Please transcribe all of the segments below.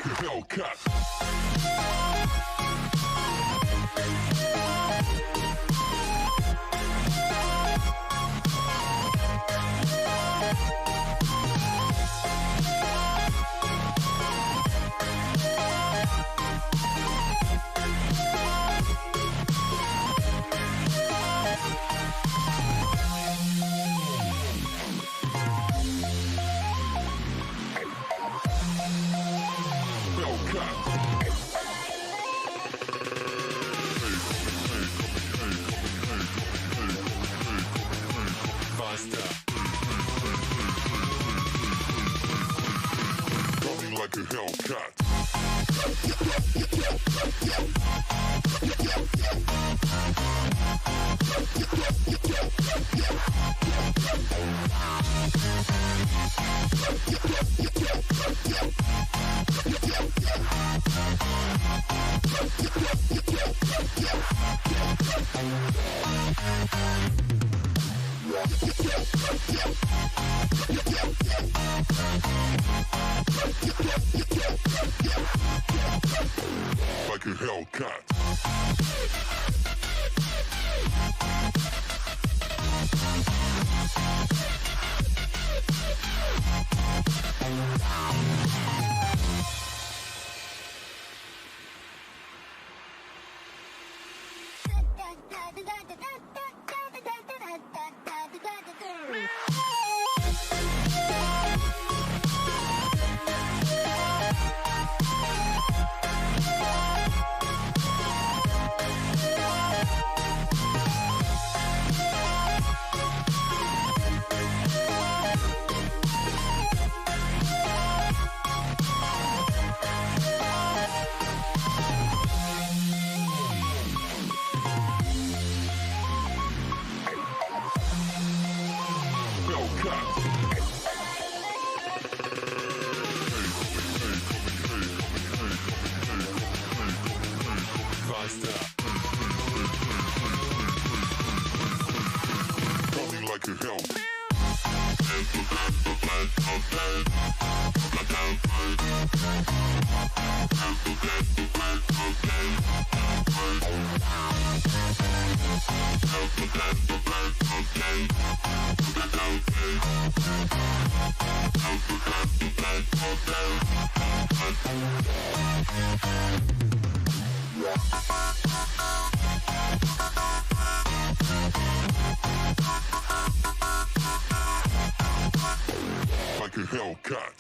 like a Hellcat. Like a Hellcat. Like a Hellcat. Like a hell. Like a Hellcat.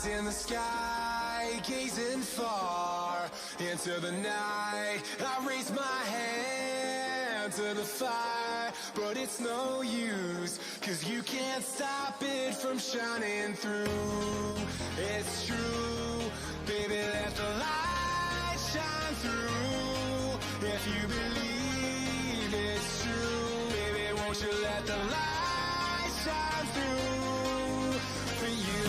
In the sky, gazing far into the night, I raise my hand to the fire, but it's no use, 'cause you can't stop it from shining through. It's true, baby, let the light shine through. If you believe it's true, baby, won't you let the light shine through for you.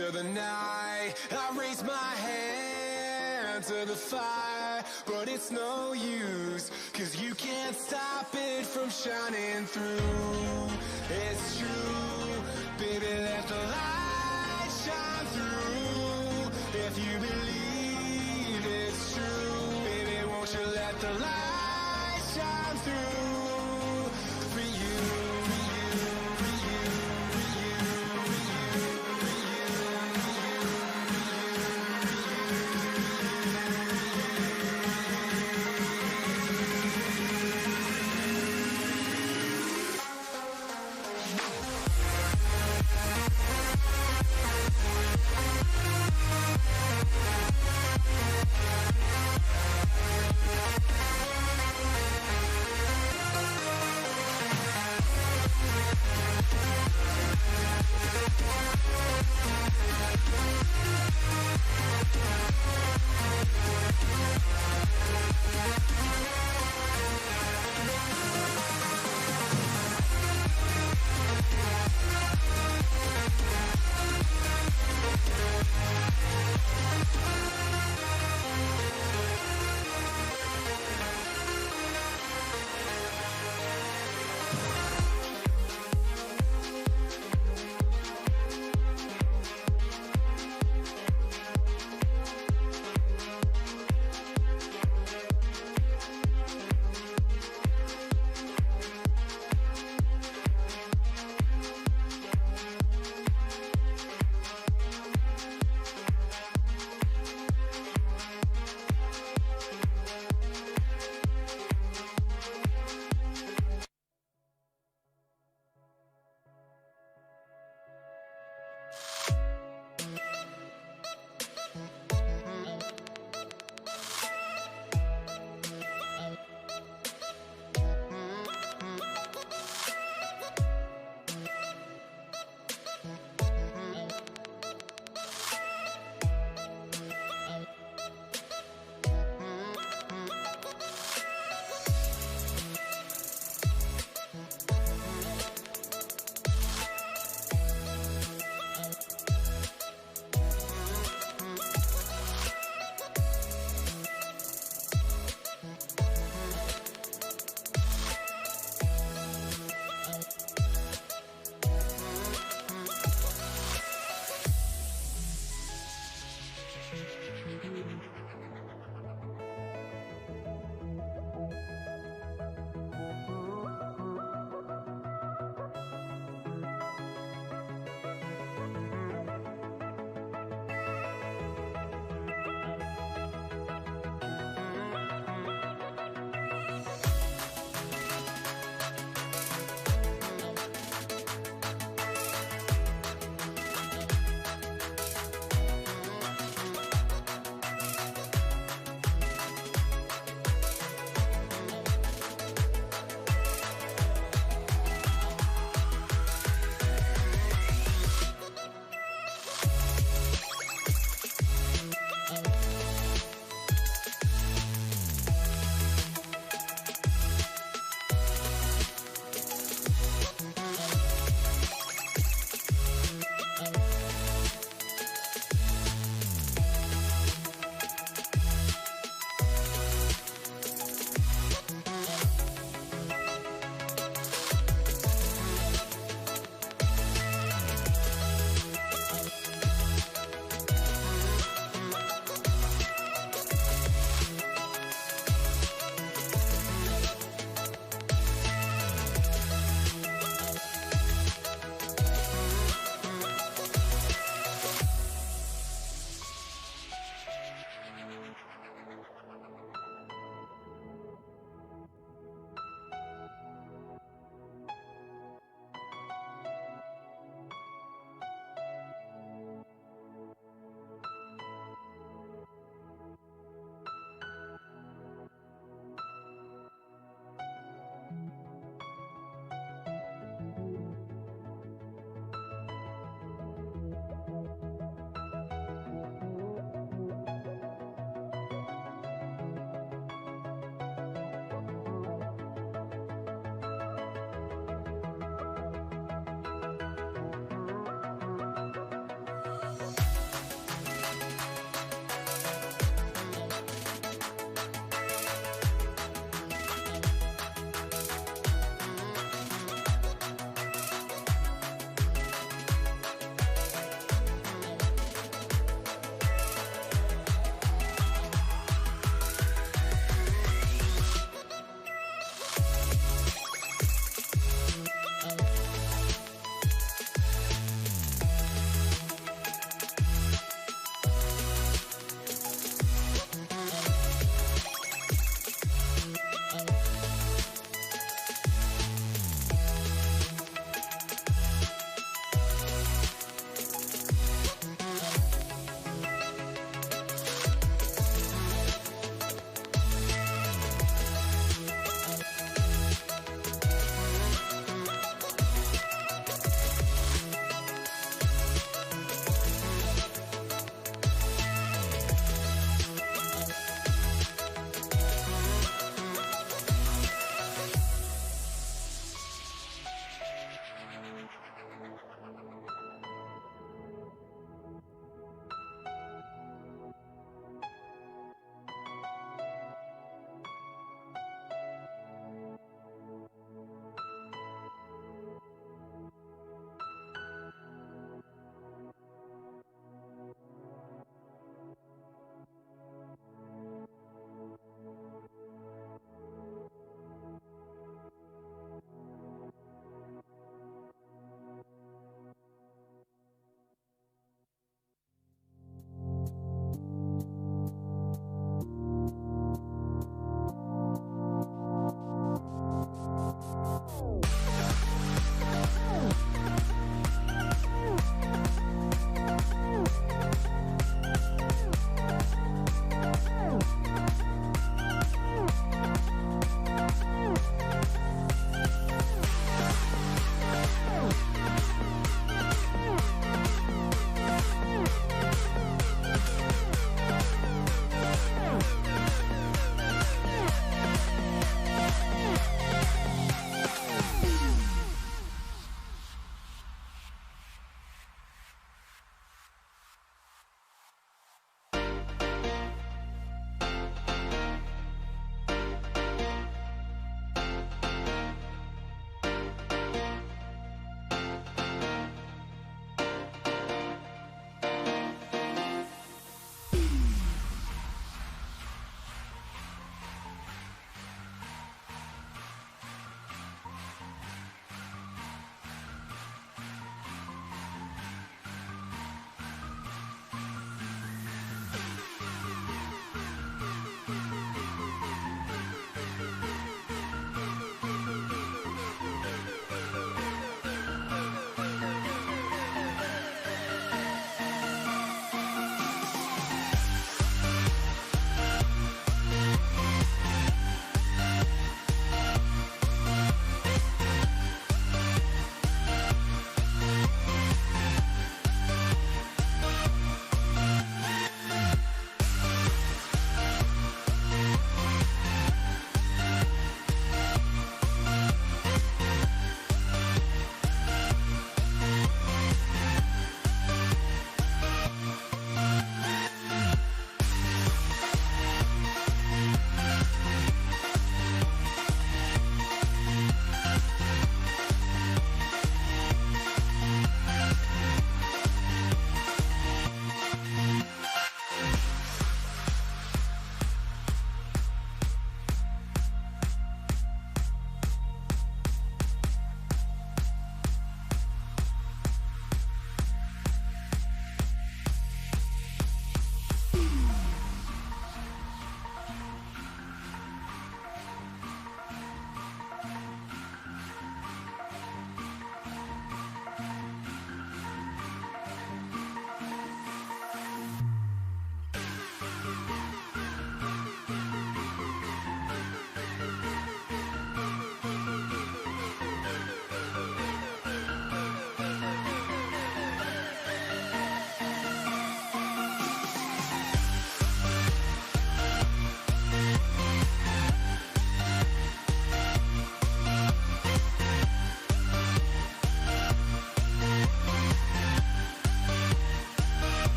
into the night. I raise my hand to the fire, but it's no use, 'cause you can't stop it from shining through. It's true, baby, let the light shine through. If you believe it's true, baby, won't you let the light shine through for you, for you, for you, for you, for you,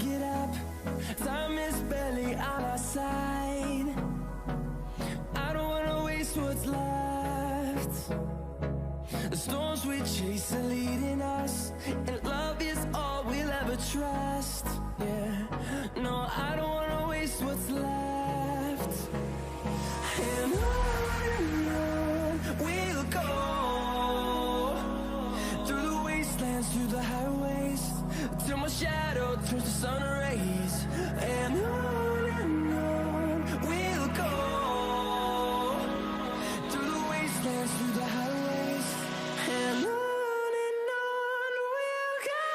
get up. Time is barely on our side. I don't wanna waste what's left. The storms we chase are leading us, and love is all we'll ever trust. Yeah, no, I don't wanna waste what's left. And on we'll go, through the wastelands, through the highways, till my shadow turns to sun rays. And on we'll go, through the wastelands, through the highways, and on we'll go.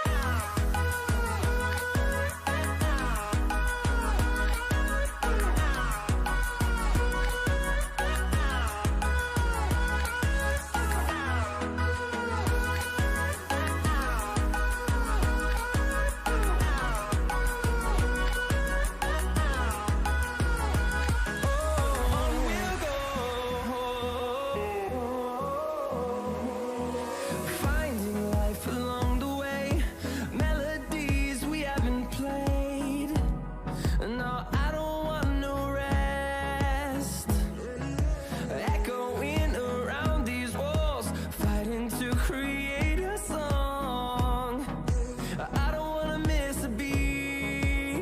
Finding life along the way, melodies we haven't played. No, I don't want no rest. Echoing around these walls, fighting to create a song. I don't wanna miss a beat.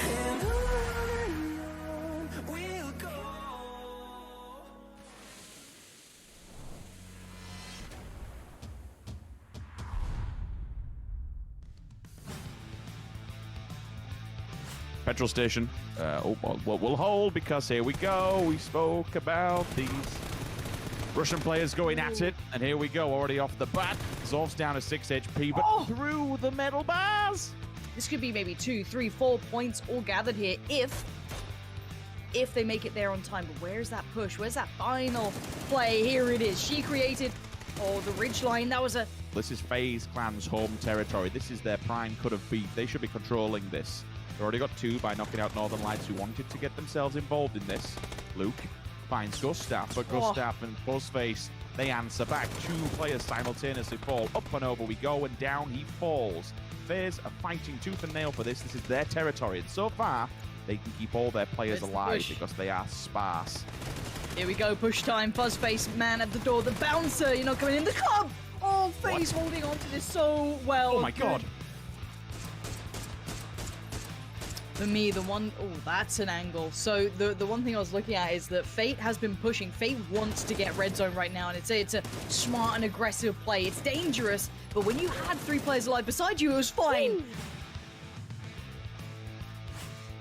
And on we'll go. Petrol station. We'll hold because here we go. We spoke about these Russian players going at it, and here we go. Already off the bat. Zorf's down to 6 HP, but through the metal bars. This could be maybe 2, 3, 4 points all gathered here if they make it there on time. But where's that push? Where's that final play? Here it is. She created, the ridge line. That was a... This is FaZe Clan's home territory. This is their prime cut of beef. They should be controlling this. They already got 2 by knocking out Northern Lights, who wanted to get themselves involved in this. Luke finds Gustav, but Gustav and Buzzface, they answer back. 2 players simultaneously fall. Up and over we go, and down he falls. FaZe are fighting tooth and nail for this. This is their territory, and so far, they can keep all their players There's the alive push. because they are sparse. Here we go, push time. Buzzface, man at the door. The bouncer, you're not coming in. The club! Oh, FaZe holding on to this so well. Oh my god. For me, that's an angle. So the one thing I was looking at is that Fate has been pushing. Fate wants to get red zone right now, and it's a smart and aggressive play. It's dangerous, but when you had 3 players alive beside you, it was fine. Ooh.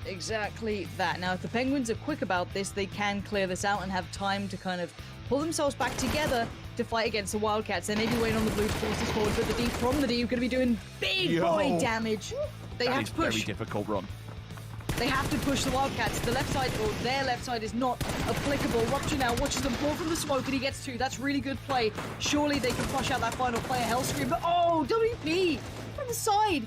Exactly that. Now, if the Penguins are quick about this, they can clear this out and have time to kind of pull themselves back together to fight against the Wildcats. They may be waiting on the blue to force this forward, but the D from the D are going to be doing big boy damage. They have to push. Very difficult run. They have to push the Wildcats. The left side, or their left side, is not applicable. Rupture now watches them pour from the smoke, and he gets 2. That's really good play. Surely they can flush out that final player, Hellscream. But WP from the side.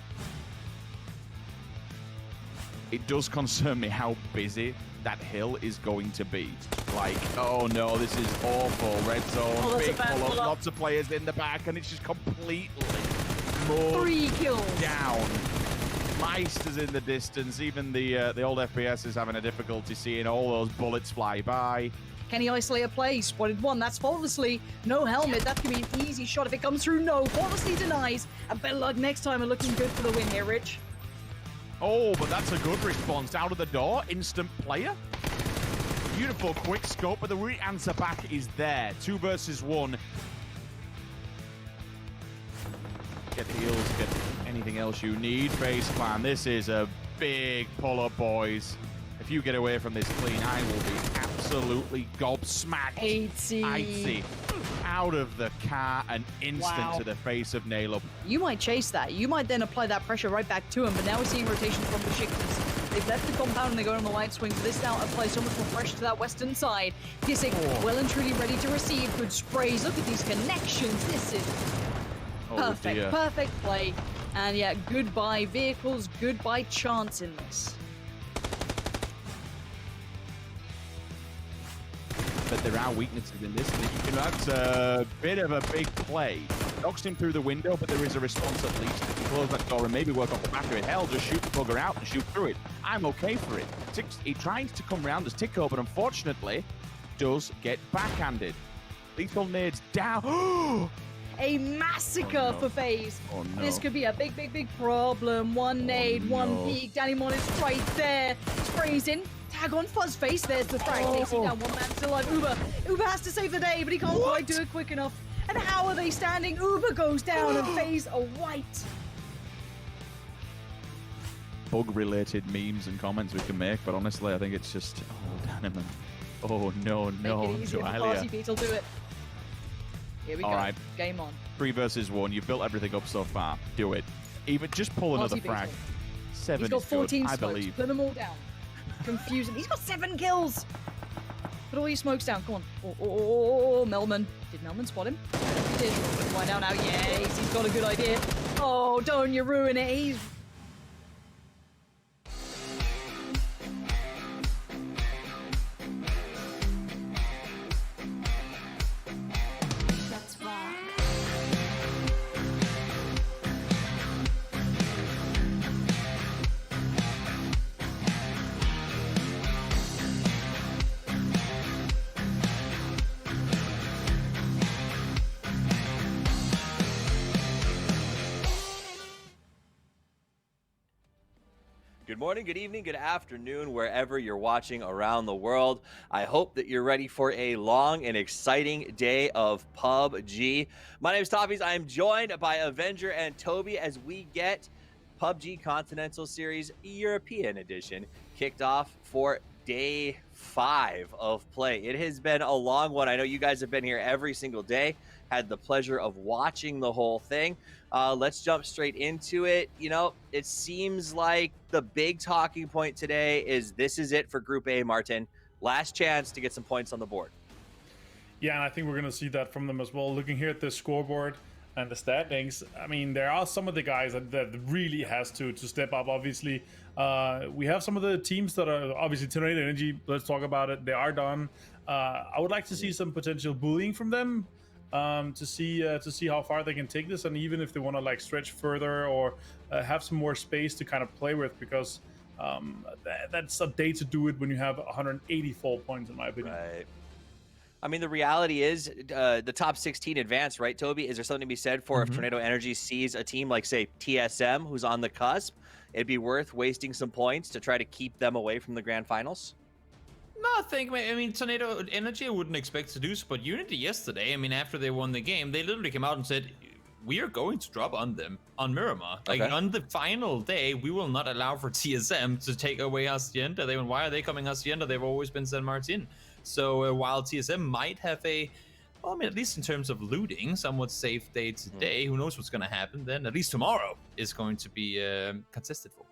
It does concern me how busy that hill is going to be. Like, oh no, this is awful. Red zone, big pull-up, lots of players in the back, and it's just completely mowed 3 kills down. Meister's in the distance. Even the old FPS is having a difficulty seeing all those bullets fly by. Can he isolate a play? Spotted 1. That's Faultlessly. No helmet. That can be an easy shot if it comes through. No. Faultlessly denies. And better luck next time. And looking good for the win here, Rich. Oh, but that's a good response. Out of the door. Instant player. Beautiful quick scope, but the re-answer back is there. 2 versus 1. Get heals, get anything else you need. FaZe Clan, this is a big pull-up, boys. If you get away from this clean, I will be absolutely gobsmacked. 80. Out of the car and instant to the face of Nailup. You might chase that. You might then apply that pressure right back to him, but now we're seeing rotations from the Besiktas. They've left the compound and they're going on the light swing. This now applies so much more pressure to that western side. Kissing well and truly ready to receive. Good sprays. Look at these connections. This is perfect. Perfect play. And yeah, goodbye vehicles, goodbye chance in this. But there are weaknesses in this. That's a bit of a big play knocks him through the window, but there is a response at least. If you close that door and maybe work off the back of it, hell, just shoot the bugger out and shoot through it. I'm okay for it. He tries to come around as Tico, but unfortunately does get backhanded. Lethal nades down. A massacre for FaZe. Oh, no. This could be a big problem. One nade, one peek. Danny Mon is right there. Sprays in. Tag on Fuzzface. There's the frag. Takes him down. One man still alive. Uber has to save the day, but he can't quite do it quick enough. And how are they standing? Uber goes down and FaZe are white. Bug-related memes and comments we can make, but honestly, I think it's just, Danimon. Oh, no. Make it easier for Party Beat will do it. Here we go. Right. Game on. 3 versus 1. You've built everything up so far. Do it. Even just pull another Party frag. Beetle. 7 He's got is 14 good, I smokes. believe. Put them all down. Confuse him. He's got 7 kills. Put all your smokes down. Come on. Oh, Melman. Did Melman spot him? He did. Let's find out now. Yes, he's got a good idea. Oh, don't you ruin it. He's... Good morning, good evening, good afternoon, wherever you're watching around the world. I hope that you're ready for a long and exciting day of PUBG. My name is Toffees. I am joined by Avenger and Toby as we get PUBG Continental Series European Edition kicked off for day 5 of play. It has been a long one. I know you guys have been here every single day, had the pleasure of watching the whole thing. Let's jump straight into it. You know, it seems like the big talking point today is this is it for Group A, Martin. Last chance to get some points on the board. Yeah, and I think we're going to see that from them as well. Looking here at the scoreboard and the standings, I mean, there are some of the guys that really has to step up, obviously. We have some of the teams that are obviously Tornado Energy. Let's talk about it. They are done. I would like to see some potential bullying from them. To see how far they can take this, and even if they want to like stretch further or have some more space to kind of play with, because that's a day to do it when you have 184 points, in my opinion. Right. I mean, the reality is the top 16 advance, right, Toby? Is there something to be said for if Tornado Energy sees a team like, say, TSM, who's on the cusp, it'd be worth wasting some points to try to keep them away from the grand finals? Nothing. I mean, Tornado Energy I wouldn't expect to do so, but Unity yesterday, I mean, after they won the game, they literally came out and said, we are going to drop on them, on Miramar. Like, on the final day, we will not allow for TSM to take away Hacienda. They went, why are they coming Hacienda? They've always been San Martin. So while TSM might have a, well, I mean, at least in terms of looting, somewhat safe day today, who knows what's going to happen then, at least tomorrow is going to be contested for.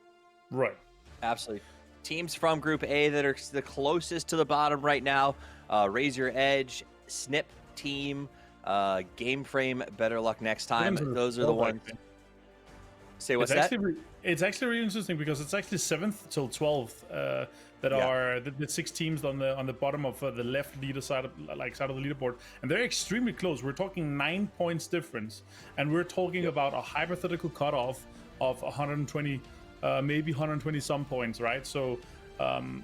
Right. Absolutely. Teams from Group A that are the closest to the bottom right now, Raise Your Edge, Snip Team, Game Frame, Better Luck Next Time. Those are the ones. Say what's that? It's actually really interesting because it's actually 7th till 12th that are the 6 teams on the bottom of the left leader side of the leaderboard, and they're extremely close. We're talking 9 points difference, and we're talking about a hypothetical cutoff of 120. Maybe 120 some points, right? So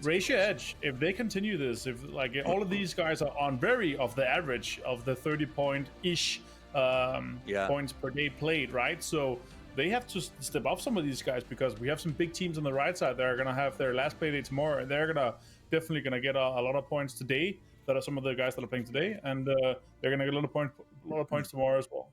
Raise Your Edge, if they continue this, if like all of these guys are on very of the average of the 30 point-ish points per day played, right? So they have to step up some of these guys, because we have some big teams on the right side that are going to have their last play day tomorrow, and they're definitely going to get a lot of points today. That are some of the guys that are playing today, and they're going to get a lot of points tomorrow as well.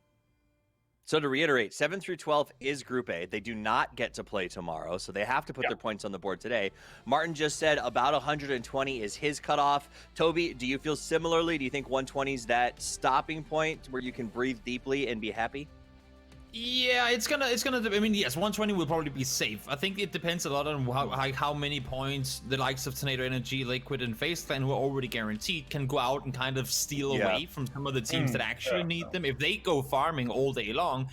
So to reiterate, 7 through 12 is Group A. They do not get to play tomorrow, so they have to put their points on the board today. Martin just said about 120 is his cutoff. Toby, do you feel similarly? Do you think 120 is that stopping point where you can breathe deeply and be happy? Yeah, it's gonna. I mean, yes, 120 will probably be safe. I think it depends a lot on how many points the likes of Tornado Energy, Liquid, and FaZe Clan, who are already guaranteed, can go out and kind of steal away from some of the teams that actually need them. If they go farming all day long,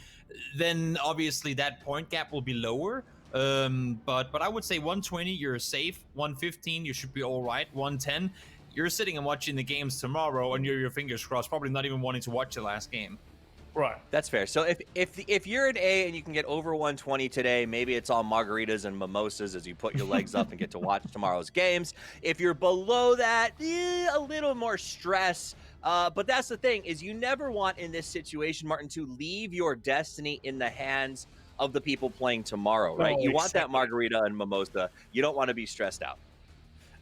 then obviously that point gap will be lower. But I would say 120, you're safe. 115, you should be all right. 110, you're sitting and watching the games tomorrow, and you're your fingers crossed, probably not even wanting to watch the last game. Right. That's fair. So if you're an A and you can get over 120 today, maybe it's all margaritas and mimosas as you put your legs up and get to watch tomorrow's games. If you're below that, a little more stress. But that's the thing, is you never want in this situation, Martin, to leave your destiny in the hands of the people playing tomorrow, right? No, You want that exactly. margarita and mimosa. You don't want to be stressed out.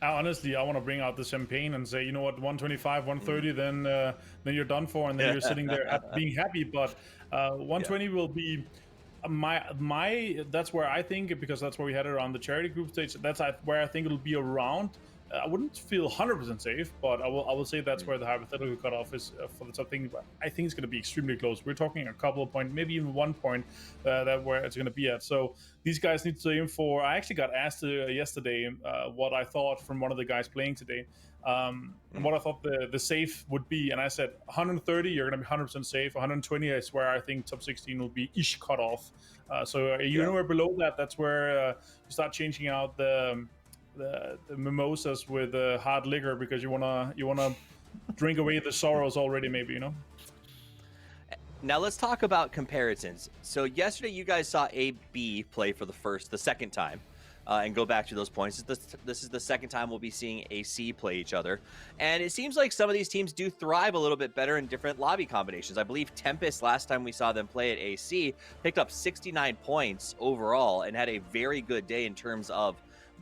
Honestly, I want to bring out the champagne and say, you know what, 125, 130, then you're done for, and then you're sitting there being happy. But 120 will be my. That's where I think, because that's where we had it on the charity group stage. That's where I think it'll be around. I wouldn't feel 100% safe, but I will say that's where the hypothetical cutoff is for the top thing. But I think it's going to be extremely close. We're talking a couple of points, maybe even 1 point that where it's going to be at. So these guys need to aim for. I actually got asked yesterday what I thought from one of the guys playing today, what I thought the safe would be, and I said 130, you're going to be 100% safe. 120 is where I think top 16 will be ish cut off. So anywhere below that, that's where you start changing out the mimosas with hard liquor, because you wanna drink away the sorrows already, maybe, you know. Now let's talk about comparisons. So yesterday you guys saw AB play for the second time, and go back to those points. This is the second time we'll be seeing AC play each other, and it seems like some of these teams do thrive a little bit better in different lobby combinations. I believe Tempest, last time we saw them play at AC, picked up 69 points overall and had a very good day in terms of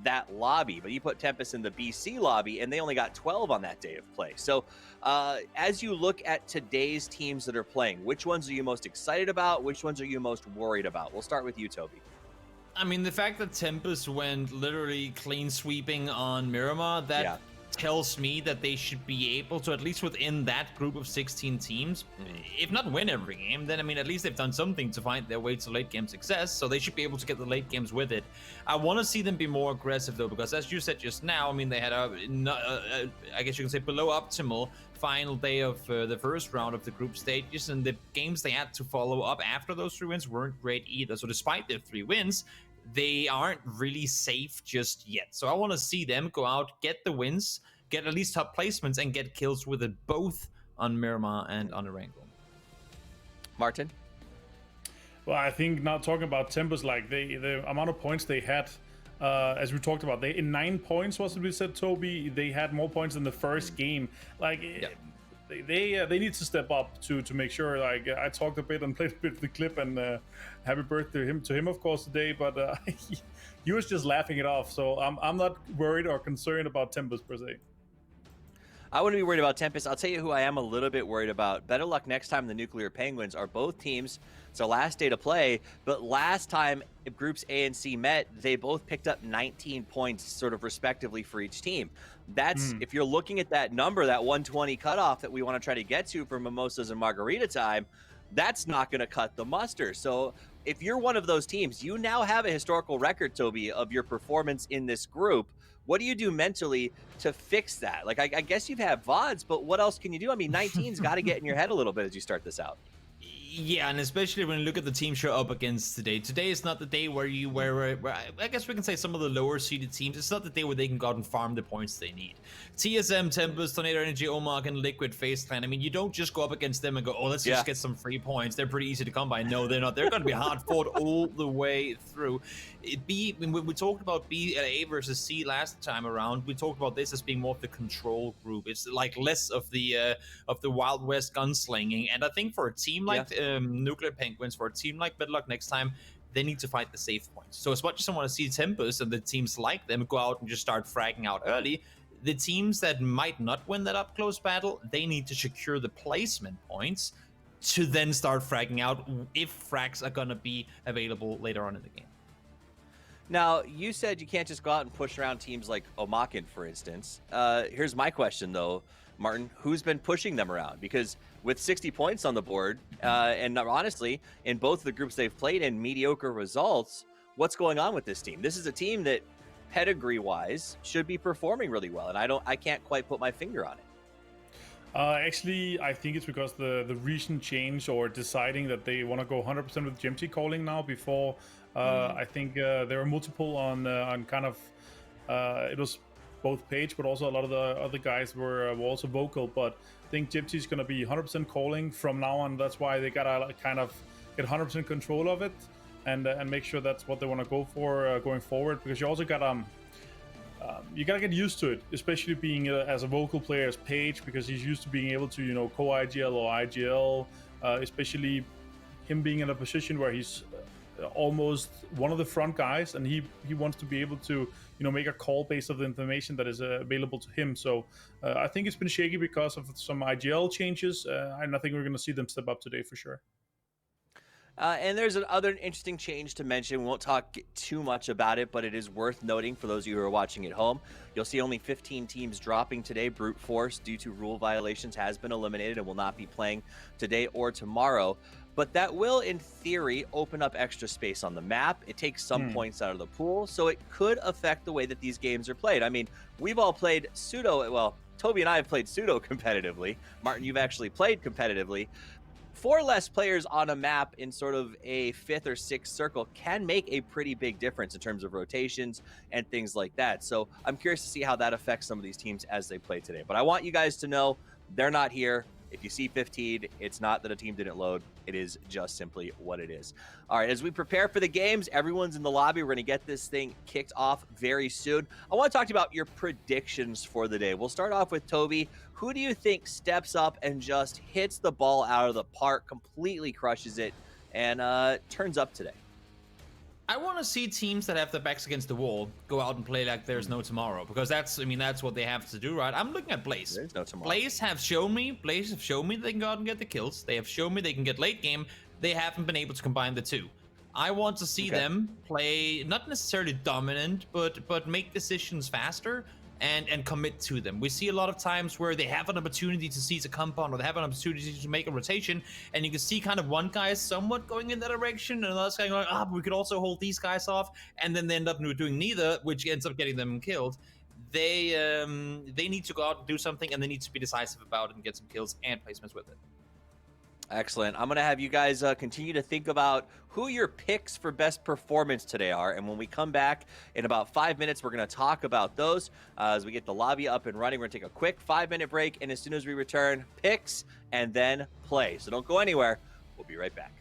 that lobby. But you put Tempest in the BC lobby and they only got 12 on that day of play. So as you look at today's teams that are playing, which ones are you most excited about? Which ones are you most worried about? We'll start with you, Toby. I mean, the fact that Tempest went literally clean sweeping on Miramar, that tells me that they should be able to, at least within that group of 16 teams, if not win every game, then I mean, at least they've done something to find their way to late game success, so they should be able to get the late games with it. I want to see them be more aggressive though, because as you said just now, I mean, they had I guess you can say below optimal final day of the first round of the group stages, and the games they had to follow up after those 3 wins weren't great either. So despite their 3 wins, they aren't really safe just yet. So I want to see them go out, get the wins, get at least top placements, and get kills with it both on Miramar and on Erangel. Martin? Well, I think now talking about Tempest, like the amount of points they had, as we talked about, they in 9 points, was it we said, Toby? They had more points in the first game. Like, they need to step up to make sure. Like, I talked a bit and played a bit of the clip, and happy birthday to him of course today, but he was just laughing it off. So I'm not worried or concerned about Tempest per se. I wouldn't be worried about Tempest. I'll tell you who I am a little bit worried about. Better luck next time. The Nuclear Penguins are both teams. It's our last day to play, but last time groups A and C met, they both picked up 19 points sort of respectively for each team. That's, if you're looking at that number, that 120 cutoff that we want to try to get to for mimosas and margarita time, that's not going to cut the mustard. So if you're one of those teams, you now have a historical record, Toby, of your performance in this group. What do you do mentally to fix that? Like, I guess you've had VODs, but what else can you do? I mean, 19's got to get in your head a little bit as you start this out. Yeah, and especially when you look at the teams you're up against today. Today is not the day where I guess we can say some of the lower seeded teams, it's not the day where they can go out and farm the points they need. TSM, Tempest, Tornado Energy, Omag, and Liquid FaZe Clan. I mean, you don't just go up against them and go, oh, let's just get some free points. They're pretty easy to come by. No, they're not. They're going to be hard fought all the way through. When we talked about A versus C last time around, we talked about this as being more of the control group. It's like less of the Wild West gunslinging. And I think for a team like Nuclear Penguins, for a team like Bedlock next time, they need to fight the safe points. So as much as I want to see Tempest and the teams like them go out and just start fragging out early, the teams that might not win that up-close battle, they need to secure the placement points to then start fragging out if frags are going to be available later on in the game. Now, you said you can't just go out and push around teams like Omakin, for instance. Here's my question, though, Martin. Who's been pushing them around? Because with 60 points on the board, and honestly, in both of the groups they've played in, mediocre results, what's going on with this team? This is a team that, pedigree-wise, should be performing really well, and I can't quite put my finger on it. Actually, I think it's because the recent change or deciding that they want to go 100% with GMT calling now. Before, I think there were multiple on kind of it was both Paige, but also a lot of the other guys were also vocal. But I think Gypsy's going to be 100% calling from now on. That's why they got to kind of get 100% control of it and make sure that's what they want to go for going forward. Because you also got you gotta get used to it, especially being as a vocal player as Paige, because he's used to being able to, you know, co-IGL or IGL, especially him being in a position where he's almost one of the front guys, and he wants to be able to, you know, make a call based on the information that is available to him. So I think it's been shaky because of some IGL changes, and I think we're going to see them step up today for sure. And there's another interesting change to mention. We won't talk too much about it, but it is worth noting for those of you who are watching at home. You'll see only 15 teams dropping today. Brute Force, due to rule violations, has been eliminated and will not be playing today or tomorrow. But that will, in theory, open up extra space on the map. It takes some points out of the pool, so it could affect the way that these games are played. I mean, we've all played pseudo, well, Toby and I have played pseudo competitively. Martin, you've actually played competitively. 4 less players on a map in sort of a 5th or 6th circle can make a pretty big difference in terms of rotations and things like that. So I'm curious to see how that affects some of these teams as they play today. But I want you guys to know they're not here. If you see 15, it's not that a team didn't load. It is just simply what it is. All right, as we prepare for the games, everyone's in the lobby. We're going to get this thing kicked off very soon. I want to talk to you about your predictions for the day. We'll start off with Toby. Who do you think steps up and just hits the ball out of the park, completely crushes it, and turns up today? I want to see teams that have their backs against the wall go out and play like there's no tomorrow, because that's what they have to do, right? I'm looking at Blaze. There's no tomorrow. Blaze have shown me they can go out and get the kills. They have shown me they can get late game. They haven't been able to combine the two. I want to see them play not necessarily dominant, but make decisions faster and commit to them. We see a lot of times where they have an opportunity to seize a compound, or they have an opportunity to make a rotation, and you can see kind of one guy is somewhat going in that direction, and another guy going, but we could also hold these guys off, and then they end up doing neither, which ends up getting them killed. They need to go out and do something, and they need to be decisive about it and get some kills and placements with it. Excellent. I'm going to have you guys continue to think about who your picks for best performance today are. And when we come back in about 5 minutes, we're going to talk about those as we get the lobby up and running. We're going to take a quick 5-minute break. And as soon as we return, picks and then play. So don't go anywhere. We'll be right back.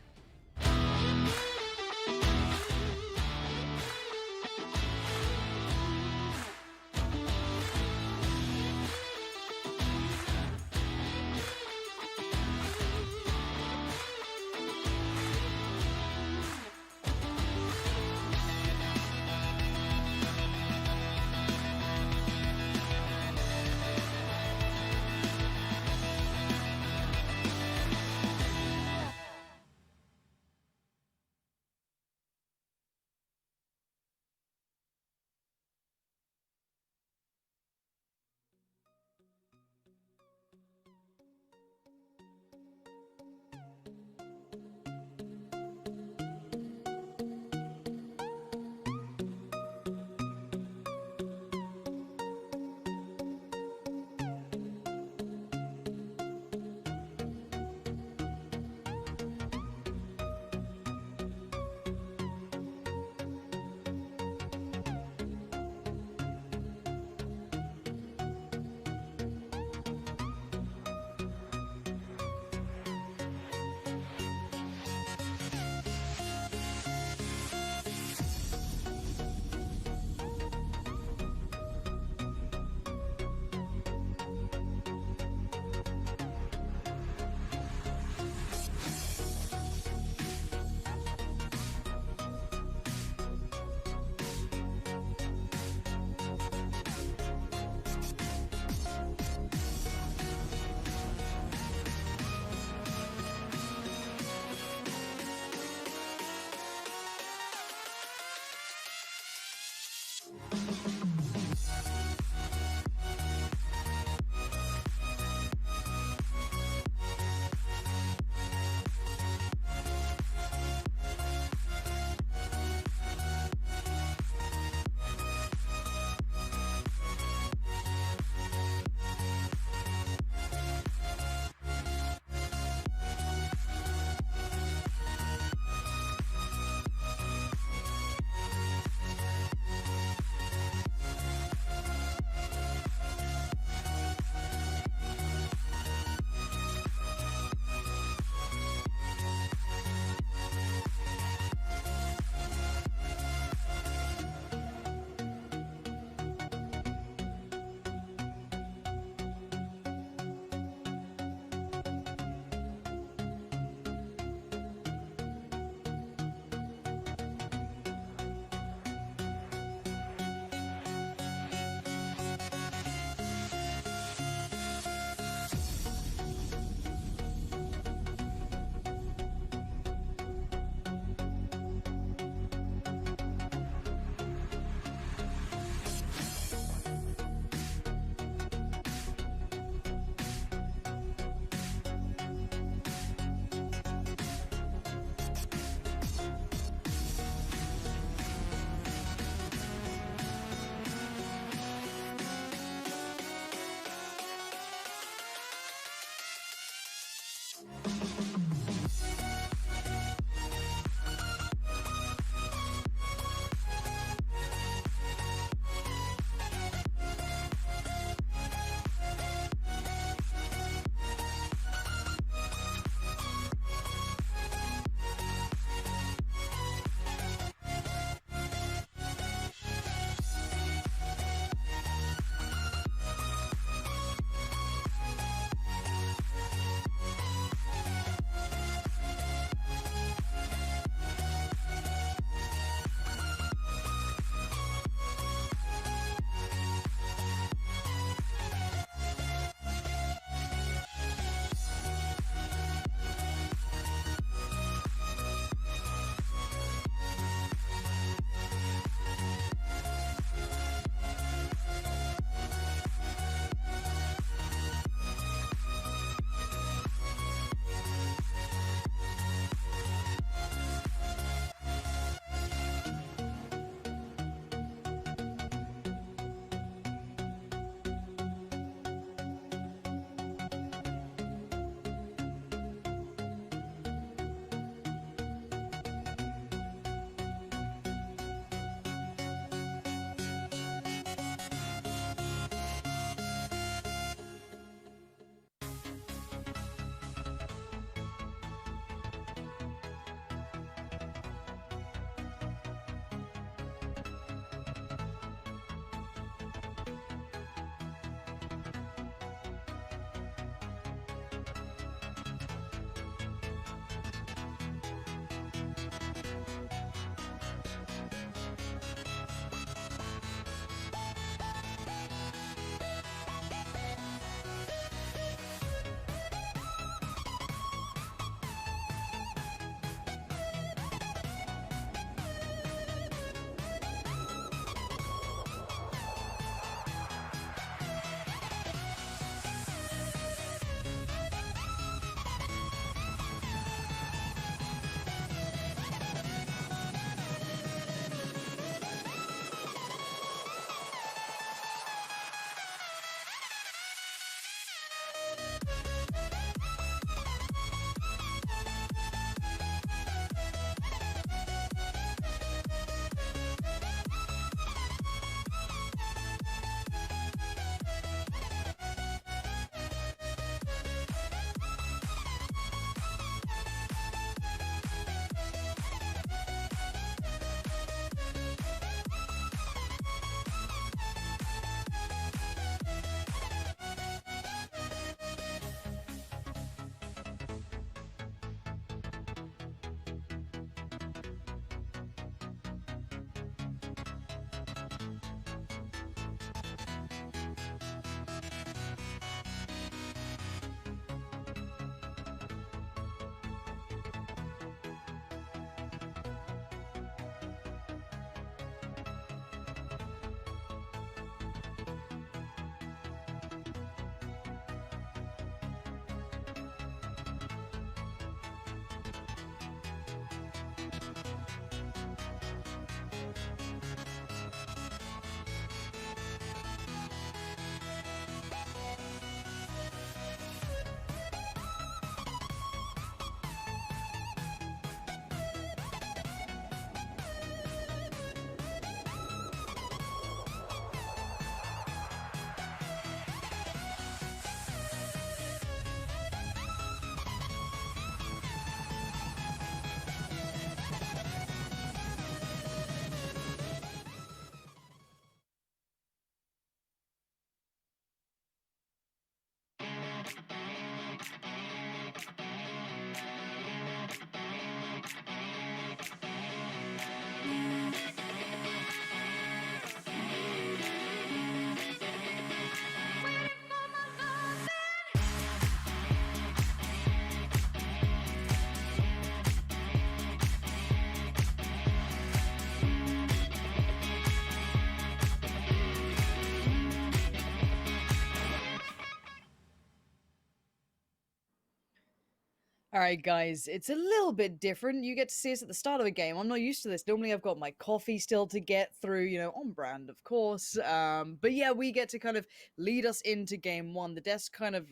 All right, guys, it's a little bit different. You get to see us at the start of the game. I'm not used to this. Normally, I've got my coffee still to get through, on brand, of course. But yeah, we get to kind of lead us into game one. The desk kind of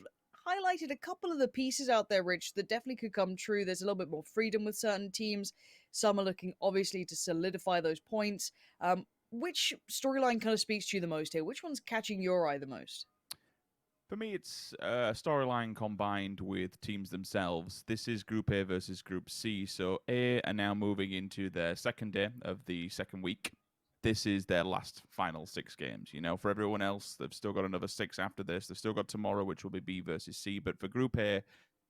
highlighted a couple of the pieces out there, Rich, that definitely could come true. There's a little bit more freedom with certain teams. Some are looking, obviously, to solidify those points. Which storyline kind of speaks to you the most here? Which one's catching your eye the most? For me, it's a storyline combined with teams themselves. This is Group A versus Group C. So A are now moving into their second day of the second week. This is their last final 6 games. For everyone else, they've still got another 6 after this. They've still got tomorrow, which will be B versus C. But for Group A,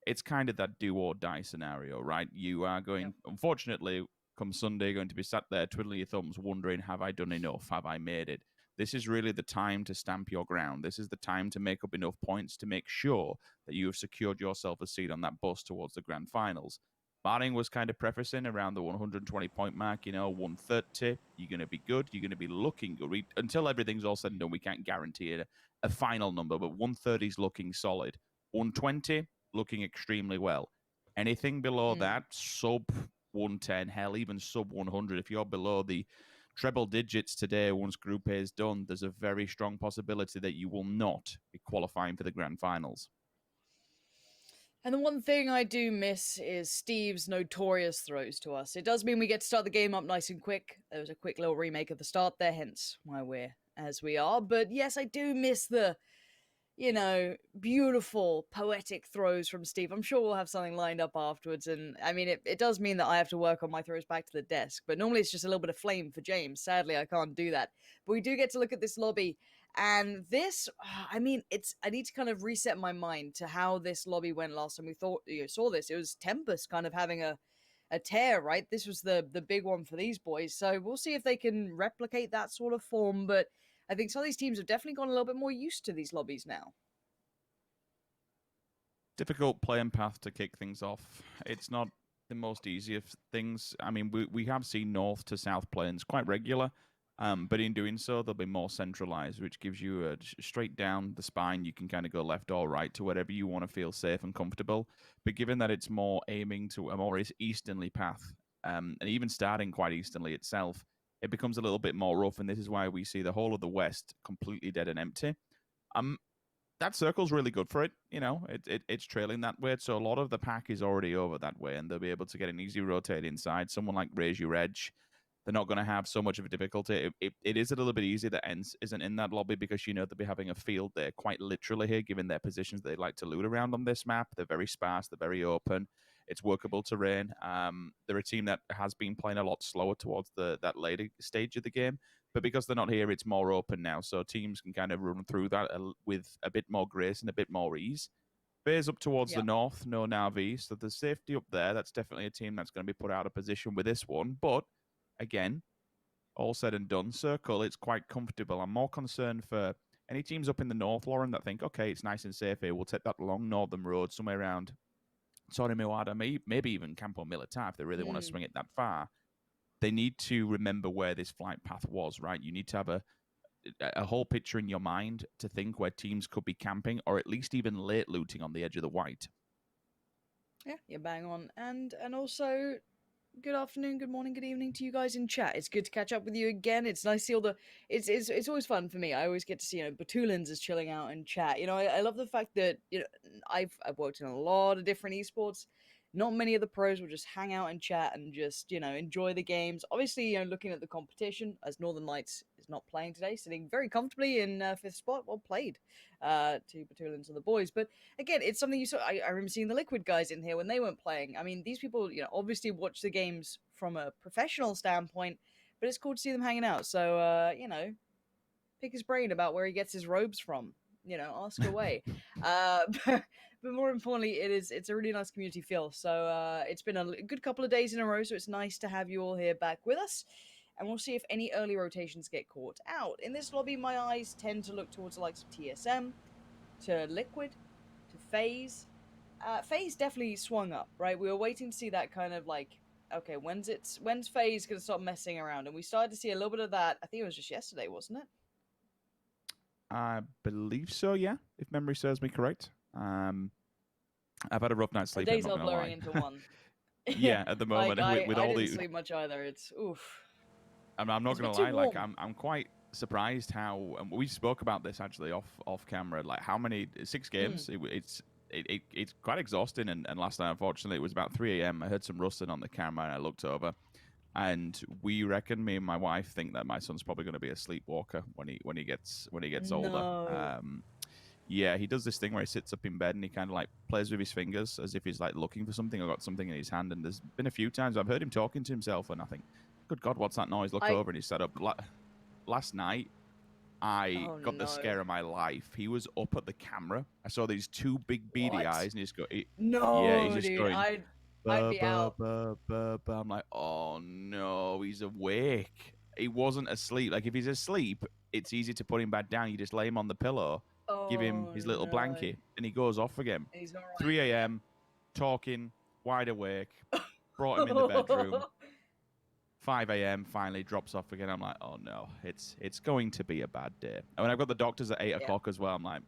it's kind of that do or die scenario, right? You are going, unfortunately, come Sunday, going to be sat there twiddling your thumbs, wondering, have I done enough? Have I made it? This is really the time to stamp your ground. This is the time to make up enough points to make sure that you have secured yourself a seat on that bus towards the grand finals. Baring was kind of prefacing around the 120-point mark, 130. You're going to be good. You're going to be looking good. Until everything's all said and done, we can't guarantee a final number, but 130 is looking solid. 120, looking extremely well. Anything below that, sub 110, hell, even sub 100, if you're below the treble digits today, once Group A is done, there's a very strong possibility that you will not be qualifying for the grand finals. And the one thing I do miss is Steve's notorious throws to us. It does mean we get to start the game up nice and quick. There was a quick little remake of the start there, hence why we're as we are. But yes, I do miss the, beautiful, poetic throws from Steve. I'm sure we'll have something lined up afterwards. And I mean, it does mean that I have to work on my throws back to the desk. But normally it's just a little bit of flame for James. Sadly, I can't do that. But we do get to look at this lobby. And this, I need to kind of reset my mind to how this lobby went last time we saw this. It was Tempest kind of having a tear, right? This was the big one for these boys. So we'll see if they can replicate that sort of form. But I think some of these teams have definitely gotten a little bit more used to these lobbies now. Difficult playing path to kick things off. It's not the most easy of things. I mean, we have seen North to South planes quite regular, but in doing so, they'll be more centralized, which gives you a straight down the spine. You can kind of go left or right to wherever you want to feel safe and comfortable. But given that it's more aiming to a more easternly path, and even starting quite easternly itself, it becomes a little bit more rough, and this is why we see the whole of the West completely dead and empty. That circle's really good for it. It's trailing that way, so a lot of the pack is already over that way, and they'll be able to get an easy rotate inside. Someone like Raise Your Edge, they're not going to have so much of a difficulty. It is a little bit easy that ENCE isn't in that lobby because they'll be having a field there quite literally here, given their positions they like to loot around on this map. They're very sparse, they're very open. It's workable terrain. They're a team that has been playing a lot slower towards that later stage of the game, but because they're not here, it's more open now, so teams can kind of run through that with a bit more grace and a bit more ease. Bears up towards the north, no Na'Vi, so there's safety up there. That's definitely a team that's going to be put out of position with this one, but again, all said and done, Circle, it's quite comfortable. I'm more concerned for any teams up in the north, Lauren, that think, okay, it's nice and safe here. We'll take that long northern road somewhere around Torre Nuada, maybe even Campo Militar if they really want to swing it that far. They need to remember where this flight path was, right? You need to have a whole picture in your mind to think where teams could be camping or at least even late looting on the edge of the white. Yeah, you're bang on. And also, good afternoon, good morning, good evening to you guys in chat. It's good to catch up with you again. It's nice to see all the... It's always fun for me. I always get to see, Batulins is chilling out in chat. I love the fact that, I've worked in a lot of different esports. Not many of the pros will just hang out and chat and just, enjoy the games. Obviously, looking at the competition, as Northern Lights is not playing today, sitting very comfortably in 5th spot. Well played to Batulins and the boys. But again, it's something you saw. I remember seeing the Liquid guys in here when they weren't playing. I mean, these people, obviously watch the games from a professional standpoint, but it's cool to see them hanging out. So, pick his brain about where he gets his robes from. ask away. But more importantly, it's a really nice community feel. So it's been a good couple of days in a row, so it's nice to have you all here back with us. And we'll see if any early rotations get caught out. In this lobby, my eyes tend to look towards the likes of TSM, to Liquid, to FaZe. FaZe definitely swung up, right? We were waiting to see that kind of like, okay, when's FaZe gonna stop messing around? And we started to see a little bit of that. I think it was just yesterday, wasn't it? I believe so, yeah, if memory serves me correct. I've had a rough night's sleep. The days I'm are not gonna blurring lie. into one. Yeah, at the moment, like, with I all didn't the, sleep much either. It's oof. I'm not It's a gonna bit too lie. Like, warm. I'm quite surprised how, and we spoke about this actually off camera. Like, how many 6 games? It's quite exhausting. And last night, unfortunately, it was about 3 a.m. I heard some rustling on the camera, and I looked over, and we reckon, me and my wife think that my son's probably going to be a sleepwalker when he gets older. No. Yeah, he does this thing where he sits up in bed and he kind of like plays with his fingers as if he's like looking for something or got something in his hand. And there's been a few times I've heard him talking to himself, and I think, good God, what's that noise? Look over, and he's set up. Last night, I got the scare of my life. He was up at the camera. I saw these 2 big beady eyes, and he's going, No, yeah, he's just dude, going, I'd be out. I'm like, oh no, he's awake. He wasn't asleep. Like, if he's asleep, it's easy to put him back down. You just lay him on the pillow, give him his little blanket, and he goes off again. He's all right. 3 a.m., talking, wide awake, brought him in the bedroom. 5 a.m. finally drops off again. I'm like, oh no, it's going to be a bad day. And when I've got the doctors at 8 o'clock as well, I'm like,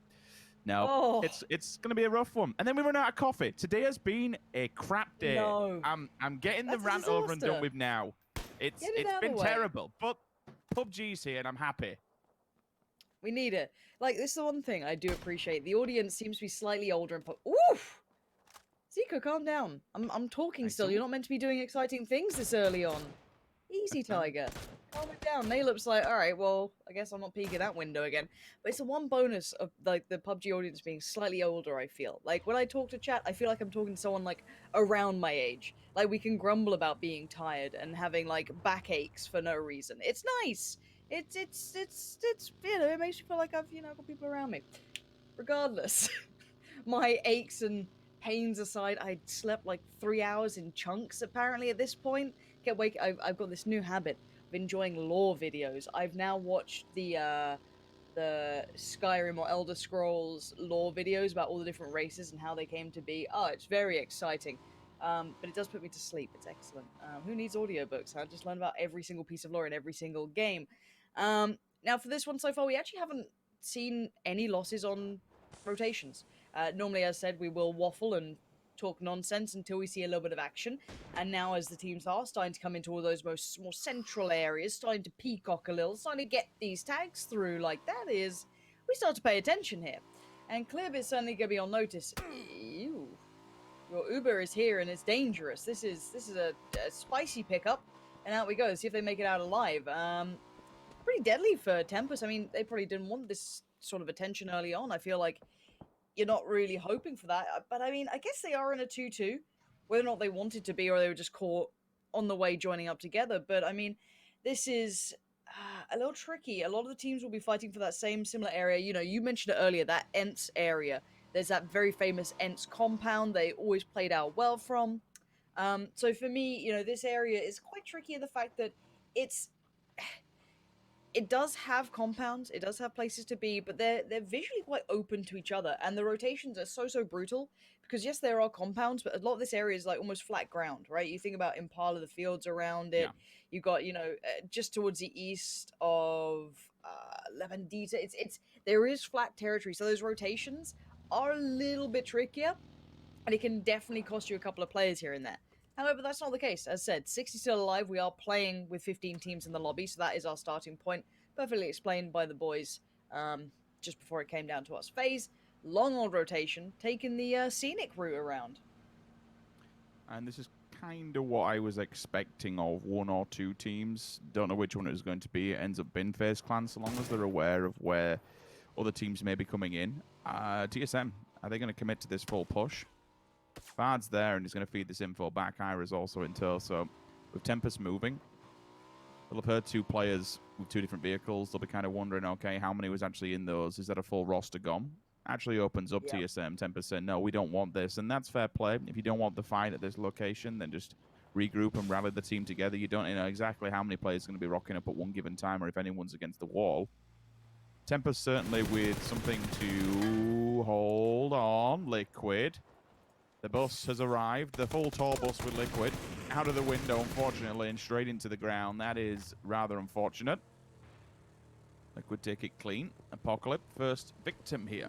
no, it's going to be a rough one. And then we run out of coffee. Today has been a crap day. No. I'm getting That's the a rant over and done disaster. with now. It's Get it out of been the way. terrible, but PUBG's here and I'm happy. We need it. Like, this is the one thing I do appreciate. The audience seems to be slightly older and oof. Zico, calm down. I'm talking still. You're not meant to be doing exciting things this early on. Easy, Tiger. Calm it down. Nalup's like, all right, well, I guess I'm not peeking that window again. But it's the one bonus of like the PUBG audience being slightly older. I feel like when I talk to chat, I feel like I'm talking to someone like around my age. Like, we can grumble about being tired and having like backaches for no reason. It's nice. It's it makes me feel like I've got people around me. Regardless, my aches and pains aside, I slept like 3 hours in chunks apparently at this point. I've got this new habit of enjoying lore videos. I've now watched the Skyrim or Elder Scrolls lore videos about all the different races and how they came to be. Oh, it's very exciting. But it does put me to sleep. It's excellent. Who needs audiobooks? I just learn about every single piece of lore in every single game. Now, for this one so far, we actually haven't seen any losses on rotations. Normally, as I said, we will waffle and talk nonsense until we see a little bit of action. And now, as the teams are starting to come into all those more central areas, starting to peacock a little, starting to get these tags through like that is, we start to pay attention here. And Clearbit's certainly going to be on notice. Ew. Your Uber is here and it's dangerous. This is a spicy pickup. And out we go. See if they make it out alive. Pretty deadly for Tempest. I mean, they probably didn't want this sort of attention early on. I feel like you're not really hoping for that. But I mean, I guess they are in a 2-2. Whether or not they wanted to be or they were just caught on the way joining up together. But I mean, this is a little tricky. A lot of the teams will be fighting for that similar area. You know, you mentioned it earlier, that Ents area. There's that very famous Ents compound they always played out well from. So for me, this area is quite tricky in the fact that it does have compounds, it does have places to be, but they're visually quite open to each other, and the rotations are so brutal, because yes, there are compounds, but a lot of this area is like almost flat ground, right? You think about Impala, the fields around it, you got, just towards the east of Lavandita, there is flat territory, so those rotations are a little bit trickier, and it can definitely cost you a couple of players here and there. However, that's not the case. As said, 60 still alive. We are playing with 15 teams in the lobby, so that is our starting point. Perfectly explained by the boys just before it came down to us. FaZe, long old rotation, taking the scenic route around. And this is kind of what I was expecting of 1 or 2 teams. Don't know which one it was going to be. It ends up being FaZe Clan, so long as they're aware of where other teams may be coming in. TSM, are they going to commit to this full push? Fard's there and he's going to feed this info back. Ira's also in tow, so with Tempest moving, we'll have heard 2 players with 2 different vehicles, they'll be kind of wondering, okay, how many was actually in those? Is that a full roster gone? Actually opens up TSM 10%. No, we don't want this, and that's fair play. If you don't want the fight at this location, then just regroup and rally the team together. You don't know exactly how many players are going to be rocking up at one given time, or if anyone's against the wall. Tempest certainly with something to hold on. Liquid. The bus has arrived. The full tour bus with Liquid out of the window, unfortunately, and straight into the ground. That is rather unfortunate. Liquid take it clean. Apocalypse, first victim here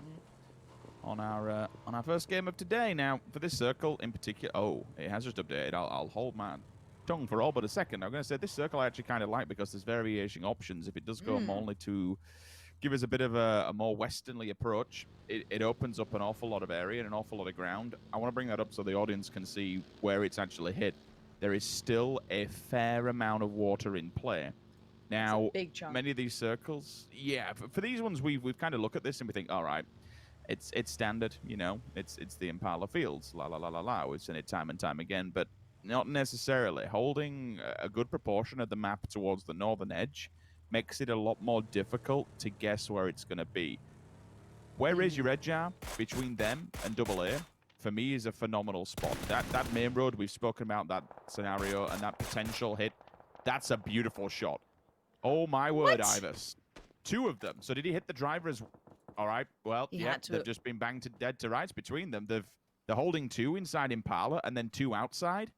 on our first game of today. Now, for this circle in particular, oh, it has just updated. I'll hold my tongue for all but a second. I'm going to say this circle I actually kind of like because there's variation options. If it does go only to give us a bit of a more westernly approach, it opens up an awful lot of area and an awful lot of ground. I want to bring that up so the audience can see where it's actually hit. There is still a fair amount of water in play. Now, many of these circles, for these ones, we've kind of look at this and we think, all right, it's standard, you know, it's the Impala Fields, la la la la la. We've seen it time and time again, but not necessarily. Holding a good proportion of the map towards the northern edge makes it a lot more difficult to guess where it's going to be. Where Raise Your Edge are between them and AA, for me, is a phenomenal spot. That main road, we've spoken about that scenario and that potential hit. That's a beautiful shot. Oh my word, Ivers. 2 of them. So did he hit the driver as... All right, well, they've just been banged to dead to rights between them. They're holding 2 inside Impala and then 2 outside.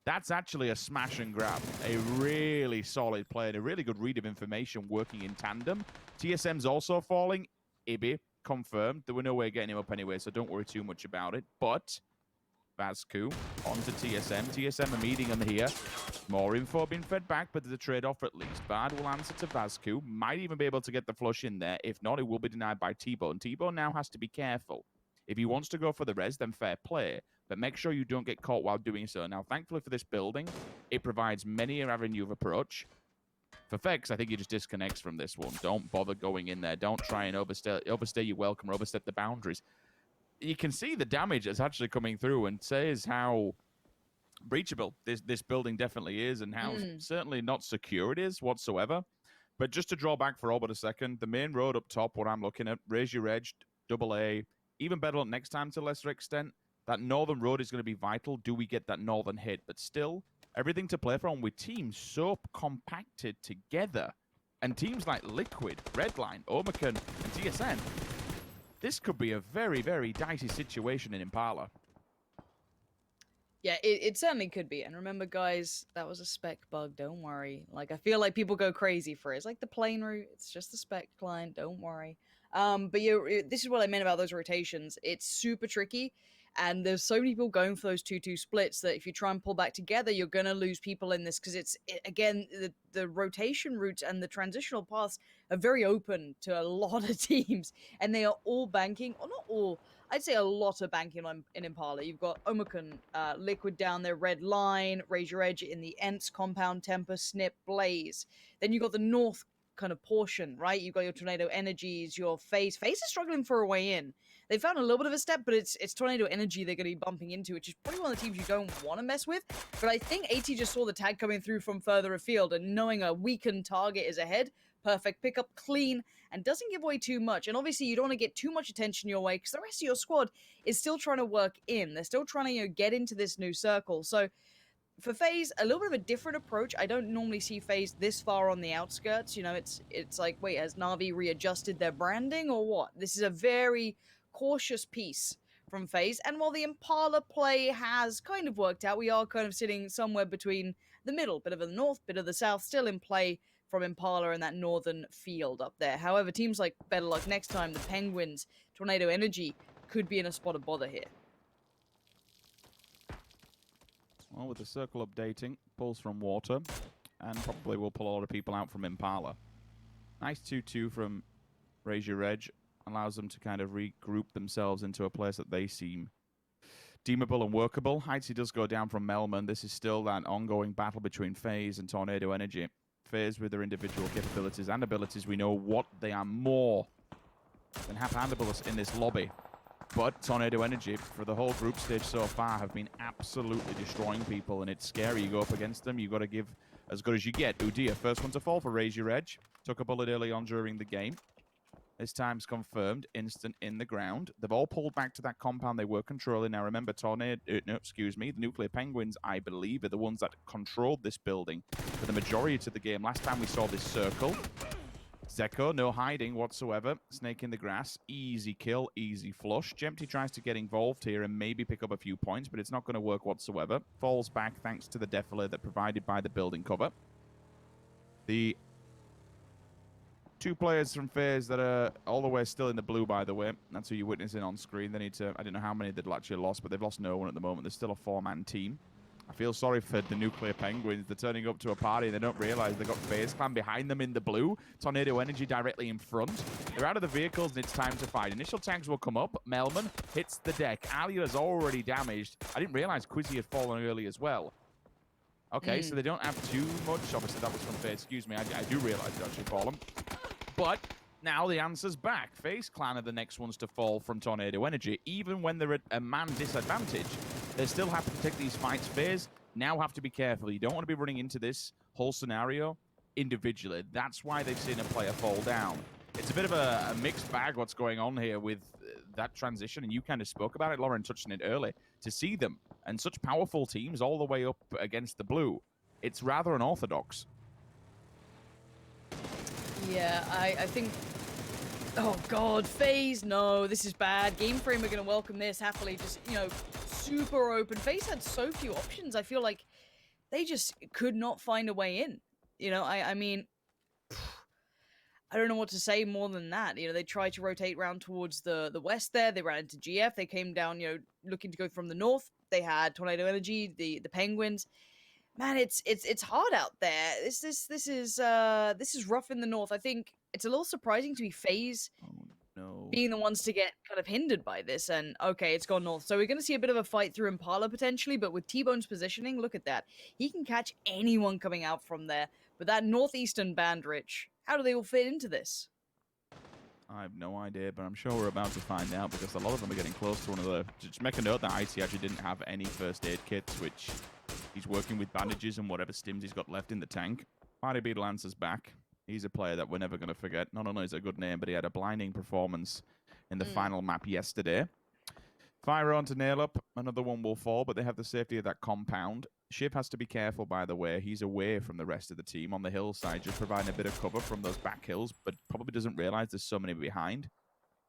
That's actually a smash and grab. A really solid play and a really good read of information working in tandem. TSM's also falling. Ibi confirmed. There were no way getting him up anyway, so don't worry too much about it. But Vazku onto TSM. TSM are meeting on here. More info being fed back, but there's a trade-off at least. Bard will answer to Vazku. Might even be able to get the flush in there. If not, it will be denied by T-Bone. T-Bone now has to be careful. If he wants to go for the res, then fair play. But make sure you don't get caught while doing so. Now, thankfully for this building, it provides many an avenue of approach. For Fex, I think he just disconnects from this one. Don't bother going in there. Don't try and overstay your welcome or overstep the boundaries. You can see the damage that's actually coming through and says how breachable this building definitely is and how certainly not secure it is whatsoever. But just to draw back for all but a second, the main road up top, what I'm looking at, Raise Your Edge, AA, even better luck next time to a lesser extent. That northern road is going to be vital. Do we get that northern hit? But still, everything to play from with teams so compacted together. And teams like Liquid, Redline, Omicron, and TSM. This could be a very, very dicey situation in Impala. Yeah, it certainly could be. And remember, guys, that was a spec bug. Don't worry. Like, I feel like people go crazy for it. It's like the plane route. It's just the spec client. Don't worry. But yeah, this is what I meant about those rotations. It's super tricky. And there's so many people going for those 2-2 splits that if you try and pull back together, you're going to lose people in this because again, the rotation routes and the transitional paths are very open to a lot of teams. And they are all banking, or not all, I'd say a lot of banking in Impala. You've got Omicron, Liquid down there, Red Line, Raise Your Edge in the Ents compound, Tempest, Snip, Blaze. Then you've got the north kind of portion, right? You've got your Tornado Energies, your FaZe. FaZe is struggling for a way in. They found a little bit of a step, but it's Tornado Energy they're going to be bumping into, which is probably one of the teams you don't want to mess with. But I think AT just saw the tag coming through from further afield, and knowing a weakened target is ahead, perfect pickup, clean, and doesn't give away too much. And obviously, you don't want to get too much attention your way, because the rest of your squad is still trying to work in. They're still trying to get into this new circle. So for FaZe, a little bit of a different approach. I don't normally see FaZe this far on the outskirts. You know, it's like, wait, has Na'Vi readjusted their branding or what? This is a very cautious piece from FaZe. And while the Impala play has kind of worked out, we are kind of sitting somewhere between the middle, bit of the north, bit of the south, still in play from Impala and that northern field up there. However, teams like Better Luck Next Time, the Penguins, Tornado Energy could be in a spot of bother here. Well, with the circle updating, pulls from water, and probably will pull a lot of people out from Impala. Nice 2-2 from Raise Your Edge. Allows them to kind of regroup themselves into a place that they seem deemable and workable. Heitzy does go down from Melman. This is still that ongoing battle between FaZe and Tornado Energy. FaZe with their individual capabilities and abilities, we know what they are more than half-handable in this lobby. But Tornado Energy, for the whole group stage so far, have been absolutely destroying people, and it's scary. You go up against them, you've got to give as good as you get. Udia, first one to fall for Raise Your Edge. Took a bullet early on during the game. This time's confirmed, instant in the ground. They've all pulled back to that compound they were controlling. Now remember, the Nuclear Penguins, I believe, are the ones that controlled this building for the majority of the game. Last time we saw this circle. Zeko, no hiding whatsoever. Snake in the grass, easy kill, easy flush. Jempty tries to get involved here and maybe pick up a few points, but it's not going to work whatsoever. Falls back thanks to the defile that provided by the building cover. The two players from FaZe that are all the way still in the blue, by the way. That's who you're witnessing on screen. They need to, I don't know how many they've actually lost, but they've lost no one at the moment. There's still a 4-man team. I feel sorry for the Nuclear Penguins. They're turning up to a party and they don't realize they've got FaZe Clan behind them in the blue. Tornado Energy directly in front. They're out of the vehicles and it's time to fight. Initial tags will come up. Melman hits the deck. Alia is already damaged. I didn't realize Quizzy had fallen early as well. Okay, so they don't have too much. Obviously, that was from FaZe. Excuse me, I do realize it actually fallen. But now the answer's back. FaZe Clan are the next ones to fall from Tornado Energy. Even when they're at a man disadvantage, they're still happy to take these fights. FaZe now have to be careful. You don't want to be running into this whole scenario individually. That's why they've seen a player fall down. It's a bit of a mixed bag what's going on here with that transition, and you kind of spoke about it, Lauren, touching it early. To see them and such powerful teams all the way up against the blue, it's rather unorthodox. Yeah, I think... Oh, God, FaZe, no, this is bad. Game Frame are going to welcome this happily. Just, you know, super open. FaZe had so few options. I feel like they just could not find a way in. You know, I mean, I don't know what to say more than that. You know, they tried to rotate around towards the west there. They ran into GF. They came down, you know, looking to go from the north. They had Tornado Energy, the Penguins. Man, it's hard out there. This is rough in the north. I think it's a little surprising to be FaZe being the ones to get kind of hindered by this. And okay, it's gone north. So we're going to see a bit of a fight through Impala potentially, but with T-Bone's positioning, look at that. He can catch anyone coming out from there. But that northeastern band, Rich, how do they all fit into this? I have no idea, but I'm sure we're about to find out because a lot of them are getting close to one another. Just make a note that IT actually didn't have any first aid kits, which he's working with bandages and whatever stims he's got left in the tank. Party Beetle answers back. He's a player that we're never going to forget. Not only is it a good name, but he had a blinding performance in the final map yesterday. Fire on to nail up. Another one will fall, but they have the safety of that compound. Shiv has to be careful, by the way. He's away from the rest of the team on the hillside, just providing a bit of cover from those back hills, but probably doesn't realize there's so many behind.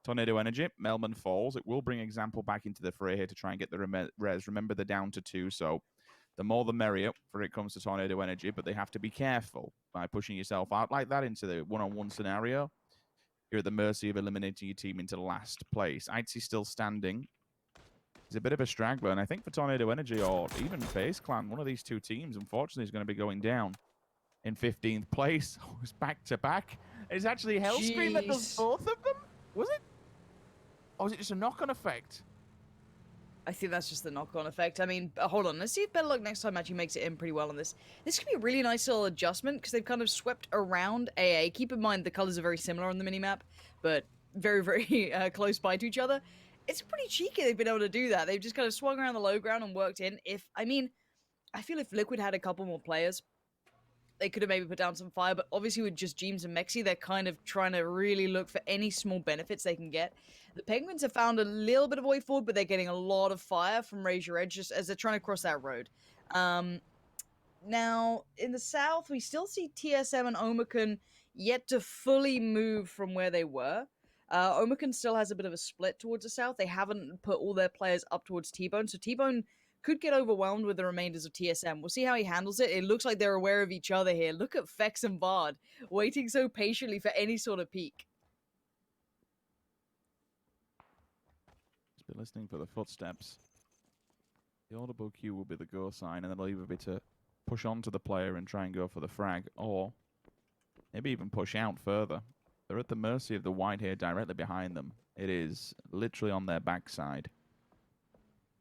Tornado Energy, Melman falls. It will bring Example back into the fray here to try and get the res. Remember, they're down to 2, so the more the merrier for it comes to Tornado Energy, but they have to be careful by pushing yourself out like that into the one-on-one scenario. You're at the mercy of eliminating your team into last place. Itzy still standing. He's a bit of a straggler, and I think for Tornado Energy or even FaZe Clan, one of these two teams, unfortunately, is going to be going down in 15th place. Oh, it's back-to-back. It's actually Hellscream that does both of them? Was it? Or was it just a knock-on effect? I think that's just the knock-on effect. I mean, hold on. Let's see if Better Luck next time actually makes it in pretty well on this. This could be a really nice little adjustment because they've kind of swept around AA. Keep in mind the colors are very similar on the minimap, but very, very close by to each other. It's pretty cheeky they've been able to do that. They've just kind of swung around the low ground and worked in. I feel if Liquid had a couple more players, they could have maybe put down some fire, but obviously with just Jeems and Mexi, they're kind of trying to really look for any small benefits they can get. The Penguins have found a little bit of a way forward, but they're getting a lot of fire from Raise Your Edge just as they're trying to cross that road. Now, in the south, we still see TSM and Omicron yet to fully move from where they were. Omicron still has a bit of a split towards the south. They haven't put all their players up towards T-Bone, so T-Bone could get overwhelmed with the remainders of TSM. We'll see how he handles it. It looks like they're aware of each other here. Look at Fex and Bard waiting so patiently for any sort of peek. Just be listening for the footsteps. The audible cue will be the go sign, and then it'll either be to push onto the player and try and go for the frag, or maybe even push out further. They're at the mercy of the white hair directly behind them. It is literally on their backside.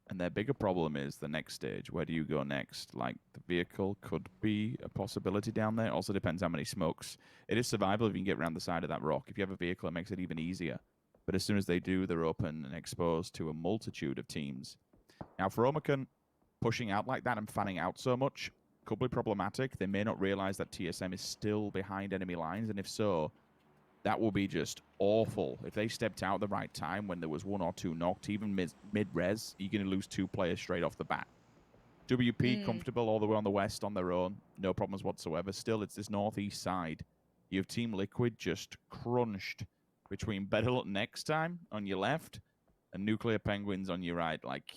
And their bigger problem is the next stage. Where do you go next? Like, the vehicle could be a possibility down there. Also depends how many smokes. It is survival if you can get around the side of that rock. If you have a vehicle, it makes it even easier. But as soon as they do, they're open and exposed to a multitude of teams. Now, for Omicron, pushing out like that and fanning out so much, could be problematic. They may not realize that TSM is still behind enemy lines, and if so, that will be just awful. If they stepped out at the right time when there was 1 or 2 knocked, even mid-res, you're going to lose 2 players straight off the bat. WP comfortable all the way on the west on their own, no problems whatsoever. Still, it's this northeast side. You have Team Liquid just crunched between Better Luck Next Time on your left and Nuclear Penguins on your right. Like,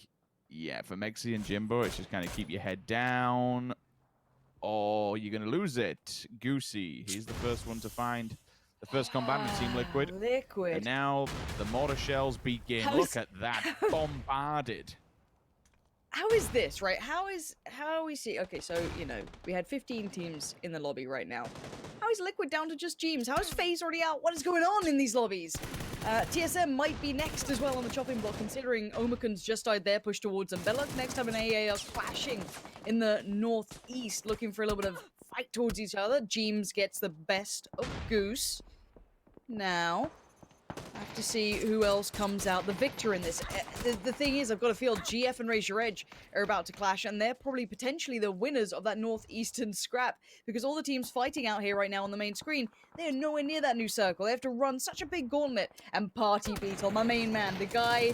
yeah, for Mexi and Jimbo, it's just kind of keep your head down or you're going to lose it. Goosey, he's the first one to find the first combatant, Team Liquid. Liquid. And now the mortar shells begin. Look at that, bombarded. How is this, right? How are we see? Okay, so, you know, we had 15 teams in the lobby right now. How is Liquid down to just Jeems? How is FaZe already out? What is going on in these lobbies? TSM might be next as well on the chopping block, considering Omakun's just died there, pushed towards them. Belloc next time an AA are clashing in the northeast, looking for a little bit of fight towards each other. Jeems gets the best of Goose. Now, I have to see who else comes out the victor in this. The thing is, I've got a feel GF and Raise Your Edge are about to clash, and they're probably potentially the winners of that northeastern scrap, because all the teams fighting out here right now on the main screen, they're nowhere near that new circle. They have to run such a big gauntlet. And Party Beetle, my main man, the guy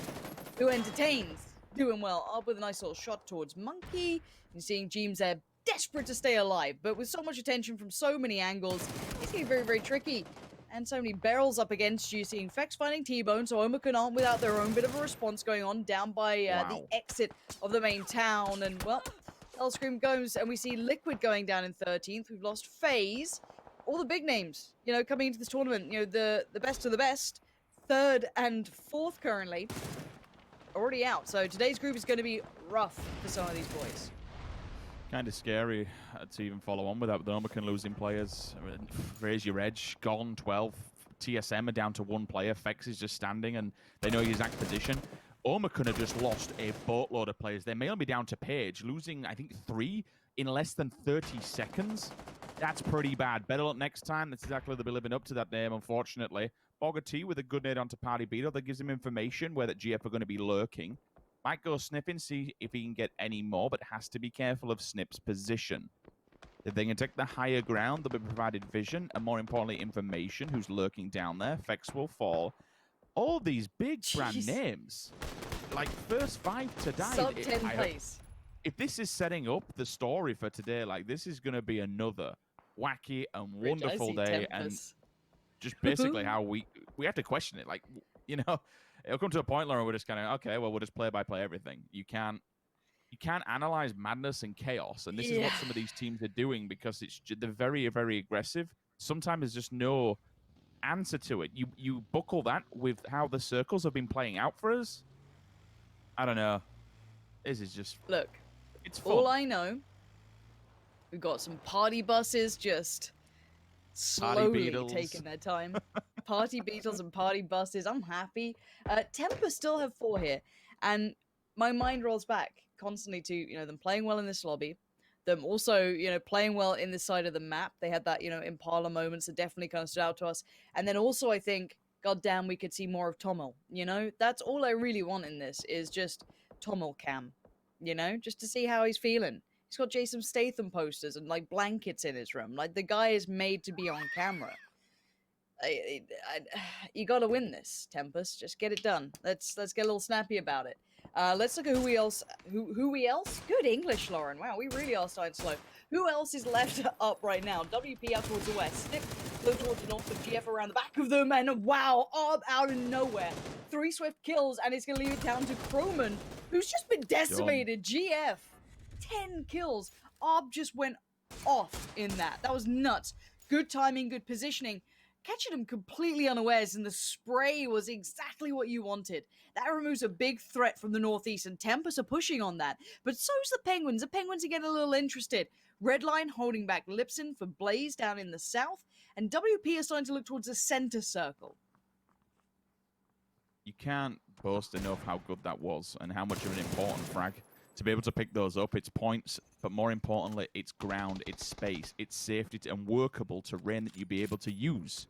who entertains, doing well, up with a nice little shot towards Monkey. You're seeing Jeems there, desperate to stay alive, but with so much attention from so many angles, it's getting very, very tricky. And so many barrels up against you, seeing Fex finding T-Bone, so Omakun aren't without their own bit of a response going on down by the exit of the main town. And, well, Hellscream goes, and we see Liquid going down in 13th. We've lost FaZe. All the big names, you know, coming into this tournament, you know, the best of the best, 3rd and 4th currently, already out. So today's group is going to be rough for some of these boys. Kind of scary to even follow on with that, with the Omakun losing players. Raise Your Edge, gone 12. TSM are down to 1 player. Fex is just standing, and they know his exact position. Omakun have just lost a boatload of players. They may only be down to Page, losing, I think, 3 in less than 30 seconds. That's pretty bad. Better luck next time. That's exactly what they'll be living up to that name, unfortunately. Bogger with a good nade onto Party Beetle. That gives him information where that GF are going to be lurking. Might go sniffing, see if he can get any more, but has to be careful of Snip's position. If they can take the higher ground, they'll be provided vision, and more importantly, information, who's lurking down there. Fex will fall. All these big brand names. Like, first 5 to die. Sub 10 place. If this is setting up the story for today, like, this is going to be another wacky and wonderful day. And just basically how we have to question it. Like, you know, it'll come to a point, Lauren, we're just kind of, okay, well, we'll just play by play everything. You can't analyze madness and chaos, and this is what some of these teams are doing, because they're very, very aggressive. Sometimes there's just no answer to it. You buckle that with how the circles have been playing out for us. I don't know. This is just... Look, it's fun. All I know, we've got some party buses just slowly taking their time. Party Beetles and party buses. I'm happy. Tempest still have 4 here, and my mind rolls back constantly to, you know, them playing well in this lobby, them also, you know, playing well in this side of the map. They had that, you know, Impala moments that definitely kind of stood out to us. And then also, I think, goddamn, we could see more of Tommel. You know, that's all I really want in this, is just Tommel cam. You know, just to see how he's feeling. He's got Jason Statham posters and like blankets in his room. Like, the guy is made to be on camera. You gotta win this, Tempest. Just get it done. Let's get a little snappy about it. Let's look at who we else. Good English, Lauren. Wow, we really are starting slow. Who else is left up right now? WP out towards the west. Snip low towards the north, with GF around the back of them, and wow, out of nowhere, 3 swift kills, and it's gonna leave it down to Croman, who's just been decimated. GF, 10 kills. Arb just went off in that. That was nuts. Good timing, good positioning. Catching him completely unawares, and the spray was exactly what you wanted. That removes a big threat from the northeast, and Tempest are pushing on that. But so's the Penguins. The Penguins are getting a little interested. Redline holding back Lipson for Blaze down in the south, and WP is starting to look towards the center circle. You can't boast enough how good that was and how much of an important frag. To be able to pick those up, it's points, but more importantly, it's ground, it's space, it's safety, and workable terrain that you'll be able to use.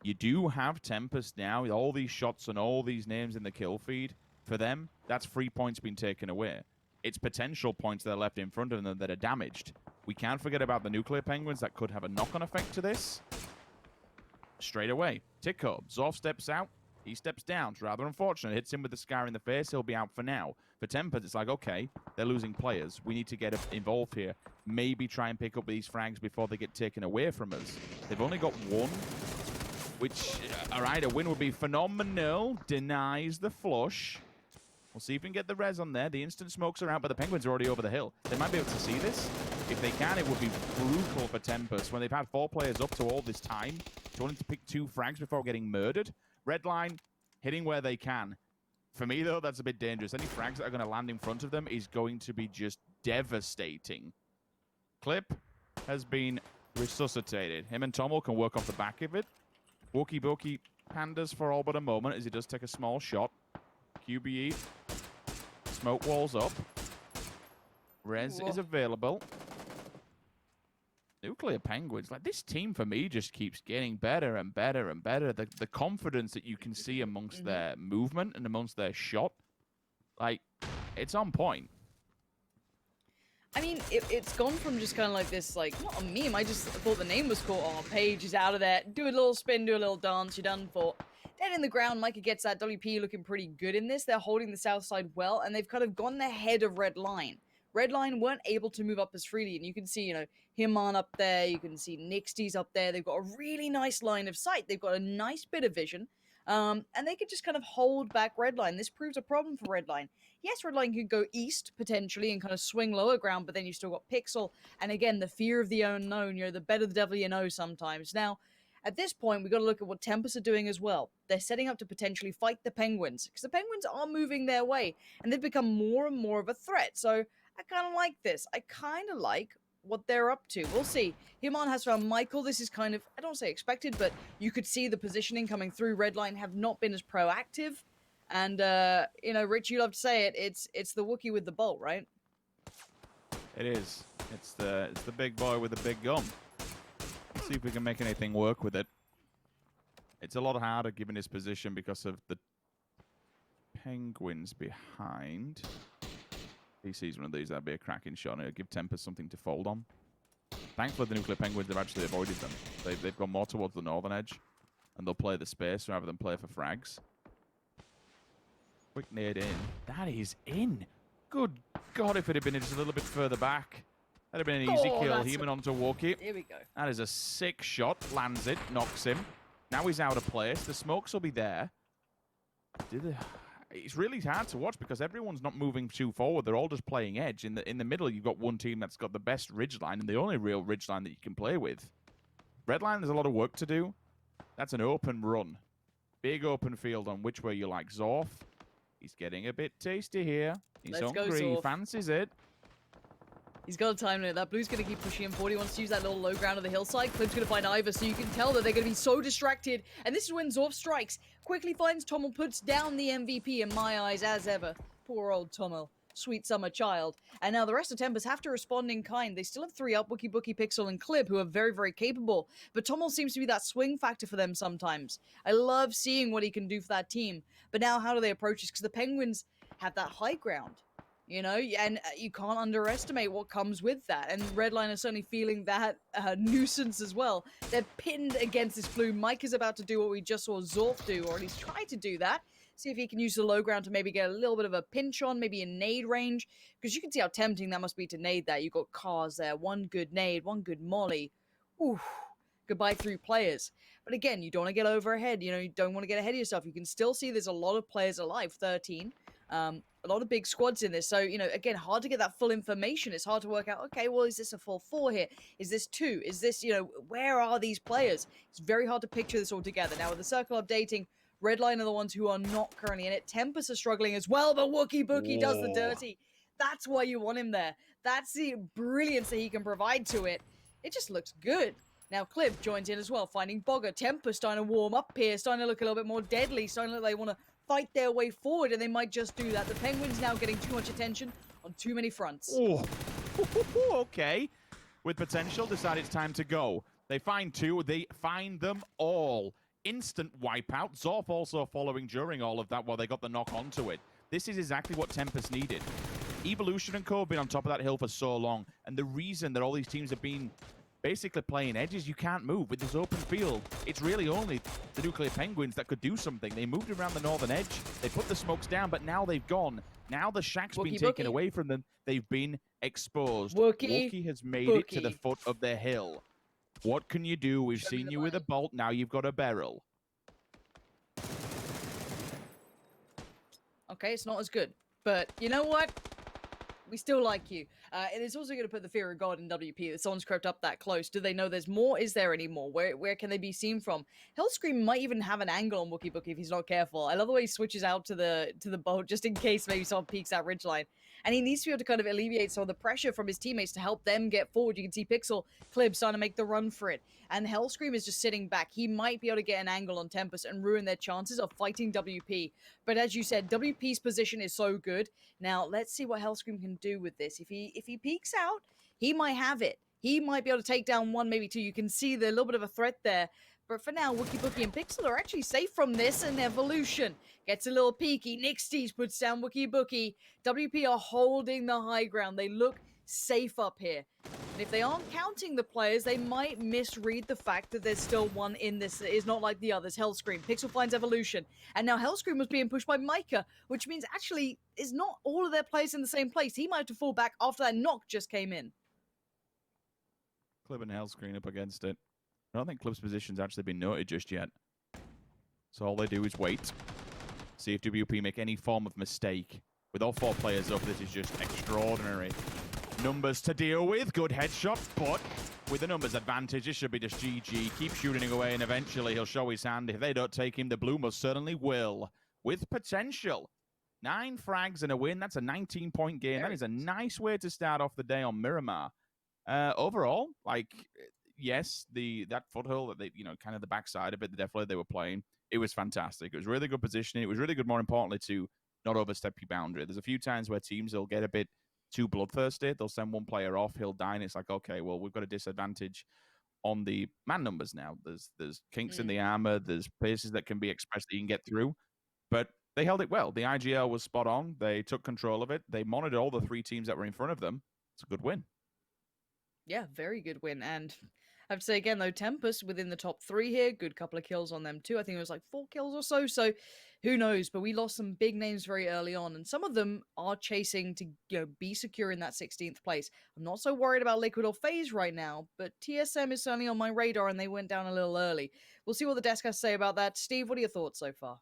You do have Tempest now, with all these shots and all these names in the kill feed. For them, that's 3 points being taken away. It's potential points that are left in front of them that are damaged. We can't forget about the nuclear penguins that could have a knock-on effect to this. Straight away. Tico. Zorf steps out. He steps down. It's rather unfortunate. Hits him with the scar in the face. He'll be out for now. For Tempest, it's like, okay, they're losing players. We need to get involved here. Maybe try and pick up these frags before they get taken away from us. They've only got one, which, all right, a win would be phenomenal. Denies the flush. We'll see if we can get the res on there. The instant smokes are out, but the Penguins are already over the hill. They might be able to see this. If they can, it would be brutal for Tempest when they've had 4 players up to all this time. To only to pick 2 frags before getting murdered. Redline hitting where they can. For me, though, that's a bit dangerous. Any frags that are going to land in front of them is going to be just devastating. Clip has been resuscitated. Him and Tommel can work off the back of it. Wookie Bookie pandas for all but a moment as he does take a small shot. QBE. Smoke walls up. Res is available. Nuclear Penguins, like this team for me just keeps getting better and better and better. The confidence that you can see amongst their movement and amongst their shot, like, it's on point. I mean, it's gone from just kind of like this, like, not a meme, I just thought the name was cool. Oh, Paige is out of there. Do a little spin, do a little dance, you're done for. Dead in the ground, Micah gets that. WP looking pretty good in this. They're holding the south side well, and they've kind of gone ahead of Red Line. Red Line weren't able to move up as freely, and you can see, you know, Himan up there, you can see Nixty's up there. They've got a really nice line of sight. They've got a nice bit of vision, and they can just kind of hold back Red Line. This proves a problem for Red Line. Yes, Red Line could go east, potentially, and kind of swing lower ground, but then you still got Pixel, and again, the fear of the unknown, you know, the better the devil you know sometimes. Now, at this point, we've got to look at what Tempest are doing as well. They're setting up to potentially fight the Penguins, because the Penguins are moving their way, and they've become more and more of a threat, so I kind of like this. I kind of like what they're up to. We'll see. Himan has found Michael. This is kind of, I don't say expected, but you could see the positioning coming through. Redline have not been as proactive. And, you know, Rich, you love to say it. It's the Wookiee with the bolt, right? It is. It's the big boy with the big gun. Let's see if we can make anything work with it. It's a lot harder given his position because of the Penguins behind. He sees one of these, that'd be a cracking shot. It'll give Tempest something to fold on. Thankfully, the Nuclear Penguins have actually avoided them. They've gone more towards the northern edge, and they'll play the space rather than play for frags. Quick nade in. That is in. Good God, if it had been just a little bit further back. That'd have been an easy kill. Heman onto Wookiee. Here we go. That is a sick shot. Lands it, knocks him. Now he's out of place. The smokes will be there. It's really hard to watch because everyone's not moving too forward. They're all just playing edge. In the middle, you've got one team that's got the best ridge line and the only real ridge line that you can play with. Red line, there's a lot of work to do. That's an open run. Big open field on which way you like. Zorf, he's getting a bit tasty here. He's hungry. He fancies it. He's got a time limit. That Blue's going to keep pushing him forward. He wants to use that little low ground of the hillside. Clip's going to find Ivor, so you can tell that they're going to be so distracted. And this is when Zorf strikes. Quickly finds Tommel, puts down the MVP in my eyes as ever. Poor old Tommel. Sweet summer child. And now the rest of Tempest have to respond in kind. They still have 3 up, Wookie Bookie, Pixel, and Clip, who are very, very capable. But Tommel seems to be that swing factor for them sometimes. I love seeing what he can do for that team. But now how do they approach this? Because the Penguins have that high ground. You know, and you can't underestimate what comes with that. And Redline is certainly feeling that nuisance as well. They're pinned against this Blue. Mike is about to do what we just saw Zorf do, or at least try to do that. See if he can use the low ground to maybe get a little bit of a pinch on, maybe a nade range. Because you can see how tempting that must be to nade that. You've got cars there. One good nade, one good molly. Ooh, goodbye 3 players. But again, you don't want to get over ahead. You know, you don't want to get ahead of yourself. You can still see there's a lot of players alive, 13. A lot of big squads in this. So, you know, again, hard to get that full information. It's hard to work out, okay, well, is this a full 4 here? Is this 2? Is this, you know, where are these players? It's very hard to picture this all together. Now, with the circle updating, Redline are the ones who are not currently in it. Tempest are struggling as well, but Wookie Bookie does the dirty. That's why you want him there. That's the brilliance that he can provide to it. It just looks good. Now, Clip joins in as well, finding Bogger. Tempest starting to warm up here, starting to look a little bit more deadly, starting to look like they want to fight their way forward, and they might just do that. The Penguins now getting too much attention on too many fronts. Oh, okay. With potential, decide it's time to go. They find 2. They find them all. Instant wipeout. Zorf also following during all of that while they got the knock onto it. This is exactly what Tempest needed. Evolution and Co have been on top of that hill for so long, and the reason that all these teams have been basically playing edges, you can't move with this open field. It's really only the Nuclear Penguins that could do something. They moved around the northern edge, they put the smokes down, but now they've gone. Now the shack's been taken away from them. They've been exposed. Wookie has made it to the foot of the hill. What can you do? We've seen you with a bolt, now you've got a barrel. Okay, it's not as good, but you know what? We still like you. It is also going to put the fear of God in WP that someone's crept up that close. Do they know there's more? Is there any more? Where can they be seen from? Hellscream might even have an angle on Wookie Bookie if he's not careful. I love the way he switches out to the boat just in case maybe someone peeks that ridgeline. And he needs to be able to kind of alleviate some of the pressure from his teammates to help them get forward. You can see Pixel Clib starting to make the run for it. And Hellscream is just sitting back. He might be able to get an angle on Tempest and ruin their chances of fighting WP. But as you said, WP's position is so good. Now, let's see what Hellscream can do with this. If he peeks out, he might have it. He might be able to take down one, maybe two. You can see the little bit of a threat there. But for now, Wookie Bookie and Pixel are actually safe from this, and Evolution gets a little peeky. Nixties puts down Wookie Bookie. WP are holding the high ground. They look safe up here. And if they aren't counting the players, they might misread the fact that there's still one in this that is not like the others. Hellscream. Pixel finds Evolution. And now Hellscream was being pushed by Micah, which means actually is not all of their players in the same place. He might have to fall back after that knock just came in. Clib and Hellscream up against it. I don't think Clib's position's actually been noted just yet. So all they do is wait. See if WP make any form of mistake. With all four players up, this is just extraordinary. Numbers to deal with. Good headshot, but with the numbers advantage, it should be just GG. Keep shooting away, and eventually he'll show his hand. If they don't take him, the Blue most certainly will. With potential. 9 frags and a win. That's a 19-point game. That is a nice way to start off the day on Miramar. Overall, like... yes, that foothold that they, kind of the backside of it, definitely they were playing. It was fantastic. It was really good positioning. It was really good, more importantly, to not overstep your boundary. There's a few times where teams will get a bit too bloodthirsty. They'll send one player off, he'll die, and it's like, okay, well, we've got a disadvantage on the man numbers now. There's kinks in the armor. There's places that can be expressed that you can get through. But they held it well. The IGL was spot on. They took control of it. They monitored all the 3 teams that were in front of them. It's a good win. Yeah, very good win. And I have to say again, though, Tempest within the top 3 here. Good couple of kills on them too. I think it was like 4 kills or so. So who knows? But we lost some big names very early on. And some of them are chasing to be secure in that 16th place. I'm not so worried about Liquid or FaZe right now. But TSM is certainly on my radar, and they went down a little early. We'll see what the desk has to say about that. Steve, what are your thoughts so far?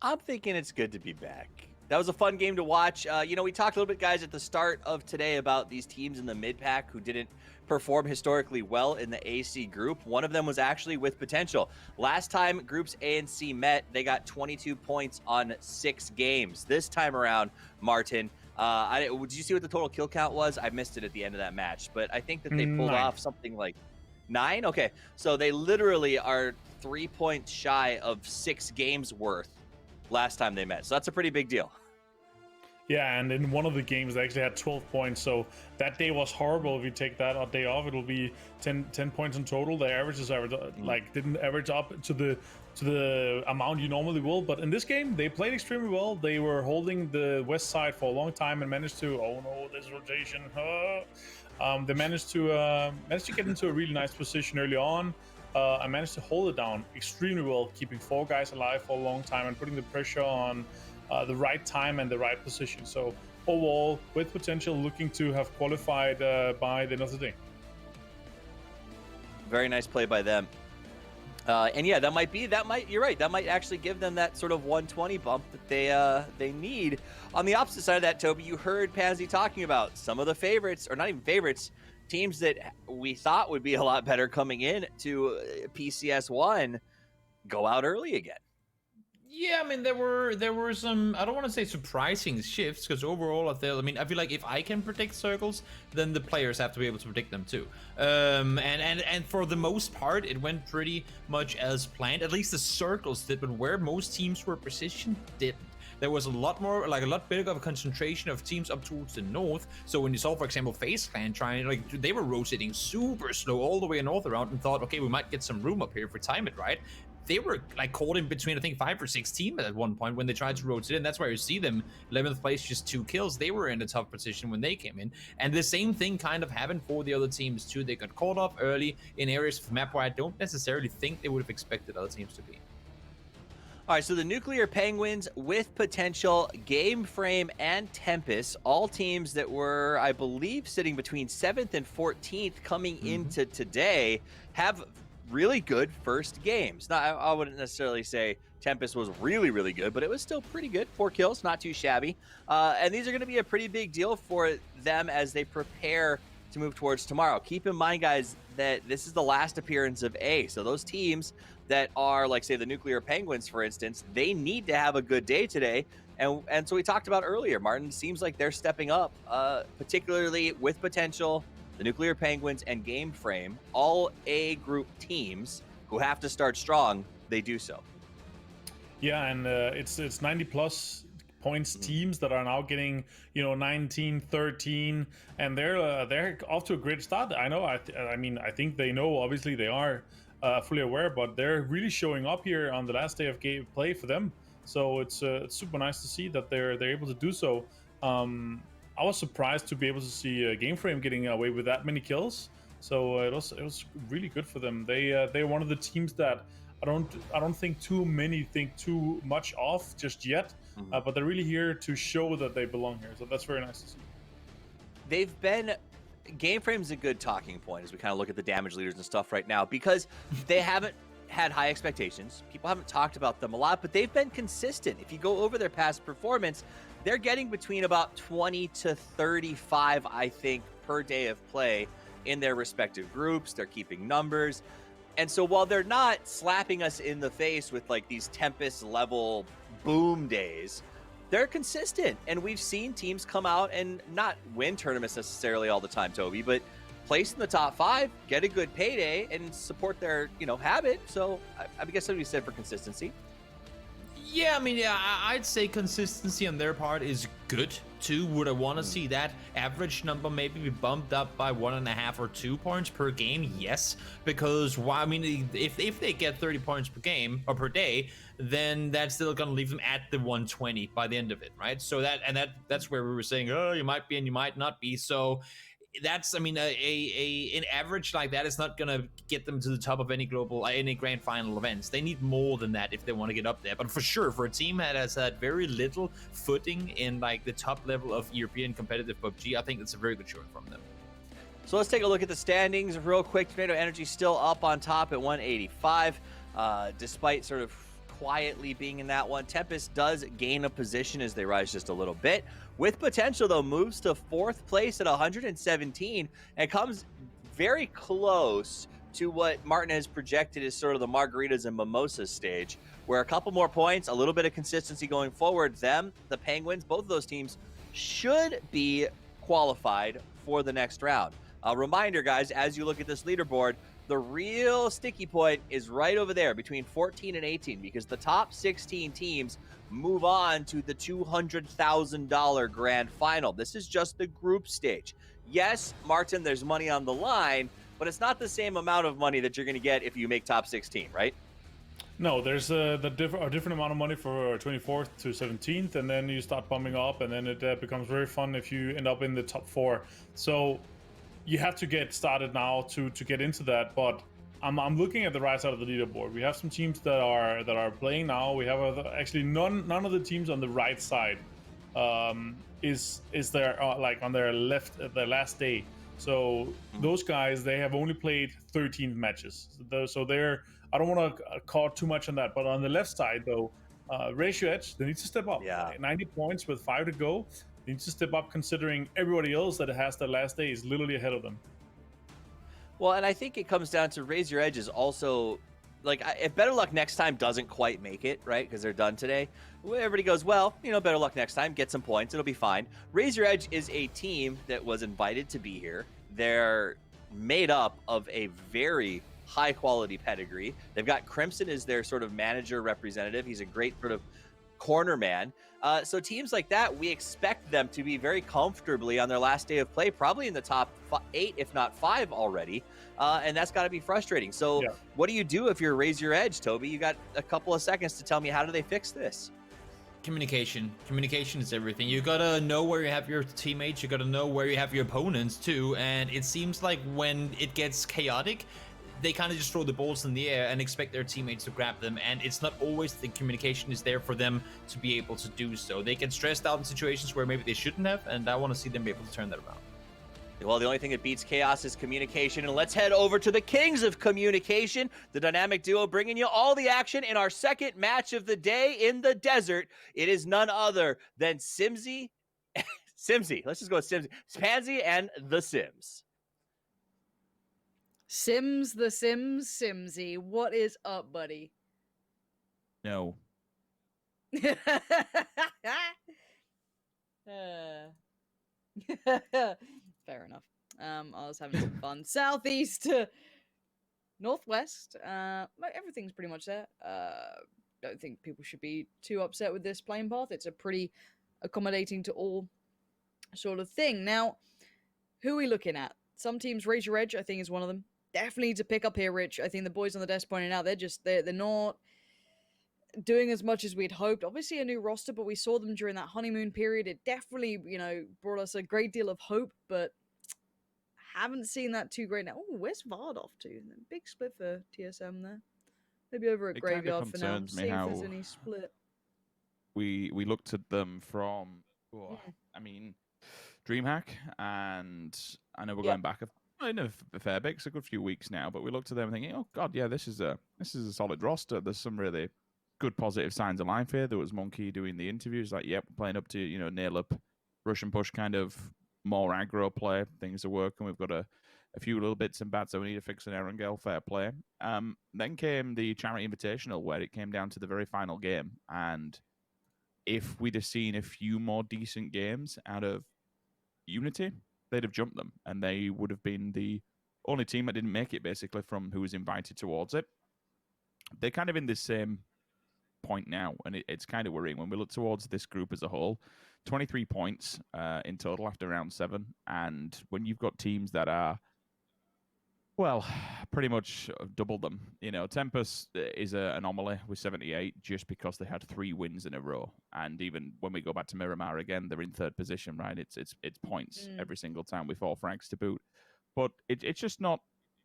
I'm thinking it's good to be back. That was a fun game to watch. We talked a little bit, guys, at the start of today about these teams in the mid-pack who didn't perform historically well in the AC group. One of them was actually with potential. Last time groups A and C met, they got 22 points on 6 games. This time around, Martin, did you see what the total kill count was? I missed it at the end of that match, but I think that they pulled off something like 9. Okay, so they literally are 3 points shy of 6 games worth last time they met. So that's a pretty big deal. Yeah, and in one of the games, they actually had 12 points. So that day was horrible. If you take that day off, it'll be 10 points in total. The averages didn't average up to the amount you normally will. But in this game, they played extremely well. They were holding the west side for a long time and managed to, oh no, this rotation. They managed to get into a really nice position early on. I managed to hold it down extremely well, keeping 4 guys alive for a long time and putting the pressure on the right time and the right position. So overall, with potential, looking to have qualified by the end of the day. Very nice play by them. And yeah, you're right. That might actually give them that sort of 120 bump that they need. On the opposite side of that, Toby, you heard Pansy talking about some of the favorites, or not even favorites, teams that we thought would be a lot better coming in to PCS1 go out early again. Yeah, I mean, there were some, I don't want to say surprising shifts, because overall, I feel like if I can predict circles, then the players have to be able to predict them too. And for the most part, it went pretty much as planned. At least the circles did, but where most teams were positioned didn't. There was a lot bigger of a concentration of teams up towards the north. So when you saw, for example, FaZe Clan they were rotating super slow all the way north around and thought, okay, we might get some room up here if we time it right. they were like caught in between, I think, 5 or 6 teams at one point when they tried to rotate in. That's why you see them 11th place, just 2 kills. They were in a tough position when they came in. And the same thing kind of happened for the other teams too. They got caught up early in areas of the map where I don't necessarily think they would have expected other teams to be. All right, so the Nuclear Penguins with potential, Game Frame, and Tempest, all teams that were, I believe, sitting between 7th and 14th coming into today, have really good first games. Now, I wouldn't necessarily say Tempest was really, really good, but it was still pretty good. 4 kills, not too shabby. And these are going to be a pretty big deal for them as they prepare to move towards tomorrow. Keep in mind, guys, that this is the last appearance of A. So those teams that are, like, say, the Nuclear Penguins, for instance, they need to have a good day today. And so we talked about earlier, Martin, seems like they're stepping up, particularly with potential, the Nuclear Penguins and Game Frame, all A group teams who have to start strong, they do so. Yeah, and it's 90 plus points teams that are now getting 19, 13, and they're off to a great start. I know. I mean, I think they know. Obviously, they are fully aware, but they're really showing up here on the last day of game play for them. So it's super nice to see that they're able to do so. I was surprised to be able to see Game Frame getting away with that many kills. So it was really good for them. They're one of the teams that I don't think too many think too much of just yet. But they're really here to show that they belong here. So that's very nice to see. They've been... Game Frame's a good talking point as we kind of look at the damage leaders and stuff right now, because they haven't had high expectations. People haven't talked about them a lot, but they've been consistent. If you go over their past performance, they're getting between about 20 to 35, I think, per day of play in their respective groups. They're keeping numbers. And so while they're not slapping us in the face with like these Tempest level boom days, they're consistent. And we've seen teams come out and not win tournaments necessarily all the time, Toby, but place in the top 5, get a good payday, and support their, habit. So I guess something said for consistency. Yeah, I mean, I'd say consistency on their part is good too. Would I want to see that average number maybe be bumped up by 1.5 or 2 points per game? Yes, because I mean, if they get 30 points per game or per day, then that's still going to leave them at the 120 by the end of it, right? So that's where we were saying, oh, you might be and you might not be. So that's, I mean, an average like that is not gonna get them to the top of any grand final events. They need more than that if they want to get up there. But for sure, for a team that has had very little footing in like the top level of European competitive PUBG, I think that's a very good showing from them. So let's take a look at the standings real quick. Tornado Energy still up on top at 185, despite sort of quietly being in that one. Tempest does gain a position as they rise just a little bit. With potential, though, moves to 4th place at 117 and comes very close to what Martin has projected as sort of the margaritas and mimosas stage, where a couple more points, a little bit of consistency going forward, them, the Penguins, both of those teams should be qualified for the next round. A reminder, guys, as you look at this leaderboard, the real sticky point is right over there between 14 and 18, because the top 16 teams move on to the $200,000 grand final. This is just the group stage. Yes, Martin, there's money on the line, but it's not the same amount of money that you're going to get if you make top 16, right? No, there's a different amount of money for 24th to 17th, and then you start bumping up, and then it becomes very fun if you end up in the top 4. So you have to get started now to get into that. But I'm looking at the right side of the leaderboard. We have some teams that are playing now. We have actually none of the teams on the right side is there like on their last day. So those guys, they have only played 13 matches. So they're, I don't want to call too much on that. But on the left side though, Ratio Edge, they need to step up. Yeah. 90 points with 5 to go. They need to step up considering everybody else that has their last day is literally ahead of them. Well, and I think it comes down to Raise Your Edge is also, like, if Better Luck Next Time doesn't quite make it, right, because they're done today, everybody goes, well, better luck next time, get some points, it'll be fine. Raise Your Edge is a team that was invited to be here. They're made up of a very high-quality pedigree. They've got Crimson as their sort of manager representative. He's a great sort of corner man. So teams like that, we expect them to be very comfortably on their last day of play, probably in the top 8, if not 5 already. And that's got to be frustrating. So what do you do if you're Raise Your Edge, Toby? You got a couple of seconds to tell me, how do they fix this? Communication is everything. You gotta know where you have your teammates, you gotta know where you have your opponents too, and it seems like when it gets chaotic, they kind of just throw the balls in the air and expect their teammates to grab them, and it's not always the communication is there for them to be able to do so. They get stressed out in situations where maybe they shouldn't have, and I want to see them be able to turn that around. Well, the only thing that beats chaos is communication. And let's head over to the kings of communication, the dynamic duo bringing you all the action in our second match of the day in the desert. It is none other than Simsy. Let's just go with Simsy. Pansy and the Sims. Sims, the Sims, Simsy. What is up, buddy? No. Fair enough. I was having some fun. Southeast to northwest. Everything's pretty much there. Don't think people should be too upset with this playing path. It's a pretty accommodating to all sort of thing. Now, who are we looking at? Some teams, Raise Your Edge, I think is one of them. Definitely to pick up here, Rich. I think the boys on the desk pointing out they're not doing as much as we'd hoped. Obviously a new roster, but we saw them during that honeymoon period. It definitely, brought us a great deal of hope, but haven't seen that too great now. Oh, where's Vard off to? Big split for TSM there. Maybe over at It Graveyard kinda for now. concerns me See if how there's any split. We looked at them from, DreamHack, and I know we're going back a fair bit. It's a good few weeks now, but we looked at them thinking, oh god, yeah, this is a solid roster. There's some really good positive signs of life here. There was Monkey doing the interviews, like, yep, playing up to nail up, rush and push kind of more aggro play. Things are working. We've got a few little bits and bats that we need to fix in Erangel. Fair play. Then came the Charity Invitational, where it came down to the very final game, and if we'd have seen a few more decent games out of Unity, they'd have jumped them, and they would have been the only team that didn't make it, basically, from who was invited towards it. They're kind of in this same point now, and it's kind of worrying when we look towards this group as a whole. 23 points in total after round 7, and when you've got teams that are, well, pretty much double them. Tempest is an anomaly with 78 just because they had 3 wins in a row. And even when we go back to Miramar again, they're in 3rd position, right? It's points every single time with 4 frags to boot. But it's just not,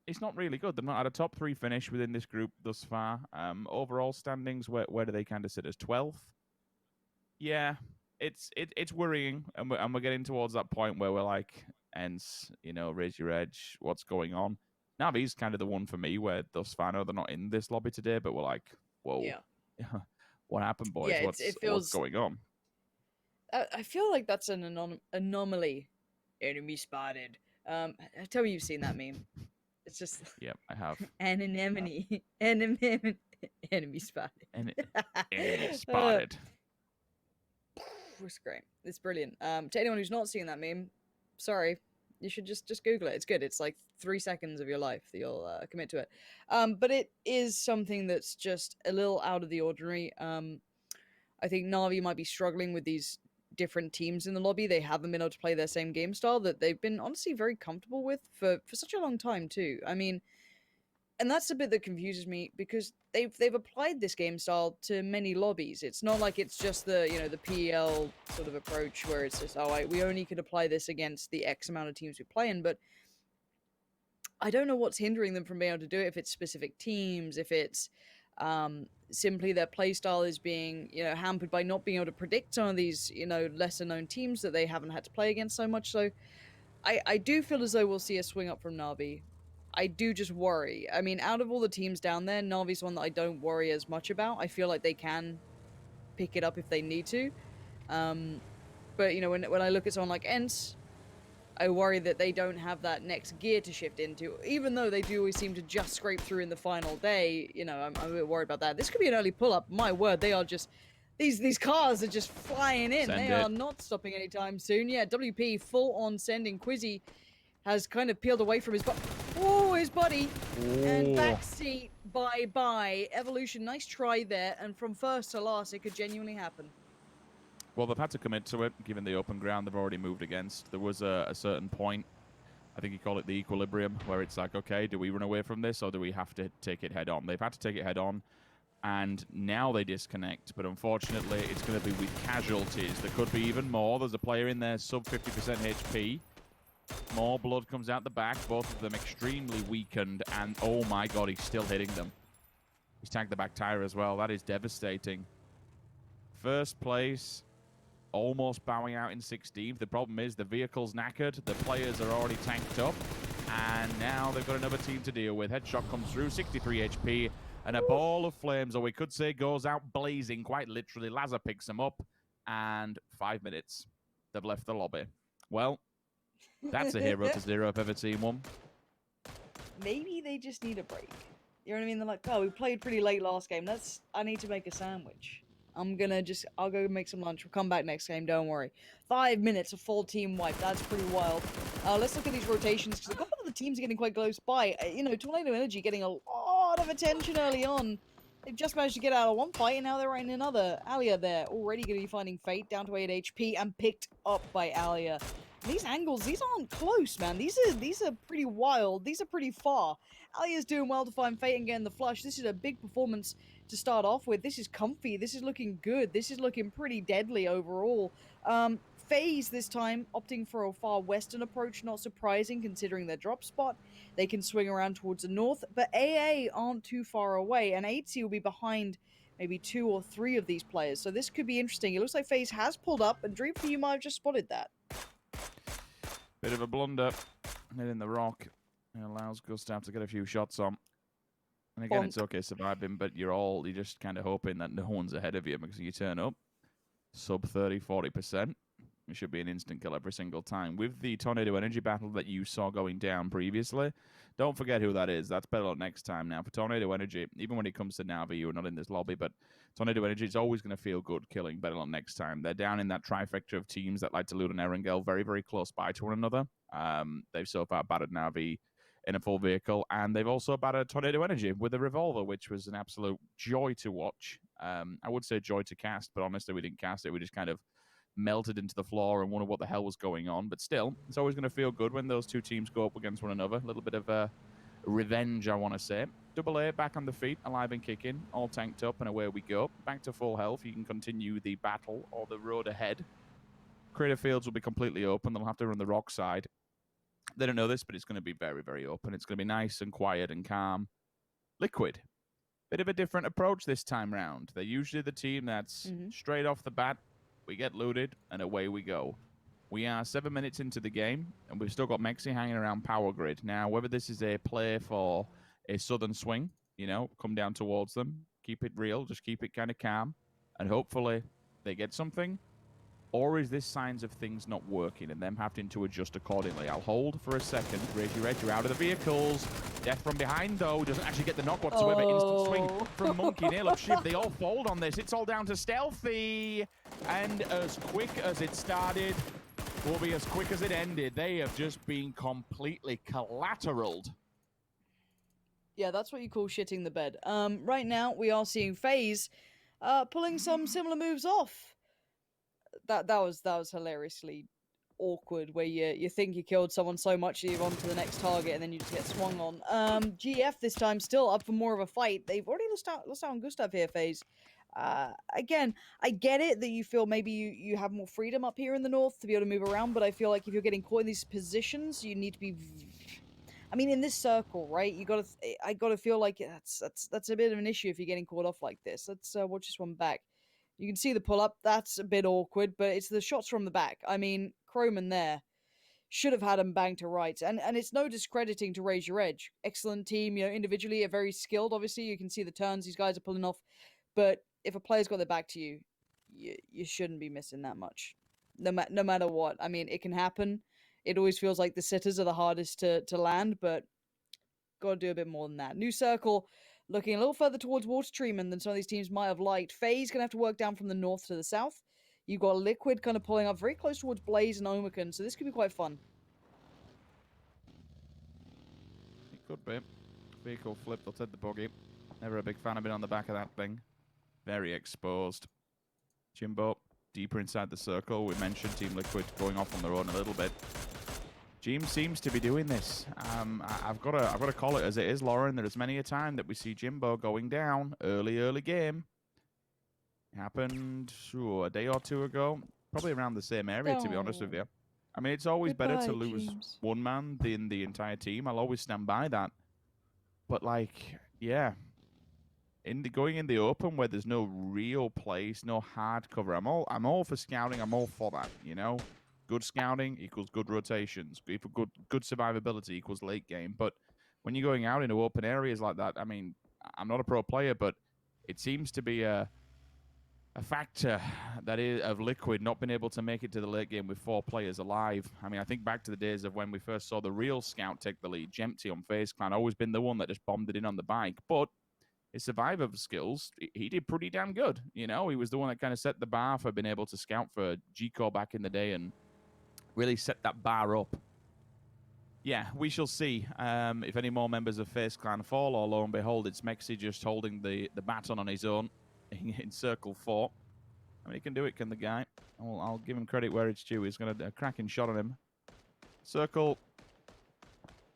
it's not really good. They've not had a top 3 finish within this group thus far. Overall standings, where do they kind of sit as 12th? Yeah, it's worrying, and we're getting towards that point where we're like, Ents, Raise Your Edge, what's going on? Navi's kind of the one for me where thus far, I know they're not in this lobby today, but we're like, whoa, what happened, boys? Yeah, what's going on? I feel like that's an anomaly. Enemy spotted. Tell me you've seen that meme. It's just Yep, I have. Enemy spotted. Enemy spotted. It's great. It's brilliant. To anyone who's not seen that meme, sorry. You should just Google it. It's good. It's like 3 seconds of your life that you'll commit to it. But it is something that's just a little out of the ordinary. I think Na'Vi might be struggling with these different teams in the lobby. They haven't been able to play their same game style that they've been honestly very comfortable with for such a long time too. I mean, and that's the bit that confuses me, because they've applied this game style to many lobbies. It's not like it's just the the PEL sort of approach where it's just, we only could apply this against the X amount of teams we play in. But I don't know what's hindering them from being able to do it. If it's specific teams, if it's simply their playstyle is being hampered by not being able to predict some of these lesser known teams that they haven't had to play against so much. So I do feel as though we'll see a swing up from Na'Vi. I do just worry. I mean, out of all the teams down there, Na'Vi's one that I don't worry as much about. I feel like they can pick it up if they need to. But, when I look at someone like Ents, I worry that they don't have that next gear to shift into. Even though they do always seem to just scrape through in the final day, I'm a bit worried about that. This could be an early pull-up. My word, they are just... These cars are just flying in. They are not stopping anytime soon. Yeah, WP full on sending. Quizzy has kind of peeled away from his... Oh, his buddy. And Oh. backseat, bye-bye. Evolution, nice try there. And from first to last, it could genuinely happen. Well, they've had to commit to it, given the open ground they've already moved against. There was a certain point, I think you call it the equilibrium, where it's like, okay, do we run away from this or do we have to take it head on? They've had to take it head on, and now they disconnect. But unfortunately, it's going to be with casualties. There could be even more. There's a player in there, sub 50% HP. More blood comes out the back, both of them extremely weakened, and oh my god, he's still hitting them. He's tagged the back tire as well. That is devastating. First place, almost bowing out in 16th. The problem is the vehicle's knackered, the players are already tanked up, and now they've got another team to deal with. Headshot comes through, 63 HP, and a ball of flames, or we could say goes out blazing, quite literally. Lazar picks them up, and 5 minutes. They've left the lobby. Well, that's a 0 to 0 if I've ever seen one. Maybe they just need a break. You know what I mean? They're like, oh, we played pretty late last game. I need to make a sandwich. I'll go make some lunch. We'll come back next game, don't worry. 5 minutes, a full team wipe. That's pretty wild. Let's look at these rotations, because a couple of the teams are getting quite close by. You know, Tornado Energy getting a lot of attention early on. They've just managed to get out of one fight, and now they're right in another. Alia there, already going to be finding Fate, down to 8 HP, and picked up by Alia. These angles, these aren't close, man. These are pretty wild. These are pretty far. Alia's doing well to find Fate and getting the flush. This is a big performance to start off with. This is comfy. This is looking good. This is looking pretty deadly overall. FaZe this time opting for a far western approach. Not surprising considering their drop spot. They can swing around towards the north, but AA aren't too far away, and 8C will be behind maybe 2 or 3 of these players. So this could be interesting. It looks like FaZe has pulled up, and Dreamful, you might have just spotted that. Bit of a blunder. Hitting the rock. It allows Gustav to get a few shots on. And again, Bonk. it's okay surviving, but you're just kind of hoping that no one's ahead of you, because you turn up, sub 30, 40%. It should be an instant kill every single time. With the Tornado Energy battle that you saw going down previously, don't forget who that is. That's better luck next time. Now, for Tornado Energy, even when it comes to Navi, you're not in this lobby, but Tornado Energy is always going to feel good killing better luck next time. They're down in that trifecta of teams that like to loot an Erangel very, very close by to one another. They've so far battered Navi in a full vehicle, and they've also battered Tornado Energy with a revolver, which was an absolute joy to watch. I would say joy to cast, but honestly, we didn't cast it. We just kind of melted into the floor and wondered what the hell was going on. But still, it's always going to feel good when those two teams go up against one another. A little bit of revenge, I want to say. Double A back on the feet, alive and kicking, all tanked up, and away we go. Back to full health. You can continue the battle or the road ahead. Creative fields will be completely open. They'll have to run the rock side. They don't know this, but it's going to be very, very open. It's going to be nice and quiet and calm. Liquid. Bit of a different approach this time round. They're usually the team that's straight off the bat. We get looted, and away we go. We are 7 minutes into the game, and we've still got Mexi hanging around Power Grid. Now, whether this is a play for a southern swing, you know, come down towards them, keep it real, just keep it kind of calm, and hopefully they get something, or is this signs of things not working and them having to adjust accordingly? I'll hold for a second. Raise your edge, you're out of the vehicles. Death from behind, though, doesn't actually get the knock whatsoever. Instant swing from Monkey, nail up shift. They all fold on this. It's all down to Stealthy. And as quick as it started will be as quick as it ended. They have just been completely collateraled. Yeah, that's what you call shitting the bed. Right now, we are seeing FaZe pulling some similar moves off. That was hilariously awkward, where you think you killed someone so much that you're on to the next target and then you just get swung on. GF this time still up for more of a fight. They've already lost out on Gustav here, FaZe. Again, I get it that you feel maybe you have more freedom up here in the north to be able to move around, but I feel like if you're getting caught in these positions, you need to be... I mean, in this circle, right? I gotta feel like that's a bit of an issue if you're getting caught off like this. Let's watch this one back. You can see the pull-up. That's a bit awkward, but it's the shots from the back. I mean, Croman there should have had him bang to rights. And it's no discrediting to Raise Your Edge. Excellent team, you know, individually are very skilled, obviously. You can see the turns these guys are pulling off. But if a player's got their back to you, you shouldn't be missing that much. No matter what. I mean, it can happen. It always feels like the sitters are the hardest to land, but gotta do a bit more than that. New circle. Looking a little further towards water treatment than some of these teams might have liked. FaZe going to have to work down from the north to the south. You've got Liquid kind of pulling up very close towards Blaze and Omicron, so this could be quite fun. Could be. Vehicle flip, they'll take the buggy. Never a big fan of being on the back of that thing. Very exposed. Jimbo, deeper inside the circle. We mentioned Team Liquid going off on their own a little bit. Jim seems to be doing this. I've got to call it as it is, Lauren. There is many a time that we see Jimbo going down early game. It happened a day or two ago, probably around the same area, to be honest with you. I mean, it's always better to lose one man than the entire team. I'll always stand by that. But like, yeah, going in the open where there's no real place, no hard cover. I'm all for scouting. I'm all for that. You know, good scouting equals good rotations. Good survivability equals late game. But when you're going out into open areas like that, I mean, I'm not a pro player, but it seems to be a factor that is of Liquid not being able to make it to the late game with 4 players alive. I mean, I think back to the days of when we first saw the real scout take the lead. Jempty on FaZe Clan always been the one that just bombed it in on the bike, but his survivor skills, he did pretty damn good. You know, he was the one that kind of set the bar for being able to scout for G-Core back in the day and really set that bar up. Yeah, we shall see if any more members of FaZe Clan fall, or lo and behold, it's Mexi just holding the baton on his own in Circle 4. I mean, he can do it, can the guy? I'll give him credit where it's due. He's got a cracking shot on him. Circle,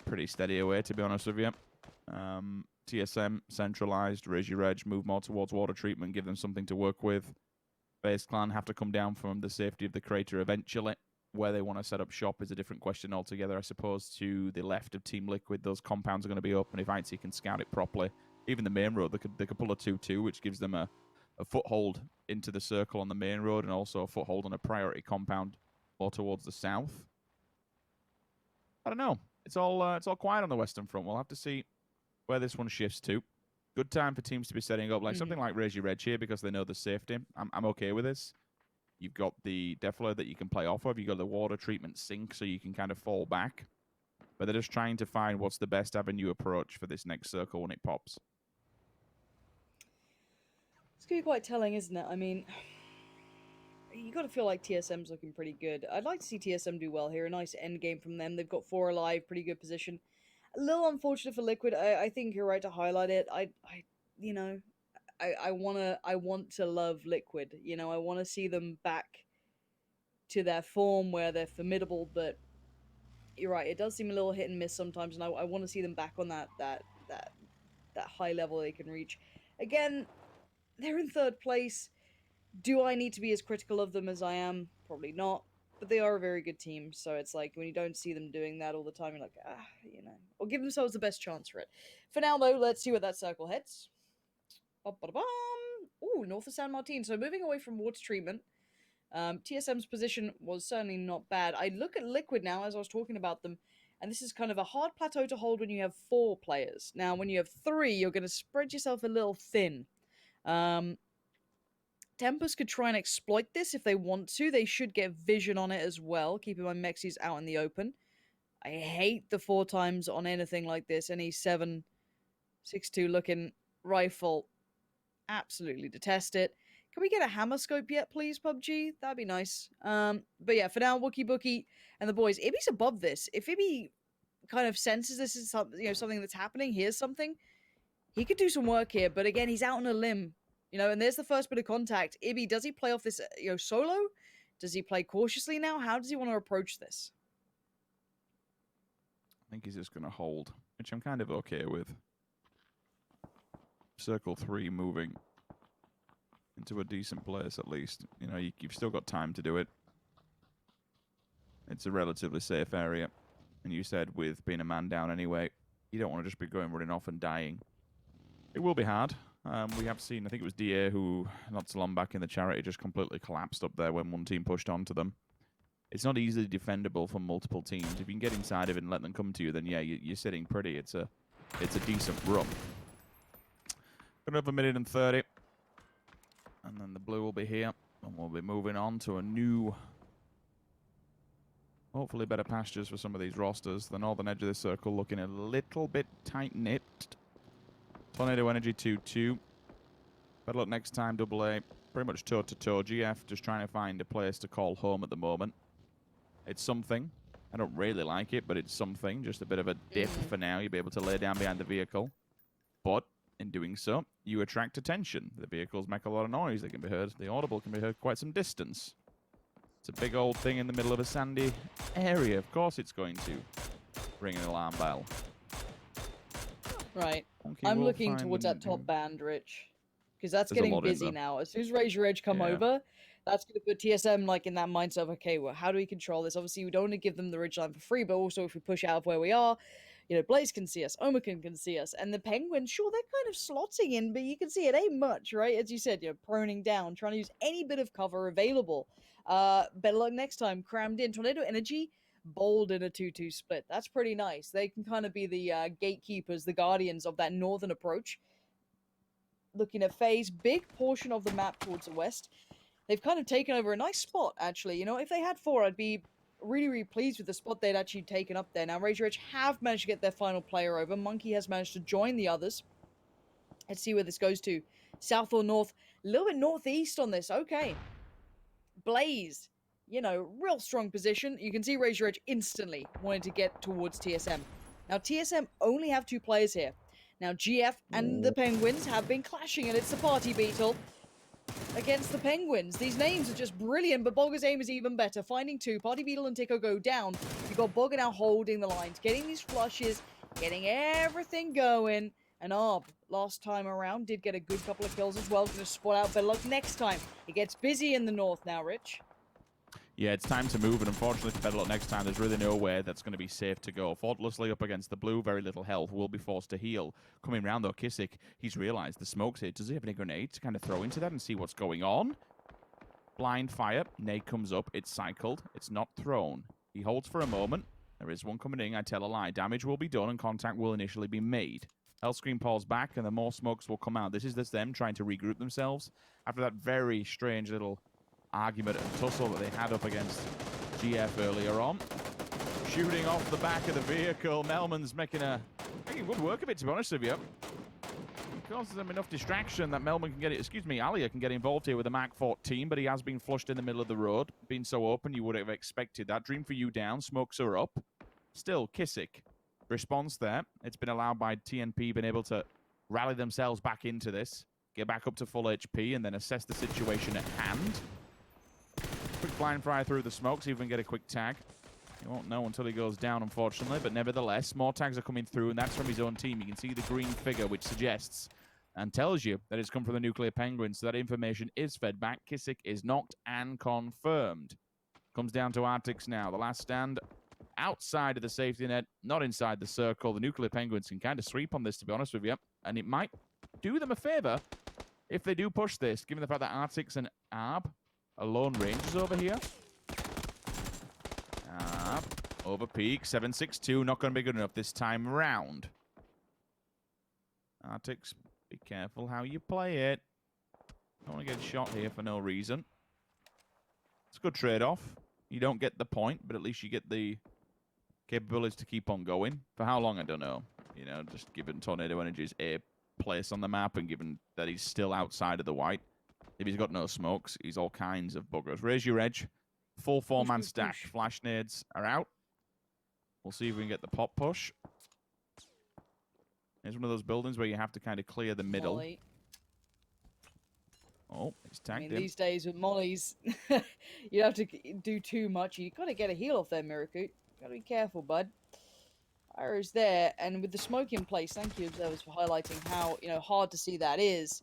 pretty steady away, to be honest with you. TSM, centralized, raise your edge, move more towards water treatment, give them something to work with. FaZe Clan have to come down from the safety of the crater eventually. Where they want to set up shop is a different question altogether, I suppose. To the left of Team Liquid, those compounds are going to be open if ITC can scout it properly. Even the main road, they could pull a 2-2, which gives them a foothold into the circle on the main road, and also a foothold on a priority compound more towards the south. I don't know. It's all quiet on the Western Front. We'll have to see where this one shifts to. Good time for teams to be setting up, like something like Raise Your Edge here, because they know the safety. I'm okay with this. You've got the Defler that you can play off of. You've got the water treatment sink, so you can kind of fall back. But they're just trying to find what's the best avenue approach for this next circle when it pops. It's going to be quite telling, isn't it? I mean, you got to feel like TSM's looking pretty good. I'd like to see TSM do well here. A nice end game from them. They've got 4 alive, pretty good position. A little unfortunate for Liquid. I think you're right to highlight it. I want to love Liquid. You know, I want to see them back to their form where they're formidable, but you're right, it does seem a little hit and miss sometimes, and I want to see them back on that high level they can reach. Again, they're in 3rd place. Do I need to be as critical of them as I am? Probably not. But they are a very good team, so it's like when you don't see them doing that all the time, you're like, or give themselves the best chance for it. For now, though, let's see where that circle heads. Ooh, north of San Martin. So moving away from water treatment, TSM's position was certainly not bad. I look at Liquid now as I was talking about them, and this is kind of a hard plateau to hold when you have 4 players. Now, when you have 3, you're going to spread yourself a little thin. Tempest could try and exploit this if they want to. They should get vision on it as well. Keep in mind, Mexi's out in the open. I hate the 4 times on anything like this. Any 7.62 looking rifle. Absolutely detest it. Can we get a hammer scope yet, please, PUBG? That'd be nice. But yeah, for now, Wookie Bookie and the boys. Ibby's above this. If Ibby kind of senses this is something that's happening, here's something, he could do some work here. But again, he's out on a limb. And there's the first bit of contact. Ibby, does he play off this, solo? Does he play cautiously now? How does he want to approach this? I think he's just going to hold, which I'm kind of okay with. Circle 3 moving into a decent place, at least. You've still got time to do it. It's a relatively safe area. And you said with being a man down anyway, you don't want to just be running off and dying. It will be hard. We have seen, I think it was DA who, not so long back in the charity, just completely collapsed up there when one team pushed onto them. It's not easily defendable for multiple teams. If you can get inside of it and let them come to you, then yeah, you're sitting pretty. It's a decent run. Got another 1:30. And then the blue will be here. And we'll be moving on to a new, hopefully better pastures for some of these rosters. The northern edge of the circle looking a little bit tight-knit. Tornado Energy 2-2. Better luck next time, AA. Pretty much toe-to-toe. GF just trying to find a place to call home at the moment. It's something. I don't really like it, but it's something. Just a bit of a dip for now. You'll be able to lay down behind the vehicle. But in doing so, you attract attention. The vehicles make a lot of noise. They can be heard. The audible can be heard quite some distance. It's a big old thing in the middle of a sandy area. Of course it's going to ring an alarm bell. Right. Monkey I'm will looking find towards and that top band, Rich. Because that's There's a getting lot in busy there. now. As soon as Raise Your Edge come Yeah. over, that's going to put TSM like in that mindset of, okay, well, how do we control this? Obviously, we don't want to give them the ridgeline for free, but also if we push out of where we are, you know, Blaze can see us, Omakan can see us, and the Penguins, sure, they're kind of slotting in, but you can see it ain't much, right? As you said, you're proning down, trying to use any bit of cover available. Better luck next time. Crammed in. Tornado Energy, bold in a 2-2 split. That's pretty nice. They can kind of be the gatekeepers, the guardians of that northern approach. Looking at FaZe, big portion of the map towards the west. They've kind of taken over a nice spot, actually. You know, if they had 4, I'd be really, really pleased with the spot they'd actually taken up there. Now, Raise Your Edge have managed to get their final player over. Monkey has managed to join the others. Let's see where this goes to. South or north? A little bit northeast on this. Okay. Blaze, you know, real strong position. You can see Raise Your Edge instantly wanting to get towards TSM. Now, TSM only have 2 players here. Now, GF and the Penguins have been clashing, and it's the Party Beetle against the Penguins. These names are just brilliant, but Bogger's aim is even better. Finding 2, Party Beetle and Tico go down. You've got Bogger now holding the lines, getting these flushes, getting everything going. And Arb, last time around, did get a good couple of kills as well. Going to spot out better luck next time. It gets busy in the north now, Rich. Yeah, it's time to move, and unfortunately for Bedlock next time, there's really nowhere that's going to be safe to go. Faultlessly up against the blue, very little health, will be forced to heal. Coming round, though, Kissick, he's realised the smoke's here. Does he have any grenades to kind of throw into that and see what's going on? Blind fire, nade comes up, it's cycled, it's not thrown. He holds for a moment. There is one coming in, I tell a lie. Damage will be done, and contact will initially be made. Hellscream falls back, and the more smokes will come out. This is just them trying to regroup themselves after that very strange little argument and tussle that they had up against GF earlier on. Shooting off the back of the vehicle. Melman's making good work of it, to be honest with you. It causes them enough distraction that Melman can get it. Excuse me, Alia can get involved here with the Mark 14, but he has been flushed in the middle of the road. Being so open, you would have expected that. Dream for you down. Smokes are up. Still, Kissick. Response there. It's been allowed by TNP, been able to rally themselves back into this, get back up to full HP, and then assess the situation at hand. Quick blind fire through the smoke, see if we can get a quick tag. You won't know until he goes down, unfortunately, but nevertheless, more tags are coming through, and that's from his own team. You can see the green figure, which suggests and tells you that it's come from the Nuclear Penguins, so that information is fed back. Kissick is knocked and confirmed. Comes down to Arctics now. The last stand outside of the safety net, not inside the circle. The Nuclear Penguins can kind of sweep on this, to be honest with you, and it might do them a favor if they do push this, given the fact that Arctics and Arb are lone rangers over here. Arb, over peak, 762, not going to be good enough this time round. Arctics, be careful how you play it. Don't want to get shot here for no reason. It's a good trade-off. You don't get the point, but at least you get the capabilities to keep on going. For how long, I don't know. You know, just given Tornado Energy's a place on the map and given that he's still outside of the white. If he's got no smokes, he's all kinds of buggers. Raise Your Edge. Full 4-man stack. Flash nades are out. We'll see if we can get the pop push. It's one of those buildings where you have to kind of clear the middle. Molly. Oh, he's tagged him. These days with mollies, you have to do too much. You got to get a heal off there, Miracoot. Got to be careful, bud. Iro's there, and with the smoke in place, thank you, observers, for highlighting how hard to see that is.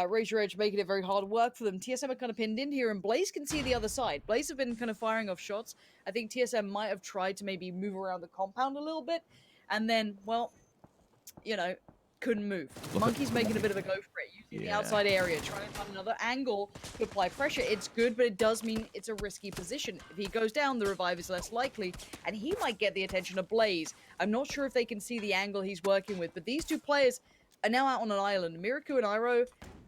Raise Your Edge making it very hard work for them. TSM are kind of pinned in here, and Blaze can see the other side. Blaze have been kind of firing off shots. I think TSM might have tried to maybe move around the compound a little bit, and then, well, couldn't move. Monkey's making a bit of a go for it, using the outside area, trying to find another angle to apply pressure. It's good, but it does mean it's a risky position. If he goes down, the revive is less likely, and he might get the attention of Blaze. I'm not sure if they can see the angle he's working with, but these two players are now out on an island. Miraku and Iroh,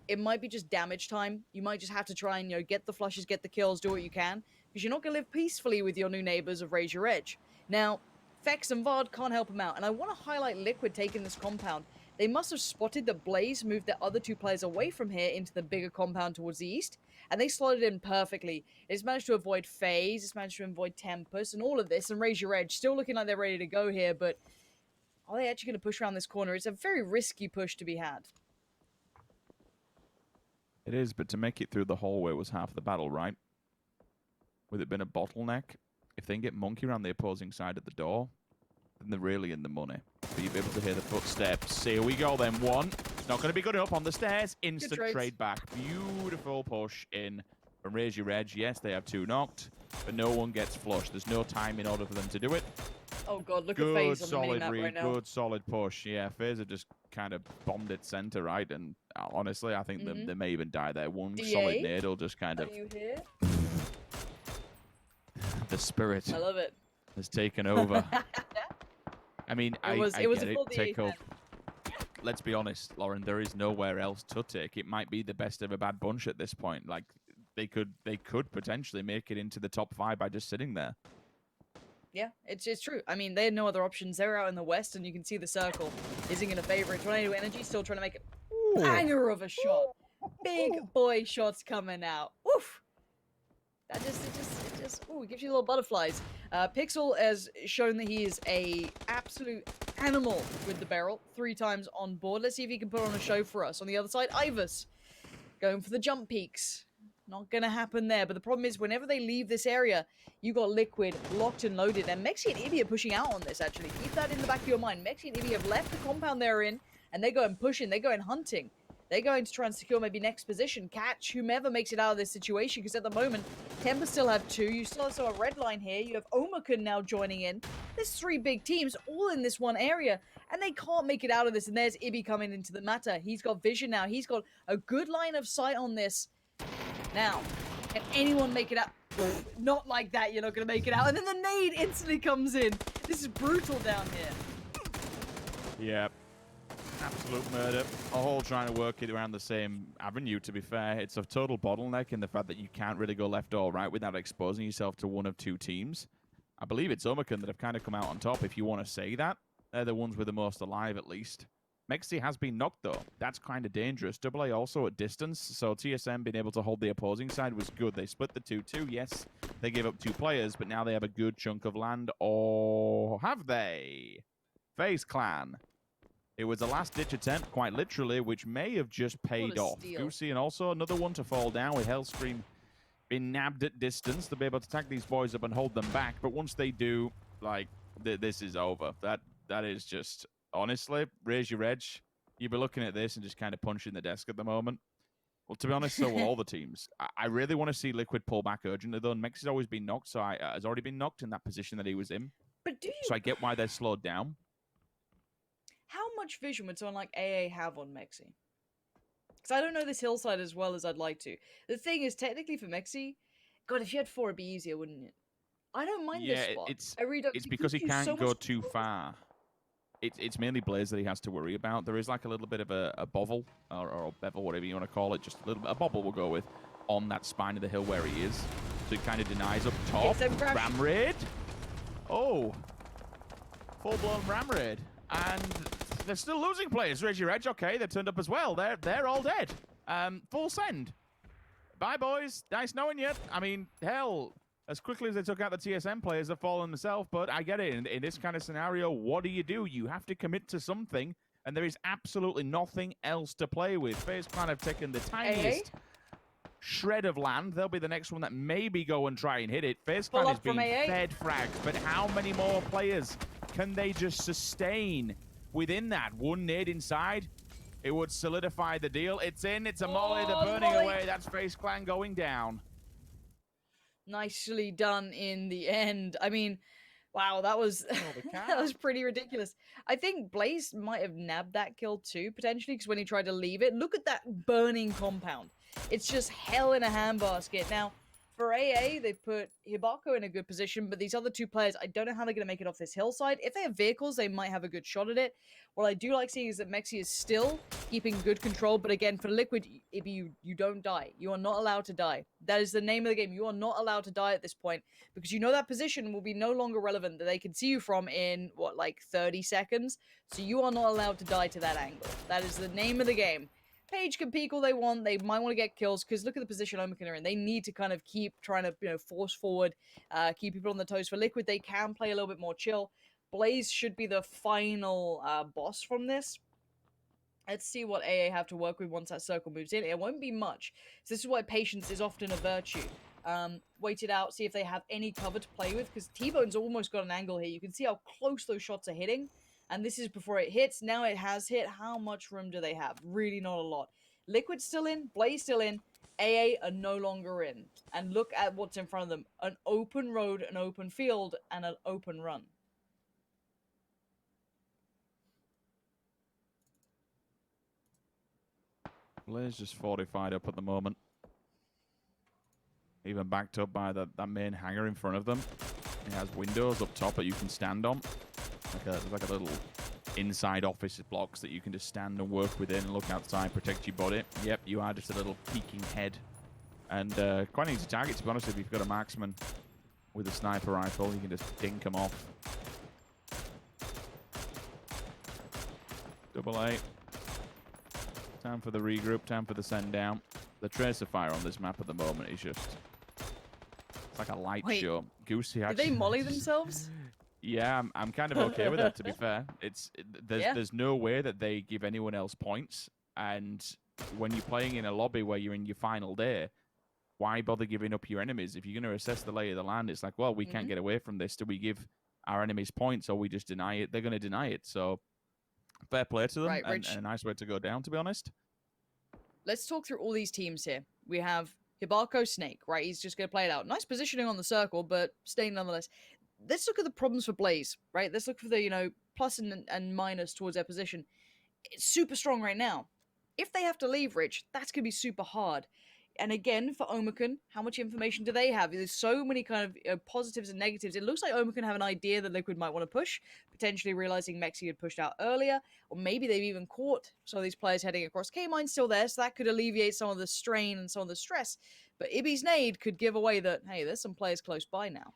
it might be just damage time. You might just have to try and, get the flushes, get the kills, do what you can, because you're not going to live peacefully with your new neighbors of Raise Your Edge. Now, Fex and Vard can't help him out, and I want to highlight Liquid taking this compound. They must have spotted that Blaze moved the other two players away from here into the bigger compound towards the east, and they slotted in perfectly. It's managed to avoid FaZe, it's managed to avoid Tempest, and all of this, and Raise Your Edge still looking like they're ready to go here, but are they actually going to push around this corner? It's a very risky push to be had. It is, but to make it through the hallway was half the battle, right? With it being a bottleneck, if they can get Monkey around the opposing side of the door, then they're really in the money. But you'll be able to hear the footsteps. Here we go then. One. Not going to be good enough on the stairs. Instant trade back. Beautiful push in from Raise Your Edge. Yes, they have 2 knocked, but no one gets flushed. There's no time in order for them to do it. Oh god, look Good, at FaZe on the solid mini-map read, right now. good, solid push. Yeah, FaZe have just kind of bombed it center, right? And honestly, I think they may even die there. One solid nade will just kind of... Are you here? The spirit I love it. has taken over. I mean, I was get a it. full Take DA up. Let's be honest, Lauren. There is nowhere else to take. It might be the best of a bad bunch at this point. Like they could potentially make it into the top 5 by just sitting there. Yeah, it's true. I mean, they had no other options. They're out in the west, and you can see the circle isn't going to favor it. Tornado Energy still trying to make a banger of a shot. Big boy shots coming out. Oof. That it just ooh, it gives you little butterflies. Pixel has shown that he is a absolute animal with the barrel 3 times on board. Let's see if he can put on a show for us. On the other side, Ivers going for the jump peaks. Not gonna happen there, but the problem is whenever they leave this area, you got Liquid locked and loaded, and Mexi and Ibby are pushing out on this, actually. Keep that in the back of your mind. Mexi and Ibby have left the compound they're in, and they go and pushing, they go and hunting. They're going to try and secure maybe next position, catch whomever makes it out of this situation, because at the moment, Temper still have 2. You still have a red line here. You have Omakun now joining in. There's 3 big teams all in this one area, and they can't make it out of this, and there's Ibby coming into the matter. He's got vision now. He's got a good line of sight on this. Now, can anyone make it out? Not like that, you're not going to make it out. And then the nade instantly comes in. This is brutal down here. Yeah. Absolute murder. All trying to work it around the same avenue, to be fair. It's a total bottleneck in the fact that you can't really go left or right without exposing yourself to one of 2 teams. I believe it's Omakun that have kind of come out on top, if you want to say that. They're the ones with the most alive, at least. Mexi has been knocked, though. That's kind of dangerous. AA also at distance, so TSM being able to hold the opposing side was good. They split the 2-2. Yes, they gave up 2 players, but now they have a good chunk of land. Or have they? FaZe Clan. It was a last-ditch attempt, quite literally, which may have just paid off. Goosey, and also another one to fall down with Hellscream being nabbed at distance. They'll be able to tag these boys up and hold them back, but once they do, like, this is over. That is just... Honestly, Raise Your Edge, you'll be looking at this and just kind of punching the desk at the moment. Well, to be honest, so will all the teams. I really want to see Liquid pull back urgently, though. And Mex has always been knocked, has already been knocked in that position that he was in. But do you... So I get why they're slowed down. How much vision would someone like AA have on Mexi? Because I don't know this hillside as well as I'd like to. The thing is, technically for Mexi, God, if you had 4, it'd be easier, wouldn't it? I don't mind this spot. It's because he can't go too far. It's mainly Blaze that he has to worry about. There is like a little bit of a bovel, or a bevel, whatever you want to call it, just a little bit, a bobble we'll go with, on that spine of the hill where he is. So it kind of denies up top. Ram raid. Oh. Full-blown ram raid. And they're still losing players. Raise Your Edge, okay, they turned up as well. They're all dead. Full send. Bye, boys. Nice knowing you. I mean, hell... As quickly as they took out the TSM players, they've fallen themselves, but I get it. In this kind of scenario, what do? You have to commit to something, and there is absolutely nothing else to play with. FaZe Clan have taken the tiniest shred of land. They'll be the next one that maybe go and try and hit it. FaZe Clan is being fed frags, but how many more players can they just sustain within that? One nade inside, it would solidify the deal. It's in, it's a molly, they're burning away. That's FaZe Clan going down. Nicely done in the end. I mean, wow, that was that was pretty ridiculous. I think Blaze might have nabbed that kill too, potentially, because when he tried to leave it, look at that burning compound. It's just hell in a handbasket. Now, for AA, they put Hibako in a good position, but these other 2 players, I don't know how they're going to make it off this hillside. If they have vehicles, they might have a good shot at it. What I do like seeing is that Mexi is still keeping good control, but again, for Liquid, if you don't die. You are not allowed to die. That is the name of the game. You are not allowed to die at this point, because you know that position will be no longer relevant, that they can see you from in, what, like 30 seconds? So you are not allowed to die to that angle. That is the name of the game. Page can peek all they want. They might want to get kills because look at the position Omicron are in. They need to kind of keep trying to, force forward, keep people on the toes. For Liquid, they can play a little bit more chill. Blaze should be the final boss from this. Let's see what AA have to work with once that circle moves in. It won't be much. So this is why patience is often a virtue. Wait it out, see if they have any cover to play with, because T-Bone's almost got an angle here. You can see how close those shots are hitting. And this is before it hits. Now it has hit. How much room do they have? Really not a lot. Liquid's still in. Blaze still in. AA are no longer in. And look at what's in front of them. An open road, an open field, and an open run. Blaze just fortified up at the moment. Even backed up by that main hangar in front of them. It has windows up top that you can stand on. Like a little inside office blocks that you can just stand and work within and look outside, protect your body. Yep, you are just a little peeking head. And quite an easy target, to be honest. If you've got a marksman with a sniper rifle, you can just dink them off. Double A. Time for the regroup, time for the send down. The tracer fire on this map at the moment is just... It's like a light show. Goosey Did actually... they molly themselves? Yeah, I'm kind of okay with that, to be fair. There's no way that they give anyone else points. And when you're playing in a lobby where you're in your final day, why bother giving up your enemies? If you're going to assess the lay of the land, it's like, well, we can't get away from this. Do we give our enemies points or we just deny it? They're going to deny it. So fair play to them, Right, and a nice way to go down, to be honest. Let's talk through all these teams here. We have Hibako Snake, right? He's just going to play it out. Nice positioning on the circle, but staying nonetheless. Let's look at the problems for Blaze, right? Let's look for the, plus and minus towards their position. It's super strong right now. If they have to leave, Rich, that's going to be super hard. And again, for Omicron, how much information do they have? There's so many kind of positives and negatives. It looks like Omicron have an idea that Liquid might want to push, potentially realizing Mexi had pushed out earlier, or maybe they've even caught some of these players heading across. K-Mine's still there, so that could alleviate some of the strain and some of the stress. But Ibby's nade could give away that, hey, there's some players close by now.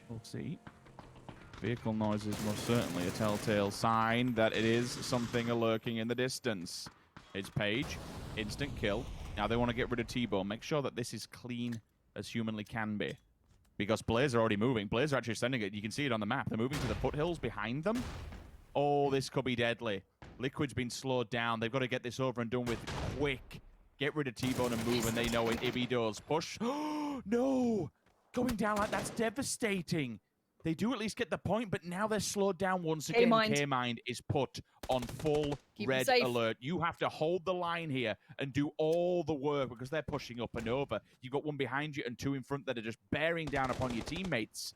We'll see. Vehicle noises most certainly a telltale sign that it is something lurking in the distance. It's Page, instant kill. Now they want to get rid of T-Bone. Make sure that this is clean as humanly can be. Because Blaze are already moving. Blaze are actually sending it. You can see it on the map. They're moving to the foothills behind them. Oh, this could be deadly. Liquid's been slowed down. They've got to get this over and done with quick. Get rid of T-Bone and move, and they know it. Ibby does. Push. No! Going down like that's devastating. They do at least get the point, but now they're slowed down once again. K-Mind is put on full red alert. You have to hold the line here and do all the work because they're pushing up and over. You've got one behind you and two in front that are just bearing down upon your teammates.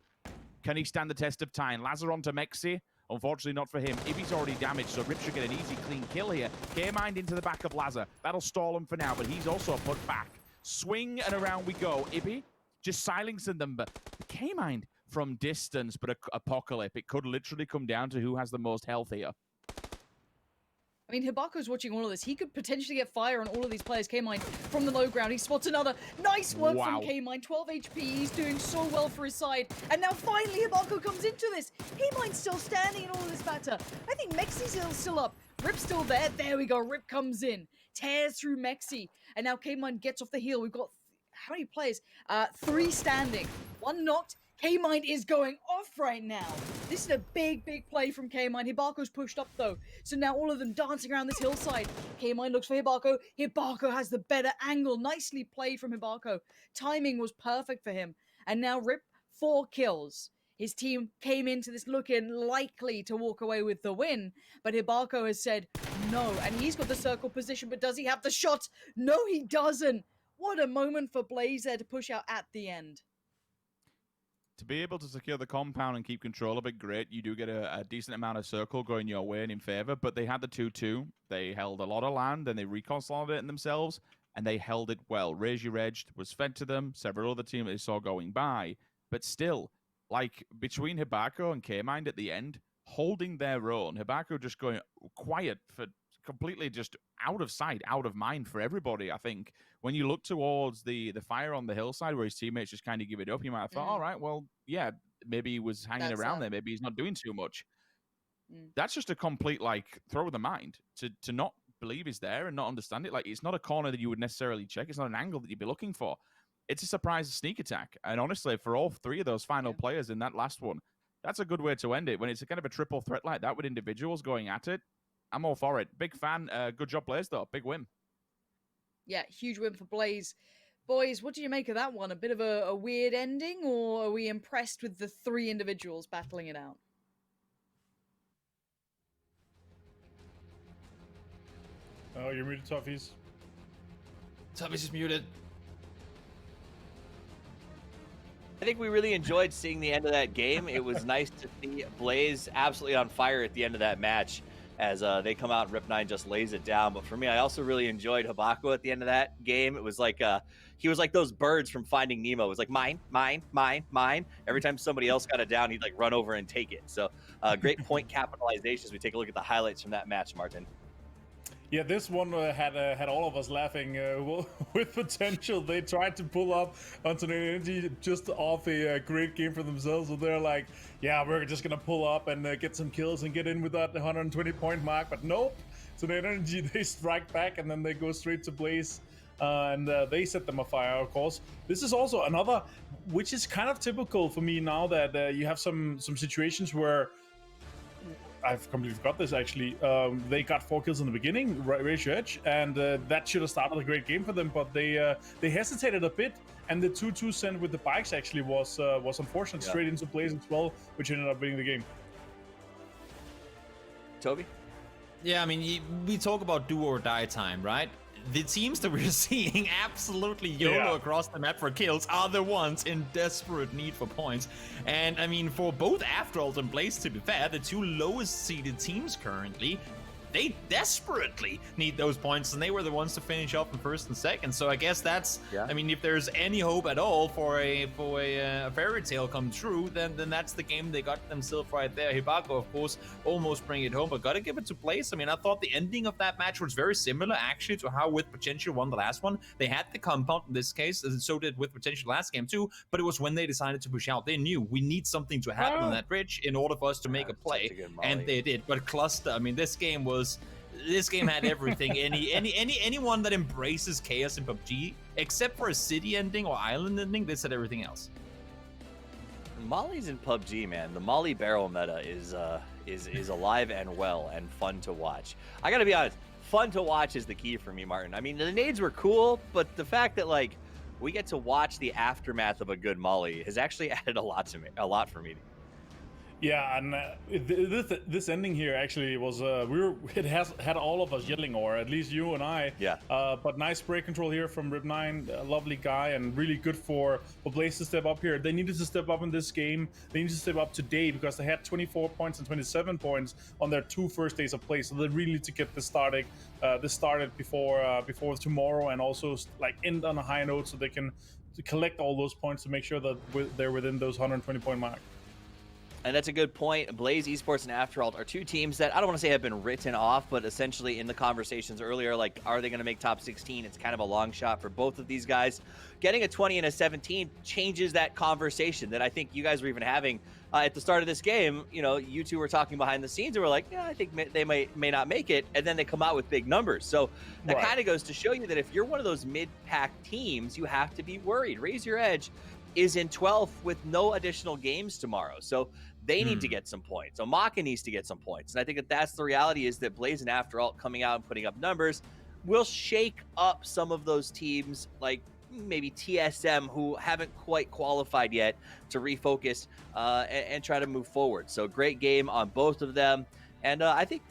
Can he stand the test of time? Lazar onto Mexi. Unfortunately not for him. Ibby's already damaged, so Rip should get an easy, clean kill here. K-Mind into the back of Lazar. That'll stall him for now, but he's also put back. Swing and around we go. Ibby just silencing them, but K-Mind from distance, but Apocalypse. It could literally come down to who has the most health here. I mean, Hibako's watching all of this. He could potentially get fire on all of these players. K-Mine from the low ground. He spots another. Nice work from K-Mine. 12 HP. He's doing so well for his side. And now finally Hibako comes into this. K-Mine's still standing in all of this batter. I think Mexi's still up. Rip's still there. There we go. Rip comes in. Tears through Mexi. And now K-Mine gets off the heel. We've got, how many players? 3 standing. 1 knocked. K-Mine is going off right now. This is a big, big play from K-Mine. Hibako's pushed up, though. So now all of them dancing around this hillside. K-Mine looks for Hibako. Hibako has the better angle. Nicely played from Hibako. Timing was perfect for him. And now Rip, 4 kills. His team came into this looking likely to walk away with the win. But Hibako has said no. And he's got the circle position, but does he have the shot? No, he doesn't. What a moment for Blaze there to push out at the end. To be able to secure the compound and keep control of it, great. You do get a decent amount of circle going your way and in favor, but they had the 2-2. They held a lot of land, and they reconsolidated themselves, and they held it well. Raise Your Edge was fed to them, several other teams they saw going by, but still, like, between Hibako and K-Mind at the end, holding their own, Hibako just going quiet for completely just out of sight, out of mind for everybody, I think. When you look towards the fire on the hillside where his teammates just kind of give it up, you might have thought, all right, well, yeah, maybe he was hanging around there. Maybe he's not doing too much. That's just a complete like throw of the mind to not believe is there and not understand it. Like it's not a corner that you would necessarily check. It's not an angle that you'd be looking for. It's a surprise sneak attack. And honestly, for all three of those final players in that last one, that's a good way to end it. When it's a kind of a triple threat like that with individuals going at it, I'm all for it. Big fan. Good job, Blaze, though. Big win. Yeah, huge win for Blaze. Boys, what do you make of that one? A bit of a weird ending, or are we impressed with the three individuals battling it out? Oh, you're muted, Toughies. Toughies is muted. I think we really enjoyed seeing the end of that game. It was nice to see Blaze absolutely on fire at the end of that match as they come out and Rip9 just lays it down. But for me, I also really enjoyed Habako at the end of that game. It was like he was like those birds from Finding Nemo. It was like mine, mine, mine, mine. Every time somebody else got it down, he'd like run over and take it. So great point capitalization as we take a look at the highlights from that match, Martin. Yeah, this one had all of us laughing with potential. They tried to pull up onto the Energy just off a great game for themselves. So they're like, yeah, we're just going to pull up and get some kills and get in without the 120-point mark. But nope. So the Energy, they strike back and then they go straight to Blaze. And they set them afire, of course. This is also another, which is kind of typical for me now that you have some situations where I've completely forgot this actually. They got 4 kills in the beginning, Raise Your Edge, and that should have started a great game for them. But they hesitated a bit, and the 2-2 send with the bikes actually was unfortunate, straight into Blaze as well, which ended up winning the game. Toby? Yeah, I mean, we talk about do or die time, right? The teams that we're seeing absolutely YOLO across the map for kills are the ones in desperate need for points. And I mean, for both Afteralt and Blaze, to be fair, the two lowest seeded teams currently, they desperately need those points, and they were the ones to finish up in first and second. So I guess that's, I mean, if there's any hope at all for a fairy tale come true, then that's the game they got themselves right there. Habako, of course, almost bring it home, but gotta give it to Blaze. I mean, I thought the ending of that match was very similar, actually, to how With Potential won the last one. They had the compound in this case, and so did With Potential last game too, but it was when they decided to push out. They knew we need something to happen on that bridge in order for us to make a play, and they did. But Cluster, I mean, this game had everything. Anyone that embraces chaos in PUBG, except for a city ending or island ending, they said everything else. Molly's in PUBG, man. The Molly barrel meta is alive and well and fun to watch. I gotta be honest, fun to watch is the key for me, Martin. I mean, the nades were cool, but the fact that like we get to watch the aftermath of a good Molly has actually added a lot for me. Yeah, and this ending here actually was it has had all of us yelling, or at least you and I. Yeah. But nice spray control here from Rip9, a lovely guy, and really good for Blaze to step up here. They needed to step up in this game. They needed to step up today because they had 24 points and 27 points on their 2 first days of play. So they really need to get this started before tomorrow, and also like end on a high note so they can collect all those points to make sure that they're within those 120-point mark. And that's a good point. Blaze Esports and Afteralt are two teams that I don't want to say have been written off, but essentially in the conversations earlier, like, are they going to make top 16? It's kind of a long shot for both of these guys. Getting a 20 and a 17 changes that conversation that I think you guys were even having at the start of this game. You know, you two were talking behind the scenes and we're like, yeah, I think they may not make it. And then they come out with big numbers. So that kind of goes to show you that if you're one of those mid-pack teams, you have to be worried. Raise Your Edge is in 12th with no additional games tomorrow. So they need to get some points. Omaka needs to get some points. And I think that's the reality, is that Blaze and Afteralt coming out and putting up numbers will shake up some of those teams like maybe TSM, who haven't quite qualified yet, to refocus and try to move forward. So great game on both of them. And I think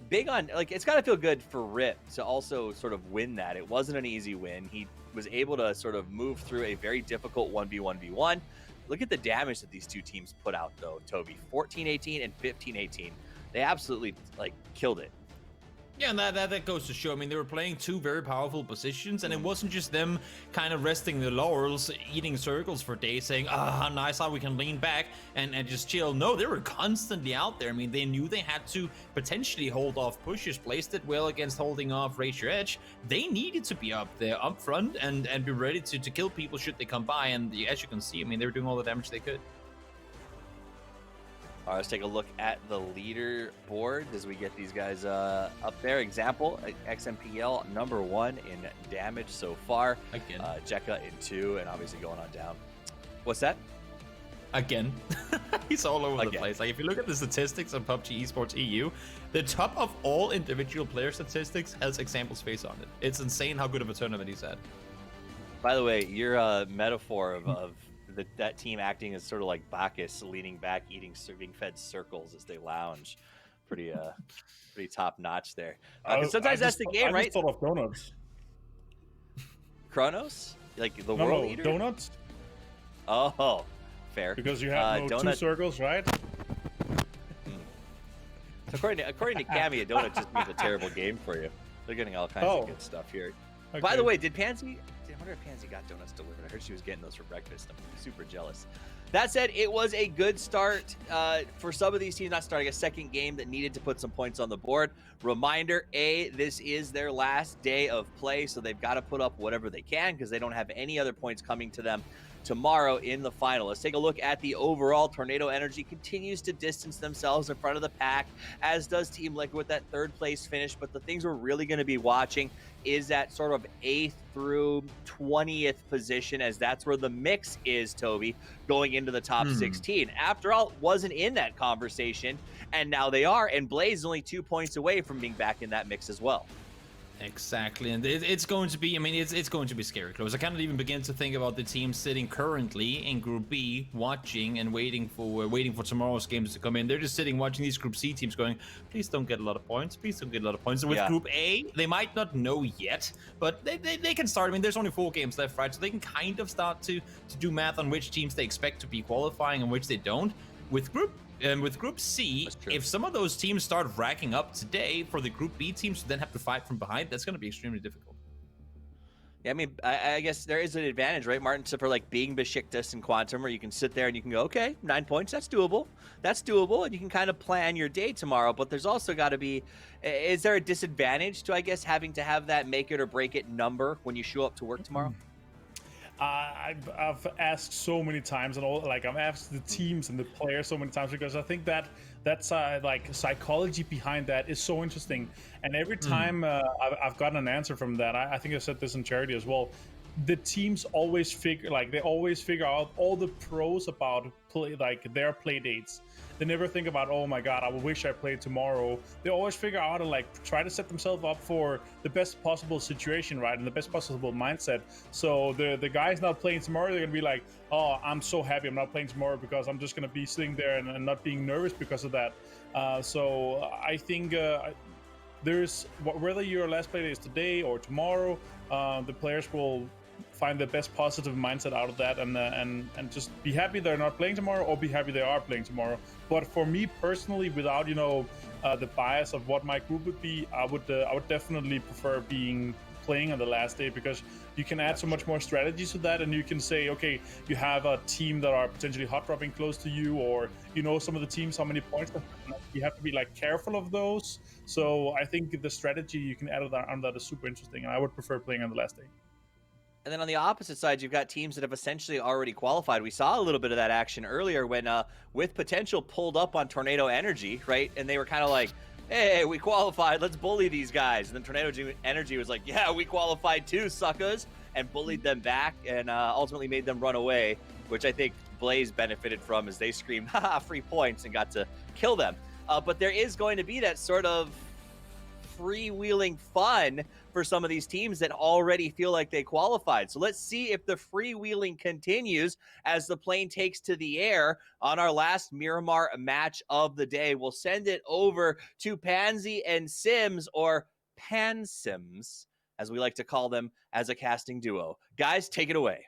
big on, like, it's got to feel good for Rip to also sort of win that. It wasn't an easy win. He was able to sort of move through a very difficult 1v1v1. Look at the damage that these two teams put out, though, Toby. 14-18 and 15-18. They absolutely, like, killed it. Yeah, and that goes to show. I mean, they were playing two very powerful positions, and it wasn't just them kind of resting their laurels, eating circles for days, saying, how nice how we can lean back and just chill. No, they were constantly out there. I mean, they knew they had to potentially hold off pushes, placed it well against holding off Raise Your Edge. They needed to be up there, up front, and be ready to kill people should they come by. And as you can see, I mean, they were doing all the damage they could. All right, let's take a look at the leaderboard as we get these guys up there. Example, XMPL #1 in damage so far. Again. Jekka in 2, and obviously going on down. What's that? Again. He's all over the Again. place. Like, if you look at the statistics on PUBG Esports EU, the top of all individual player statistics has Example's face on it. It's insane how good of a tournament he's had. By the way, your metaphor of that team acting as sort of like Bacchus, leaning back, being fed circles as they lounge, pretty top notch there. 'Cause sometimes that's the game, I right? just thought of donuts. Kronos, like the No, world leader. donuts, Oh, fair. because you have two donut. circles, right? According to Cammy, a donut just means a terrible game for you. They're getting all kinds of good stuff here. By the way, did Pansy? I wonder if Pansy got donuts delivered. I heard she was getting those for breakfast. I'm super jealous. That said, it was a good start for some of these teams, not starting a second game that needed to put some points on the board. Reminder, this is their last day of play, so they've got to put up whatever they can because they don't have any other points coming to them tomorrow in the final. Let's take a look at the overall. Tornado Energy continues to distance themselves in front of the pack, as does Team Liquid with that third place finish. But the things we're really going to be watching is that sort of 8th through 20th position, as that's where the mix is, Toby, going into the top 16. After all, wasn't in that conversation, and now they are, and Blaze is only 2 points away from being back in that mix as well. Exactly, and it's going to be, I mean, it's going to be scary close. I cannot even begin to think about the team sitting currently in Group B, watching and waiting for tomorrow's games to come in. They're just sitting watching these Group C teams going, please don't get a lot of points, please don't get a lot of points. And with Group A, they might not know yet, but they can start. I mean, there's only 4 games left, right? So they can kind of start to do math on which teams they expect to be qualifying and which they don't. With Group C, if some of those teams start racking up today for the Group B teams to then have to fight from behind, that's going to be extremely difficult. Yeah, I mean, I guess there is an advantage, right, Martin, for like being Besiktas and Quantum, where you can sit there and you can go, okay, 9 points, that's doable, and you can kind of plan your day tomorrow. But there's also got to be, is there a disadvantage to, I guess, having to have that make it or break it number when you show up to work tomorrow? I've asked so many times, and I've asked the teams and the players so many times, because I think that's like psychology behind that is so interesting. And every time I've gotten an answer from that, I think I said this in charity as well. The teams always figure out all the pros about their play dates. They never think about, oh my god, I wish I played tomorrow. They always figure out and try to set themselves up for the best possible situation, right, and the best possible mindset. So the guys not playing tomorrow, they're gonna be like, oh, I'm so happy I'm not playing tomorrow because I'm just gonna be sitting there and not being nervous because of that. So I think there's, whether your last play day is today or tomorrow, the players will find the best positive mindset out of that, and just be happy they're not playing tomorrow, or be happy they are playing tomorrow. But for me personally, without the bias of what my group would be, I would definitely prefer playing on the last day, because you can add so much more strategies to that, and you can say, okay, you have a team that are potentially hot dropping close to you, or some of the teams how many points. You have to be careful of those. So I think the strategy you can add on that is super interesting, and I would prefer playing on the last day. And then on the opposite side, you've got teams that have essentially already qualified. We saw a little bit of that action earlier when With Potential pulled up on Tornado Energy, right? And they were kind of like, hey, we qualified, let's bully these guys. And then Tornado Energy was like, yeah, we qualified too, suckers, and bullied them back, and ultimately made them run away, which I think Blaze benefited from, as they screamed, haha, free points, and got to kill them. But there is going to be that sort of freewheeling fun for some of these teams that already feel like they qualified. So let's see if the freewheeling continues as the plane takes to the air on our last Miramar match of the day. We'll send it over to Pansy and Sims, or Pansims, as we like to call them as a casting duo. Guys, take it away.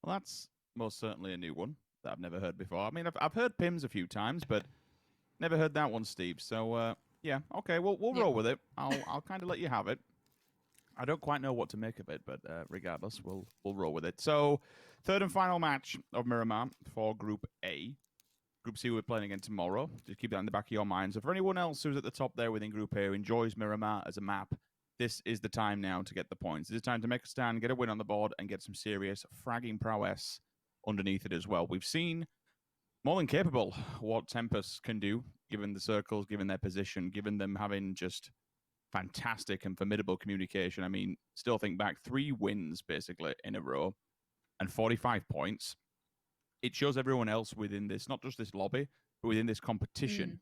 Well, that's most certainly a new one that I've never heard before. I mean, I've heard Pims a few times, but never heard that one, Steve. So, yeah, okay, we'll roll with it. I'll kind of let you have it. I don't quite know what to make of it, but regardless, we'll roll with it. So, third and final match of Miramar for Group A. Group C we're playing again tomorrow. Just keep that in the back of your minds. So for anyone else who's at the top there within Group A who enjoys Miramar as a map, this is the time now to get the points. This is time to make a stand, get a win on the board, and get some serious fragging prowess underneath it as well. We've seen more than capable what Tempest can do, given the circles, given their position, given them having just fantastic and formidable communication. I mean, still think back 3 wins basically in a row and 45 points. It shows everyone else within this, not just this lobby, but within this competition,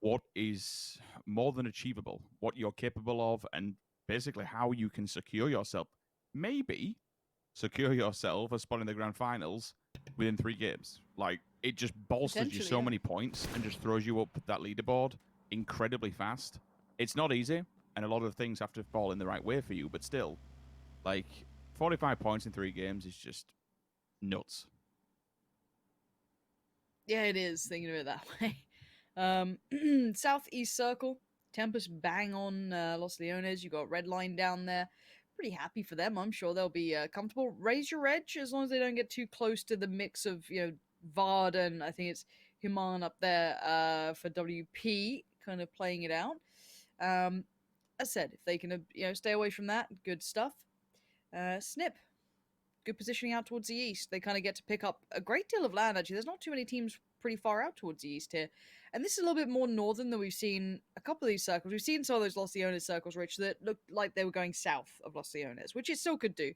what is more than achievable, what you're capable of, and basically how you can secure yourself. Maybe secure yourself a spot in the grand finals within 3 games. Like, it just bolsters you so many points and just throws you up that leaderboard incredibly fast. It's not easy, and a lot of things have to fall in the right way for you, but still, like, 45 points in 3 games is just nuts. Yeah, it is, thinking of it that way. Southeast Circle, Tempest bang on Los Leones. You got Red Line down there. Pretty happy for them. I'm sure they'll be comfortable. Raise your edge as long as they don't get too close to the mix of, Vard and I think it's Human up there for WP, kind of playing it out. As I said, if they can, stay away from that, good stuff. Snip, good positioning out towards the east. They kind of get to pick up a great deal of land, actually. There's not too many teams pretty far out towards the east here. And this is a little bit more northern than we've seen a couple of these circles. We've seen some of those Los Leones circles, Rich, that looked like they were going south of Los Leones, which it still could do.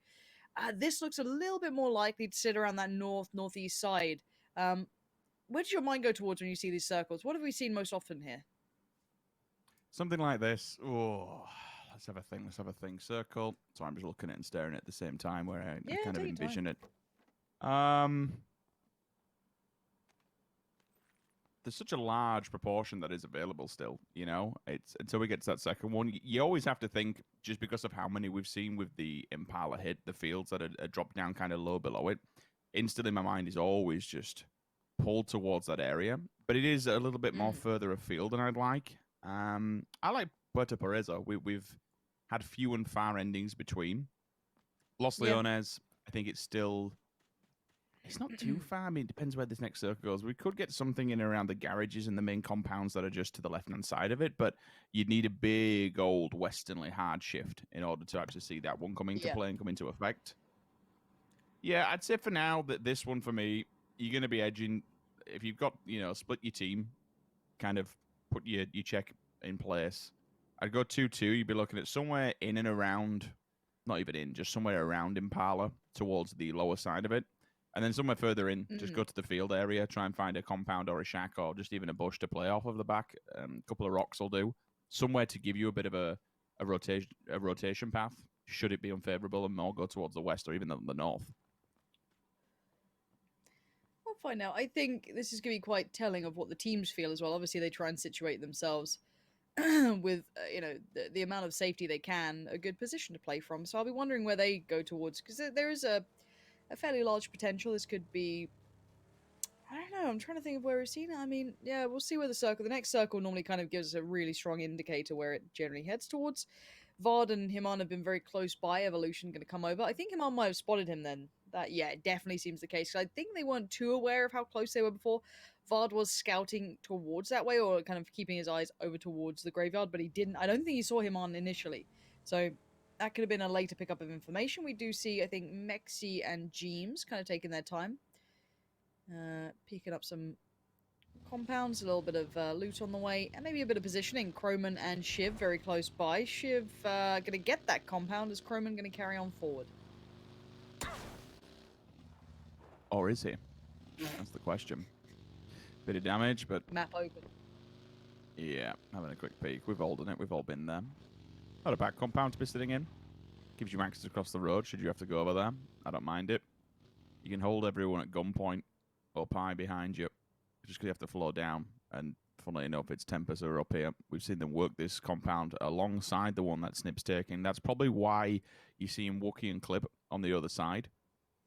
This looks a little bit more likely to sit around that northeast side. Where does your mind go towards when you see these circles? What have we seen most often here? Something like this. Oh, let's have a thing. Circle. Sorry, I'm just looking at it and staring at the same time where I kind of envision it. There's such a large proportion that is available still, It's until we get to that second one. You always have to think, just because of how many we've seen with the Impala hit, the fields that are dropped down kind of low below it, instantly my mind is always just pulled towards that area. But it is a little bit more further afield than I'd like. I like Puerto Pereza. We've had few and far endings between. Los Leones, I think it's not too far. I mean, it depends where this next circle goes. We could get something in around the garages and the main compounds that are just to the left-hand side of it, but you'd need a big old westernly hard shift in order to actually see that one come into play and come into effect. Yeah, I'd say for now that this one for me, you're going to be edging. If you've got, split your team, kind of put your check in place. I'd go 2-2. You'd be looking at somewhere in and around, not even in, just somewhere around Impala towards the lower side of it. And then somewhere further in, just go to the field area, try and find a compound or a shack or just even a bush to play off of the back. A couple of rocks will do. Somewhere to give you a bit of a rotation path, should it be unfavorable, and more go towards the west or even the north. We'll find out. I think this is going to be quite telling of what the teams feel as well. Obviously, they try and situate themselves with, the amount of safety they can, a good position to play from. So I'll be wondering where they go towards, because there is a fairly large potential. This could be, I don't know, I'm trying to think of where we've seen it. I mean, yeah, we'll see where the next circle normally kind of gives us a really strong indicator where it generally heads towards. Vard and Himan have been very close by. Evolution going to come over. I think Himan might have spotted him then. It definitely seems the case. I think they weren't too aware of how close they were before. Vard was scouting towards that way, or kind of keeping his eyes over towards the graveyard, but he didn't. I don't think he saw Himan initially. So that could have been a later pickup of information. We do see, I think, Mexi and Jeems kind of taking their time. Picking up some compounds, a little bit of loot on the way, and maybe a bit of positioning. Croman and Shiv very close by. Shiv going to get that compound. Is Croman going to carry on forward? Or is he? That's the question. Bit of damage, but... Map open. Yeah, having a quick peek. We've all done it. We've all been there. Not a bad compound to be sitting in. Gives you access across the road should you have to go over there. I don't mind it. You can hold everyone at gunpoint up high behind you. Just because you have to flow down. And funnily enough, it's Tempest are up here. We've seen them work this compound alongside the one that Snip's taking. That's probably why you see him Wookie and Clip on the other side.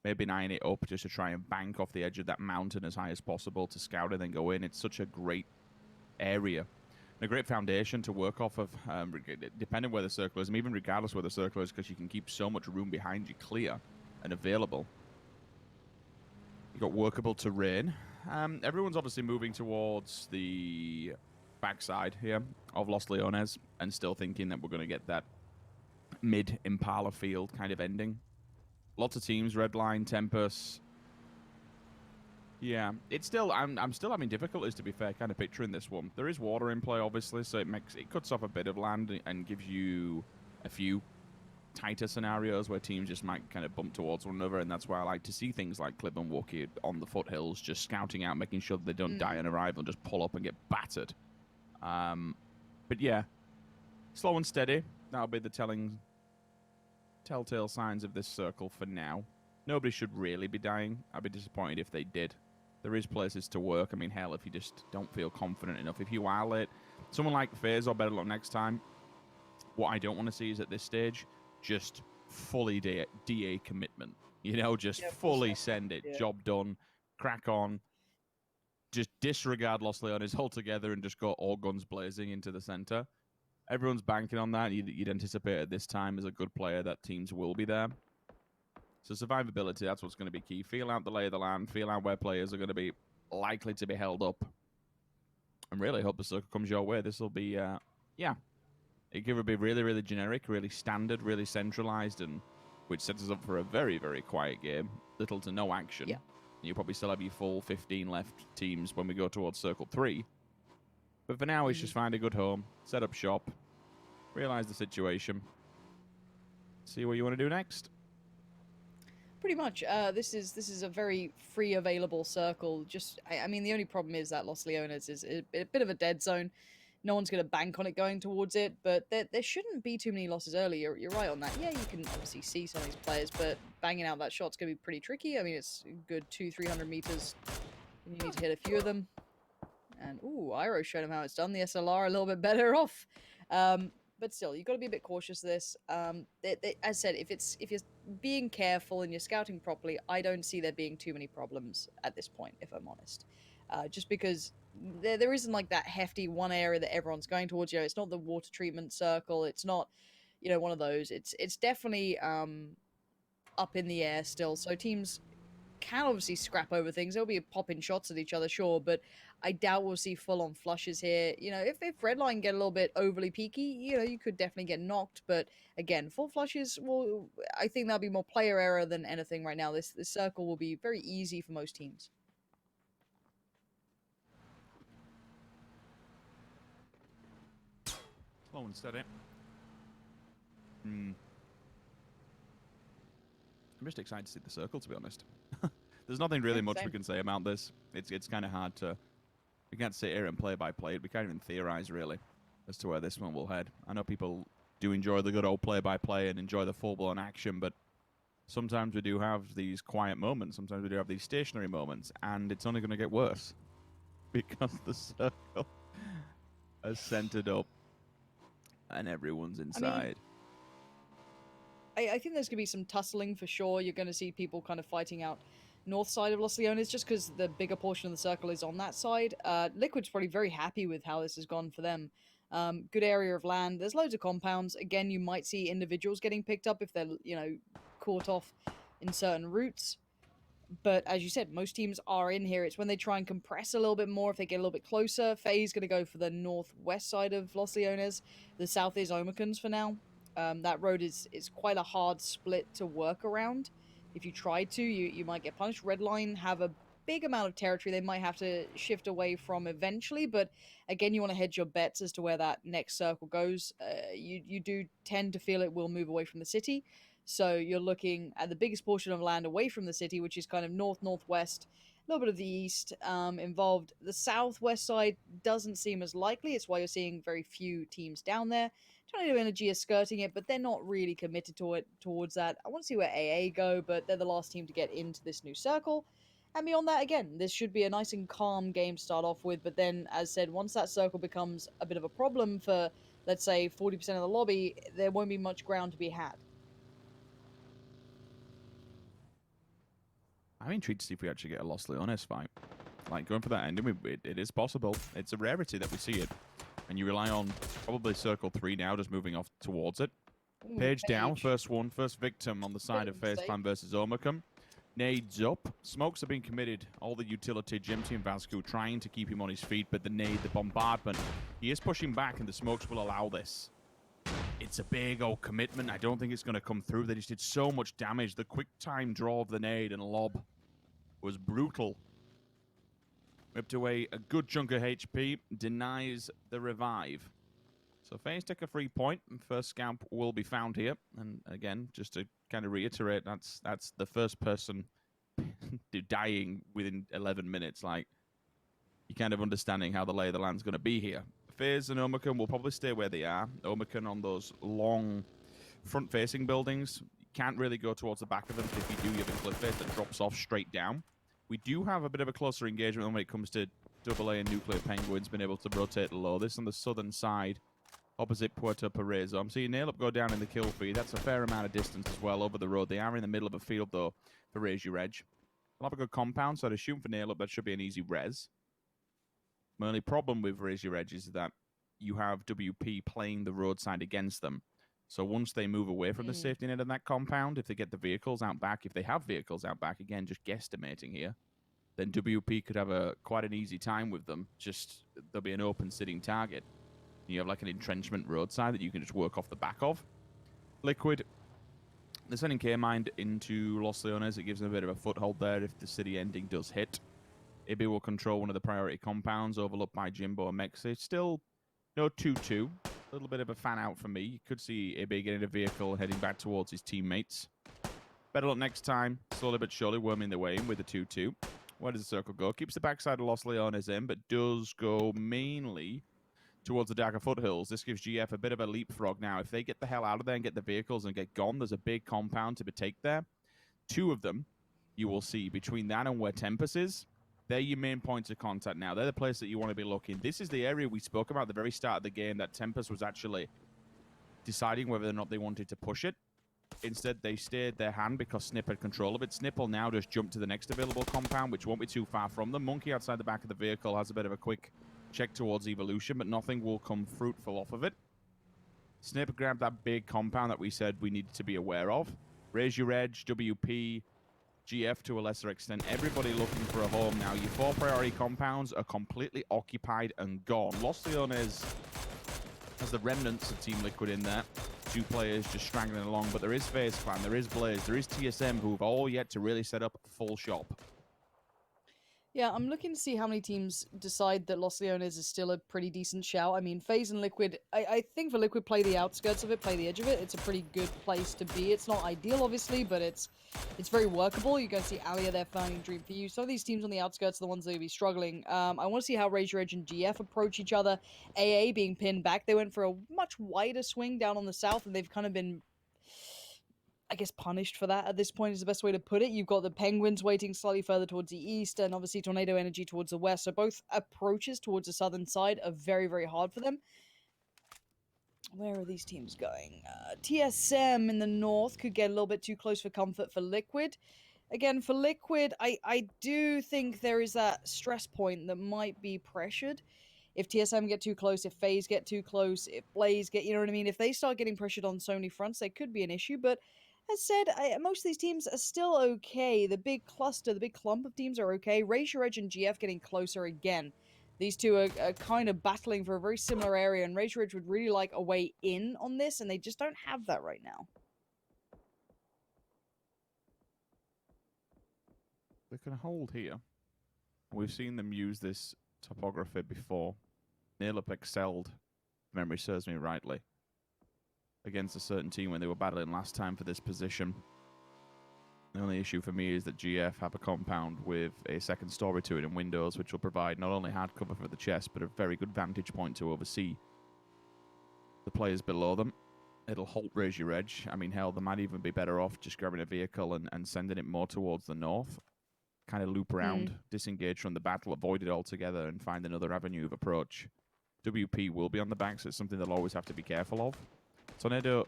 Maybe eyeing it up just to try and bank off the edge of that mountain as high as possible to scout and then go in. It's such a great area. And a great foundation to work off of, depending where the circle is, and even regardless where the circle is, because you can keep so much room behind you clear and available. You've got workable terrain. Everyone's obviously moving towards the backside here of Los Leones and still thinking that we're going to get that mid-Impala field kind of ending. Lots of teams, Redline, Tempest. Yeah, it's still I'm still having difficulties, to be fair, kind of picturing this one. There is water in play, obviously, so it cuts off a bit of land and gives you a few tighter scenarios where teams just might kind of bump towards one another, and that's why I like to see things like Clip and Wookie on the foothills, just scouting out, making sure that they don't die on arrival and just pull up and get battered. But yeah, slow and steady. That'll be the telltale signs of this circle for now. Nobody should really be dying. I'd be disappointed if they did. There is places to work. I mean, hell, if you just don't feel confident enough. If you are late, someone like FaZe or Better Luck Next Time, what I don't want to see is at this stage, just fully DA commitment. You know, just fully send it. Yeah. Job done. Crack on. Just disregard Los Leones altogether and just go all guns blazing into the center. Everyone's banking on that. You'd anticipate at this time as a good player that teams will be there. So survivability, that's what's going to be key. Feel out the lay of the land. Feel out where players are going to be likely to be held up. And really hope the circle comes your way. This will be, yeah. It could be really, really generic, really standard, really centralized, and which sets us up for a very, very quiet game. Little to no action. Yeah. You'll probably still have your full 15 left teams when we go towards Circle 3. But for now, it's just find a good home, set up shop, realize the situation, see what you want to do next. Pretty much. This is a very free available circle. Just, I mean, the only problem is that Los Leones is a bit of a dead zone. No one's going to bank on it going towards it, but there shouldn't be too many losses early. You're right on that. Yeah, you can obviously see some of these players, but banging out that shot's going to be pretty tricky. I mean, it's a good 200-300 meters. You need to hit a few of them. And, ooh, Iroh showed him how it's done. The SLR a little bit better off. But still, you've got to be a bit cautious of this. As I said, if you're being careful and you're scouting properly, I don't see there being too many problems at this point, if I'm honest. Just because there isn't like that hefty one area that everyone's going towards. You know, it's not the water treatment circle. It's not, you know, one of those. It's definitely up in the air still. So teams can obviously scrap over things. There'll be popping shots at each other, sure, but I doubt we'll see full-on flushes here. You know, if Redline get a little bit overly peaky, you know, you could definitely get knocked. But again, full flushes, well, I think that'll be more player error than anything right now. This circle will be very easy for most teams. Slow and steady. I'm just excited to see the circle, to be honest. There's nothing really much we can say about this. It's kind of hard to... We can't sit here and play by play. We can't even theorize, really, as to where this one will head. I know people do enjoy the good old play-by-play and enjoy the full-blown action, but sometimes we do have these quiet moments. Sometimes we do have these stationary moments, and it's only going to get worse because the circle has centered up and everyone's inside. I think there's going to be some tussling for sure. You're going to see people kind of fighting out north side of Los Leones just because the bigger portion of the circle is on that side. Liquid's probably very happy with how this has gone for them. Good area of land. There's loads of compounds. Again, you might see individuals getting picked up if they're, you know, caught off in certain routes. But as you said, most teams are in here. It's when they try and compress a little bit more, if they get a little bit closer. FaZe going to go for the northwest side of Los Leones. The south is Omicans for now. That road is quite a hard split to work around. If you try to, you might get punished. Redline have a big amount of territory they might have to shift away from eventually, but again, you want to hedge your bets as to where that next circle goes. You do tend to feel it will move away from the city, so you're looking at the biggest portion of land away from the city, which is kind of northwest, a little bit of the east involved. The southwest side doesn't seem as likely. It's why you're seeing very few teams down there. Tornado Energy is skirting it, but they're not really committed to it towards that. I want to see where AA go, but they're the last team to get into this new circle. And beyond that, again, this should be a nice and calm game to start off with. But then, as said, once that circle becomes a bit of a problem for, let's say, 40% of the lobby, there won't be much ground to be had. I'm intrigued to see if we actually get a Los Leones fight. Like, going for that ending, it is possible. It's a rarity that we see it. And you rely on probably Circle 3 now, just moving off towards it. Page down, first victim on the side of FaZe Clan versus Omicam. Nades up. Smokes have been committed. All the utility, Jemty and Vasco trying to keep him on his feet, but the nade, the bombardment, he is pushing back, and the smokes will allow this. It's a big old commitment. I don't think it's going to come through. They just did so much damage. The quick time draw of the nade and lob was brutal. Ripped away a good chunk of HP, denies the revive. So FaZe take a 3 point, and first scalp will be found here. And again, just to kind of reiterate, that's the first person dying within 11 minutes. Like, you're kind of understanding how the lay of the land's going to be here. FaZe and Omicron will probably stay where they are. Omicron on those long front-facing buildings. You can't really go towards the back of them. If you do, you have a cliff face that drops off straight down. We do have a bit of a closer engagement when it comes to AA and Nuclear Penguins being able to rotate low. This on the southern side, opposite Puerto Parezo. I'm seeing Nail Up go down in the kill feed. That's a fair amount of distance as well over the road. They are in the middle of a field, though, for Raise Your Edge. They'll have a good compound, so I'd assume for Nail Up that should be an easy res. My only problem with Raise Your Edge is that you have WP playing the roadside against them. So once they move away from the safety net of that compound, if they get the vehicles out back, if they have vehicles out back, again, just guesstimating here, then WP could have quite an easy time with them. Just, there'll be an open sitting target. You have like an entrenchment roadside that you can just work off the back of. Liquid, they're sending K-Mind into Los Leones. It gives them a bit of a foothold there if the city ending does hit. Ibi will control one of the priority compounds overlooked by Jimbo and Mexi. Still no 2-2. A little bit of a fan out for me. You could see Ibi getting a vehicle and heading back towards his teammates. Better luck next time. Slowly but surely worming their way in with the 2-2. Where does the circle go? Keeps the backside of Los Leones in, but does go mainly towards the Darker Foothills. This gives GF a bit of a leapfrog now. If they get the hell out of there and get the vehicles and get gone, there's a big compound to take there. 2 of them you will see between that and where Tempest is. They're your main points of contact now. They're the place that you want to be looking. This is the area we spoke about at the very start of the game that Tempest was actually deciding whether or not they wanted to push it. Instead, they stayed their hand because Snip had control of it. Snip will now just jump to the next available compound, which won't be too far from them. Monkey outside the back of the vehicle has a bit of a quick check towards Evolution, but nothing will come fruitful off of it. Snip grabbed that big compound that we said we needed to be aware of. Raise Your Edge, WP, GF to a lesser extent. Everybody looking for a home now. Your 4 priority compounds are completely occupied and gone. Los Leones has the remnants of Team Liquid in there. 2 players just strangling along, but there is FaZe Clan, there is Blaze, there is TSM who've all yet to really set up full shop. Yeah, I'm looking to see how many teams decide that Los Leones is still a pretty decent shout. I mean, FaZe and Liquid, I think for Liquid, play the outskirts of it, play the edge of it. It's a pretty good place to be. It's not ideal, obviously, but it's very workable. You're going to see Alia there finding Dream for you. Some of these teams on the outskirts are the ones that will be struggling. I want to see how Raise Your Edge and GF approach each other. AA being pinned back. They went for a much wider swing down on the south, and they've kind of been, I guess, punished for that at this point is the best way to put it. You've got the Penguins waiting slightly further towards the east, and obviously Tornado Energy towards the west. So both approaches towards the southern side are very, very hard for them. Where are these teams going? TSM in the north could get a little bit too close for comfort for Liquid. Again, for Liquid, I do think there is that stress point that might be pressured. If TSM get too close, if FaZe get too close, if Blaze get, you know what I mean? If they start getting pressured on so many fronts, there could be an issue, but as said, most of these teams are still okay. The big cluster, the big clump of teams are okay. Raise Your Edge and GF getting closer again. These two are kind of battling for a very similar area, and Raise Your Edge would really like a way in on this, and they just don't have that right now. They can hold here. We've seen them use this topography before. Nail Up excelled, if memory serves me rightly, against a certain team when they were battling last time for this position. The only issue for me is that GF have a compound with a second story to it and windows, which will provide not only hard cover for the chest, but a very good vantage point to oversee the players below them. It'll halt Raise Your Edge. I mean, hell, they might even be better off just grabbing a vehicle and sending it more towards the north. Kind of loop around, disengage from the battle, avoid it altogether, and find another avenue of approach. WP will be on the back, so it's something they'll always have to be careful of. Tornado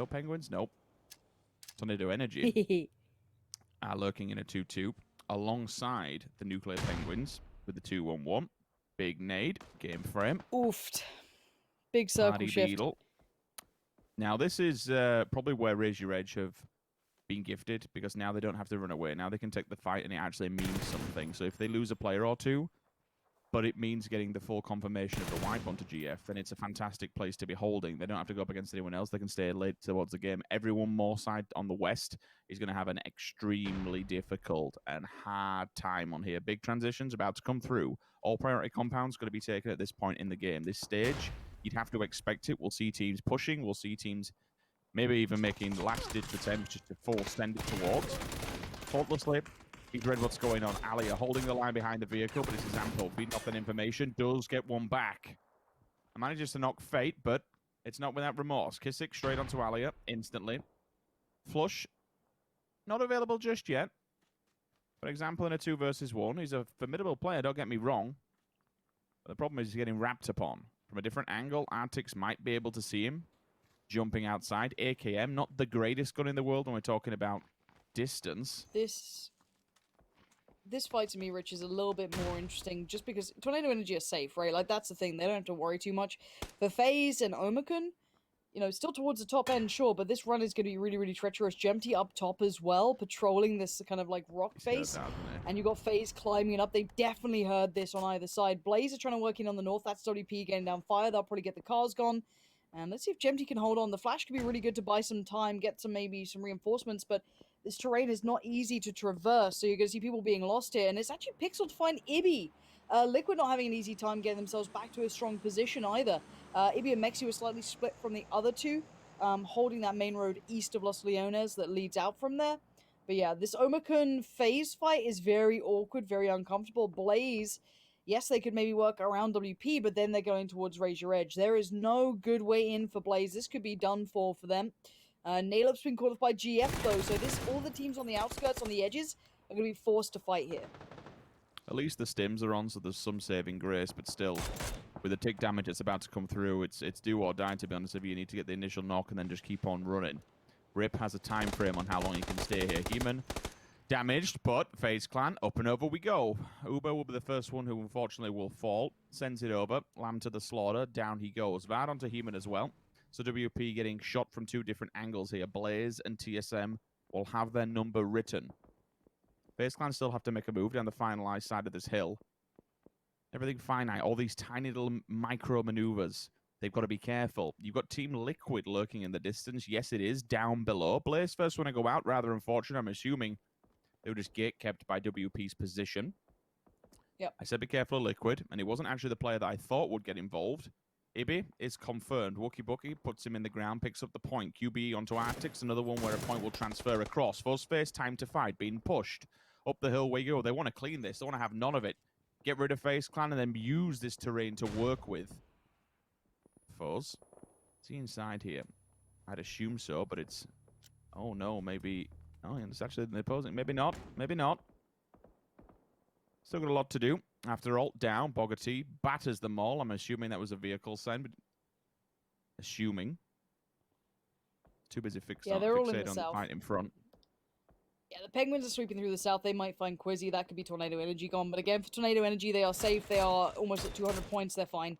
Penguins? Nope. Tornado Energy are lurking in a 2-2 alongside the Nuclear Penguins with the 2-1-1. Big nade, game frame. Oofed. Big circle Party shift. Beetle. Now, this is probably where Raise Your Edge have been gifted, because now they don't have to run away. Now they can take the fight, and it actually means something. So if they lose a player or two, but it means getting the full confirmation of the wipe onto GF, then it's a fantastic place to be holding. They don't have to go up against anyone else. They can stay late towards the game. Everyone more side on the west is going to have an extremely difficult and hard time on here. Big transitions about to come through. All priority compounds going to be taken at this point in the game. This stage, you'd have to expect it. We'll see teams pushing. We'll see teams maybe even making last-ditch attempts just to full send it towards. Thoughtlessly, he's read what's going on. Alia holding the line behind the vehicle, but this is Ample feeding off that information. Does get one back. And manages to knock Fate, but it's not without remorse. Kissick straight onto Alia instantly. Flush, not available just yet. For example, in a 2 versus 1, he's a formidable player, don't get me wrong. But the problem is he's getting wrapped upon. From a different angle, Arctics might be able to see him. Jumping outside. AKM, not the greatest gun in the world when we're talking about distance. This fight to me, Rich, is a little bit more interesting just because Tornado Energy are safe, right? Like, that's the thing. They don't have to worry too much. For FaZe and Omicron, you know, still towards the top end, sure, but this run is going to be really, really treacherous. Gemty up top as well, patrolling this kind of, like, rock face. And you got FaZe climbing it up. They definitely heard this on either side. Blaze are trying to work in on the north. That's WP getting down fire. They'll probably get the cars gone. And let's see if Gemty can hold on. The Flash could be really good to buy some time, get maybe some reinforcements, but this terrain is not easy to traverse, so you're going to see people being lost here. And it's actually Pixel to find Ibby. Liquid not having an easy time getting themselves back to a strong position either. Ibby and Mexi were slightly split from the other two, holding that main road east of Los Leones that leads out from there. But yeah, this Omicron FaZe fight is very awkward, very uncomfortable. Blaze, yes, they could maybe work around WP, but then they're going towards Raise Your Edge. There is no good way in for Blaze. This could be done for them. Nailup's been caught off by GF, though, so all the teams on the outskirts, on the edges, are going to be forced to fight here. At least the stims are on, so there's some saving grace, but still, with the tick damage that's about to come through, it's do or die, to be honest. If you need to get the initial knock and then just keep on running. Rip has a time frame on how long you can stay here. Human damaged, but FaZe Clan, up and over we go. Uber will be the first one who unfortunately will fall. Sends it over. Lamb to the slaughter. Down he goes. Vard onto Human as well. So WP getting shot from 2 different angles here. Blaze and TSM will have their number written. FaZe Clan still have to make a move down the finalized side of this hill. Everything finite. All these tiny little micro maneuvers. They've got to be careful. You've got Team Liquid lurking in the distance. Yes, it is. Down below. Blaze first one to go out. Rather unfortunate. I'm assuming they were just gate kept by WP's position. Yep. I said be careful of Liquid, and it wasn't actually the player that I thought would get involved. Ibby is confirmed. Wookie Bookie puts him in the ground, picks up the point. QBE onto Arctics, another one where a point will transfer across. Full space, time to fight, being pushed. Up the hill we go. They want to clean this. They want to have none of it. Get rid of FaZe Clan and then use this terrain to work with. Fuzz. Is he inside here? I'd assume so, but it's... Oh no, maybe... Oh, it's actually the opposing. Maybe not. Maybe not. Still got a lot to do. After alt down, Bogarty batters them all. I'm assuming that was a vehicle sign, but assuming. Too busy fixated on the fight in front. Yeah, the Penguins are sweeping through the south. They might find Quizzy. That could be Tornado Energy gone. But again, for Tornado Energy, they are safe. They are almost at 200 points. They're fine.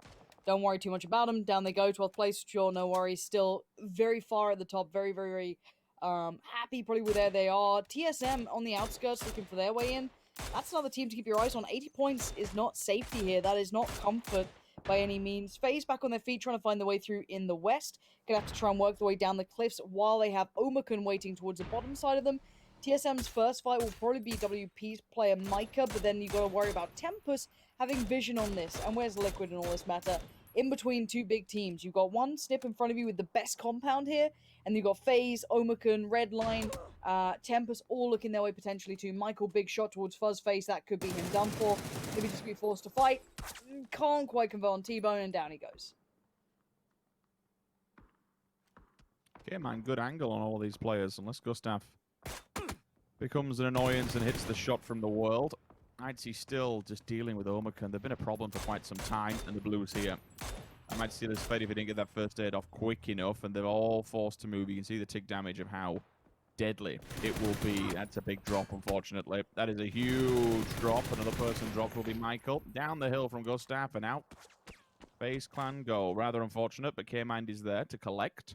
Don't worry too much about them. Down they go, 12th place. Sure, no worries. Still very far at the top. Very, very happy probably with where they are. TSM on the outskirts looking for their way in. That's another team to keep your eyes on. 80 points is not safety here. That is not comfort by any means. FaZe back on their feet, trying to find their way through in the west. Gonna have to try and work their way down the cliffs while they have Omicron waiting towards the bottom side of them. TSM's first fight will probably be WP's player Micah, but then you got to worry about Tempest having vision on this. And where's Liquid in all this matter? In between 2 big teams. You've got one snip in front of you with the best compound here, and you've got FaZe, Omicron, Redline, Tempest all looking their way potentially to Michael. Big shot towards Fuzzface. That could be him done for. Maybe just be forced to fight. Can't quite convert on T-Bone, and down he goes. Okay, man, good angle on all of these players, unless Gustav becomes an annoyance and hits the shot from the world. I'd see still just dealing with Omicron. They've been a problem for quite some time, and the Blues here. I might see this fade if he didn't get that first aid off quick enough, and they're all forced to move. You can see the tick damage of how deadly it will be. That's a big drop, unfortunately. That is a huge drop. Another person drop will be Michael. Down the hill from Gustav and out. FaZe Clan go. Rather unfortunate, but K-Mind is there to collect.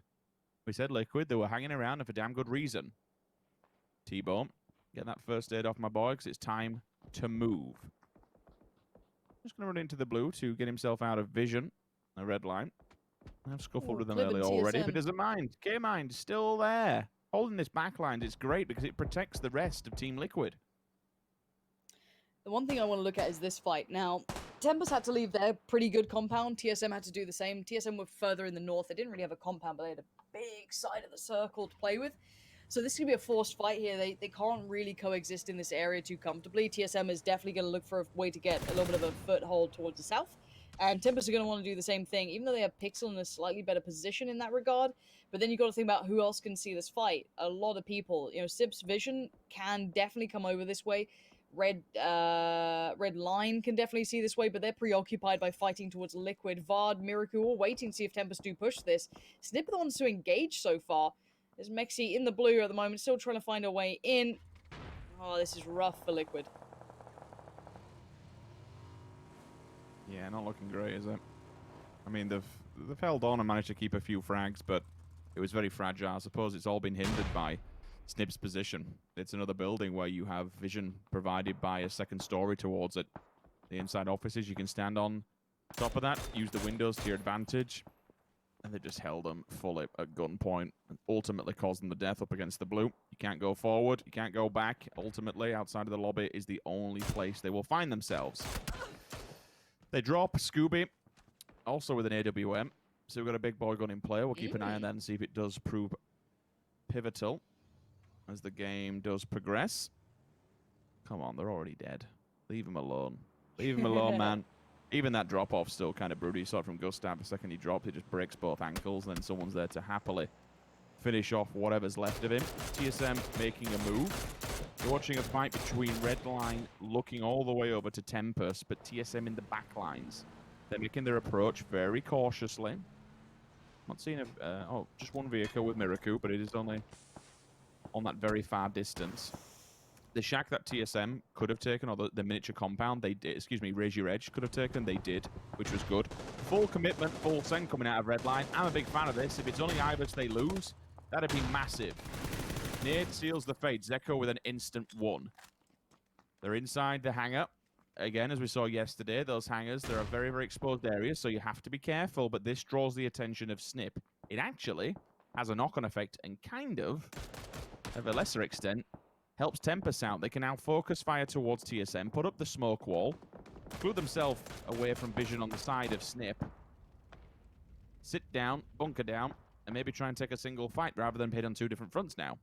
We said Liquid. They were hanging around, and for damn good reason. T-Bone, get that first aid off my boy, because it's time to move. Just going to run into the blue to get himself out of vision. A red line. I've scuffled Ooh, with them clever early already, but TSM. doesn't mind. K-Mind still there. Holding this backline is great because it protects the rest of Team Liquid. The one thing I want to look at is this fight. Now, Tempest had to leave their pretty good compound. TSM had to do the same. TSM were further in the north. They didn't really have a compound, but they had a big side of the circle to play with. So this is going to be a forced fight here. They can't really coexist in this area too comfortably. TSM is definitely going to look for a way to get a little bit of a foothold towards the south. And Tempest are going to want to do the same thing, even though they have Pixel in a slightly better position in that regard. But then you've got to think about who else can see this fight. A lot of people. You know, Sip's vision can definitely come over this way. Red Line can definitely see this way, but they're preoccupied by fighting towards Liquid. Vard, Miracle, all waiting to see if Tempest do push this. Snip are the ones to engage so far. There's Mexi in the blue at the moment, still trying to find a way in. Oh, this is rough for Liquid. Yeah, not looking great, is it? I mean, they've held on and managed to keep a few frags, but it was very fragile. I suppose it's all been hindered by Snip's position. It's another building where you have vision provided by a second story towards it. The inside offices you can stand on top of that, use the windows to your advantage, and they just held them fully at gunpoint and ultimately caused them the death up against the blue. You can't go forward, you can't go back. Ultimately, outside of the lobby is the only place they will find themselves. They drop Scooby, also with an AWM. So we've got a big boy gun in play. We'll keep an eye on that and see if it does prove pivotal as the game does progress. Come on, they're already dead. Leave him alone. Leave him alone, man. Even that drop-off still kind of brutal. You saw it from Gustav. The second he dropped, it just breaks both ankles, and then someone's there to happily finish off whatever's left of him. TSM making a move. You're watching a fight between Redline looking all the way over to Tempest, but TSM in the back lines. They're making their approach very cautiously. Not seeing just one vehicle with Miraku, but it is only on that very far distance. The shack that TSM could have taken, or the miniature compound, they did. Excuse me, Raise Your Edge could have taken, they did, which was good. Full commitment, full send coming out of Redline. I'm a big fan of this. If it's only Ibis they lose, that'd be massive. Nade seals the fate. Zeko with an instant 1. They're inside the hangar. Again, as we saw yesterday, those hangars, they're a very, very exposed area, so you have to be careful, but this draws the attention of Snip. It actually has a knock-on effect and kind of a lesser extent, helps Tempest out. They can now focus fire towards TSM, put up the smoke wall, clue themselves away from vision on the side of Snip, sit down, bunker down, and maybe try and take a single fight rather than hit on 2 different fronts now.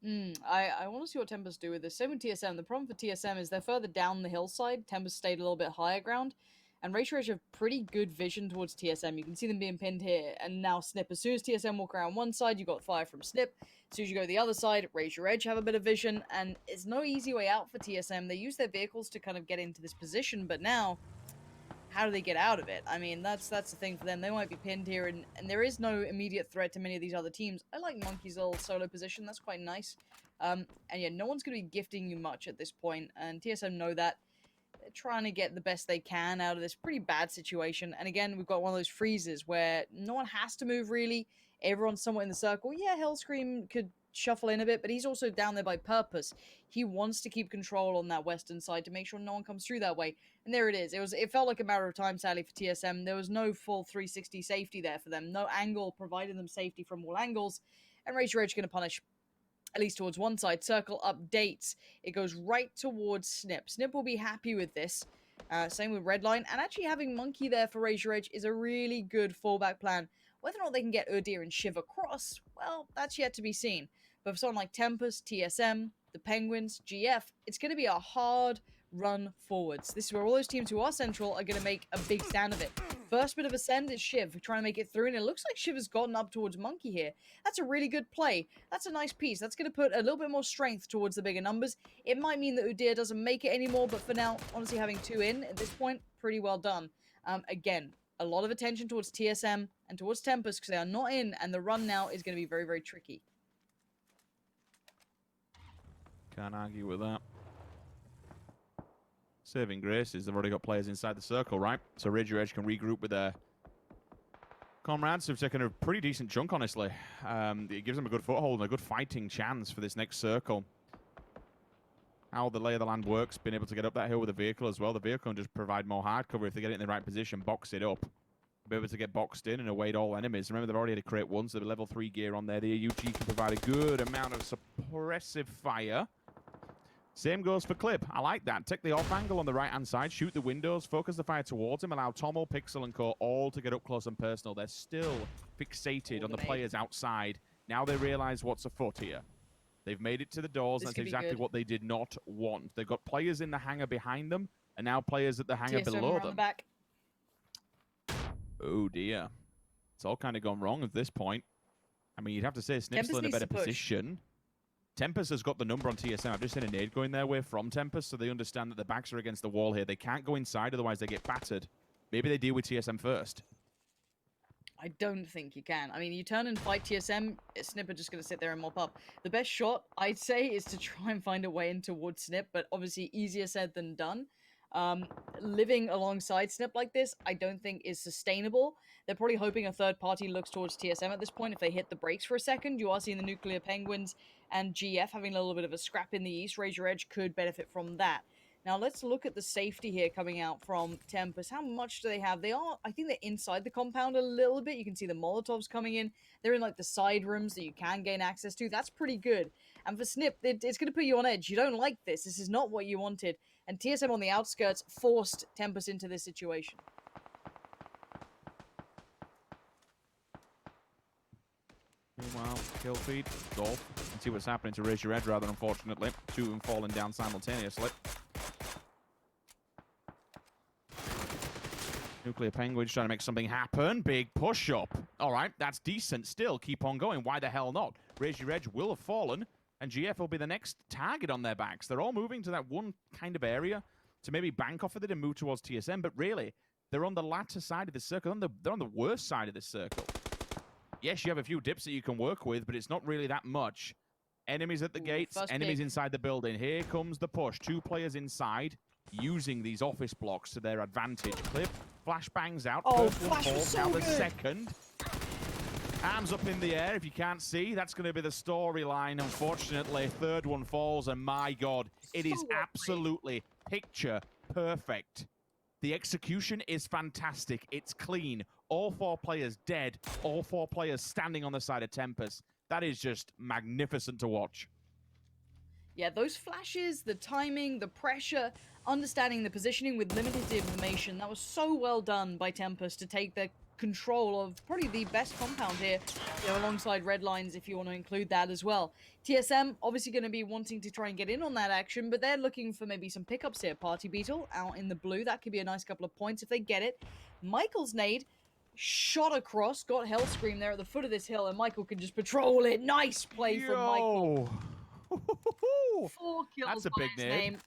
I want to see what Tempest do with this. Same with TSM. The problem for TSM is they're further down the hillside. Tempest stayed a little bit higher ground. And Rage have pretty good vision towards TSM. You can see them being pinned here. And now Snip. As soon as TSM walk around one side, you got fire from Snip. As soon as you go to the other side, Rage Your Edge have a bit of vision. And it's no easy way out for TSM. They use their vehicles to kind of get into this position. But now, how do they get out of it? I mean, that's the thing for them. They might be pinned here. And there is no immediate threat to many of these other teams. I like Monkey's little solo position. That's quite nice. And yeah, no one's going to be gifting you much at this point. And TSM know that. They're trying to get the best they can out of this pretty bad situation. And again, we've got one of those freezes where no one has to move really. Everyone's somewhat in the circle. Yeah, Hellscream could shuffle in a bit, but he's also down there by purpose. He wants to keep control on that western side to make sure no one comes through that way. And there it is. It felt like a matter of time, sadly, for TSM. There was no full 360 safety there for them. No angle provided them safety from all angles. And Rage Rage going to punish at least towards one side. Circle updates. It goes right towards Snip. Snip will be happy with this. Same with Redline. And actually having Monkey there for Razor Edge is a really good fallback plan. Whether or not they can get Udyr and Shiv across, well, that's yet to be seen. But for someone like Tempest, TSM, the Penguins, GF, it's going to be a hard run forwards. This is where all those teams who are central are going to make a big stand of it. First bit of ascend is Shiv trying to make it through, and it looks like Shiv has gotten up towards Monkey here. That's a really good play. That's a nice piece. That's going to put a little bit more strength towards the bigger numbers. It might mean that Udyr doesn't make it anymore, but for now, honestly, having 2 in at this point, pretty well done. Again, a lot of attention towards TSM and towards Tempest because they are not in, and the run now is going to be very, very tricky. Can't argue with that. Saving grace is they've already got players inside the circle, right? So Rage Your Edge can regroup with their comrades who've taken a pretty decent chunk, honestly. It gives them a good foothold and a good fighting chance for this next circle. how the lay of the land works, being able to get up that hill with a vehicle as well. The vehicle can just provide more hard cover if they get it in the right position, box it up. Be able to get boxed in and await all enemies. Remember, they've already had a crate once. They've level 3 gear on there. The AUG can provide a good amount of suppressive fire. Same goes for Clip. I like that. Take the off angle on the right-hand side, shoot the windows, focus the fire towards him, allow Tomo, Pixel, and Co. all to get up close and personal. They're still fixated on the players outside. Now they realize what's afoot here. They've made it to the doors, and that's exactly what they did not want. They've got players in the hangar behind them, and now players at the hangar below them. The back. Oh, dear. It's all kind of gone wrong at this point. I mean, you'd have to say Snip's still in a better position. Tempest has got the number on TSM. I've just seen a nade going their way from Tempest, so they understand that their backs are against the wall here. They can't go inside, otherwise they get battered. Maybe they deal with TSM first. I don't think you can. I mean, you turn and fight TSM, Snip are just going to sit there and mop up. The best shot, I'd say, is to try and find a way in towards Snip, but obviously easier said than done. Living alongside Snip like this, I don't think is sustainable. They're probably hoping a third party looks towards TSM at this point. If they hit the brakes for a second, you are seeing the Nuclear Penguins and GF having a little bit of a scrap in the east. Raise Your Edge could benefit from that. Now let's look at the safety here coming out from Tempest. How much do they have? I think they're inside the compound a little bit. You can see the Molotovs coming in. They're in like the side rooms that you can gain access to. That's pretty good. And for Snip, it's going to put you on edge. You don't like this. This is not what you wanted. And TSM on the outskirts forced Tempest into this situation. Meanwhile, kill feed, Golf. Let's see what's happening to Raise Your Edge rather, unfortunately. Two of them falling down simultaneously. Nuclear Penguins trying to make something happen. Big push-up. All right, that's decent still. Keep on going. Why the hell not? Raise Your Edge will have fallen, and GF will be the next target on their backs. They're all moving to that one kind of area to maybe bank off of it and move towards TSM, but really, they're on the latter side of the circle. They're on the worst side of the circle. Yes, you have a few dips that you can work with, but it's not really that much. Enemies at the gates, enemies inside the building. Here comes the push. 2 players inside, using these office blocks to their advantage. Clip, flash bangs out. Oh, First one flash was falls, so now the good. second. Arms up in the air, if you can't see. That's going to be the storyline, unfortunately. Third one falls, and my God, it is absolutely picture perfect. The execution is fantastic. It's clean. All 4 players dead. All 4 players standing on the side of Tempest. That is just magnificent to watch. Yeah, those flashes, the timing, the pressure, understanding the positioning with limited information, that was so well done by Tempest to take the control of probably the best compound here, alongside Red Lines, if you want to include that as well. TSM obviously going to be wanting to try and get in on that action, but they're looking for maybe some pickups here. Party Beetle out in the blue, that could be a nice couple of points if they get it. Michael's nade shot across, got Hellscream there at the foot of this hill, and Michael can just patrol it. Nice play from Michael. 4 kills. That's a by big his nade. name.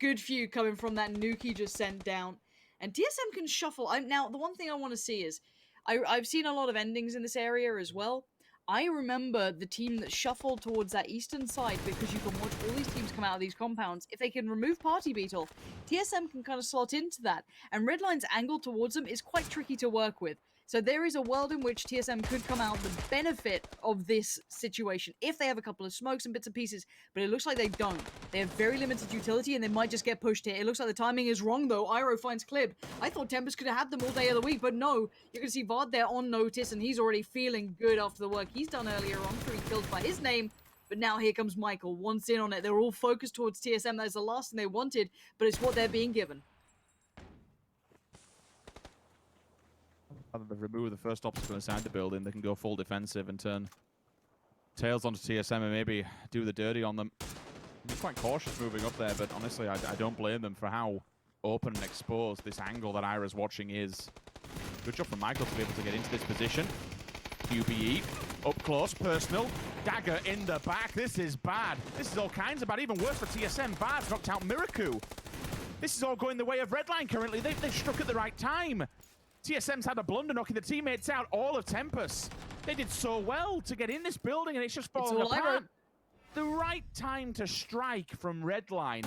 Good few coming from that nuke he just sent down. And TSM can shuffle. Now, the one thing I want to see is, I've seen a lot of endings in this area as well. I remember the team that shuffled towards that eastern side, because you can watch all these teams come out of these compounds. If they can remove Party Beetle, TSM can kind of slot into that. And Redline's angle towards them is quite tricky to work with. So there is a world in which TSM could come out the benefit of this situation if they have a couple of smokes and bits and pieces, but it looks like they don't. They have very limited utility and they might just get pushed here. It looks like the timing is wrong though. Iroh finds Clib. I thought Tempest could have had them all day of the week, but no. You're going to see Vard there on notice and he's already feeling good after the work he's done earlier on, 3 kills by his name. But now here comes Michael, once in on it. They're all focused towards TSM. That is the last thing they wanted, but it's what they're being given. Rather than remove the first obstacle inside the building, they can go full defensive and turn tails onto TSM and maybe do the dirty on them. I'm quite cautious moving up there, but honestly, I don't blame them for how open and exposed this angle that Ira's watching is. Good job from Michael to be able to get into this position. QBE, up close, personal. Dagger in the back. This is bad. This is all kinds of bad. Even worse for TSM. Bard's knocked out Miraku. This is all going the way of Redline currently. They've struck at the right time. TSM's had a blunder knocking the teammates out, all of Tempest. They did so well to get in this building and it's just falling apart. The right time to strike from Redline.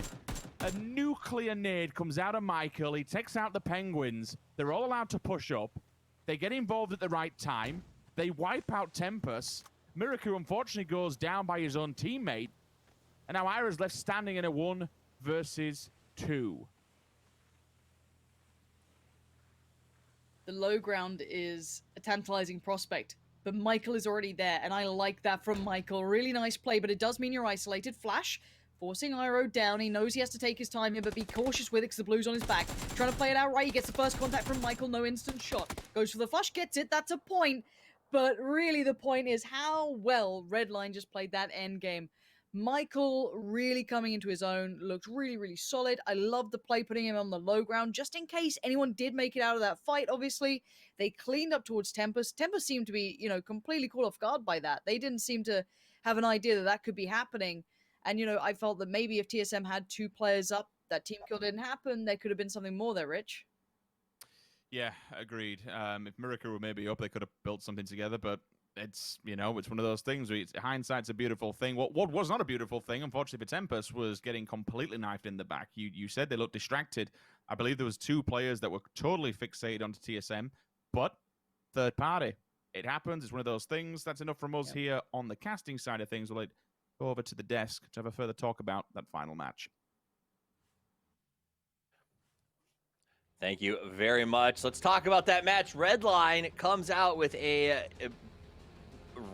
A nuclear nade comes out of Michael. He takes out the Penguins. They're all allowed to push up. They get involved at the right time. They wipe out Tempest. Miraku unfortunately goes down by his own teammate. And now Ira's left standing in a 1 versus 2. The low ground is a tantalizing prospect, but Michael is already there, and I like that from Michael. Really nice play, but it does mean you're isolated. Flash forcing Iroh down. He knows he has to take his time here, but be cautious with it because the blue's on his back. Trying to play it out right. He gets the first contact from Michael. No instant shot. Goes for the flash, gets it. That's a point. But really the point is how well Redline just played that end game. Michael really coming into his own, looked really, really solid. I love the play, putting him on the low ground, just in case anyone did make it out of that fight, obviously. They cleaned up towards Tempest. Tempest seemed to be, completely caught off guard by that. They didn't seem to have an idea that that could be happening. And, I felt that maybe if TSM had 2 players up, that team kill didn't happen, there could have been something more there, Rich. Yeah, agreed. If Miracle were maybe up, they could have built something together, but it's, it's one of those things where hindsight's a beautiful thing. What was not a beautiful thing, unfortunately for Tempest, was getting completely knifed in the back. You said they looked distracted. I believe there was 2 players that were totally fixated onto TSM, but third party. It happens. It's one of those things. That's enough from us here on the casting side of things. We'll go over to the desk to have a further talk about that final match. Thank you very much. Let's talk about that match. Redline comes out with a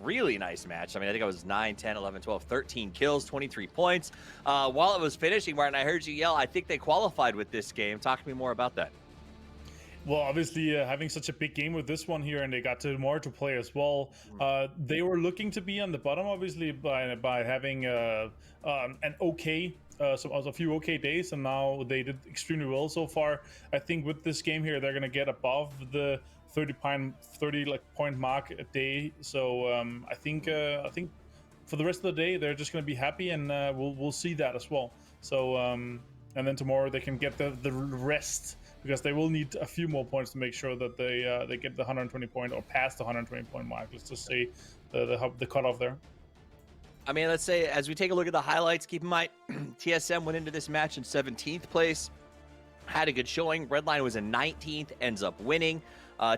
really nice match. I mean, I think it was 9, 10, 11, 12, 13 kills, 23 points. While it was finishing, Martin, I heard you yell, I think they qualified with this game. Talk to me more about that. Well, obviously, having such a big game with this one here, and they got more to play as well. They were looking to be on the bottom, obviously, by having an okay, a few okay days, and now they did extremely well so far. I think with this game here, they're gonna get above the 30 point mark a day. So I think for the rest of the day, they're just gonna be happy, and we'll see that as well. So and then tomorrow they can get the rest, because they will need a few more points to make sure that they get the 120 point or past the 120 point mark. Let's just say the cutoff there. I mean, let's say as we take a look at the highlights, keep in mind TSM went into this match in 17th place, had a good showing. Redline was in 19th, ends up winning.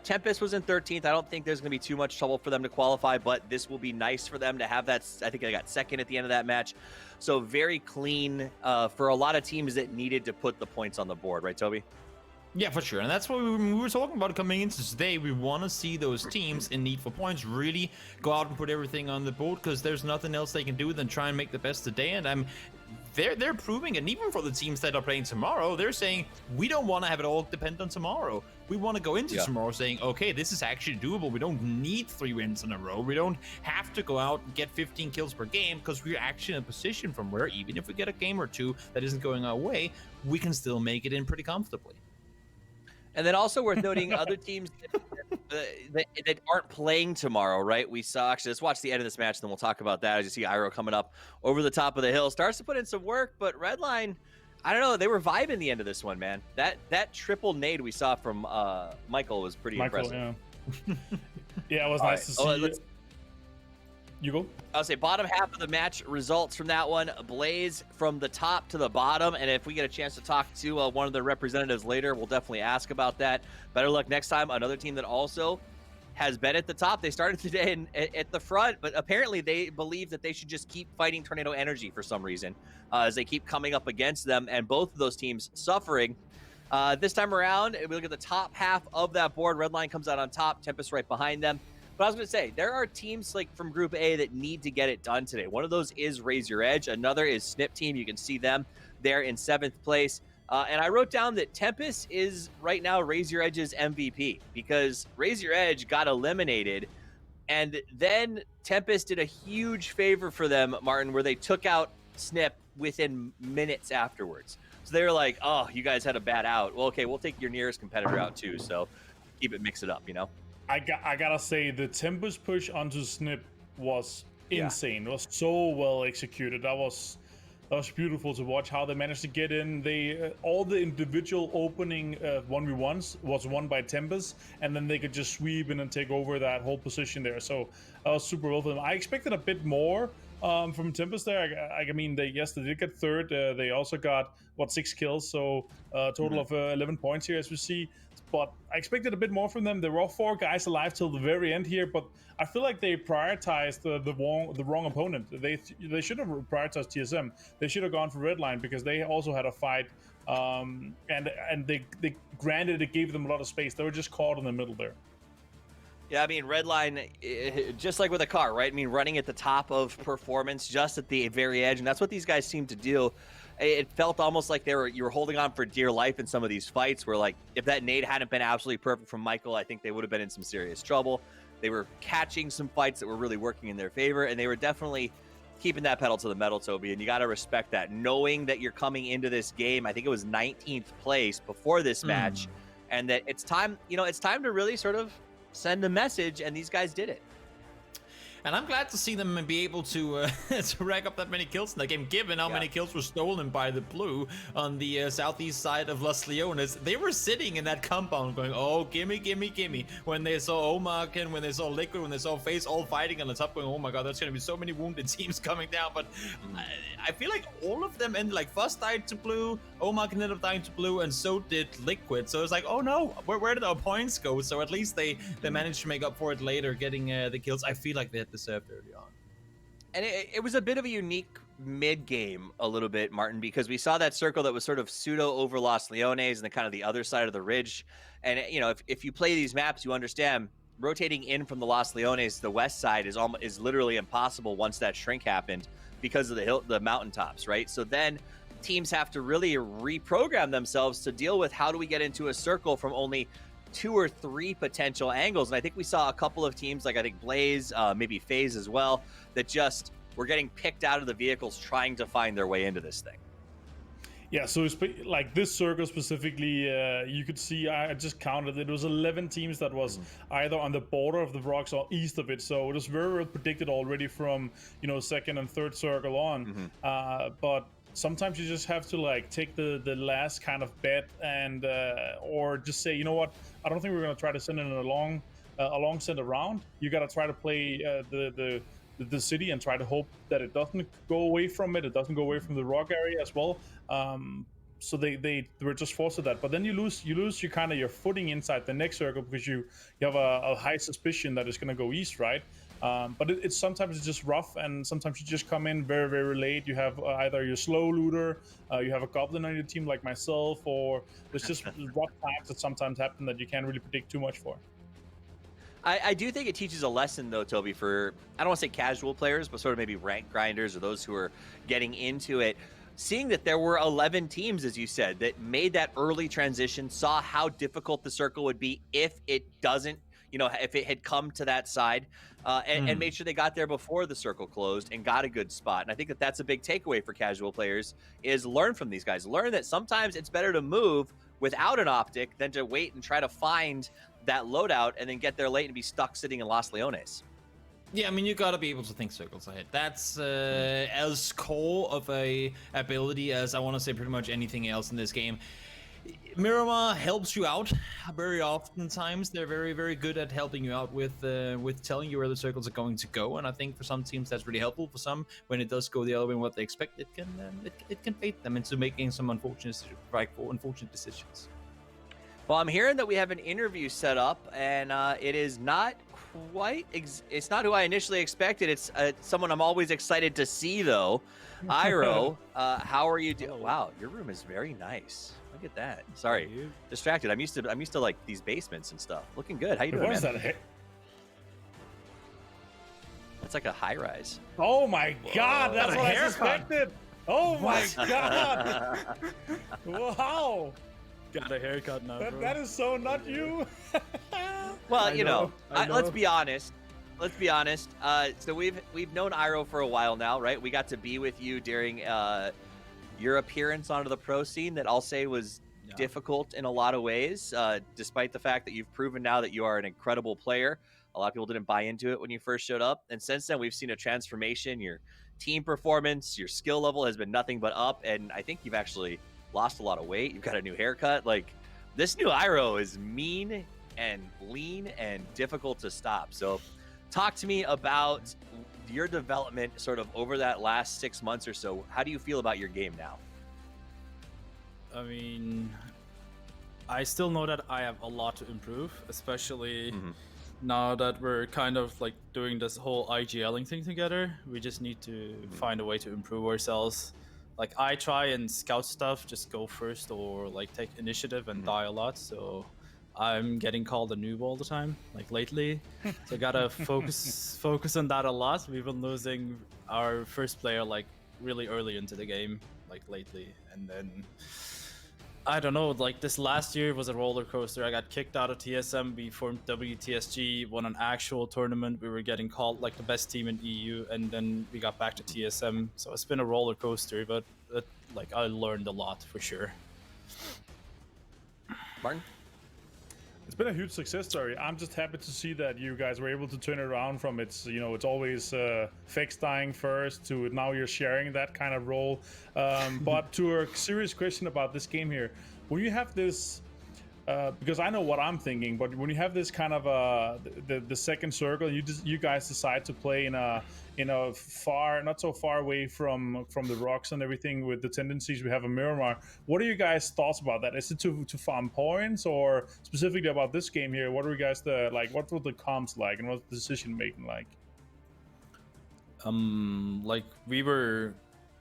Tempest was in 13th. I don't think there's going to be too much trouble for them to qualify, but this will be nice for them to have that. I think they got second at the end of that match. So very clean for a lot of teams that needed to put the points on the board, right, Toby? Yeah, for sure. And that's what we were talking about coming into today. We want to see those teams in need for points really go out and put everything on the board, because there's nothing else they can do than try and make the best today. And they're proving, and even for the teams that are playing tomorrow, they're saying, we don't want to have it all depend on tomorrow. We want to go into tomorrow saying, okay, this is actually doable. We don't need 3 wins in a row. We don't have to go out and get 15 kills per game, because we're actually in a position from where even if we get a game or 2 that isn't going our way, we can still make it in pretty comfortably. And then also worth noting, other teams that aren't playing tomorrow, right? We saw, actually, let's watch the end of this match, and then we'll talk about that. As you see Iroh coming up over the top of the hill, starts to put in some work, but Redline, I don't know, they were vibing the end of this one, man. That triple nade we saw from Michael was pretty impressive. Yeah. Yeah, it was nice to see. You go. I'll say bottom half of the match results from that one. Blaze from the top to the bottom. And if we get a chance to talk to one of the representatives later, we'll definitely ask about that. Better luck next time. Another team that also has been at the top. They started today at the front, but apparently they believe that they should just keep fighting Tornado Energy for some reason as they keep coming up against them. And both of those teams suffering. This time around, we look at the top half of that board. Redline comes out on top. Tempest right behind them. But I was going to say, there are teams like from Group A that need to get it done today. One of those is Raise Your Edge. Another is Snip Team. You can see them there in 7th place. And I wrote down that Tempest is right now Raise Your Edge's MVP, because Raise Your Edge got eliminated. And then Tempest did a huge favor for them, Martin, where they took out Snip within minutes afterwards. So they were like, oh, you guys had a bad out. Well, okay, we'll take your nearest competitor out too. So keep it, mix it up, you know? I gotta say, the Tempest push onto Snip was insane. It was so well executed. That was beautiful to watch how they managed to get in. They all the individual opening 1v1s was won by Tempest, and then they could just sweep in and take over that whole position there. So that was super well for them. I expected a bit more from Tempest there. I mean, they did get third. They also got 6 kills, so total of 11 points here, as we see. But I expected a bit more from them. There were 4 guys alive till the very end here, but I feel like they prioritized the wrong opponent. They should have prioritized TSM. They should have gone for Redline because they also had a fight, and they granted it gave them a lot of space. They were just caught in the middle there. Yeah, I mean, Redline, just like with a car, right? I mean, running at the top of performance, just at the very edge, and that's what these guys seem to do. It felt almost like you were holding on for dear life in some of these fights where, like, if that nade hadn't been absolutely perfect from Michael, I think they would have been in some serious trouble. They were catching some fights that were really working in their favor, and they were definitely keeping that pedal to the metal, Toby, and you got to respect that. Knowing that you're coming into this game, I think it was 19th place before this match, and that it's time to really sort of send a message, and these guys did it. And I'm glad to see them be able to rack up that many kills in that game, given how many kills were stolen by the blue on the southeast side of Los Leones. They were sitting in that compound going, oh, gimme, gimme, gimme. When they saw Omark and when they saw Liquid, when they saw FaZe all fighting on the top going, oh my god, there's going to be so many wounded teams coming down. But I feel like all of them ended, like Fuss died to blue, Omark ended up dying to blue, and so did Liquid. So it's like, oh no, where did our points go? So at least they managed to make up for it later, getting the kills. I feel like they had deserved early on. And it was a bit of a unique mid-game a little bit, Martin, because we saw that circle that was sort of pseudo over Los Leones and the kind of the other side of the ridge. And, you know, if you play these maps, you understand rotating in from the Los Leones to the west side is literally impossible once that shrink happened because of the mountaintops, right? So then teams have to really reprogram themselves to deal with how do we get into a circle from only 2 or 3 potential angles. And I think we saw a couple of teams, like I think Blaze, maybe FaZe as well, that just were getting picked out of the vehicles trying to find their way into this thing. Yeah, so like this circle specifically, you could see, I just counted, it was 11 teams that was either on the border of the rocks or east of it. So it was very well predicted already from, you know, second and third circle on. But sometimes you just have to like take the last kind of bet and or just say, you know what, I don't think we're going to try to send in a long send around. You got to try to play the city and try to hope that it doesn't go away from it. It doesn't go away from the rock area as well. So they were just forced to that. But then you lose your kind of your footing inside the next circle because you have a high suspicion that it's going to go east, right? But it's sometimes it's just rough, and sometimes you just come in very, very late. You have either your slow looter, you have a goblin on your team like myself, or there's just rough times that sometimes happen that you can't really predict too much for. I do think it teaches a lesson, though, Toby, for, I don't want to say casual players, but sort of maybe rank grinders or those who are getting into it. Seeing that there were 11 teams, as you said, that made that early transition, saw how difficult the circle would be if it doesn't, you know, if it had come to that side, and made sure they got there before the circle closed and got a good spot. And I think that that's a big takeaway for casual players, is learn from these guys. Learn that sometimes it's better to move without an optic than to wait and try to find that loadout and then get there late and be stuck sitting in Los Leones. Yeah, I mean, you gotta be able to think circles ahead. That's as core of a ability as I want to say pretty much anything else in this game. Miramar helps you out very oftentimes. They're very, very good at helping you out with telling you where the circles are going to go. And I think for some teams that's really helpful. For some, when it does go the other way than what they expect, it can fate them into making some unfortunate decisions. Well, I'm hearing that we have an interview set up, and it is not quite, it's not who I initially expected. It's someone I'm always excited to see, though. Iro, how are you doing? Wow, your room is very nice. Look at that. Sorry, distracted. I'm used to like these basements and stuff. Looking good. How you doing, What is man? that? It's like a high rise. Oh my god, that's Got a what I haircut. suspected. Oh my god. Wow. Got a haircut now, bro. That is so not you. Well, I you know, know. let's be honest. Let's be honest. So we've known Iro for a while now, right? We got to be with you during your appearance onto the pro scene that I'll say was difficult in a lot of ways, despite the fact that you've proven now that you are an incredible player. A lot of people didn't buy into it when you first showed up. And since then, we've seen a transformation. Your team performance, your skill level has been nothing but up. And I think you've actually lost a lot of weight. You've got a new haircut. Like, this new Iro is mean and lean and difficult to stop. So talk to me about your development sort of over that last 6 months or so. How do you feel about your game now? I mean, I still know that I have a lot to improve, especially now that we're kind of like doing this whole IGLing thing together. We just need to find a way to improve ourselves. Like, I try and scout stuff, just go first or like take initiative and die a lot. So I'm getting called a noob all the time, like lately. So gotta focus on that a lot. We've been losing our first player like really early into the game, like lately, and then I don't know, like this last year was a roller coaster. I got kicked out of TSM. We formed WTSG, won an actual tournament. We were getting called like the best team in EU, and then we got back to TSM. So it's been a roller coaster, but like I learned a lot for sure. Martin? It's been a huge success story. I'm just happy to see that you guys were able to turn it around from it's always Fex dying first to now you're sharing that kind of role. But to a serious question about this game here, when you have this, because I know what I'm thinking, but when you have this kind of the second circle, you guys decide to play in a far, not so far away from the rocks and everything with the tendencies we have in Miramar. What are you guys' thoughts about that? Is it to farm points, or specifically about this game here? What are you guys what were the comms like, and what's the decision making like? Like we were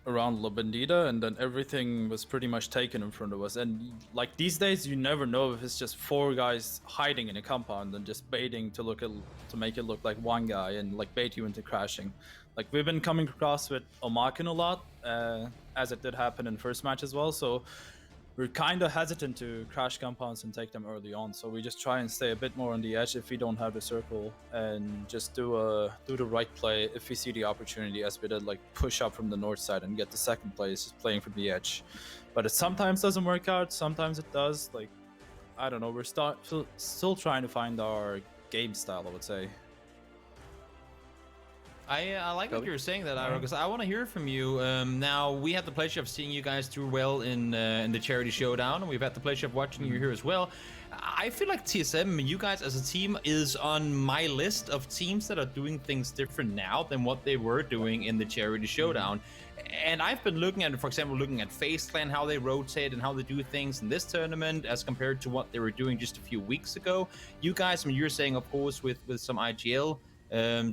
around La Bandita, and then everything was pretty much taken in front of us. And like these days, you never know if it's just 4 guys hiding in a compound and just baiting to make it look like 1 guy and like bait you into crashing. Like we've been coming across with Omakin a lot, as it did happen in first match as well. So we're kind of hesitant to crash compounds and take them early on. So we just try and stay a bit more on the edge if we don't have the circle, and just do the right play if we see the opportunity, as we did, like push up from the north side and get the second place just playing from the edge. But it sometimes doesn't work out, sometimes it does. Like, I don't know, we're still trying to find our game style, I would say. I like what you're saying that, Ira, because I want to hear from you. Now, we had the pleasure of seeing you guys do well in the Charity Showdown, and we've had the pleasure of watching you here as well. I feel like TSM, you guys as a team, is on my list of teams that are doing things different now than what they were doing in the Charity Showdown. And I've been looking at, for example, FaZe Clan, how they rotate and how they do things in this tournament as compared to what they were doing just a few weeks ago. You guys, I mean, you're saying, of course, with some IGL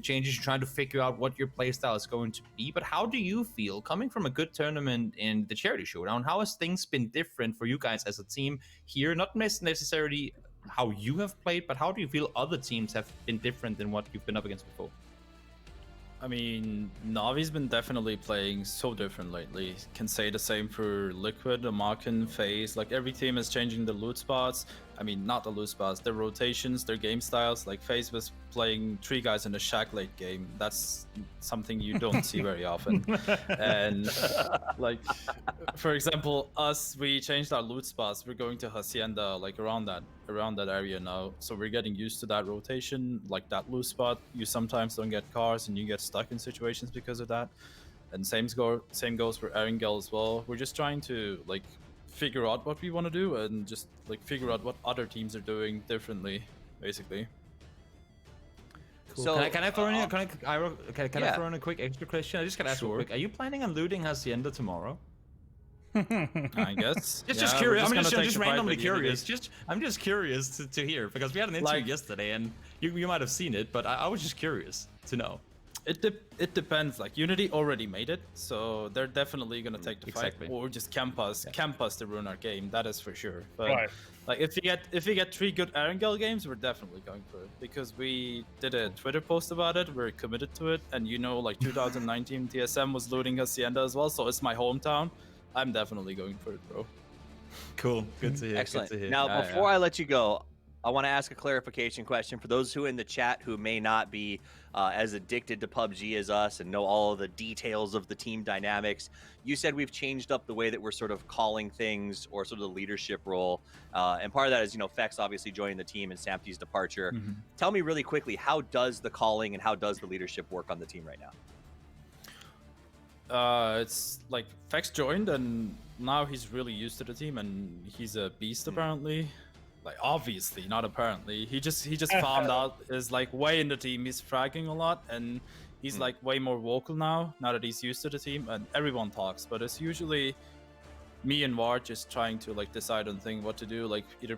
changes, you're trying to figure out what your playstyle is going to be. But how do you feel coming from a good tournament in the Charity Showdown? How has things been different for you guys as a team here? Not necessarily how you have played, but how do you feel other teams have been different than what you've been up against before? I mean, Navi's been definitely playing so different lately. Can say the same for Liquid, Amaken, FaZe. Like every team is changing the loot spots. I mean, not the loot spots, their rotations, their game styles. Like FaZe was playing 3 guys in a shack late game. That's something you don't see very often. And like, for example, we changed our loot spots. We're going to Hacienda, like around that area now. So we're getting used to that rotation, like that loot spot. You sometimes don't get cars and you get stuck in situations because of that. And same goes for Erangel as well. We're just trying to like figure out what we want to do and just like figure out what other teams are doing differently, basically. Cool. So can I throw in I throw in a quick extra question? I just gotta ask real quick. Are you planning on looting Hacienda tomorrow? I guess. Just curious. I'm just randomly curious. I'm just curious to hear, because we had an interview yesterday and you might have seen it, but I was just curious to know. It depends. Like Unity already made it, so they're definitely gonna take the fight, or just camp us to ruin our game. That is for sure. But like if we get 3 good Erangel games, we're definitely going for it, because we did a Twitter post about it. We're committed to it, and like 2019 TSM was looting Hacienda as well, so it's my hometown. I'm definitely going for it, bro. Cool. Good to hear. Excellent. Good to hear. Now, before I let you go, I want to ask a clarification question for those who in the chat who may not be as addicted to PUBG as us and know all of the details of the team dynamics. You said we've changed up the way that we're sort of calling things, or sort of the leadership role. And part of that is, Fex obviously joining the team and Samty's departure. Tell me really quickly, how does the calling and how does the leadership work on the team right now? It's like Fex joined, and now he's really used to the team, and he's a beast apparently. like obviously, not apparently. He just found out is like way in the team. He's fragging a lot, and he's like way more vocal now that he's used to the team, and everyone talks. But it's usually me and Var just trying to like decide on thing what to do, like either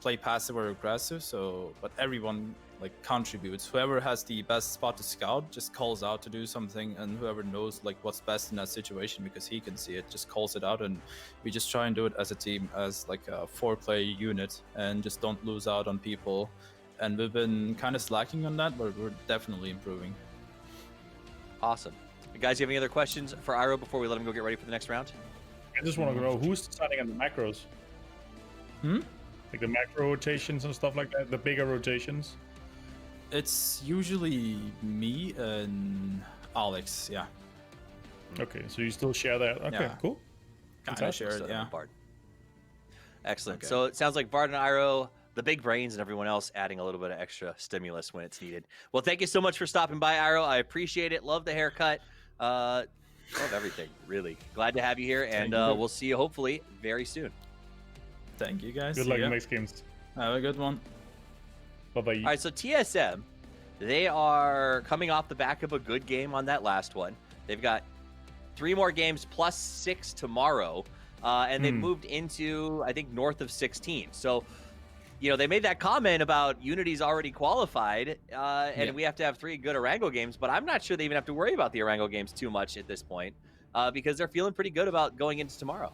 play passive or aggressive. So, but everyone like contributes. Whoever has the best spot to scout just calls out to do something, and whoever knows like what's best in that situation because he can see it just calls it out, and we just try and do it as a team, as like a 4-player unit, and just don't lose out on people. And we've been kind of slacking on that, but we're definitely improving. Awesome. Guys, you have any other questions for Iroh before we let him go get ready for the next round? I just want to know who's deciding on the macros. Like the macro rotations and stuff like that, the bigger rotations. It's usually me and Alex, yeah. Okay, so you still share that. Okay, Yeah. cool. Kind of share So it, then yeah. Bard. Excellent. Okay. So it sounds like Bard and Iroh, the big brains, and everyone else adding a little bit of extra stimulus when it's needed. Well, thank you so much for stopping by, Iroh. I appreciate it. Love the haircut. Love everything, really. Glad to have you here, and Thank you. we'll see you hopefully very soon. Thank you, guys. Good See luck in ya. the next games. Have a good one. Bye-bye. All right, so TSM, they are coming off the back of a good game on that last one. They've got 3 more games plus 6 tomorrow, and they've moved into, I think, north of 16. So, you know, they made that comment about Unity's already qualified, and we have to have 3 good Arango games, but I'm not sure they even have to worry about the Arango games too much at this point, because they're feeling pretty good about going into tomorrow.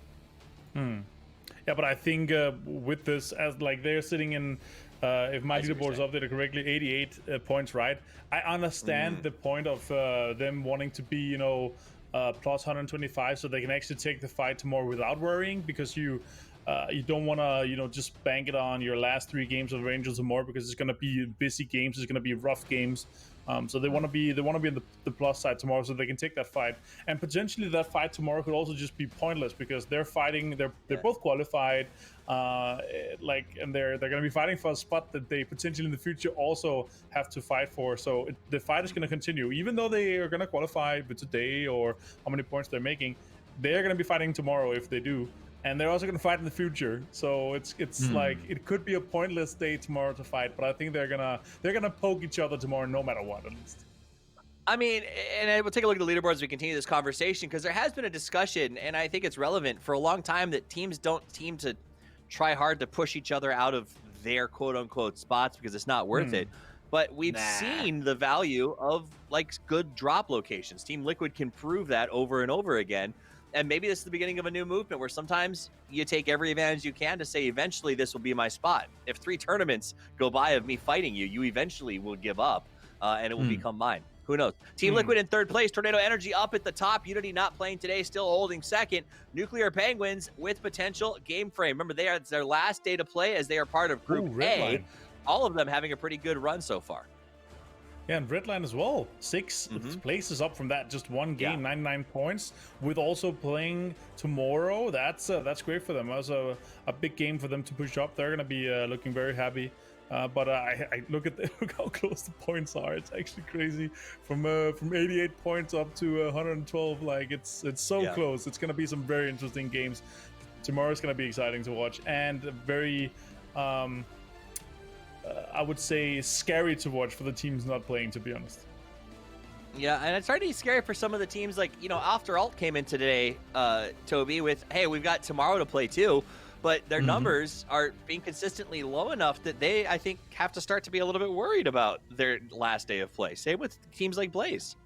Yeah, but I think with this, as like they're sitting in, if my see what you're leaderboard is updated correctly, 88 points, right? I understand the point of them wanting to be, you know, plus 125, so they can actually take the fight tomorrow without worrying, because you don't want to, you know, just bank it on your last 3 games of Angels or more, because it's going to be busy games, it's going to be rough games. So they want to be on the plus side tomorrow, so they can take that fight. And potentially that fight tomorrow could also just be pointless, because they're fighting. They're both qualified, and they're going to be fighting for a spot that they potentially in the future also have to fight for. So the fight is going to continue, even though they are going to qualify with today or how many points they're making. They're going to be fighting tomorrow if they do. And they're also going to fight in the future, so it's like it could be a pointless day tomorrow to fight. But I think they're gonna poke each other tomorrow, no matter what, at least. I mean, and we'll take a look at the leaderboards as we continue this conversation, because there has been a discussion, and I think it's relevant for a long time, that teams don't seem to try hard to push each other out of their quote-unquote spots because it's not worth it. But we've seen the value of like good drop locations. Team Liquid can prove that over and over again. And maybe this is the beginning of a new movement where sometimes you take every advantage you can to say, eventually this will be my spot. If 3 tournaments go by of me fighting you, you eventually will give up and it will become mine. Who knows? Team Liquid in 3rd place. Tornado Energy up at the top. Unity not playing today, still holding 2nd. Nuclear Penguins with potential. Game Frame. Remember, it's their last day to play as they are part of Group A. All of them having a pretty good run so far. Yeah, and Redline as well. 6 places up from that, just 1 game, 99 points. With also playing tomorrow, that's great for them. That's a big game for them to push up. They're gonna be looking very happy. But I look how close the points are. It's actually crazy. From 88 points up to 112. Like it's so close. It's gonna be some very interesting games. Tomorrow's gonna be exciting to watch, and very. I would say scary to watch for the teams not playing, to be honest. Yeah, and it's already scary for some of the teams. Like, you know, After Alt came in today, Toby, with, hey, we've got tomorrow to play too, but their numbers are being consistently low enough that they, I think, have to start to be a little bit worried about their last day of play. Same with teams like Blaze.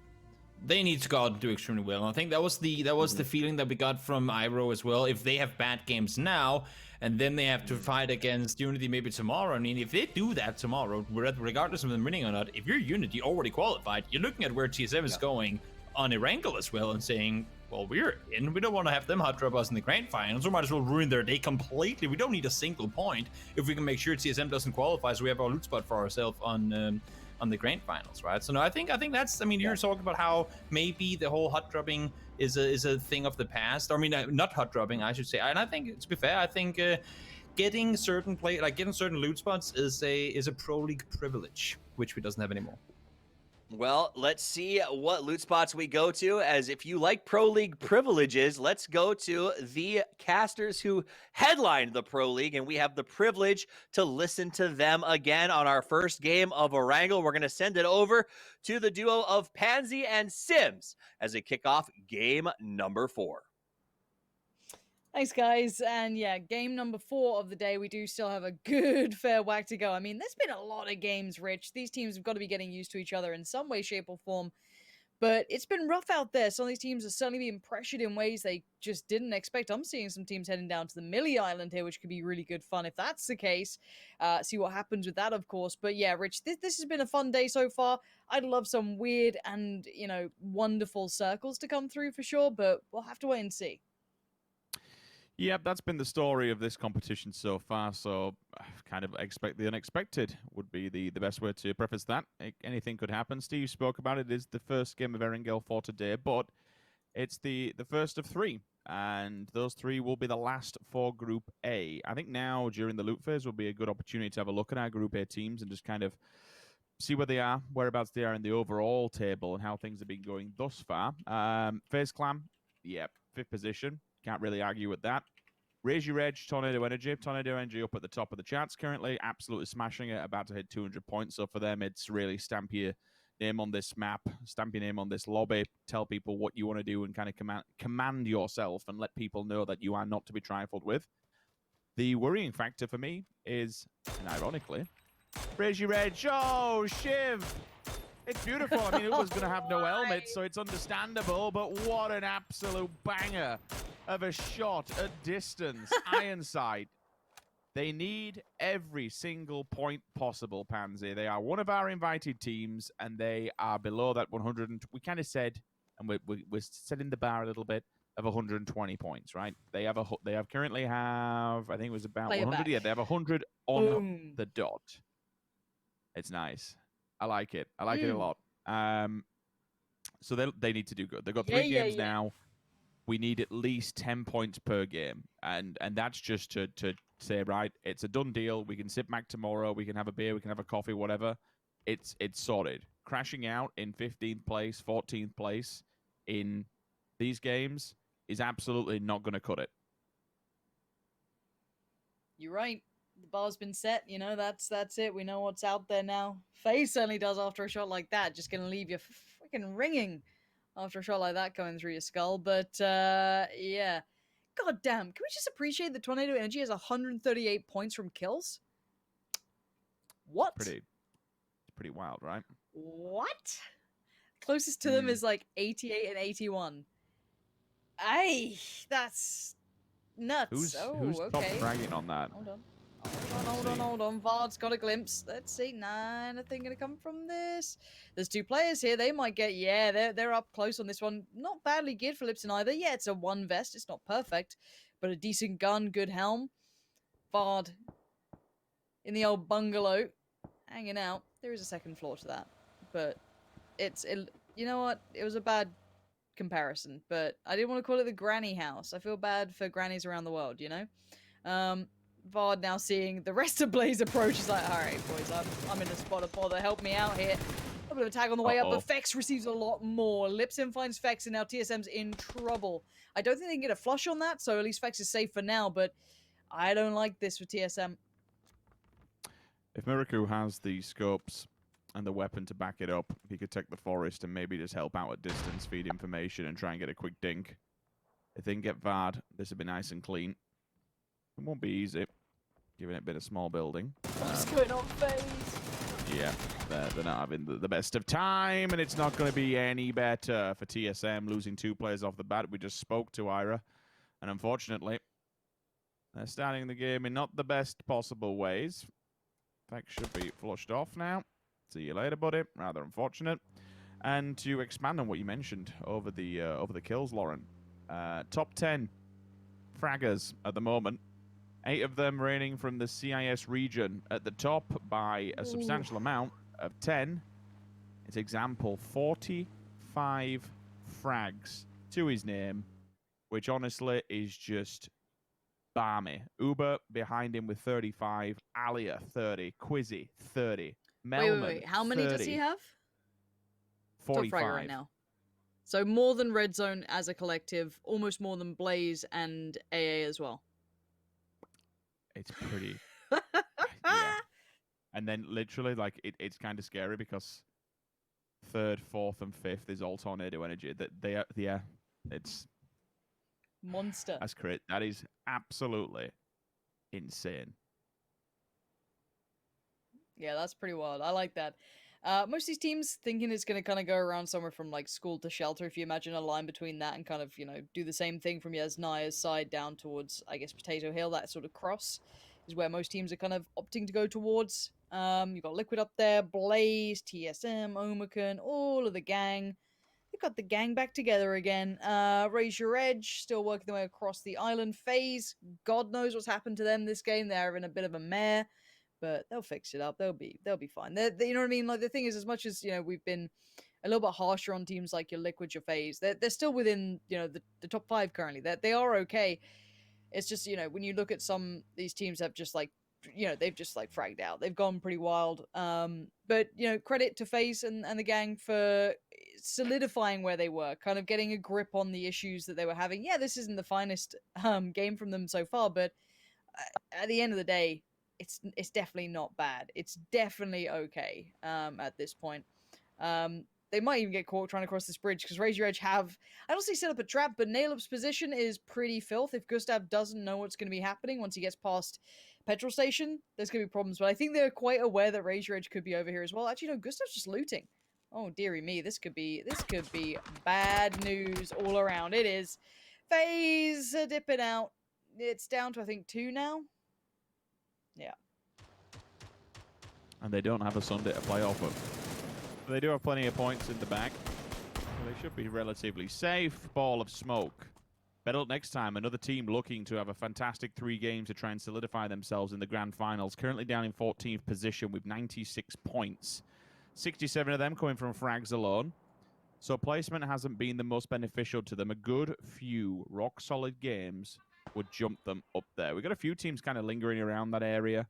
They need to go out and do extremely well. And I think that was the feeling that we got from Iroh as well. If they have bad games now, and then they have to fight against Unity maybe tomorrow. I mean, if they do that tomorrow, regardless of them winning or not, if you're Unity already qualified, you're looking at where TSM is going on Erangel as well and saying, well, we're in. We don't want to have them hot drop us in the grand finals. We might as well ruin their day completely. We don't need a single point if we can make sure TSM doesn't qualify, so we have our loot spot for ourselves on the grand finals, right? So no, I think that's. I mean, you're talking about how maybe the whole hot dropping is a thing of the past. I mean, not hot dropping, I should say. And I think, to be fair, I think getting certain loot spots is a pro league privilege, which we doesn't have anymore. Well, let's see what loot spots we go to. As if you like Pro League privileges, let's go to the casters who headlined the Pro League, and we have the privilege to listen to them again on our first game of Erangel. We're going to send it over to the duo of Pansy and Sims as they kick off game number 4. Thanks, guys. And yeah, game number 4 of the day. We do still have a good fair whack to go. I mean, there's been a lot of games, Rich. These teams have got to be getting used to each other in some way, shape, or form. But it's been rough out there. Some of these teams are certainly being pressured in ways they just didn't expect. I'm seeing some teams heading down to the Millie Island here, which could be really good fun if that's the case. See what happens with that, of course. But yeah, Rich, this has been a fun day so far. I'd love some weird and, wonderful circles to come through for sure, but we'll have to wait and see. Yep, that's been the story of this competition so far, so I kind of expect the unexpected would be the best way to preface that. Anything could happen. Steve spoke about it. It is the first game of Erangel for today, but it's the first of 3, and those 3 will be the last for Group A. I think now, during the loot phase, will be a good opportunity to have a look at our Group A teams and just kind of see where they are, whereabouts they are in the overall table, and how things have been going thus far. FaZe Clan, yep, 5th position. Can't really argue with that. Raise Your Edge, Tornado Energy. Tornado Energy up at the top of the charts currently, absolutely smashing it, about to hit 200 points. So for them, it's really stamp your name on this map, stamp your name on this lobby, tell people what you want to do, and kind of command yourself and let people know that you are not to be trifled with. The worrying factor for me is, and ironically, Raise Your Edge. Oh, Shiv! It's beautiful. I mean, it was going to have no helmet, so it's understandable, but what an absolute banger of a shot at distance. Ironside. They need every single point possible, Pansy. They are one of our invited teams, and they are below that 100. We kind of said, and we're setting the bar a little bit, of 120 points, right? They have currently have, I think it was about 100. Yeah, they have 100 on the dot. It's nice. I like it. I like it a lot. So they need to do good. They've got 3 games now. We need at least 10 points per game. And that's just to say, right, it's a done deal. We can sit back tomorrow. We can have a beer. We can have a coffee, whatever. It's sorted. Crashing out in 15th place, 14th place in these games is absolutely not going to cut it. You're right. The bar's been set, that's it. We know what's out there now. FaZe certainly does after a shot like that. Just gonna leave you freaking ringing after a shot like that going through your skull. But yeah, god damn. Can we just appreciate that Tornado Energy has 138 points from kills? What? Pretty wild, right? What? Closest to them is like 88 and 81. Ay, that's nuts. Who's okay. top fragging on that? Hold on. Vard's got a glimpse. Let's see. Nah, nothing gonna come from this. There's 2 players here. They might get, they're up close on this one. Not badly geared for Lipson either. Yeah, it's a 1 vest. It's not perfect, but a decent gun, good helm. Vard in the old bungalow, hanging out. There is a second floor to that, but you know what? It was a bad comparison, but I didn't want to call it the granny house. I feel bad for grannies around the world, Vard now seeing the rest of Blaze approach is like, all right, boys, I'm in a spot of bother. Help me out here. A bit of a tag on the way up, but Fex receives a lot more. Lipson finds Fex, and now TSM's in trouble. I don't think they can get a flush on that, so at least Fex is safe for now, but I don't like this for TSM. If Miraku has the scopes and the weapon to back it up, he could take the forest and maybe just help out at distance, feed information, and try and get a quick dink. If they can get Vard, this would be nice and clean. It won't be easy, given it a bit of small building. What's going on, FaZe? Yeah, they're not having the best of time, and it's not going to be any better for TSM, losing 2 players off the bat. We just spoke to Ira, and unfortunately, they're starting the game in not the best possible ways. Fex should be flushed off now. See you later, buddy. Rather unfortunate. And to expand on what you mentioned over the kills, Lauren, top 10 fraggers at the moment. 8 of them reigning from the CIS region. At the top by a substantial amount of 10. It's example 45 frags to his name, which honestly is just balmy. Uber behind him with 35, Alia 30, Quizzy 30, Melman Wait. How many 30. does he have? top 45. fragger right now. So more than Red Zone as a collective, almost more than Blaze and AA as well. It's pretty. Yeah. And then literally, like, it's kind of scary because 3rd, 4th, and 5th is all Tornado Energy. That they are, yeah, it's Monster. that's great. That is absolutely insane. Yeah, that's pretty wild. I like that. Most of these teams thinking it's going to kind of go around somewhere from like school to shelter. If you imagine a line between that and kind of, do the same thing from Yasnaya's side down towards, I guess, Potato Hill, that sort of cross is where most teams are kind of opting to go towards. You've got Liquid up there, Blaze, TSM, Omicron, all of the gang. They've got the gang back together again. Raise Your Edge, still working their way across the island. FaZe, God knows what's happened to them this game. They're in a bit of a mare. But they'll fix it up. They'll be fine. You know what I mean? Like the thing is, as much as we've been a little bit harsher on teams like your Liquid, your FaZe, they're still within the top 5 currently. They are okay. It's just when you look at these teams have just like they've just like fragged out. They've gone pretty wild. But credit to FaZe and the gang for solidifying where they were, kind of getting a grip on the issues that they were having. Yeah, this isn't the finest game from them so far, but at the end of the day, it's definitely not bad. It's definitely okay at this point. They might even get caught trying to cross this bridge because Raise Your Edge I don't say set up a trap, but Nailup's position is pretty filth. If Gustav doesn't know what's going to be happening once he gets past petrol station, there's going to be problems. But I think they're quite aware that Raise Your Edge could be over here as well. Actually, no, Gustav's just looting. Oh, dearie me. This could be bad news all around. It is. FaZe dipping out. It's down to, I think, 2 now. Yeah. And they don't have a Sunday to play off of. They do have plenty of points in the bag. So they should be relatively safe. Ball of smoke. Better next time. Another team looking to have a fantastic 3 games to try and solidify themselves in the grand finals. Currently down in 14th position with 96 points. 67 of them coming from frags alone. So placement hasn't been the most beneficial to them. A good few rock-solid games would jump them up there. We've got a few teams kind of lingering around that area.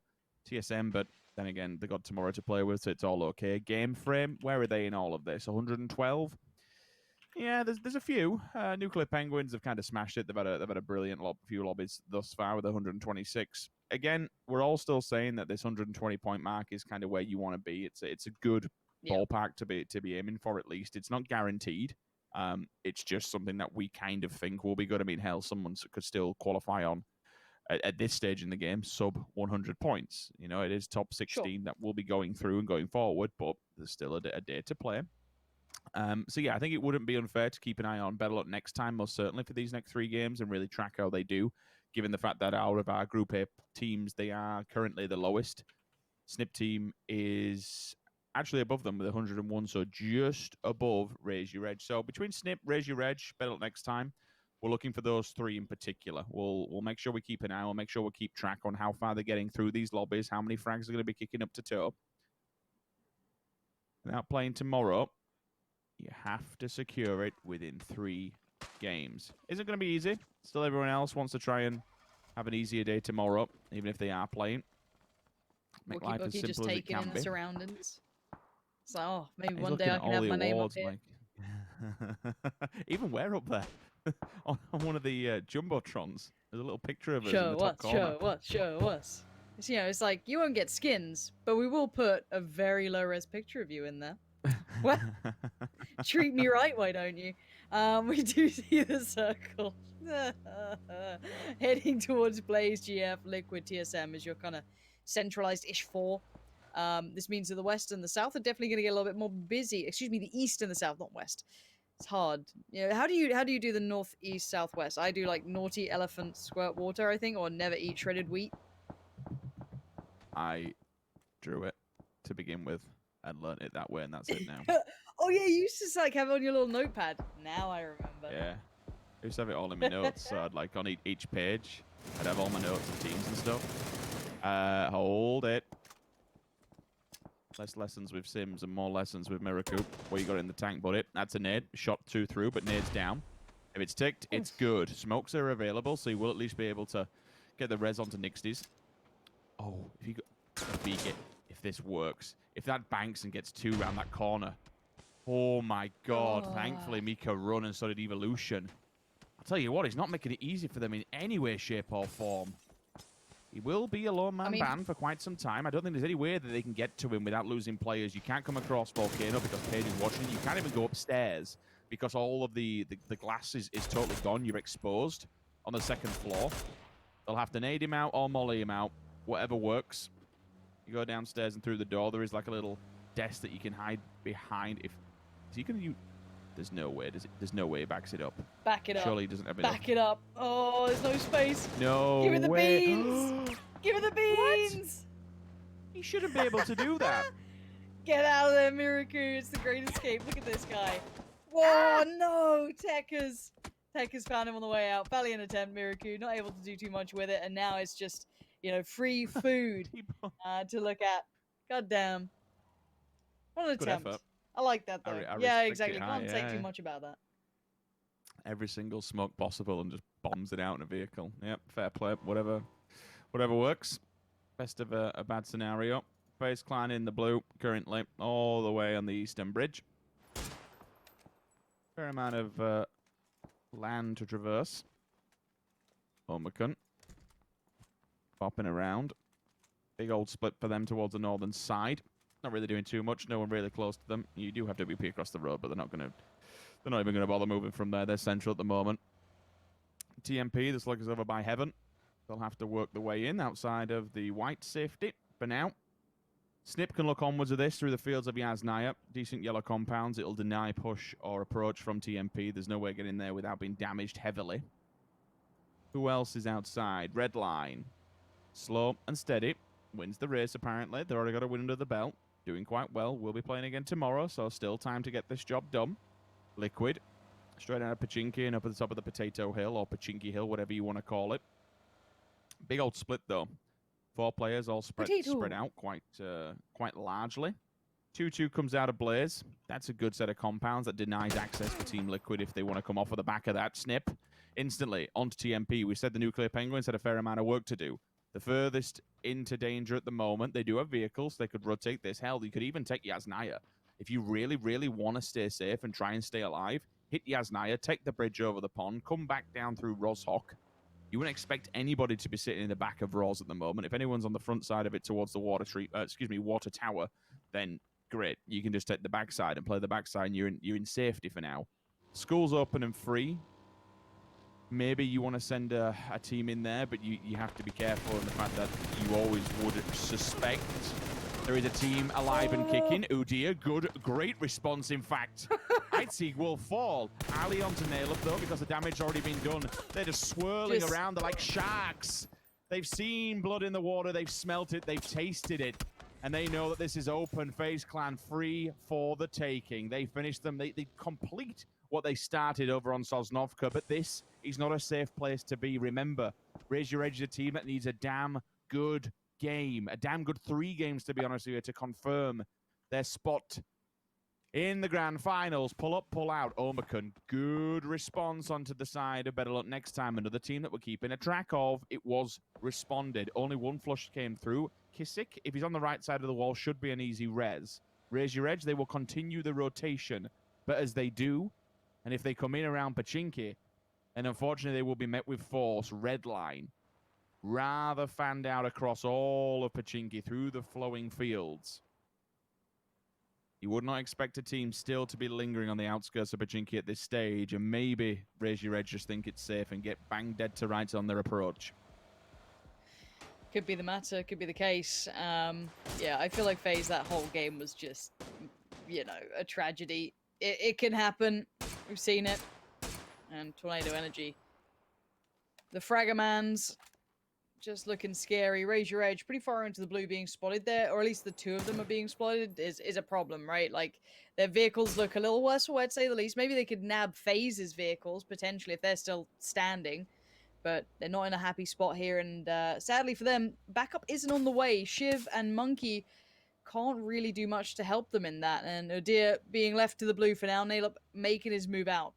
TSM, but then again, they got tomorrow to play with, so it's all okay. Game frame, where are they in all of this? 112? Yeah, there's a few. Nuclear Penguins have kind of smashed it. They've had a brilliant few lobbies thus far with 126. Again, we're all still saying that this 120-point mark is kind of where you want to be. It's a good ballpark to be aiming for at least. It's not guaranteed. It's just something that we kind of think will be good. I mean, hell, someone could still qualify on at this stage in the game sub 100 points. It is top 16 that will be going through and going forward, but there's still a day to play. So yeah, I think it wouldn't be unfair to keep an eye on Better Luck next time, most certainly for these next 3 games, and really track how they do, given the fact that out of our Group A teams, they are currently the lowest. Snip team is actually above them with 101, so just above Raise Your Edge. So between Snip, Raise Your Edge, Better Luck next time, we're looking for those 3 in particular. We'll make sure we keep an eye. We'll make sure we keep track on how far they're getting through these lobbies, how many frags are going to be kicking up to toe. Without playing tomorrow, you have to secure it within 3 games. Isn't going to be easy. Still, everyone else wants to try and have an easier day tomorrow, even if they are playing. Make life as simple just as it taking can in be. the surroundings. So, maybe He's one looking day I at can all have the my name up awards, here. like... Even we're up there on one of the jumbotrons. There's a little picture of us in the top corner. Show us. It's like, you won't get skins, but we will put a very low-res picture of you in there. Well, treat me right, why don't you? We do see the circle. Heading towards Blaze, GF, Liquid, TSM as your kind of centralized-ish 4. This means that the West and the South are definitely going to get a little bit more busy. Excuse me, the East and the South, not West. It's hard. How do you do the North, East, South, West? I do like naughty elephant squirt water, I think, or never eat shredded wheat. I drew it to begin with and learned it that way, and that's it now. Oh yeah, you used to like have it on your little notepad. Now I remember. Yeah. I used to have it all in my notes, so I'd like on each page, I'd have all my notes and teams and stuff. Hold it. Less lessons with Sims and more lessons with Miracoup. What you got in the tank, buddy? That's a nade. Shot 2 through, but nade's down. If it's ticked, it's good. Smokes are available, so you will at least be able to get the res onto Nixties. Oh, if this works, if that banks and gets 2 around that corner, Oh my god. Thankfully, Mika run and so did Evolution. I'll tell you what, he's not making it easy for them in any way, shape, or form. He will be a lone man ban for quite some time. I don't think there's any way that they can get to him without losing players. You can't come across Volcano because Paige is watching. You can't even go upstairs because all of the glass is totally gone. You're exposed on the second floor. They'll have to nade him out or molly him out. Whatever works. You go downstairs and through the door. There is like a little desk that you can hide behind. If is he going to use... There's no way. There's no way he backs it up. Back it up. Surely he doesn't have Back it up. Oh, there's no space. No Give it the way. beans. Give it the beans. What? He shouldn't be able to do that. Get out of there, Miraku. It's the great escape. Look at this guy. Whoa, no. Tekka's found him on the way out. Valiant attempt, Miraku. Not able to do too much with it. And now it's just, you know, free food to look at. God damn. What an Good attempt. effort. I like that, though. I Yeah, respect exactly. it. Can't say Yeah. too much about that. Every single smoke possible and just bombs it out in a vehicle. Yep, fair play. Whatever works. Best of a bad scenario. FaZe Clan in the blue currently, all the way on the eastern bridge. Fair amount of land to traverse. Omicron. Bopping around. Big old split for them towards the northern side. Not really doing too much. No one really close to them. You do have WP across the road, but they're not even gonna bother moving from there. They're central at the moment. TMP, this look is over by Heaven. They'll have to work the way in outside of the white safety for now. Snip can look onwards of this through the fields of Yasnaya. Decent yellow compounds. It'll deny push or approach from TMP. There's no way getting there without being damaged heavily. Who else is outside? Red line. Slow and steady. Wins the race, apparently. They've already got a win under the belt. Doing quite well. We'll be playing again tomorrow, so still time to get this job done. Liquid. Straight out of Pachinki and up at the top of the Potato Hill, or Pachinki Hill, whatever you want to call it. Big old split, though. 4 players all spread out quite largely. 2-2 comes out of Blaze. That's a good set of compounds that denies access for Team Liquid if they want to come off of the back of that. Snip. Instantly onto TMP. We said the Nuclear Penguins had a fair amount of work to do. The furthest into danger at the moment. They do have vehicles. They could rotate this. Hell, you could even take Yasnaya. If you really, really want to stay safe and try and stay alive, hit Yasnaya, take the bridge over the pond, come back down through Rozhok. You wouldn't expect anybody to be sitting in the back of Roz at the moment. If anyone's on the front side of it towards the water tower, then great. You can just take the backside and play the backside, and you're in safety for now. School's open and free. Maybe you want to send a team in there, but you have to be careful in the fact that you always would suspect there is a team alive and kicking. Oh dear, great response, in fact. Heitzig will fall. Ali onto nail up, though, because the damage already been done. They're just swirling around. They're like sharks. They've seen blood in the water. They've smelt it. They've tasted it. And they know that this is open. FaZe Clan free for the taking. They finish them. They complete what they started over on Sosnovka, but this is not a safe place to be. Remember, Raise Your Edge is a team that needs a damn good game, a damn good 3 games, to be honest with you, to confirm their spot in the grand finals. Pull up, pull out. Omicron, good response onto the side of Better Luck Next Time. Another team that we're keeping a track of. It was responded. Only 1 flush came through. Kissick, if he's on the right side of the wall, should be an easy res. Raise Your Edge, they will continue the rotation, but as they do, and if they come in around Pachinki, then unfortunately they will be met with force. Red line. Rather fanned out across all of Pachinki through the flowing fields. You would not expect a team still to be lingering on the outskirts of Pachinki at this stage, and maybe Raise Your Edge just think it's safe and get bang dead to rights on their approach. Could be the matter, could be the case. Yeah, I feel like FaZe, that whole game was just, you know, a tragedy. It can happen. We've seen it. And Tornado Energy. The Fragamans just looking scary. Raise Your Edge pretty far into the blue being spotted there, or at least the 2 of them are being spotted, is a problem, right? Like, their vehicles look a little worse, I'd say the least. Maybe they could nab FaZe's vehicles, potentially, if they're still standing. But they're not in a happy spot here, and sadly for them, backup isn't on the way. Shiv and Monkey can't really do much to help them in that, and Odir being left to the blue for now, Naileup making his move out.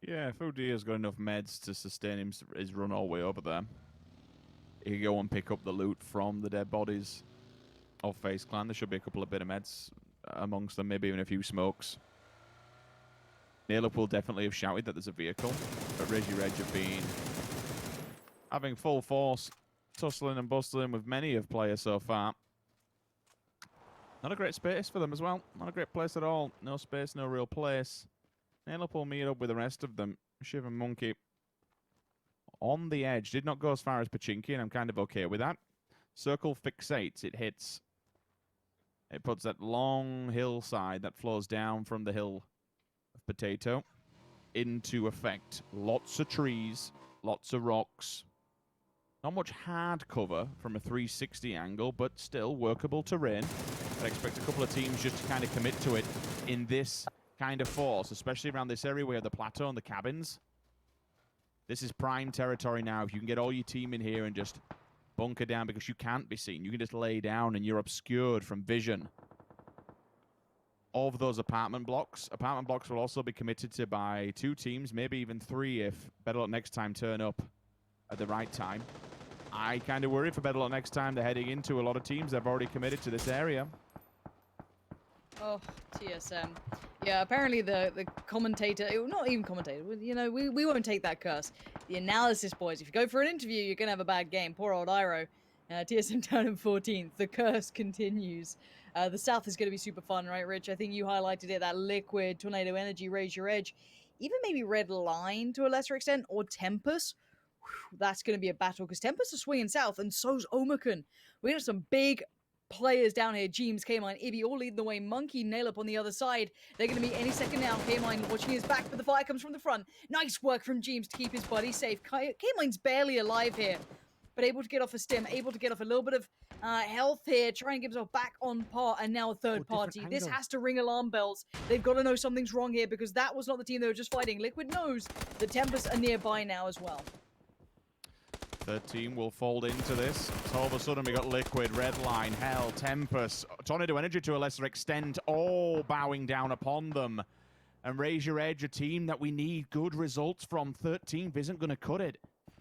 Yeah, if Odir's got enough meds to sustain his run all the way over there, he can go and pick up the loot from the dead bodies of FaZe Clan. There should be a couple of bit of meds amongst them, maybe even a few smokes. Naileup will definitely have shouted that there's a vehicle, but Reggie Reg have been having full force, tussling and bustling with many of players so far. Not a great space for them as well. Not a great place at all. No space, no real place. Naileup will meet up with the rest of them. Shiv and Monkey on the edge. Did not go as far as Pachinki, and I'm kind of okay with that. Circle fixates. It hits. It puts that long hillside that flows down from the hill of Potato into effect. Lots of trees, lots of rocks. Not much hard cover from a 360 angle, but still workable terrain. I expect a couple of teams just to kind of commit to it in this kind of force, especially around this area where the plateau and the cabins. This is prime territory now. If you can get all your team in here and just bunker down because you can't be seen. You can just lay down and you're obscured from vision of those apartment blocks. Apartment blocks will also be committed to by 2 teams, maybe even 3 if Better Luck Next Time turn up at the right time. I kind of worry for Better Luck Next Time. They're heading into a lot of teams that have already committed to this area. Oh, TSM. Yeah, apparently the commentator, not even commentator, you know, we won't take that curse. The analysis boys, if you go for an interview, you're going to have a bad game. Poor old Iroh. TSM down in 14th. The curse continues. The South is going to be super fun, right, Rich? I think you highlighted it, that Liquid, Tornado Energy, Raise Your Edge. Even maybe Red Line to a lesser extent, or Tempest. Whew, that's going to be a battle, because Tempest are swinging south, and so's Omicron. We got some big players down here. Jeems, K-Mine, Ibby all leading the way. Monkey, Naileup on the other side. They're going to be any second now. K-Mine watching his back, but the fire comes from the front. Nice work from Jeems to keep his buddy safe. K-Mine's barely alive here, but able to get off a stim, able to get off a little bit of health here, try and get himself back on par, and now a third party. This has to ring alarm bells. They've got to know something's wrong here, because that was not the team they were just fighting. Liquid knows the Tempest are nearby now as well. Third team will fold into this. So all of a sudden we got Liquid, Redline, Hell, Tempest, Tornado Energy to a lesser extent, all bowing down upon them. And Raise Your Edge, a team that we need good results from. 13th isn't going to cut it.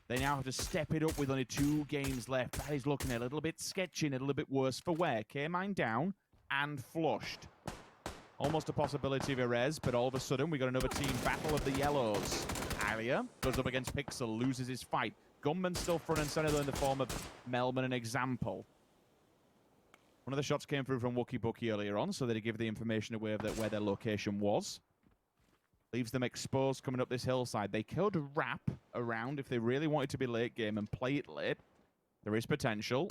They now have to step it up with only 2 games left. That is looking a little bit sketchy and a little bit worse for wear. K-Mine down and flushed. Almost a possibility of a res, but all of a sudden we got another team battle of the yellows. Alia goes up against Pixel, loses his fight. Gunman still front and center in the form of Melman, an example. One of the shots came through from Wookie Bookie earlier on, so they give the information away of where their location was. Leaves them exposed coming up this hillside. They could wrap around if they really wanted to be late game and play it late. There is potential.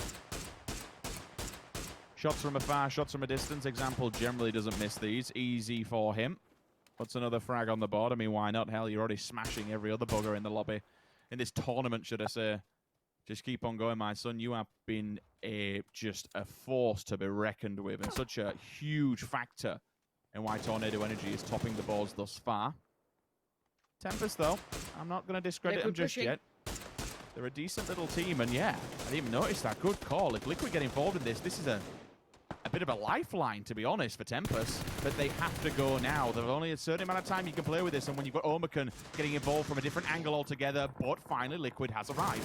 Shots from afar, shots from a distance. Example generally doesn't miss these. Easy for him. Puts another frag on the board. I mean, why not? Hell, you're already smashing every other bugger in the lobby. In this tournament, should I say. Just keep on going, my son. You have been just a force to be reckoned with, and such a huge factor in why Tornado Energy is topping the balls thus far. Tempest, though, I'm not going to discredit them just yet. They're a decent little team, and yeah, I didn't even notice that. Good call. If Liquid get involved in this, this is a bit of a lifeline, to be honest, for Tempest. But they have to go now. There's only a certain amount of time you can play with this, and when you've got Omicron getting involved from a different angle altogether, but finally Liquid has arrived.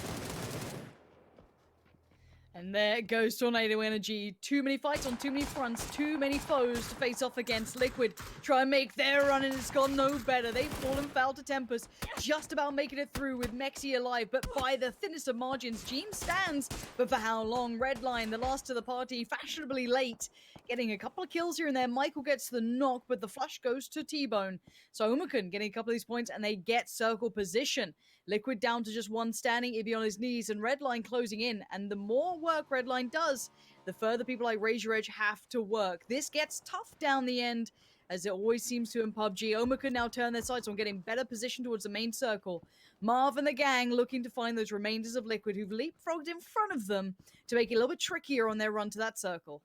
And there goes Tornado Energy. Too many fights on too many fronts, too many foes to face off against. Liquid try and make their run, and it's gone no better. They've fallen foul to Tempest, just about making it through with Mexi alive, but by the thinnest of margins. Jeems stands, but for how long? Redline, the last of the party, fashionably late, getting a couple of kills here and there. Michael gets the knock, but the flush goes to T-Bone. So Omicron getting a couple of these points, and they get circle position. Liquid down to just 1 standing, Ibby on his knees, and Redline closing in. And the more work Redline does, the further people like Raise Your Edge have to work. This gets tough down the end, as it always seems to in PUBG. Omicron now turn their sights on getting better position towards the main circle. Marv and the gang looking to find those remainders of Liquid who've leapfrogged in front of them to make it a little bit trickier on their run to that circle.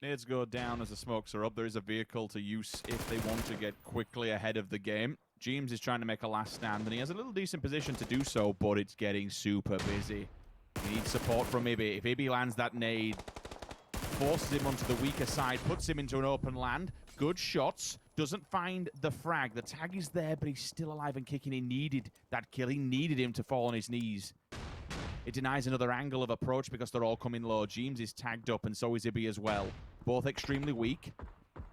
Nades go down as the smokes are up. There is a vehicle to use if they want to get quickly ahead of the game. Jeems is trying to make a last stand, and he has a little decent position to do so, but it's getting super busy. He needs support from Ibby. If Ibby lands that nade, forces him onto the weaker side, puts him into an open land. Good shots. Doesn't find the frag. The tag is there, but he's still alive and kicking. He needed that kill. He needed him to fall on his knees. It denies another angle of approach because they're all coming low. Jeems is tagged up, and so is Ibby as well. Both extremely weak.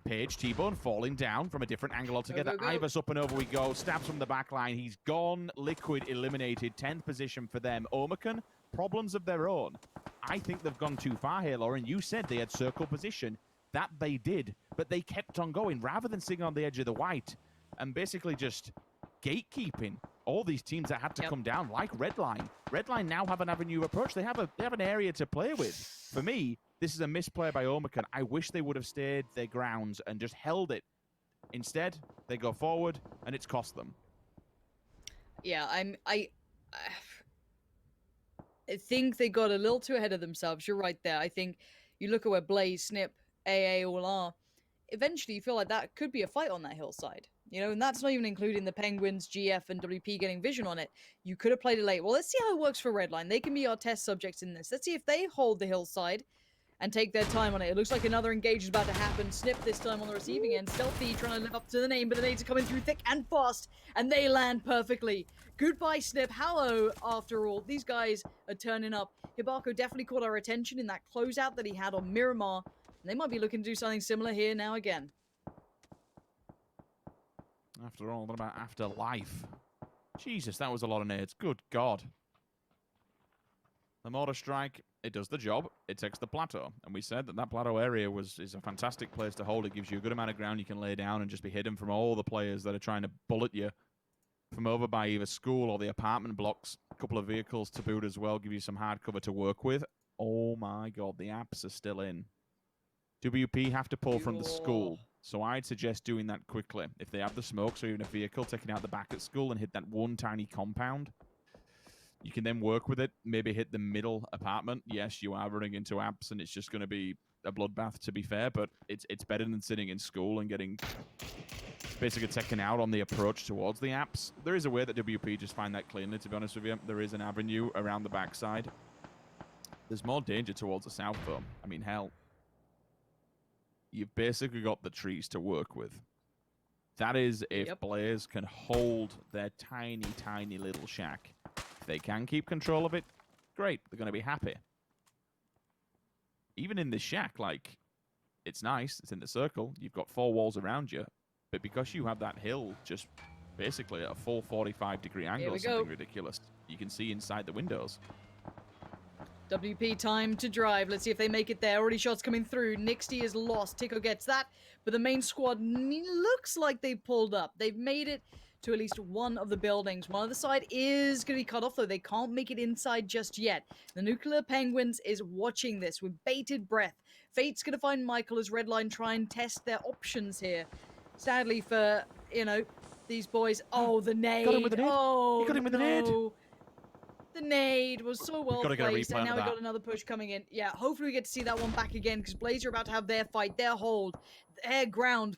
Page, T-Bone falling down from a different angle altogether. Go. Ivers up and over we go. Stabs from the back line. He's gone. Liquid eliminated. 10th position for them. Omicron, problems of their own. I think they've gone too far here, Lauren. You said they had circle position. That they did, but they kept on going rather than sitting on the edge of the white and basically just gatekeeping all these teams that had to come down, like Redline. Redline now have an avenue of approach. They have an area to play with. For me, this is a misplay by Omicron. I wish they would have stayed their grounds and just held it. Instead, they go forward, and it's cost them. Yeah, I think they got a little too ahead of themselves. You're right there. I think you look at where Blaze, Snip, AA all are. Eventually, you feel like that could be a fight on that hillside. You know, and that's not even including the Penguins, GF, and WP getting vision on it. You could have played it late. Well, let's see how it works for Redline. They can be our test subjects in this. Let's see if they hold the hillside and take their time on it. It looks like another engage is about to happen. Snip this time on the receiving end. Stealthy trying to live up to the name, but the nades are coming through thick and fast, and they land perfectly. Goodbye, Snip. Hello, after all. These guys are turning up. Hibako definitely caught our attention in that closeout that he had on Miramar, and they might be looking to do something similar here now again. After all, what about Afterlife? Jesus, that was a lot of nades. Good God. The mortar strike, it does the job. It takes the plateau. And we said that plateau area is a fantastic place to hold. It gives you a good amount of ground you can lay down and just be hidden from all the players that are trying to bullet you from over by either school or the apartment blocks. A couple of vehicles to boot as well, give you some hard cover to work with. Oh my God, the apps are still in. WP have to pull from the school. So I'd suggest doing that quickly. If they have the smoke, so even a vehicle taking out the back at school and hit that one tiny compound, you can then work with it, maybe hit the middle apartment. Yes, you are running into apps, and it's just going to be a bloodbath, to be fair, but it's better than sitting in school and getting basically taken out on the approach towards the apps. There is a way that WP just find that cleanly, to be honest with you. There is an avenue around the backside. There's more danger towards the south, though. I mean, hell, you've basically got the trees to work with. That is if Blaze can hold their tiny, tiny little shack. If they can keep control of it, great. They're going to be happy. Even in this shack, like, it's nice. It's in the circle. You've got 4 walls around you. But because you have that hill just basically at a full 45-degree angle or something ridiculous, you can see inside the windows. WP time to drive. Let's see if they make it there. Already shots coming through. Nixty is lost. Tico gets that. But the main squad looks like they've pulled up. They've made it to at least one of the buildings. One of the side is going to be cut off, though. They can't make it inside just yet. The Nuclear Penguins is watching this with bated breath. Fate's going to find Michael as Redline try and test their options here. Sadly for, you know, these boys. Oh, the nade. Got him with the nade. Oh, you got him with the nade. The nade was so well placed, and now we that. got another push coming in. Yeah, hopefully we get to see that one back again, because Blaze are about to have their fight, their hold, their ground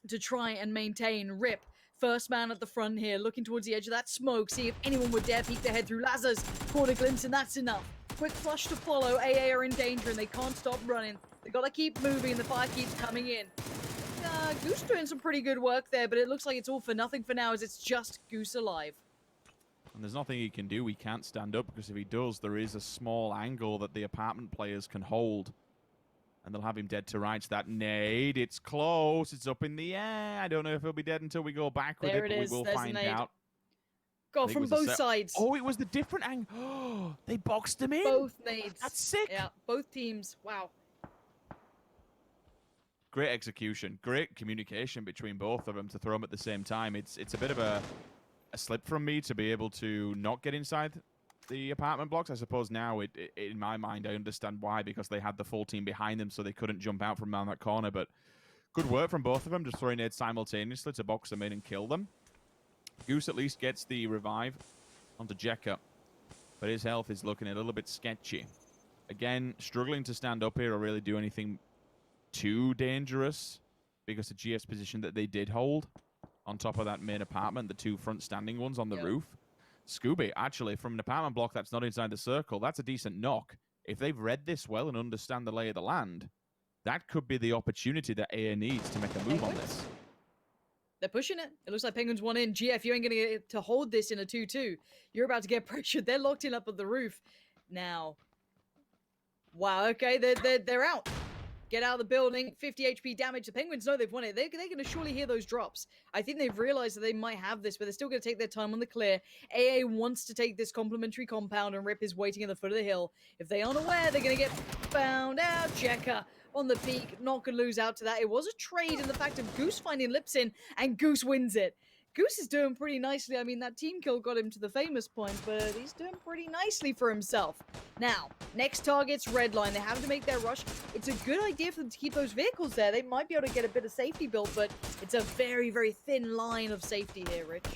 to try and maintain. Rip, first man at the front here, looking towards the edge of that smoke, see if anyone would dare peek their head through. Lazar's caught a glimpse, and that's enough. Quick flush to follow. AA are in danger, and they can't stop running. They got to keep moving, and the fire keeps coming in. Goose doing some pretty good work there, but it looks like it's all for nothing for now, as it's just Goose alive. And there's nothing he can do. He can't stand up, because if he does, there is a small angle that the apartment players can hold. And they'll have him dead to rights. That nade, it's close. It's up in the air. I don't know if he'll be dead until we go back with it, but we will find out. God, from both sides. Oh, it was the different angle. Oh, they boxed him in. Both nades. That's sick. Yeah, both teams. Wow. Great execution. Great communication between both of them to throw them at the same time. It's a bit of a slip from me to be able to not get inside the apartment blocks. I suppose now, in my mind, I understand why, because they had the full team behind them, so they couldn't jump out from around that corner. But good work from both of them, just throwing nades simultaneously to box them in and kill them. Goose at least gets the revive onto Jekka, but his health is looking a little bit sketchy. Again, struggling to stand up here or really do anything too dangerous, because the GS position that they did hold on top of that main apartment, the 2 front standing ones on the roof. Scooby, actually, from an apartment block that's not inside the circle, that's a decent knock. If they've read this well and understand the lay of the land, that could be the opportunity that AA needs to make a move on this. They're pushing it. It looks like Penguins want in. GF, you ain't going to get to hold this in a 2-2. You're about to get pressured. They're locked in up at the roof. now. Wow, okay, they're out. Get out of the building. 50 HP damage. The Penguins know they've won it. They're going to surely hear those drops. I think they've realized that they might have this, but they're still going to take their time on the clear. AA wants to take this complimentary compound, and Rip is waiting at the foot of the hill. If they aren't aware, they're going to get found out. Checker on the peak. Not going to lose out to that. It was a trade in the fact of Goose finding Lipsin, and Goose wins it. Goose is doing pretty nicely. I mean, that team kill got him to the famous point, but he's doing pretty nicely for himself. Now, next target's Redline. They have to make their rush. It's a good idea for them to keep those vehicles there. They might be able to get a bit of safety built, but it's a very, very thin line of safety here, Rich.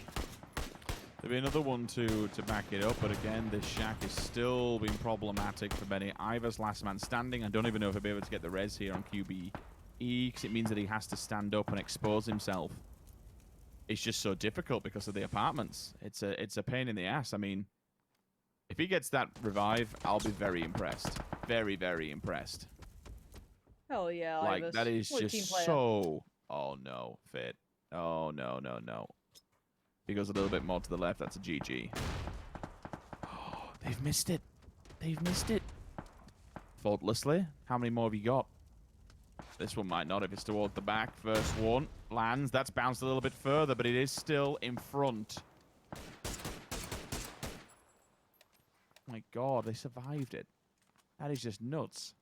There'll be another one to back it up, but again, this shack is still being problematic for many. Ivar's last man standing. I don't even know if he'll be able to get the res here on QBE, because it means that he has to stand up and expose himself. It's just so difficult because of the apartments. It's a pain in the ass. I mean, if he gets that revive, I'll be very impressed. Very, very impressed. Hell yeah, like, Ivers. that is What a just team player. so... Oh, no, Fit. Oh, no, no, no. He goes a little bit more to the left. That's a GG. Oh, they've missed it. They've missed it. Faultlessly. How many more have you got? This one might not if it's towards the back. First one lands. That's bounced a little bit further, but it is still in front. My God, they survived it. That is just nuts.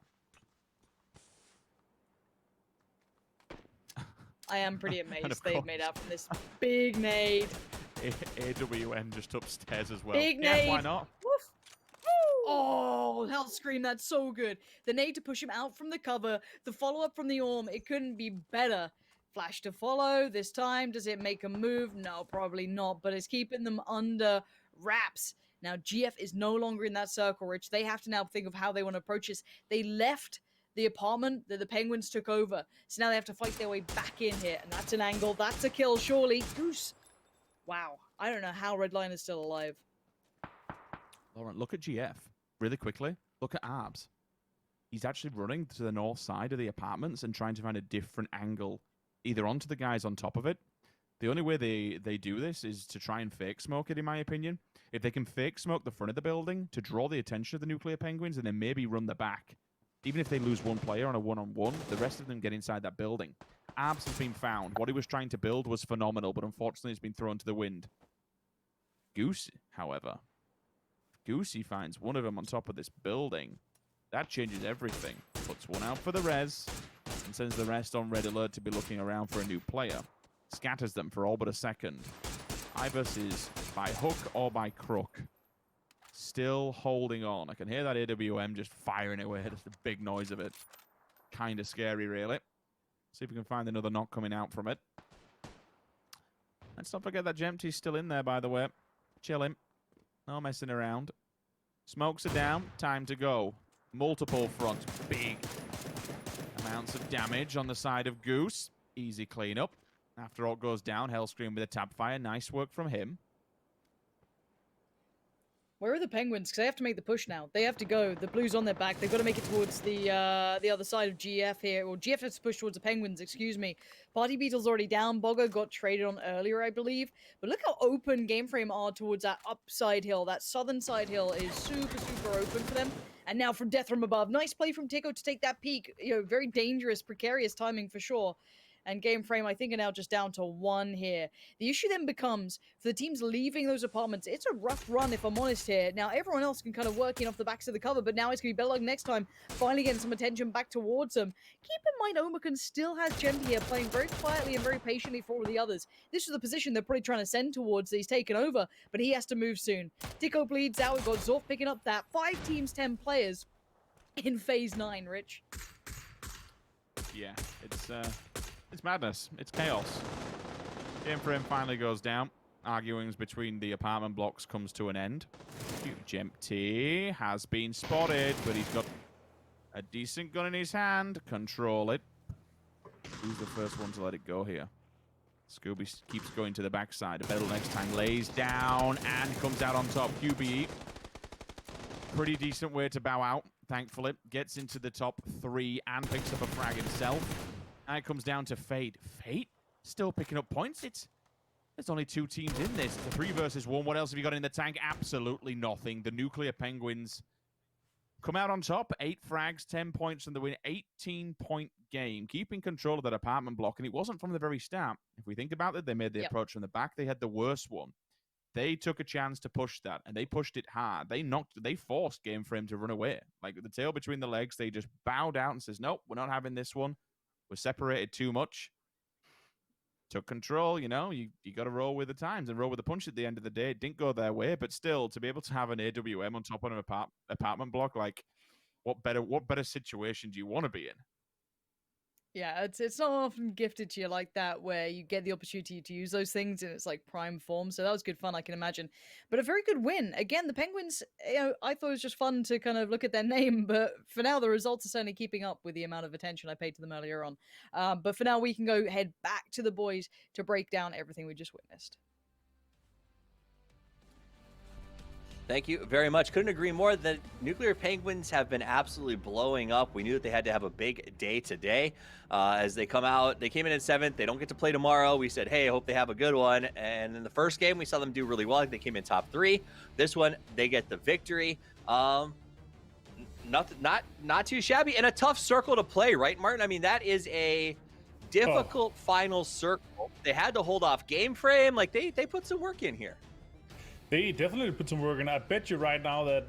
I am pretty amazed of they've course. made out from this big nade. AWM just upstairs as well. Big Yeah, nade. why not? Woof. Oh, Hell Scream, that's so good. The nade to push him out from the cover, the follow-up from the Orm, it couldn't be better. Flash to follow, this time, does it make a move? No, probably not, but it's keeping them under wraps. Now, GF is no longer in that circle, Rich. They have to now think of how they want to approach this. They left the apartment that the Penguins took over, so now they have to fight their way back in here, and that's an angle, that's a kill, surely. Goose. Wow, I don't know how Redline is still alive. Lauren, look at GF really quickly. Look at Arbs. He's actually running to the north side of the apartments and trying to find a different angle, either onto the guys on top of it. The only way they do this is to try and fake smoke it, in my opinion. If they can fake smoke the front of the building to draw the attention of the Nuclear Penguins and then maybe run the back. Even if they lose one player on a one-on-one, the rest of them get inside that building. Arbs has been found. What he was trying to build was phenomenal, but unfortunately it's been thrown to the wind. Goose, however, Goosey finds one of them on top of this building. That changes everything. Puts one out for the res and sends the rest on red alert to be looking around for a new player. Scatters them for all but a second. Ivers is by hook or by crook still holding on. I can hear that AWM just firing away. Just a big noise of it. Kind of scary, really. See if we can find another knock coming out from it. Let's not forget that Jempty's still in there, by the way. Chilling. No messing around. Smokes are down. Time to go. Multiple fronts. Big amounts of damage on the side of Goose. Easy cleanup. After all goes down, Hellscream with a tap fire. Nice work from him. Where are the Penguins? Because they have to make the push now. They have to go. The Blues on their back. They've got to make it towards the other side of GF here. Or GF has to push towards the Penguins, excuse me. Party Beetle's already down. Boggo got traded on earlier, I believe. But look how open Game Frame are towards that upside hill. That southern side hill is super, super open for them. And now from Death from above. Nice play from Tico to take that peek. You know, very dangerous, precarious timing for sure. And Game Frame, I think, are now just down to 1 here. The issue then becomes, for the teams leaving those apartments, it's a rough run, if I'm honest here. Now, everyone else can kind of work in off the backs of the cover, but now it's going to be better luck next time, finally getting some attention back towards them. Keep in mind, Omicron still has Gem here, playing very quietly and very patiently for all the others. This is the position they're probably trying to send towards that he's taken over, but he has to move soon. Tico bleeds out. We've got Zorf picking up that. 5 teams, 10 players in Phase 9, Rich. Yeah, it's madness. It's chaos. Game Frame finally goes down. Arguings between the apartment blocks comes to an end. Jempty has been spotted, but he's got a decent gun in his hand. Control it. Who's the first one to let it go here? Scooby keeps going to the backside. Battle next time lays down and comes out on top. QBE. Pretty decent way to bow out, thankfully. Gets into the top 3 and picks up a frag himself. Now it comes down to Fate. Fate still picking up points. There's only 2 teams in this. It's a 3 versus 1. What else have you got in the tank? Absolutely nothing. The Nuclear Penguins come out on top, 8 frags, 10 points, and they win 18-point game, keeping control of that apartment block. And it wasn't from the very start. If we think about it, they made the approach from the back. They had the worst one. They took a chance to push that, and they pushed it hard. They forced Game Frame to run away. Like with the tail between the legs, they just bowed out and says, nope, we're not having this one. We're separated too much. Took control, you got to roll with the times and roll with the punch at the end of the day. It didn't go their way, but still, to be able to have an AWM on top of an apartment block, like, what better situation do you want to be in? Yeah, it's not often gifted to you like that, where you get the opportunity to use those things in its like prime form. So that was good fun, I can imagine. But a very good win. Again, the Penguins, I thought it was just fun to kind of look at their name, but for now the results are certainly keeping up with the amount of attention I paid to them earlier on. But for now, we can go head back to the boys to break down everything we just witnessed. Thank you very much. Couldn't agree more. The Nuclear Penguins have been absolutely blowing up. We knew that they had to have a big day today. As they come out, they came in at 7th. They don't get to play tomorrow. We said, hey, I hope they have a good one. And in the first game, we saw them do really well. They came in top 3. This one, they get the victory. Not too shabby, and a tough circle to play, right, Martin? I mean, that is a difficult final circle. They had to hold off Game Frame. Like, they put some work in here. They definitely put some work in. I bet you right now that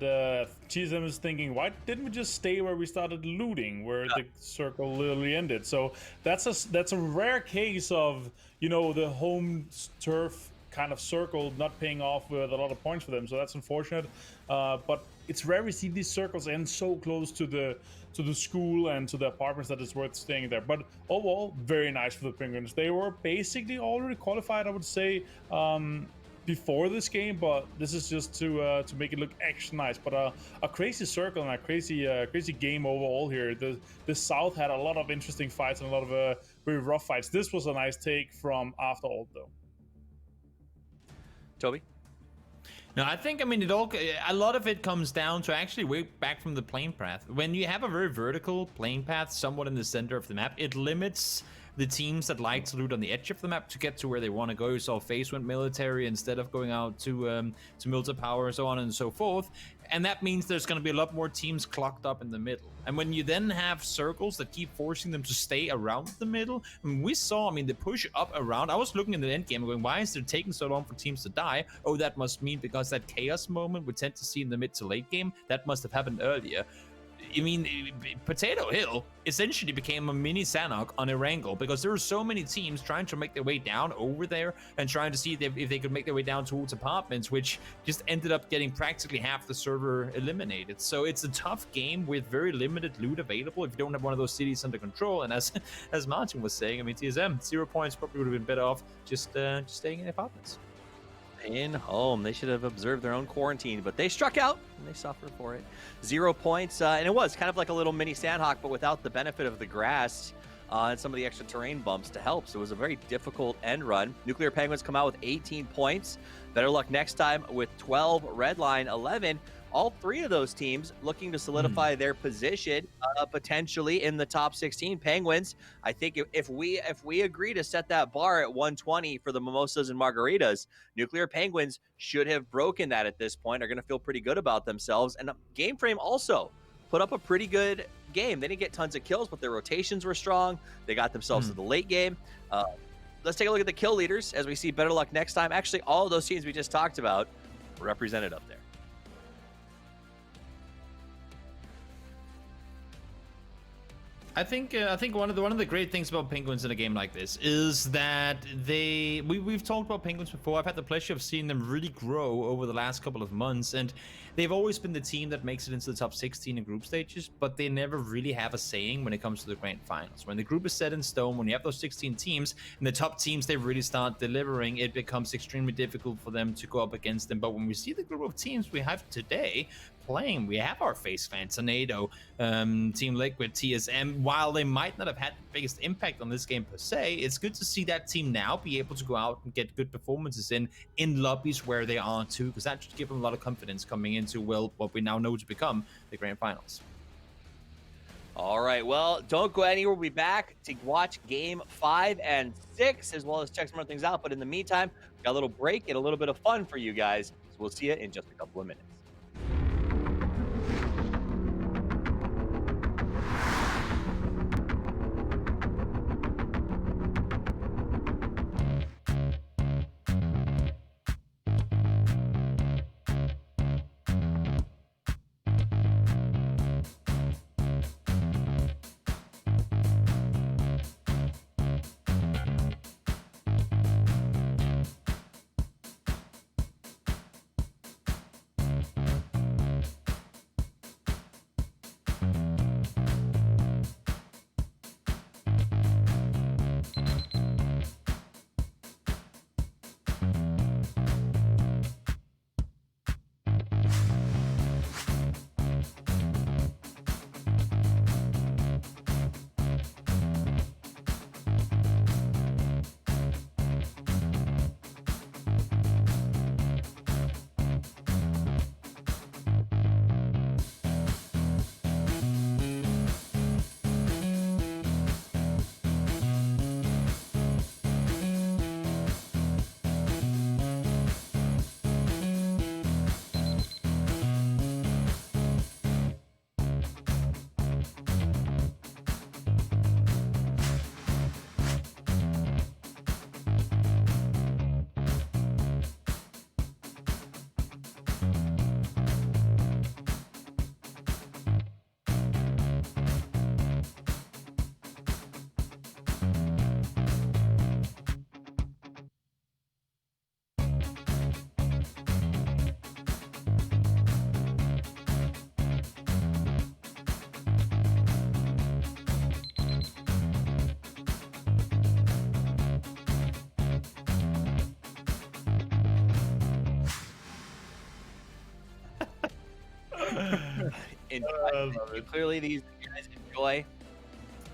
TSM is thinking, why didn't we just stay where we started looting, where the circle literally ended? So that's a rare case of, the home turf kind of circle not paying off with a lot of points for them. So that's unfortunate. But it's rare we see these circles end so close to the school and to the apartments that it's worth staying there. But overall, very nice for the Penguins. They were basically already qualified, I would say, before this game, but this is just to make it look extra nice. But a crazy circle and a crazy game overall here. The South had a lot of interesting fights and a lot of very rough fights. This was a nice take from After All, though. Toby? No, I think, a lot of it comes down to actually way back from the playing path. When you have a very vertical playing path somewhat in the center of the map, it limits the teams that like to loot on the edge of the map to get to where they want to go. So FaZe went military instead of going out to Milta Power and so on and so forth. And that means there's going to be a lot more teams clocked up in the middle. And when you then have circles that keep forcing them to stay around the middle, we saw, the push up around. I was looking in the end game going, why is it taking so long for teams to die? Oh, that must mean because that chaos moment we tend to see in the mid to late game, that must have happened earlier. Potato Hill essentially became a mini Sanhok on Erangel because there were so many teams trying to make their way down over there and trying to see if they could make their way down towards apartments, which just ended up getting practically half the server eliminated. So it's a tough game with very limited loot available if you don't have one of those cities under control. And as Martin was saying, TSM 0 points probably would have been better off just staying in apartments. In home. They should have observed their own quarantine, but they struck out and they suffered for it. 0 points, and it was kind of like a little mini Sandhawk, but without the benefit of the grass and some of the extra terrain bumps to help. So it was a very difficult end run. Nuclear Penguins come out with 18 points. Better luck next time with 12, Redline 11. All 3 of those teams looking to solidify their position potentially in the top 16. Penguins, I think if we agree to set that bar at 120 for the mimosas and margaritas, Nuclear Penguins should have broken that at this point. Are going to feel pretty good about themselves. And Game Frame also put up a pretty good game. They didn't get tons of kills, but their rotations were strong. They got themselves to the late game. Let's take a look at the kill leaders as we see better luck next time. Actually, all of those teams we just talked about were represented up there. I think one of the great things about Penguins in a game like this is that we've talked about Penguins before. I've had the pleasure of seeing them really grow over the last couple of months, and they've always been the team that makes it into the top 16 in group stages, but they never really have a saying when it comes to the grand finals. When the group is set in stone, when you have those 16 teams and the top teams, they really start delivering, it becomes extremely difficult for them to go up against them. But when we see the group of teams we have today playing, we have our FaZe fans, Tornado, Team Liquid, TSM. While they might not have had the biggest impact on this game per se, it's good to see that team now be able to go out and get good performances in lobbies where they are too, because that should give them a lot of confidence coming into, well, what we now know to become the grand finals. All right, well, don't go anywhere. We'll be back to watch game 5 and 6, as well as check some more things out. But in the meantime, we got a little break and a little bit of fun for you guys. So we'll see you in just a couple of minutes. Clearly, these guys enjoy.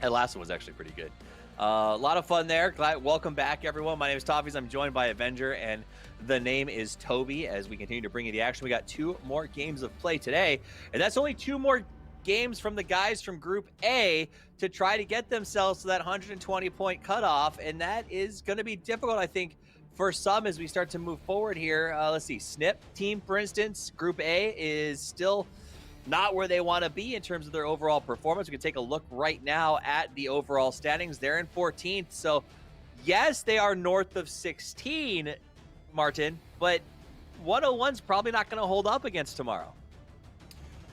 That last one was actually pretty good. A lot of fun there. Welcome back, everyone. My name is Toffees. I'm joined by Avenger, and the name is Toby. As we continue to bring you the action, we got 2 more games of play today, and that's only 2 more games from the guys from Group A to try to get themselves to that 120-point cutoff, and that is going to be difficult, I think, for some as we start to move forward here. Let's see. Snip team, for instance, Group A is still not where they want to be in terms of their overall performance. We can take a look right now at the overall standings. They're in 14th. So, yes, they are north of 16, Martin, but 101's probably not going to hold up against tomorrow.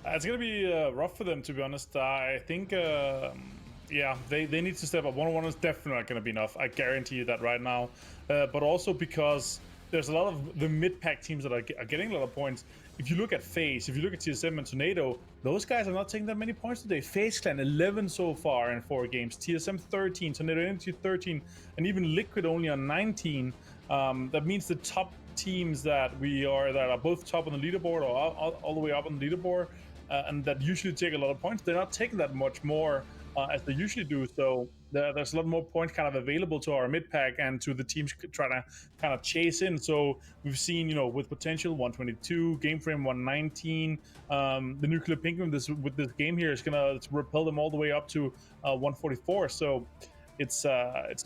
It's going to be rough for them, to be honest. I think, yeah, they need to step up. 101 is definitely not going to be enough. I guarantee you that right now. But also because there's a lot of the mid-pack teams that are getting a lot of points. If you look at FaZe, if you look at TSM and Tornado, those guys are not taking that many points today. FaZe Clan 11 so far in 4 games, TSM 13, Tornado Energy 13, and even Liquid only on 19. That means the top teams that are both top on the leaderboard or all the way up on the leaderboard, and that usually take a lot of points, they're not taking that much more as they usually do. So there's a lot more points kind of available to our mid pack and to the teams trying to kind of chase in. So we've seen, with potential 122, game frame 119, the Nuclear Penguin with this game here is gonna repel them all the way up to 144. So it's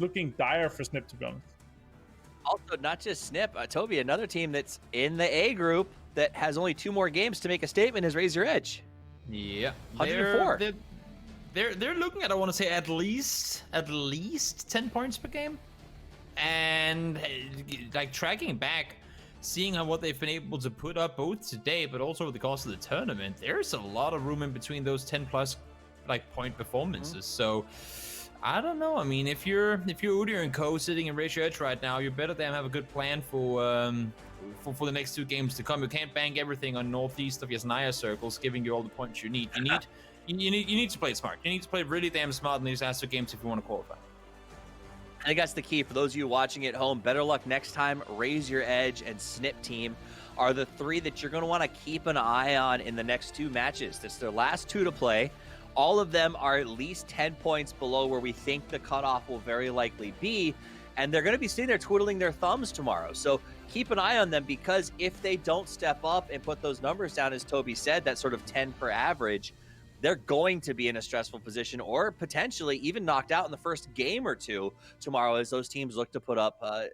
looking dire for Snip, to be honest. Also, not just Snip, Toby, another team that's in the A group that has only 2 more games to make a statement is Raise Your Edge. Yeah, 104. They're looking at, I want to say, at least 10 points per game, and like tracking back, seeing how what they've been able to put up both today, but also over the course of the tournament, there's a lot of room in between those 10+ like point performances. So I don't know. I mean, if you're Udyr and Co sitting in Raise Your Edge right now, you better damn have a good plan for the next 2 games to come. You can't bank everything on northeast of Yasnaya circles, giving you all the points you need. You need to play smart. You need to play really damn smart in these last 2 games if you want to qualify. I think that's the key for those of you watching at home. Better luck next time. Raise Your Edge and Snip team are the 3 that you're going to want to keep an eye on in the next 2 matches. That's their last 2 to play. All of them are at least 10 points below where we think the cutoff will very likely be. And they're going to be sitting there twiddling their thumbs tomorrow. So keep an eye on them, because if they don't step up and put those numbers down, as Toby said, that sort of 10 per average, they're going to be in a stressful position or potentially even knocked out in the first game or 2 tomorrow as those teams look to put up out.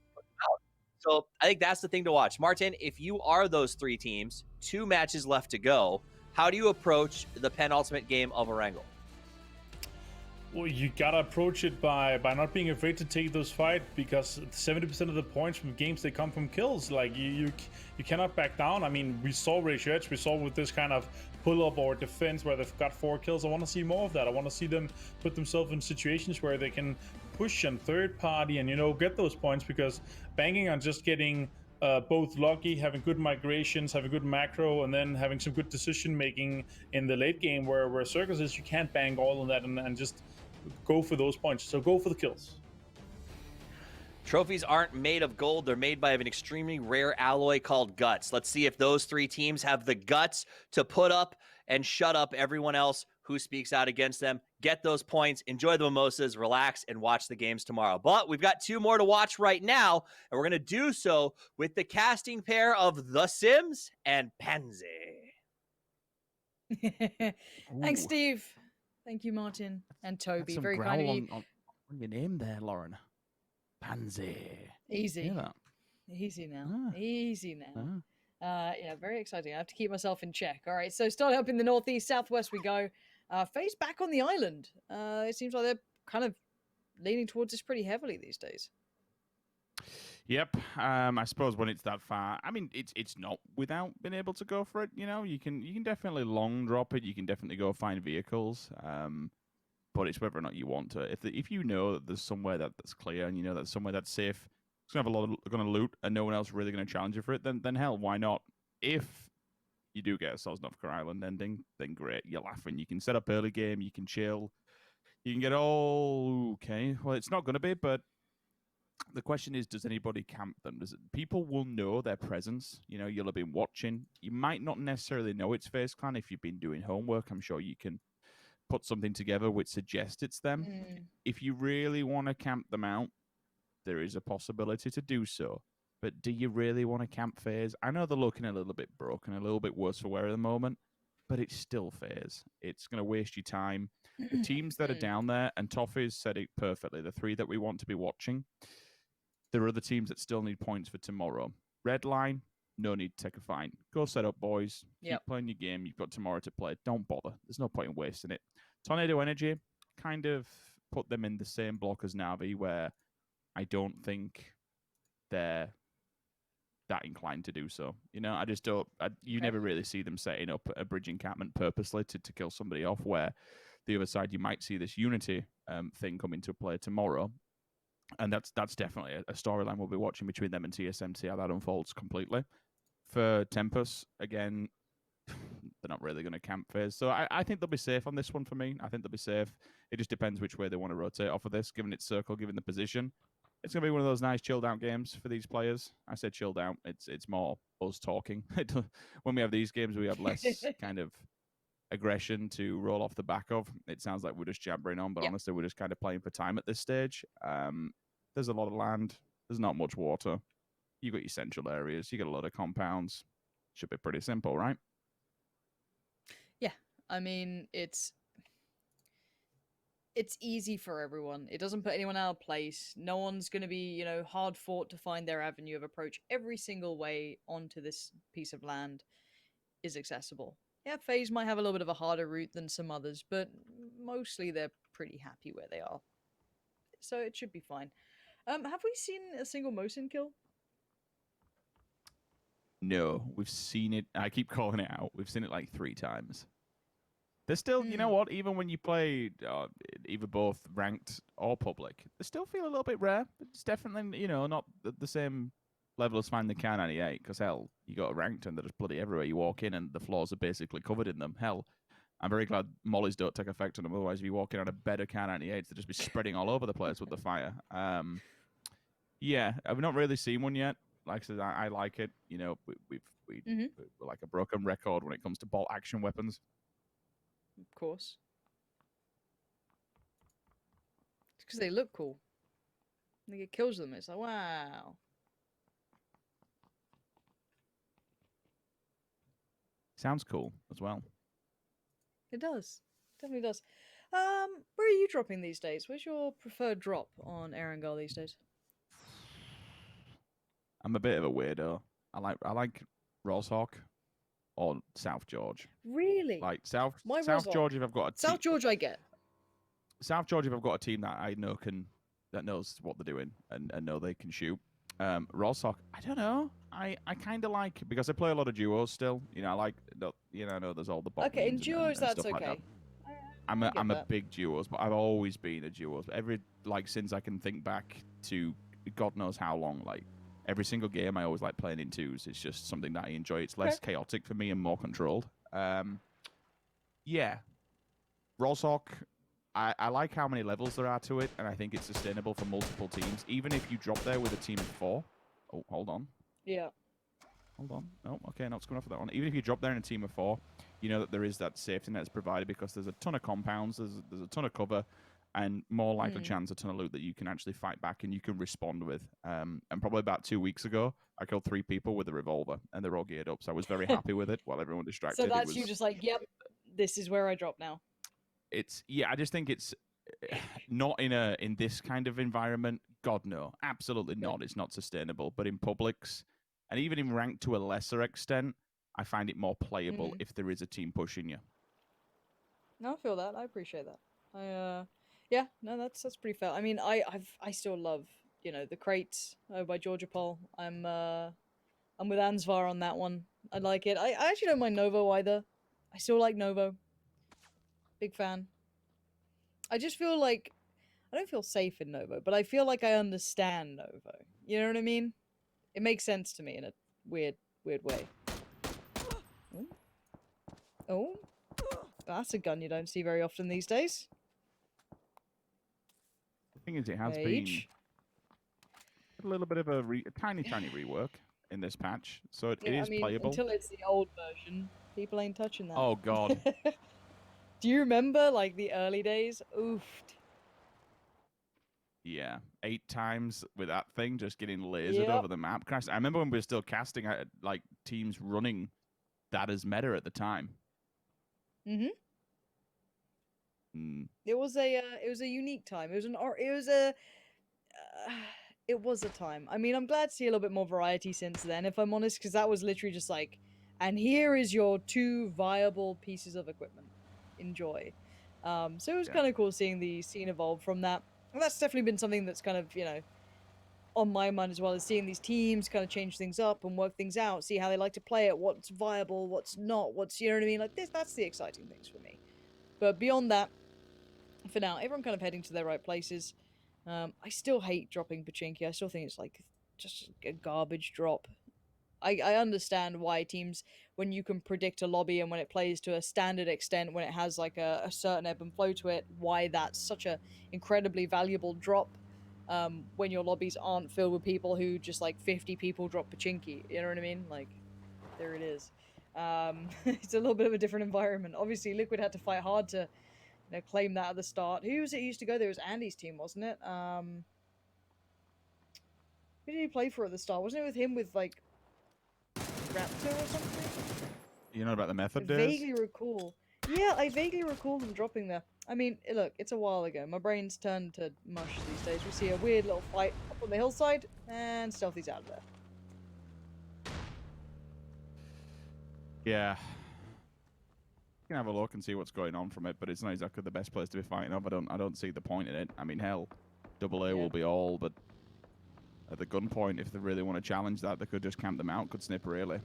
So I think that's the thing to watch. Martin, if you are those 3 teams, 2 matches left to go, how do you approach the penultimate game of Erangel? Well, you gotta approach it by not being afraid to take those fights, because 70% of the points from games, they come from kills. Like you cannot back down. I mean, we saw Raise Your Edge, we saw with this kind of pull-up or defense where they've got 4 kills. I want to see more of that. I want to see them put themselves in situations where they can push on third party and get those points, because banking on just getting both lucky, having good migrations, having good macro, and then having some good decision making in the late game where Circus is, you can't bank all on that and just go for those points. So go for the kills. Trophies aren't made of gold. They're made by an extremely rare alloy called guts. Let's see if those 3 teams have the guts to put up and shut up everyone else who speaks out against them. Get those points, enjoy the mimosas, relax, and watch the games tomorrow. But we've got 2 more to watch right now, and we're going to do so with the casting pair of The Sims and Pansy. Thanks, Steve. Thank you, Martin and Toby. Very kind of you. On your name there, Lauren. Pansy. Easy. Hear that? Easy now. Ah. Easy now. Yeah, very exciting. I have to keep myself in check. All right, so starting up in the northeast, southwest we go. FaZe back on the island. It seems like they're kind of leaning towards this pretty heavily these days. Yep. I suppose when it's that far, I mean, it's not without being able to go for it. You can definitely long drop it. You can definitely go find vehicles. But it's whether or not you want to. If you know that there's somewhere that's clear and you know that's somewhere that's safe, it's gonna have gonna loot, and no one else really gonna challenge you for it. Then hell, why not? If you do get a Sosnovka Island ending, then great. You're laughing. You can set up early game. You can chill. You can get all okay. Well, it's not gonna be, but The question is, does anybody camp them? People will know their presence. You know, you'll have been watching. You might not necessarily know it's FaZe Clan if you've been doing homework. I'm sure you can put something together which suggests it's them. If you really want to camp them out, there is a possibility to do so. But do you really want to camp FaZe? I know they're looking a little bit broken, a little bit worse for wear at the moment, but it's still FaZe. It's going to waste your time. The teams that are down there, and Toffee's said it perfectly, the 3 that we want to be watching, there are other teams that still need points for tomorrow. Red Line, no need to take a fine. Go set up, boys. Keep playing your game. You've got tomorrow to play. Don't bother. There's no point in wasting it. Tornado Energy, kind of put them in the same block as Na'Vi, where I don't think they're that inclined to do so. You know, I just don't. You never really see them setting up a bridge encampment purposely to kill somebody off, where the other side, you might see this Unity thing come into play tomorrow. And that's definitely a storyline we'll be watching between them and TSM, see how that unfolds completely. For Tempest, again, they're not really going to camp FaZe. So I think they'll be safe on this one for me. I think they'll be safe. It just depends which way they want to rotate off of this, given its circle, given the position. It's going to be one of those nice chilled out games for these players. I said chilled out. It's more us talking. When we have these games, we have less kind of aggression to roll off the back of. It sounds like we're just jabbering on, but honestly, we're just kind of playing for time at this stage. There's a lot of land. There's not much water. You got your central areas. You got a lot of compounds. Should be pretty simple, right? Yeah, I mean, it's easy for everyone. It doesn't put anyone out of place. No one's going to be, hard fought to find their avenue of approach. Every single way onto this piece of land is accessible. Yeah, FaZe might have a little bit of a harder route than some others, but mostly they're pretty happy where they are. So it should be fine. Have we seen a single Mosin kill? No, we've seen it. I keep calling it out. We've seen it like 3 times. They're still, you know what? Even when you play either both ranked or public, they still feel a little bit rare. It's definitely, not the same level as finding the Kar98. Because hell, you got ranked and they're just bloody everywhere. You walk in and the floors are basically covered in them. Hell, I'm very glad mollies don't take effect on them. Otherwise, if you walk in on a bed of Kar98s, they'd just be spreading all over the place with the fire. Yeah, I've not really seen one yet. Like I said, I like it. We're like a broken record when it comes to bolt action weapons. Of course. It's because they look cool. Like it kills them. It's like, wow. Sounds cool as well. It does. Definitely does. Where are you dropping these days? Where's your preferred drop on Erangel these days? I'm a bit of a weirdo. I like Roshawk or South George. Really? Like South Roshawk? George if I've got a South George I get. South George if I've got a team that I know that knows what they're doing and know they can shoot. Roshawk, I don't know. I kind of like, because I play a lot of duos still. I like, I know there's all the bot Okay, in memes duos and that's stuff okay. like that. I'm a big duos, but I've always been a duos. Since I can think back to God knows how long, every single game I always like playing in 2s. It's just something that I enjoy. It's less chaotic for me and more controlled. Yeah. Roshawk, I like how many levels there are to it, and I think it's sustainable for multiple teams. Even if you drop there with a team of 4. Oh, hold on. Yeah. Hold on. Oh, okay, not coming off of that one. Even if you drop there in a team of 4, you know that there is that safety net that's provided because there's a ton of compounds, there's a ton of cover, and more likely chance a ton of loot that you can actually fight back and you can respond with. And probably about 2 weeks ago, I killed 3 people with a revolver, and they're all geared up, so I was very happy with it while everyone distracted. So that's you just like, yep, this is where I drop now. I just think it's not in this kind of environment. God, no. Absolutely not. It's not sustainable. But in publics, and even in ranked to a lesser extent, I find it more playable if there is a team pushing you. No, I feel that. I appreciate that. Yeah, no, that's pretty fair. I mean, I still love, the crates by Georgia Pol. I'm with Ansvar on that one. I like it. I actually don't mind Novo either. I still like Novo. Big fan. I just feel like I don't feel safe in Novo, but I feel like I understand Novo. You know what I mean? It makes sense to me in a weird way. Oh, that's a gun you don't see very often these days. The thing is, it has been a little bit of a tiny rework in this patch, so it Yeah, is I mean, playable. until it's the old version, people ain't touching that. Oh god. Do you remember like the early days? Oof. Yeah, 8 times with that thing just getting lasered Yep. over the map. Christ, I remember when we were still casting like teams running that as meta at the time. Mhm. Mm. It was a unique time. It was a time. I mean, I'm glad to see a little bit more variety since then, if I'm honest, because that was literally just like, and here is your 2 viable pieces of equipment. Enjoy. So it was Yeah. kind of cool seeing the scene evolve from that. And that's definitely been something that's kind of, on my mind as well, as seeing these teams kind of change things up and work things out, see how they like to play it, what's viable, what's not, you know what I mean? Like that's the exciting things for me. But beyond that, for now, everyone kind of heading to their right places. I still hate dropping Pachinki. I still think it's like just a garbage drop. I understand why teams, when you can predict a lobby and when it plays to a standard extent, when it has like a certain ebb and flow to it, why that's such a incredibly valuable drop. When your lobbies aren't filled with people who just like 50 people drop Pachinki. You know what I mean? Like, there it is. It's a little bit of a different environment. Obviously, Liquid had to fight hard to claim that at the start. Who was it used to go there? It was Andy's team, wasn't it? Who did he play for at the start? Wasn't it with him with like Raptor or something? You know about the I method days? vaguely recall. Yeah, I vaguely recall them dropping there. I mean, look, it's a while ago. My brain's turned to mush these days. We see a weird little fight up on the hillside, and Stealthy's out of there. Yeah. You can have a look and see what's going on from it, but it's not exactly the best place to be fighting off. I don't see the point in it. I mean, hell, AA will be all, but at the gunpoint, if they really want to challenge that, they could just camp them out, could snip really.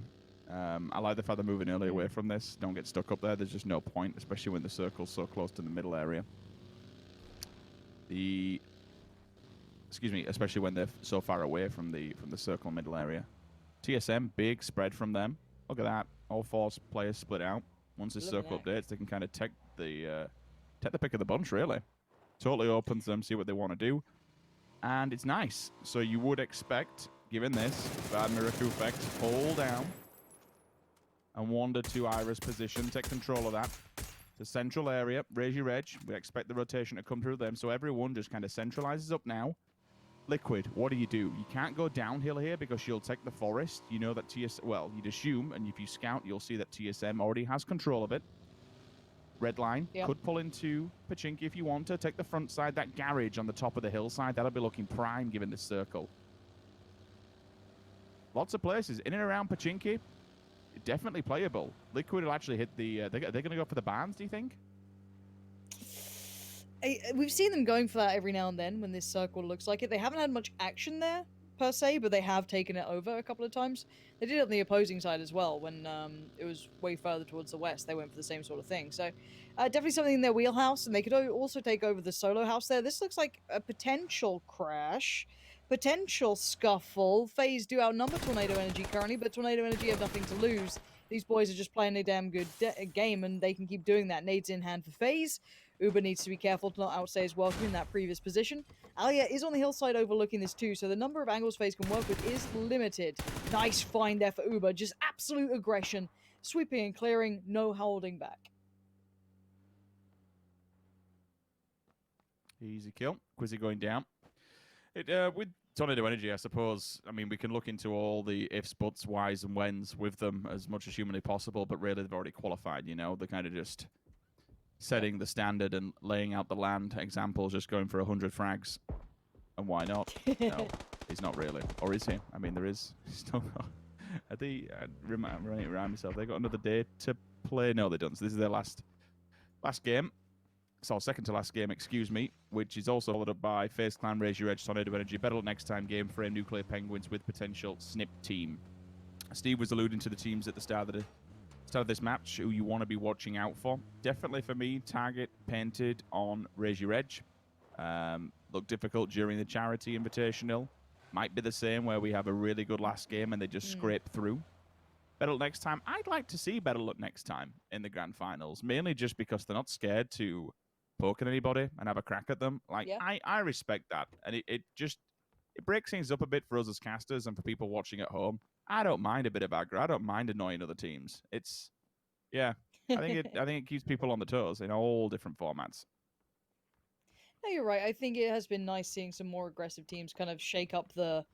I like the fact they're moving early away from this. Don't get stuck up there. There's just no point, especially when the circle's so close to the middle area. Especially when they're so far away from the circle middle area. TSM, big spread from them. Look at that. All 4 players split out. Once this circle updates, they can kind of take the pick of the bunch, really. Totally opens them, see what they want to do. And it's nice. So you would expect, given this, bad Miraku effect, hold down and wander to Ira's position. Take control of that. The central area, raise your edge. We expect the rotation to come through them. So everyone just kind of centralizes up now. Liquid, what do? You can't go downhill here because you'll take the forest. You know that you'd assume, and if you scout, you'll see that TSM already has control of it. Red line could pull into Pachinki if you want to. Take the front side, that garage on the top of the hillside. That'll be looking prime given this circle. Lots of places in and around Pachinki. Definitely playable. Liquid will actually hit the... they're going to go for the barns, do you think? We've seen them going for that every now and then when this circle looks like it. They haven't had much action there, per se, but they have taken it over a couple of times. They did it on the opposing side as well when it was way further towards the west. They went for the same sort of thing. So definitely something in their wheelhouse, and they could also take over the solo house there. This looks like a potential crash, potential scuffle. FaZe do outnumber Tornado Energy currently, but Tornado Energy have nothing to lose. These boys are just playing a damn good game, and they can keep doing that. Nades in hand for FaZe. Uber needs to be careful to not outstay his welcome in that previous position. Alia is on the hillside overlooking this too, so the number of angles FaZe can work with is limited. Nice find there for Uber. Just absolute aggression. Sweeping and clearing, no holding back. Easy kill. Quizzy going down. With Tornado Energy, I suppose, I mean, we can look into all the ifs, buts, whys, and whens with them as much as humanly possible, but really they've already qualified, you know? They're kind of just setting the standard and laying out the land. Examples, just going for 100 frags. And why not? No, he's not really. Or is he? I mean, there is still not. Are they, remind myself, they got another day to play? No, they don't. So this is their last game. So second to last game, excuse me, which is also followed up by FaZe Clan, Raise Your Edge, Tornado Energy, Better Luck Next Time, Game Frame, Nuclear Penguins with potential snip team. Steve was alluding to the teams at the start of this match who you want to be watching out for. Definitely for me, target painted on Raise Your Edge. Looked difficult during the Charity Invitational. Might be the same where we have a really good last game and they just scrape through. Better Luck Next Time. I'd like to see Better Luck Next Time in the Grand Finals, mainly just because they're not scared to poke at anybody and have a crack at them. Like, I respect that. And it it breaks things up a bit for us as casters and for people watching at home. I don't mind a bit of aggro. I don't mind annoying other teams. It's, yeah, I think it keeps people on the toes in all different formats. No, you're right. I think it has been nice seeing some more aggressive teams kind of shake up the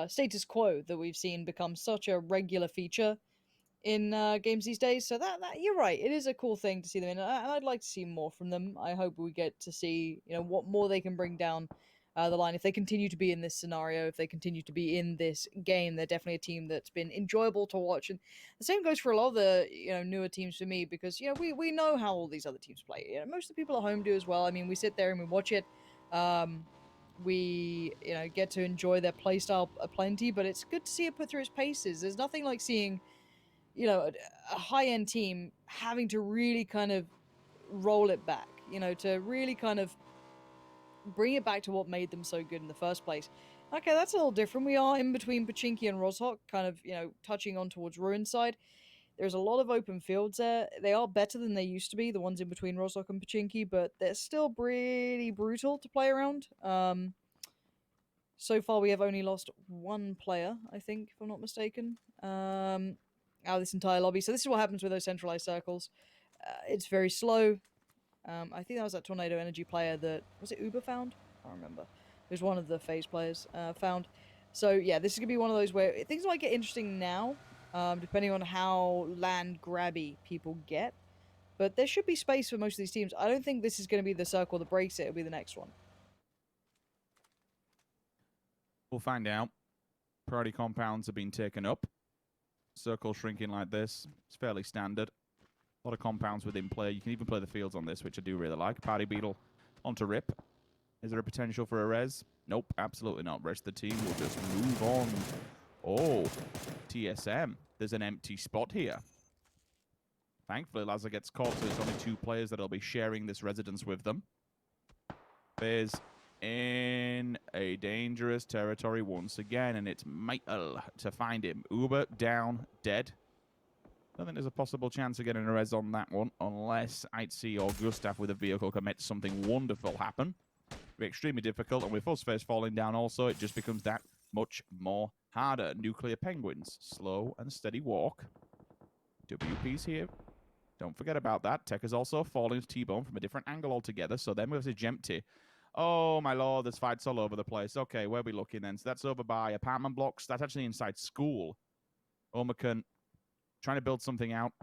status quo that we've seen become such a regular feature in games these days. So that you're right. It is a cool thing to see them in, and I'd like to see more from them. I hope we get to see what more they can bring down the line if they continue to be in this scenario. If they continue to be in this game, they're definitely a team that's been enjoyable to watch. And the same goes for a lot of the newer teams for me, because we know how all these other teams play. Most of the people at home do as well. I mean, we sit there and we watch it. We get to enjoy their playstyle plenty, but it's good to see it put through its paces. There's nothing like seeing a high-end team having to really kind of roll it back, to really kind of bring it back to what made them so good in the first place. Okay, that's a little different. We are in between Pochinki and Rozhok, kind of, touching on towards Ruin side. There's a lot of open fields there. They are better than they used to be, the ones in between Rozhok and Pochinki, but they're still pretty brutal to play around. So far, we have only lost one player, I think, if I'm not mistaken. Out of this entire lobby. So this is what happens with those centralized circles. It's very slow. I think that was that Tornado Energy player that... Was it Uber found? I don't remember. It was one of the FaZe players found. So yeah, this is going to be one of those where things might get interesting now, depending on how land grabby people get. But there should be space for most of these teams. I don't think this is going to be the circle that breaks it. It'll be the next one. We'll find out. Priority compounds have been taken up. Circle shrinking like this. It's fairly standard. A lot of compounds within play. You can even play the fields on this, which I do really like. Party Beetle onto Rip. Is there a potential for a res? Nope, absolutely not. Rest of the team will just move on. Oh, TSM. There's an empty spot here. Thankfully, Lazar gets caught, so there's only 2 players that'll be sharing this residence with them. FaZe in a dangerous territory once again, and it's Michael to find him. Uber down, dead. I don't think there's a possible chance of getting a res on that one, unless Aitzi or Gustav with a vehicle can make something wonderful happen. It'll be extremely difficult, and with FaZe falling down also, it just becomes that much more harder. Nuclear Penguins, slow and steady walk. WP's here. Don't forget about that. Tech is also falling to T-Bone from a different angle altogether, so then we have the Jempty. Oh, my lord, there's fights all over the place. Okay, where are we looking then? So that's over by apartment blocks. That's actually inside school. Omicron trying to build something out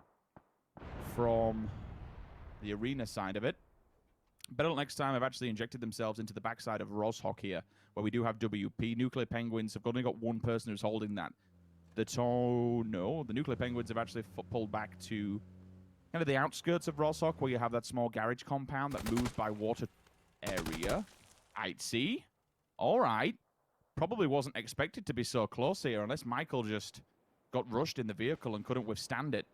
from the arena side of it. Battle next time have actually injected themselves into the backside of Rozhok here, where we do have WP. Nuclear Penguins have only got one person who's holding that. The Nuclear Penguins have actually pulled back to kind of the outskirts of Rozhok, where you have that small garage compound that moves by water area. I'd see. All right. Probably wasn't expected to be so close here, unless Michael just got rushed in the vehicle and couldn't withstand it.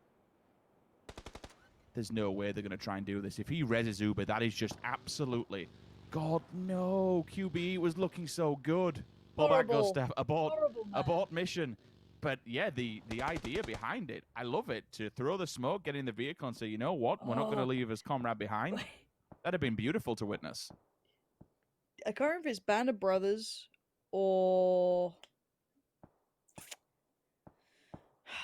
There's no way they're going to try and do this. If he reses Uber, that is just absolutely... God, no. QBE was looking so good. Pull back, Gustav. Abort mission. But yeah, the idea behind it, I love it. To throw the smoke, get in the vehicle and say, you know what? We're not going to leave his comrade behind. That'd have been beautiful to witness. I can't remember if it's Band of Brothers or...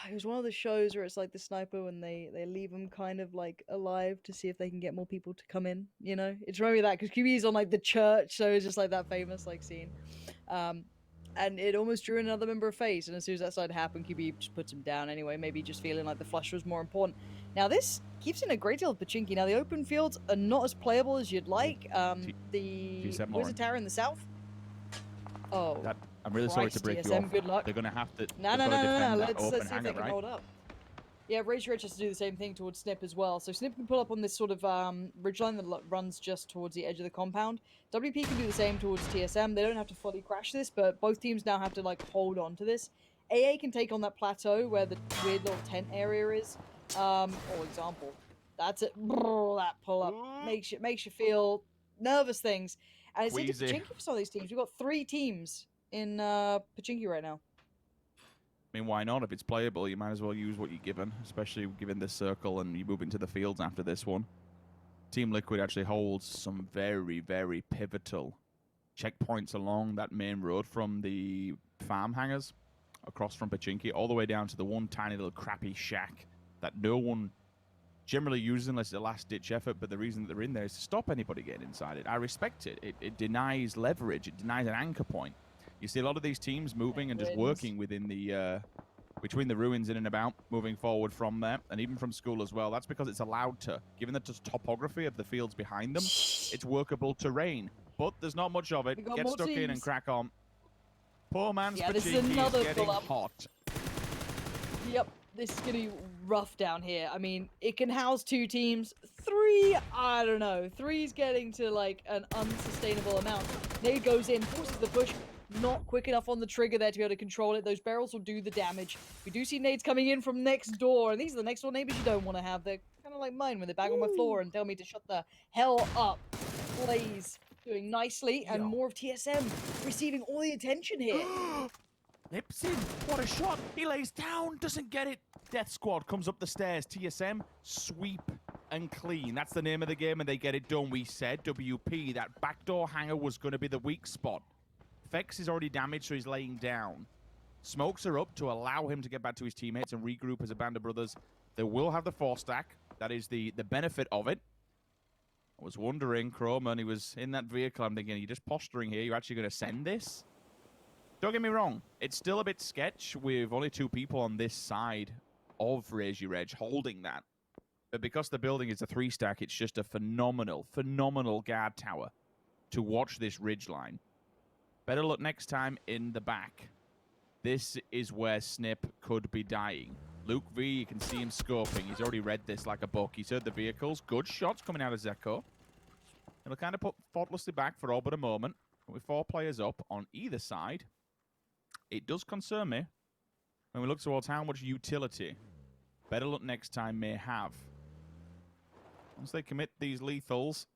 It was one of the shows where it's like the sniper when they leave him kind of like alive to see if they can get more people to come in, It's remember that because QB's on like the church, so it's just like that famous like scene. And it almost drew another member of FaZe, and as soon as that started to happen, QB just puts him down anyway, maybe just feeling like the flush was more important. Now this keeps in a great deal of Pochinki. Now the open fields are not as playable as you'd like. The Wizard Tower in the south. Oh, I'm really sorry to break TSM, you off. Good luck. They're going to have to. No. Let's see if they can hold up. Yeah, Razor Edge has to do the same thing towards Snip as well. So Snip can pull up on this sort of ridgeline that runs just towards the edge of the compound. WP can do the same towards TSM. They don't have to fully crash this, but both teams now have to like hold on to this. AA can take on that plateau where the weird little tent area is. For example, that's it. That pull up makes you feel nervous things. And it's into Pochinki for some of these teams. We've got 3 teams in Pochinki right now. I mean, why not? If it's playable, you might as well use what you're given, especially given this circle and you move into the fields after this one. Team Liquid actually holds some very, very pivotal checkpoints along that main road from the farm hangars across from Pachinki all the way down to the one tiny little crappy shack that no one generally uses unless it's a last-ditch effort, but the reason that they're in there is to stop anybody getting inside it. I respect it. It denies leverage. It denies an anchor point. You see a lot of these teams moving and just working within the between the ruins in and about, moving forward from there, and even from school as well. That's because it's allowed to. Given the topography of the fields behind them, it's workable terrain. But there's not much of it. Get stuck in and crack on. Poor man's Pachinki is getting hot. Yep, this is going to be rough down here. I mean, it can house 2 teams. 3, I don't know. 3's getting to, like, an unsustainable amount. Nade goes in, forces the push. Not quick enough on the trigger there to be able to control it. Those barrels will do the damage. We do see nades coming in from next door, and these are the next door neighbors you don't want to have. They're kind of like mine when they bang on my floor and tell me to shut the hell up. Blaze doing nicely, and more of TSM receiving all the attention here. Lipsin, what a shot. He lays down, doesn't get it. Death Squad comes up the stairs. TSM, sweep and clean. That's the name of the game, and they get it done. We said, WP, that backdoor hanger was going to be the weak spot. Fex is already damaged, so he's laying down. Smokes are up to allow him to get back to his teammates and regroup as a band of brothers. They will have the 4-stack. That is the benefit of it. I was wondering, Croman, he was in that vehicle. I'm thinking, are you just posturing here? You're actually going to send this? Don't get me wrong. It's still a bit sketch with only 2 people on this side of Raise Your Edge holding that. But because the building is a 3-stack, it's just a phenomenal, phenomenal guard tower to watch this ridge line. Better luck next time in the back. This is where Snip could be dying. Luke V, you can see him scoping. He's already read this like a book. He's heard the vehicles. Good shots coming out of Zeko. It'll kind of put thoughtlessly back for all but a moment. With 4 players up on either side, it does concern me when we look towards how much utility Better Luck next time may have. Once they commit these lethals,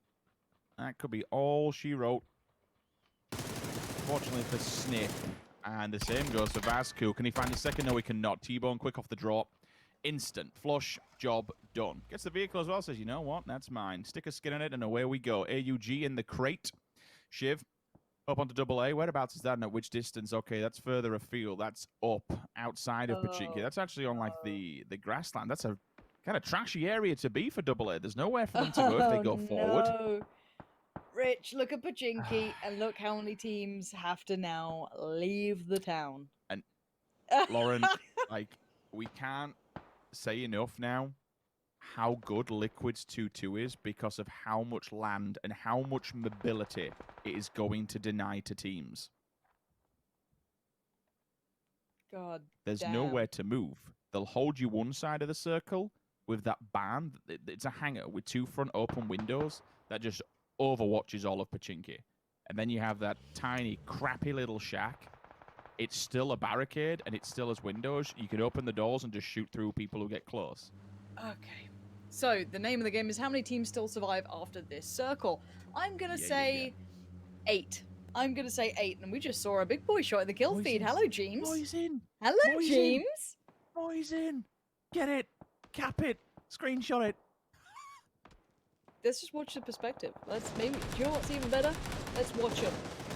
that could be all she wrote. Fortunately for Snip. And the same goes for Vasku. Can he find a second? No, he cannot. T-Bone quick off the drop. Instant. Flush. Job done. Gets the vehicle as well. Says, you know what? That's mine. Stick a skin in it and away we go. AUG in the crate. Shiv. Up onto AA. Whereabouts is that and at which distance? Okay, that's further afield. That's up outside of Pachinki. That's actually on like the grassland. That's a kind of trashy area to be for AA. There's nowhere for them to go if they go forward. Rich, look at Pachinki and look how many teams have to now leave the town. And Lauren, like, we can't say enough now how good Liquid's 2-2 is because of how much land and how much mobility it is going to deny to teams. God There's damn. nowhere to move. They'll hold you one side of the circle with that band. It's a hangar with 2 front open windows that just overwatches all of Pachinki. And then you have that tiny, crappy little shack. It's still a barricade, and it still has windows. You can open the doors and just shoot through people who get close. Okay. So, the name of the game is how many teams still survive after this circle. I'm going to say 8. I'm going to say 8. And we just saw a big boy shot in the kill feed. Hello, James. Boys in. Hello, Boys James. In. Boys in. Get it. Cap it. Screenshot it. Let's just watch the perspective. Let's maybe, do you know what's even better? Let's watch them.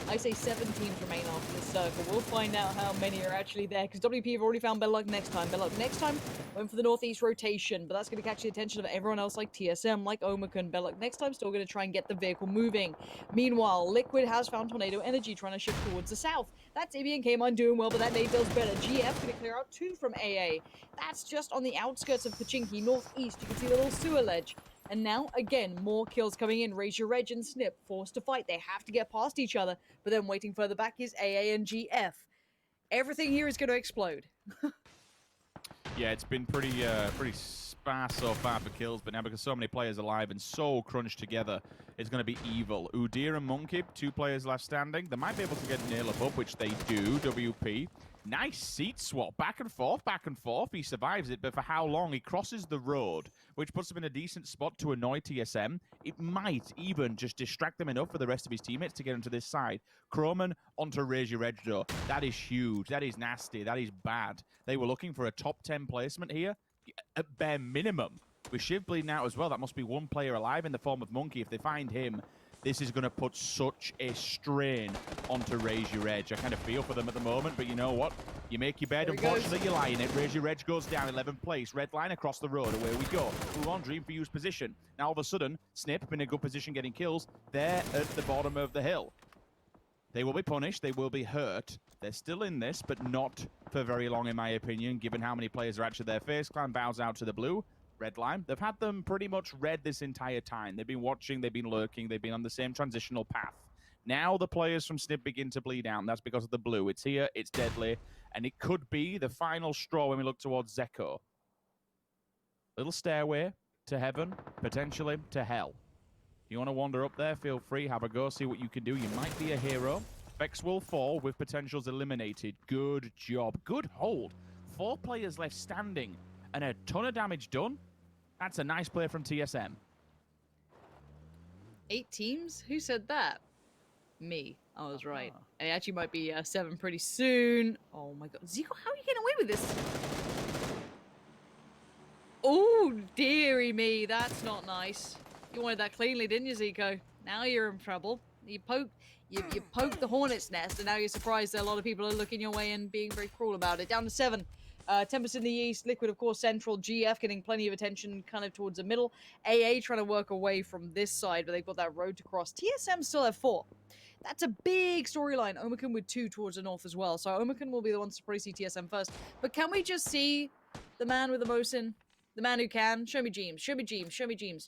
I say 7 teams remain after this circle. We'll find out how many are actually there, because WP have already found Better Luck next time. Better Luck next time went for the northeast rotation, but that's going to catch the attention of everyone else like TSM, like Omicron. Better Luck next time still going to try and get the vehicle moving. Meanwhile, Liquid has found Tornado Energy trying to shift towards the south. That's Ibby and K-Mine doing well, but that nade feels better. GF going to clear out 2 from AA. That's just on the outskirts of Pachinki, northeast. You can see the little sewer ledge. And now, again, more kills coming in. Raise Your Edge and Snip forced to fight. They have to get past each other, but then waiting further back is AA and GF. Everything here is going to explode. Yeah, it's been pretty sparse so far for kills, but now because so many players alive and so crunched together, it's going to be evil. Udyr and Monkey, 2 players left standing. They might be able to get Nail up, which they do. WP. Nice seat swap. Back and forth, back and forth. He survives it, but for how long? He crosses the road, which puts him in a decent spot to annoy TSM. It might even just distract them enough for the rest of his teammates to get onto this side. Croman onto Raise Your Edge, though. That is huge. That is nasty. That is bad. They were looking for a top 10 placement here, at bare minimum. With Shiv bleeding out as well, that must be 1 player alive in the form of Monkey. If they find him, this is going to put such a strain onto Raise Your Edge. I kind of feel for them at the moment, but you know what? You make your bed, unfortunately you lie in it. Raise Your Edge goes down, 11th place. Red line across the road, away we go. Move on, Dream for You's position. Now all of a sudden, Snip in a good position getting kills. They're at the bottom of the hill. They will be punished, they will be hurt. They're still in this, but not for very long in my opinion, given how many players are actually there. FaZe Clan bows out to the blue. Red line. They've had them pretty much red this entire time. They've been watching, they've been lurking, they've been on the same transitional path. Now the players from Snip begin to bleed out, and that's because of the blue. It's here, it's deadly, and it could be the final straw when we look towards Zeko. Little stairway to heaven, potentially to hell. If you want to wander up there, feel free, have a go, see what you can do. You might be a hero. Vex will fall with potentials eliminated. Good job. Good hold. 4 players left standing and a ton of damage done. That's a nice play from TSM. 8 teams? Who said that? Me. I was right. And it actually might be 7 pretty soon. Oh my god. Zico, how are you getting away with this? Oh, dearie me. That's not nice. You wanted that cleanly, didn't you, Zico? Now you're in trouble. You poked the hornet's nest, and now you're surprised that a lot of people are looking your way and being very cruel about it. Down to 7. Tempest in the east, Liquid, of course, central. GF getting plenty of attention kind of towards the middle. AA trying to work away from this side, but they've got that road to cross. TSM still have 4. That's a big storyline. Omicron with 2 towards the north as well. So Omicron will be the ones to probably see TSM first. But can we just see the man with the Mosin? The man who can? Show me Jeems. Show me Jeems. Show me Jeems.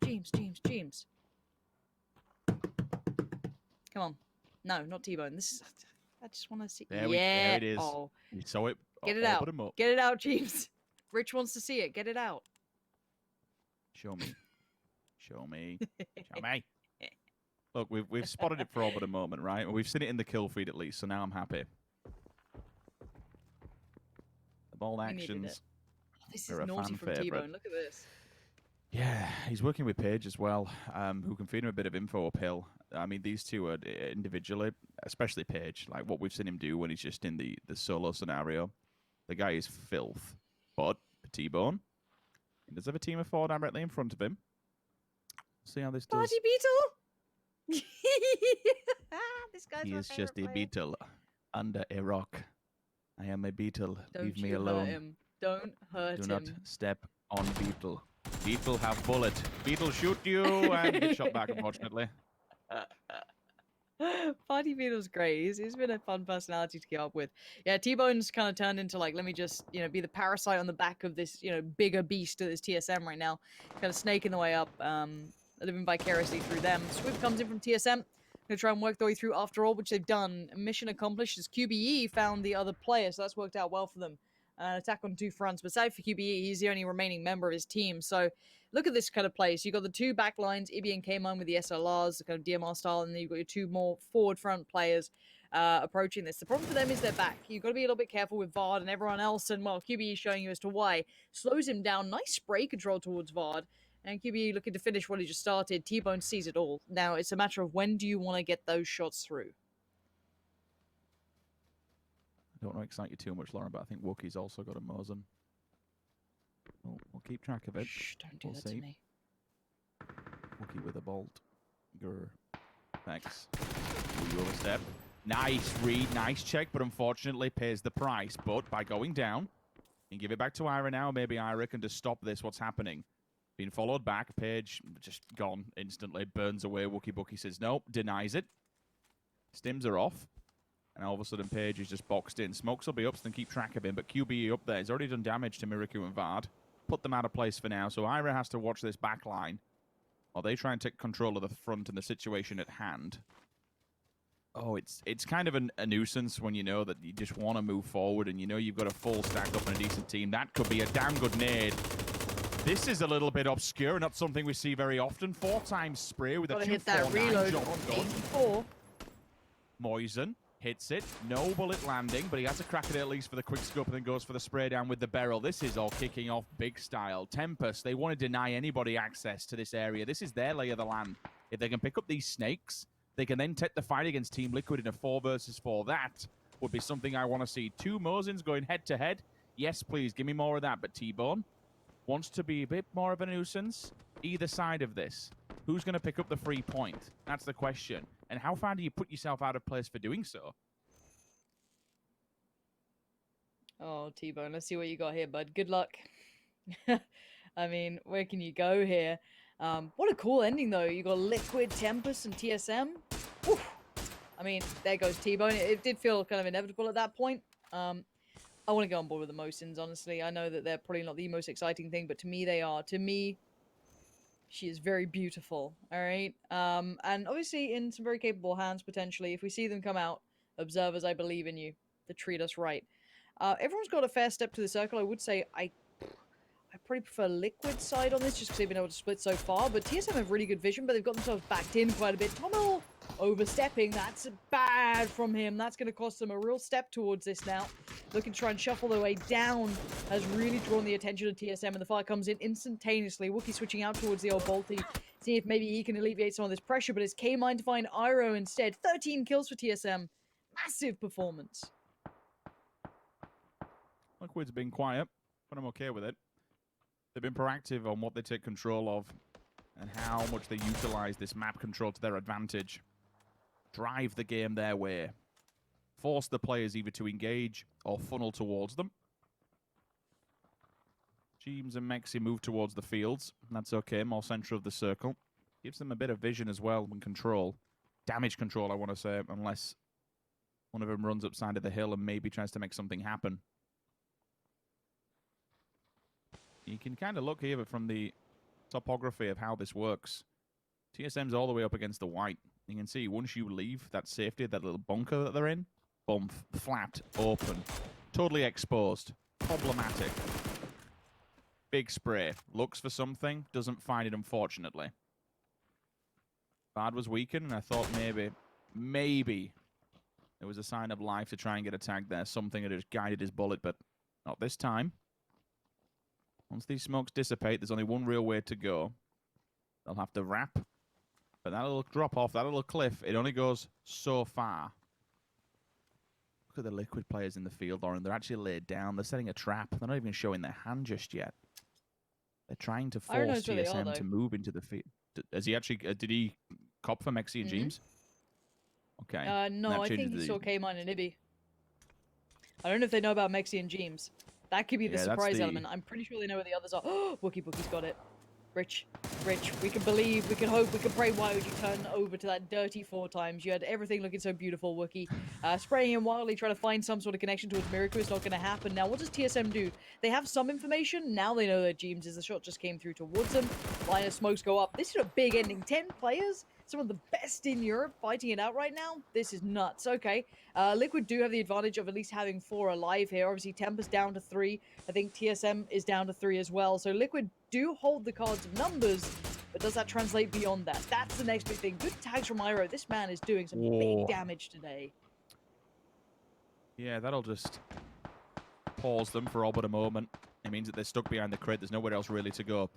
Jeems. Come on. No, not T-Bone. This is... I just want to see. There it is. Oh. We saw it. Get it out. Get it out, Jeems. Rich wants to see it. Get it out. Show me. Show me. Show me. Look, we've spotted it for all but a moment, right? We've seen it in the kill feed at least, so now I'm happy. The bold actions. Oh, this is naughty from T-Bone. Look at this. Yeah, he's working with Paige as well, who can feed him a bit of info uphill. I mean, these two are individually, especially Paige, like what we've seen him do when he's just in the solo scenario. The guy is filth. But T-Bone, he does have a team of 4 directly in front of him. See how this does. Party Beetle! This guy's He my is just a favorite player. beetle under a rock. I am a beetle. Don't Leave me you alone. hurt him. Don't hurt Do him. not step on beetle. Beetle have bullet. Beetle shoot you and get shot back, unfortunately. Party Beetle's great. He's been a fun personality to keep up with. Yeah, T-Bone's kind of turned into like, let me just, be the parasite on the back of this, bigger beast of this TSM right now. Kind of snaking the way up, living vicariously through them. Swift comes in from TSM. Gonna try and work their way through after all, which they've done. Mission accomplished as QBE found the other player, so that's worked out well for them. Attack on 2 fronts, but sad for QBE, he's the only remaining member of his team. So look at this kind of place. You've got the 2 back lines, Ibby and K-Mine with the SLRs, the kind of DMR style, and then you've got your 2 more forward front players approaching this. The problem for them is their back. You've got to be a little bit careful with Vard and everyone else, and well, QBE is showing you as to why. Slows him down. Nice spray control towards Vard. And QBE looking to finish what he just started. T-Bone sees it all. Now, it's a matter of when do you want to get those shots through? I don't want to excite you too much, Lauren, but I think Wookie's also got a Mosin. We'll keep track of it. Shh, don't do We'll that see. to me. Wookie with a bolt. Grr. Thanks. You overstep. Nice read, nice check, but unfortunately pays the price. But by going down, you can give it back to Ira now. Maybe Ira can just stop this. What's happening? Being followed back. Paige just gone instantly. Burns away. Wookie Bookie says nope. Denies it. Stims are off. And all of a sudden, Paige is just boxed in. Smokes will be up, so then keep track of him. But QBE up there. He's already done damage to Miraku and Vard. Put them out of place for now. So Ira has to watch this back line while they try and take control of the front and the situation at hand. Oh, it's kind of a nuisance when you know that you just want to move forward and you know you've got a full stack up and a decent team. That could be a damn good nade. This is a little bit obscure, not something we see very often. 4 times spray with a 249 hit that reload jump on gun. 84. Moisen hits it. No bullet landing, but he has a crack at it at least for the quick scope and then goes for the spray down with the barrel. This is all kicking off big style. Tempest, they want to deny anybody access to this area. This is their lay of the land. If they can pick up these snakes, they can then take the fight against Team Liquid in a 4 versus 4. That would be something I want to see. 2 Mosins going head to head. Yes, please, give me more of that. But T-Bone wants to be a bit more of a nuisance either side of this. Who's going to pick up the 3 point? That's the question. And how far do you put yourself out of place for doing so? Oh, T-Bone, let's see what you got here, bud. Good luck. I mean, where can you go here? What a cool ending, though. You got Liquid, Tempest, and TSM. Oof. I mean, there goes T-Bone. It did feel kind of inevitable at that point. I want to go on board with the Mosins, honestly. I know that they're probably not the most exciting thing, but to me, they are. To me, she is very beautiful, all right? And obviously in some very capable hands, potentially. If we see them come out, observers, I believe in you to treat us right. Everyone's got a fair step to the circle. I would say I probably prefer Liquid side on this, just because they've been able to split so far. But TSM have really good vision, but they've got themselves backed in quite a bit. Tommel overstepping. That's bad from him. That's going to cost them a real step towards this now. Looking to try and shuffle their way down has really drawn the attention of TSM, and the fire comes in instantaneously. Wookie switching out towards the old Bolty, seeing if maybe he can alleviate some of this pressure, but it's K-Mine to find Iroh instead. 13 kills for TSM. Massive performance. Liquid's been quiet, but I'm okay with it. They've been proactive on what they take control of and how much they utilize this map control to their advantage. Drive the game their way. Force the players either to engage or funnel towards them. Jeems and Mexi move towards the fields. That's okay, more center of the circle. Gives them a bit of vision as well and control. Damage control, I want to say, unless one of them runs up side of the hill and maybe tries to make something happen. You can kind of look here from the topography of how this works. TSM's all the way up against the white. You can see once you leave that safety, that little bunker that they're in, boom, flat, open, totally exposed, problematic. Big spray, looks for something, doesn't find it, unfortunately. Bard was weakened, and I thought maybe there was a sign of life to try and get a tag there. Something had just guided his bullet, but not this time. Once these smokes dissipate, there's only one real way to go. They'll have to wrap. But that little drop off, that little cliff, it only goes so far. Look at the Liquid players in the field, Lauren. They're actually laid down. They're setting a trap. They're not even showing their hand just yet. They're trying to force TSM to move into the field. Has he actually, did he cop for Mexi and Jeems? Okay. No, I think he saw K-Mine and Ibby. I don't know if they know about Mexi and Jeems. That could be the surprise element. I'm pretty sure they know where the others are. Oh, Wookie's got it. Rich, we can believe, we can hope, we can pray. Why would you turn over to that dirty 4 times? You had everything looking so beautiful, Wookie. Spraying him wildly, trying to find some sort of connection towards Miracle. It's not going to happen. Now, what does TSM do? They have some information. Now they know that Jeems is. The shot just came through towards them. Line of smokes go up. This is a big ending. 10 players. Some of the best in Europe fighting it out right now. This is nuts. Okay. Liquid do have the advantage of at least having 4 alive here. Obviously, Tempest down to 3. I think TSM is down to 3 as well. So Liquid do hold the cards of numbers, but does that translate beyond that? That's the next big thing. Good tags from Iroh. This man is doing some big damage today. Yeah, that'll just pause them for all but a moment. It means that they're stuck behind the crit. There's nowhere else really to go.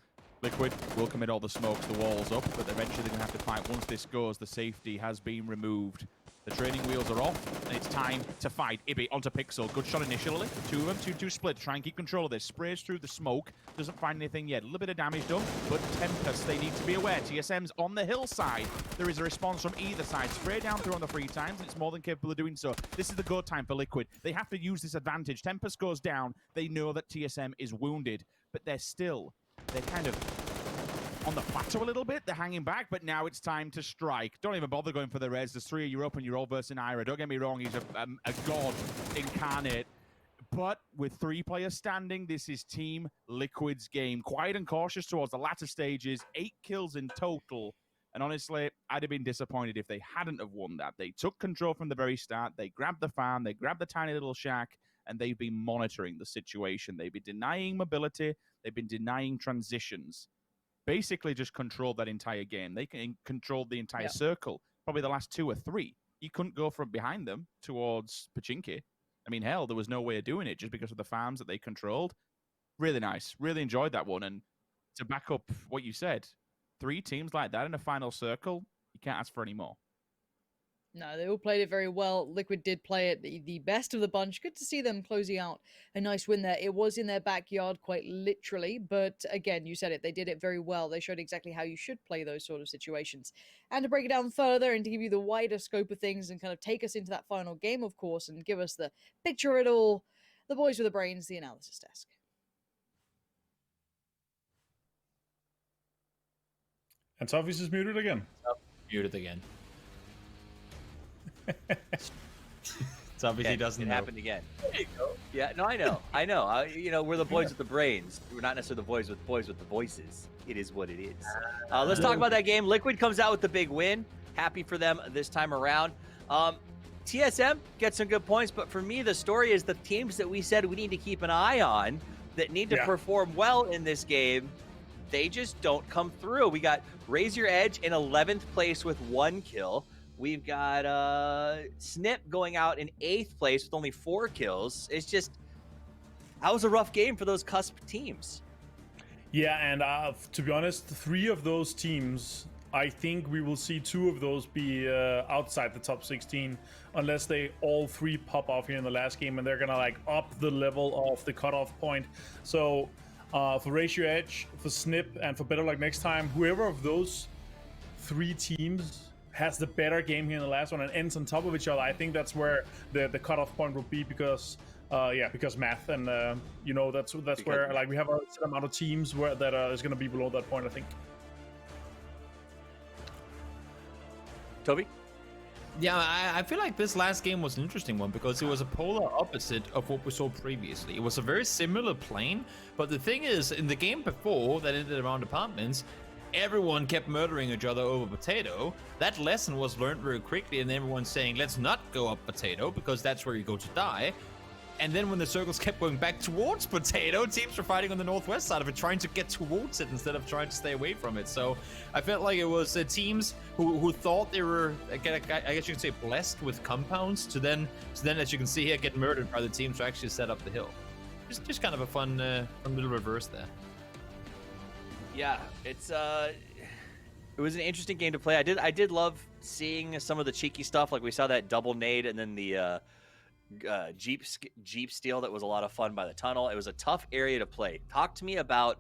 Liquid will commit all the smokes, the walls up, but eventually they're going to have to fight. Once this goes, the safety has been removed. The training wheels are off, and it's time to fight. Ibby onto Pixel. Good shot initially. 2 of them, 2-2 split. Try and keep control of this. Sprays through the smoke. Doesn't find anything yet. A little bit of damage done, but Tempest, they need to be aware. TSM's on the hillside. There is a response from either side. Spray down through on the 3 times, and it's more than capable of doing so. This is the go time for Liquid. They have to use this advantage. Tempest goes down. They know that TSM is wounded, but they're kind of on the plateau a little bit. They're hanging back, but now it's time to strike. Don't even bother going for the res. There's 3 of Europe, and you're all versing Iroh. Don't get me wrong, he's a god incarnate. But with 3 players standing, this is Team Liquid's game. Quiet and cautious towards the latter stages. 8 kills in total. And honestly, I'd have been disappointed if they hadn't have won that. They took control from the very start. They grabbed the farm. They grabbed the tiny little shack. And they've been monitoring the situation. They've been denying mobility. They've been denying transitions. Basically just controlled that entire game. They can control the entire circle. Probably the last 2 or 3. You couldn't go from behind them towards Pachinki. I mean, hell, there was no way of doing it just because of the farms that they controlled. Really nice. Really enjoyed that one. And to back up what you said, 3 teams like that in a final circle, you can't ask for any more. No, they all played it very well. Liquid did play it the best of the bunch. Good to see them closing out a nice win there. It was in their backyard, quite literally. But again, you said it. They did it very well. They showed exactly how you should play those sort of situations. And to break it down further and to give you the wider scope of things and kind of take us into that final game, of course, and give us the picture of it all, the boys with the brains, the analysis desk. And Toffee's is muted again. Muted again. It's obviously doesn't It know. happened again. There you go. Yeah, no, I know. We're the boys with the brains. We're not necessarily the boys with the voices. It is what it is. Let's talk about that game. Liquid comes out with the big win. Happy for them this time around. TSM gets some good points, but for me, the story is the teams that we said we need to keep an eye on that need to perform well in this game. They just don't come through. We got Raise Your Edge in 11th place with 1 kill. We've got Snip going out in 8th place with only 4 kills. It's just, that was a rough game for those cusp teams. Yeah, and to be honest, 3 of those teams, I think we will see 2 of those be outside the top 16 unless they all 3 pop off here in the last game and they're gonna like up the level of the cutoff point. So for Raise Your Edge, for Snip, and for Better Luck Next Time, whoever of those 3 teams has the better game here in the last one and ends on top of each other, I think that's where the cutoff point will be because math and that's where like we have a set amount of teams where that is going to be below that point, I think. Toby? Yeah, I feel like this last game was an interesting one because it was a polar opposite of what we saw previously. It was a very similar plane, but the thing is, in the game before that ended around apartments, everyone kept murdering each other over potato. That lesson was learned very quickly, and everyone's saying, let's not go up potato because that's where you go to die. And then when the circles kept going back towards potato, teams were fighting on the northwest side of it, trying to get towards it instead of trying to stay away from it. So I felt like it was teams who thought they were, I guess you could say, blessed with compounds to then, as you can see here, get murdered by the teams who actually set up the hill. Just kind of a fun little reverse there. Yeah, it was an interesting game to play. I did love seeing some of the cheeky stuff, like we saw that double nade and then the Jeep steal that was a lot of fun by the tunnel. It was a tough area to play. Talk to me about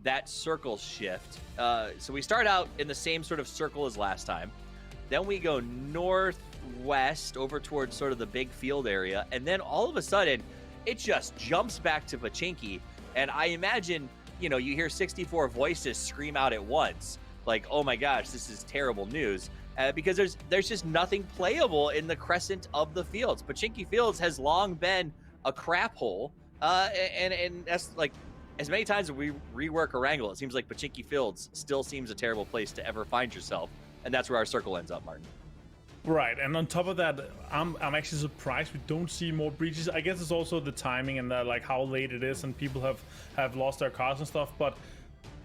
that circle shift. So we start out in the same sort of circle as last time. Then we go northwest over towards sort of the big field area. And then all of a sudden, it just jumps back to Pochinki. And I imagine, you hear 64 voices scream out at once. Like, oh my gosh, this is terrible news. Because there's just nothing playable in the crescent of the fields. Pochinki Fields has long been a crap hole. And that's like, as many times as we rework Erangel, it seems like Pochinki Fields still seems a terrible place to ever find yourself. And that's where our circle ends up, Martin. Right, and on top of that, I'm actually surprised we don't see more breaches. I guess it's also the timing and like how late it is and people have lost their cars and stuff, but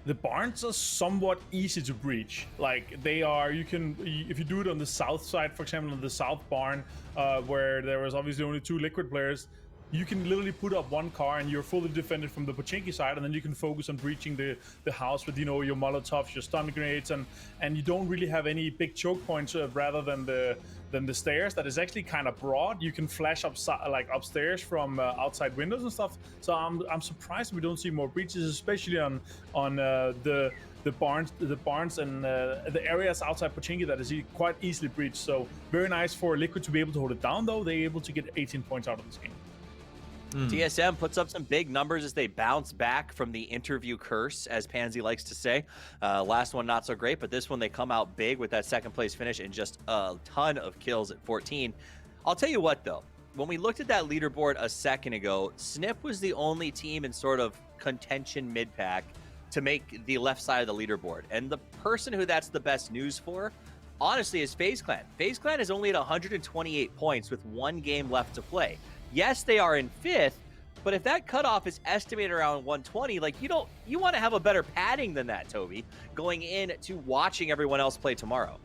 the barns are somewhat easy to breach. Like they are, if you do it on the south side, for example, on the south barn, where there was obviously only 2 Liquid players, you can literally put up 1 car and you're fully defended from the Pochinki side, and then you can focus on breaching the house with your Molotovs, your stun grenades, and you don't really have any big choke points rather than the stairs that is actually kind of broad. You can flash upstairs from outside windows and stuff. So I'm surprised we don't see more breaches, especially on the barns and the areas outside Pochinki that is quite easily breached. So very nice for Liquid to be able to hold it down, though. They're able to get 18 points out of this game. TSM puts up some big numbers as they bounce back from the interview curse, as Pansy likes to say. Last one not so great, but this one they come out big with that second place finish and just a ton of kills at 14. I'll tell you what, though. When we looked at that leaderboard a second ago, Snip was the only team in sort of contention mid-pack to make the left side of the leaderboard. And the person who that's the best news for, honestly, is FaZe Clan. FaZe Clan is only at 128 points with 1 game left to play. Yes, they are in 5th, but if that cutoff is estimated around 120, like you want to have a better padding than that, Toby, going in to watching everyone else play tomorrow.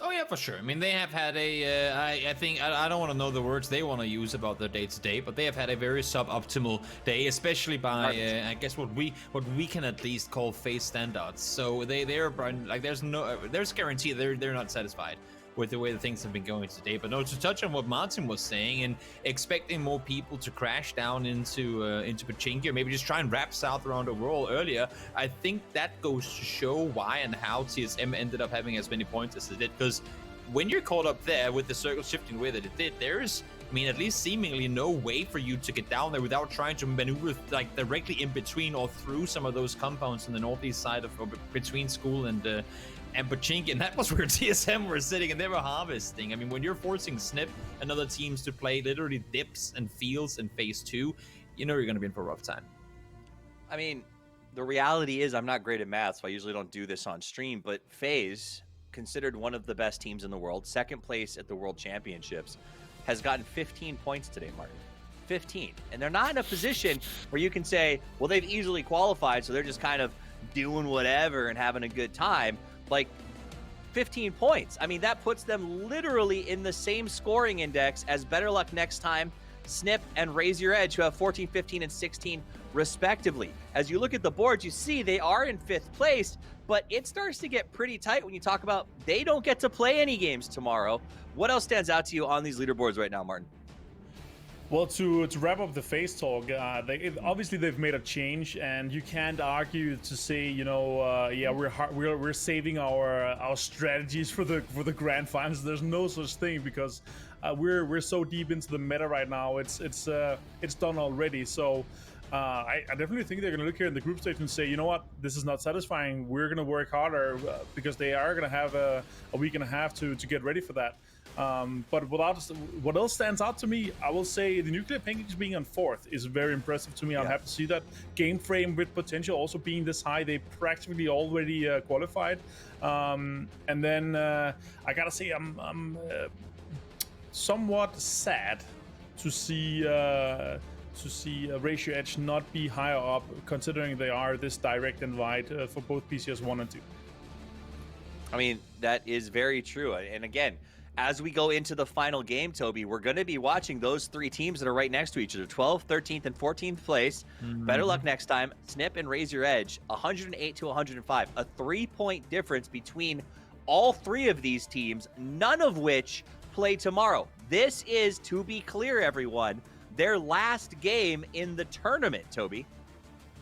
Oh yeah, for sure. I mean, they have had I think I don't want to know the words they want to use about their day-to-day, but they have had a very suboptimal day, especially by I guess what we can at least call FaZe standards. So they're like there's guarantee they're not satisfied. with the way that things have been going today. But no, to touch on what Martin was saying and expecting more people to crash down into Pochinki, or maybe just try and wrap south around the world earlier, I think that goes to show why and how TSM ended up having as many points as they did. Because when you're caught up there with the circle shifting the way that it did, there's, I mean, at least seemingly no way for you to get down there without trying to maneuver like directly in between or through some of those compounds on the northeast side of between school and Pochinki, and that was where TSM were sitting and they were harvesting. I mean, when you're forcing Snip and other teams to play literally dips and fields in phase 2, you know you're going to be in for a rough time. I mean, the reality is I'm not great at math, so I usually don't do this on stream, but FaZe, considered one of the best teams in the world, second place at the World Championships, has gotten 15 points today, Martin. 15. And they're not in a position where you can say, well, they've easily qualified, so they're just kind of doing whatever and having a good time. Like, 15 points. I mean, that puts them literally in the same scoring index as Better Luck Next Time, Snip, and Raise Your Edge, who have 14, 15, and 16 respectively. As you look at the boards, you see they are in 5th place, but it starts to get pretty tight when you talk about they don't get to play any games tomorrow. What else stands out to you on these leaderboards right now, Martin? Well, to wrap up the FaZe talk, obviously they've made a change, and you can't argue to say, you know, yeah, we're saving our strategies for the grand finals. There's no such thing, because we're so deep into the meta right now. It's done already. So I definitely think they're gonna look here in the group stage and say, you know what, this is not satisfying. We're gonna work harder, because they are gonna have a week and a half to get ready for that. But what else stands out to me, I will say the Nuclear Pancakes being on 4th is very impressive to me. I'm happy to see that. Game frame with potential also being this high. They practically already qualified. And then I gotta say I'm somewhat sad to see Raise Your Edge not be higher up, considering they are this direct invite for both PCS 1 and 2. I mean, that is very true. And again, as we go into the final game, Toby, we're going to be watching those 3 teams that are right next to each other, 12th, 13th, and 14th place. Better Luck Next Time, Snip and Raise Your Edge, 108 to 105. A 3-point difference between all 3 of these teams, none of which play tomorrow. This is, to be clear, everyone, their last game in the tournament, Toby.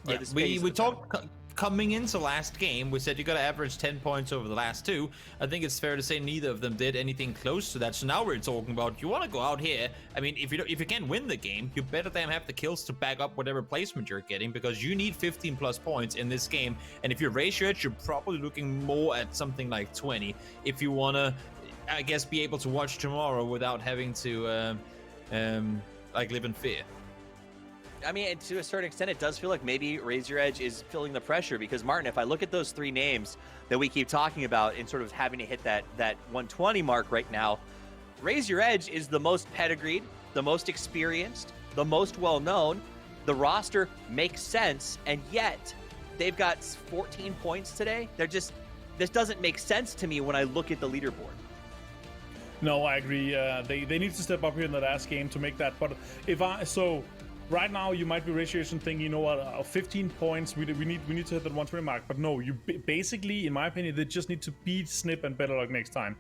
Yeah, we talked coming into last game, we said you got to average 10 points over the last 2. I think it's fair to say neither of them did anything close to that. So now we're talking about, you want to go out here. I mean, if you can win the game, you better damn have the kills to back up whatever placement you're getting, because you need 15 plus points in this game. And if you raise your edge, you're probably looking more at something like 20 if you want to, I guess, be able to watch tomorrow without having to like live in fear. I mean, to a certain extent, it does feel like maybe Raise Your Edge is feeling the pressure, because, Martin, if I look at those 3 names that we keep talking about and sort of having to hit that 120 mark right now, Raise Your Edge is the most pedigreed, the most experienced, the most well-known. The roster makes sense, and yet they've got 14 points today. This doesn't make sense to me when I look at the leaderboard. No, I agree. They need to step up here in the last game to make that. But right now, you might be ratioing thinking, you know what, 15 points, we need to hit that 120 mark. But no, you basically, in my opinion, they just need to beat Snip and Better Luck Next Time.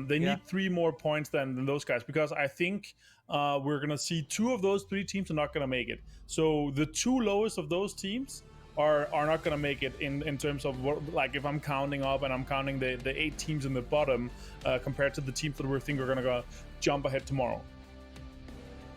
They need 3 more points than those guys, because I think we're going to see 2 of those 3 teams are not going to make it. So the 2 lowest of those teams are not going to make it in terms of what, like, if I'm counting up and I'm counting the 8 teams in the bottom compared to the teams that we think are going to go jump ahead tomorrow.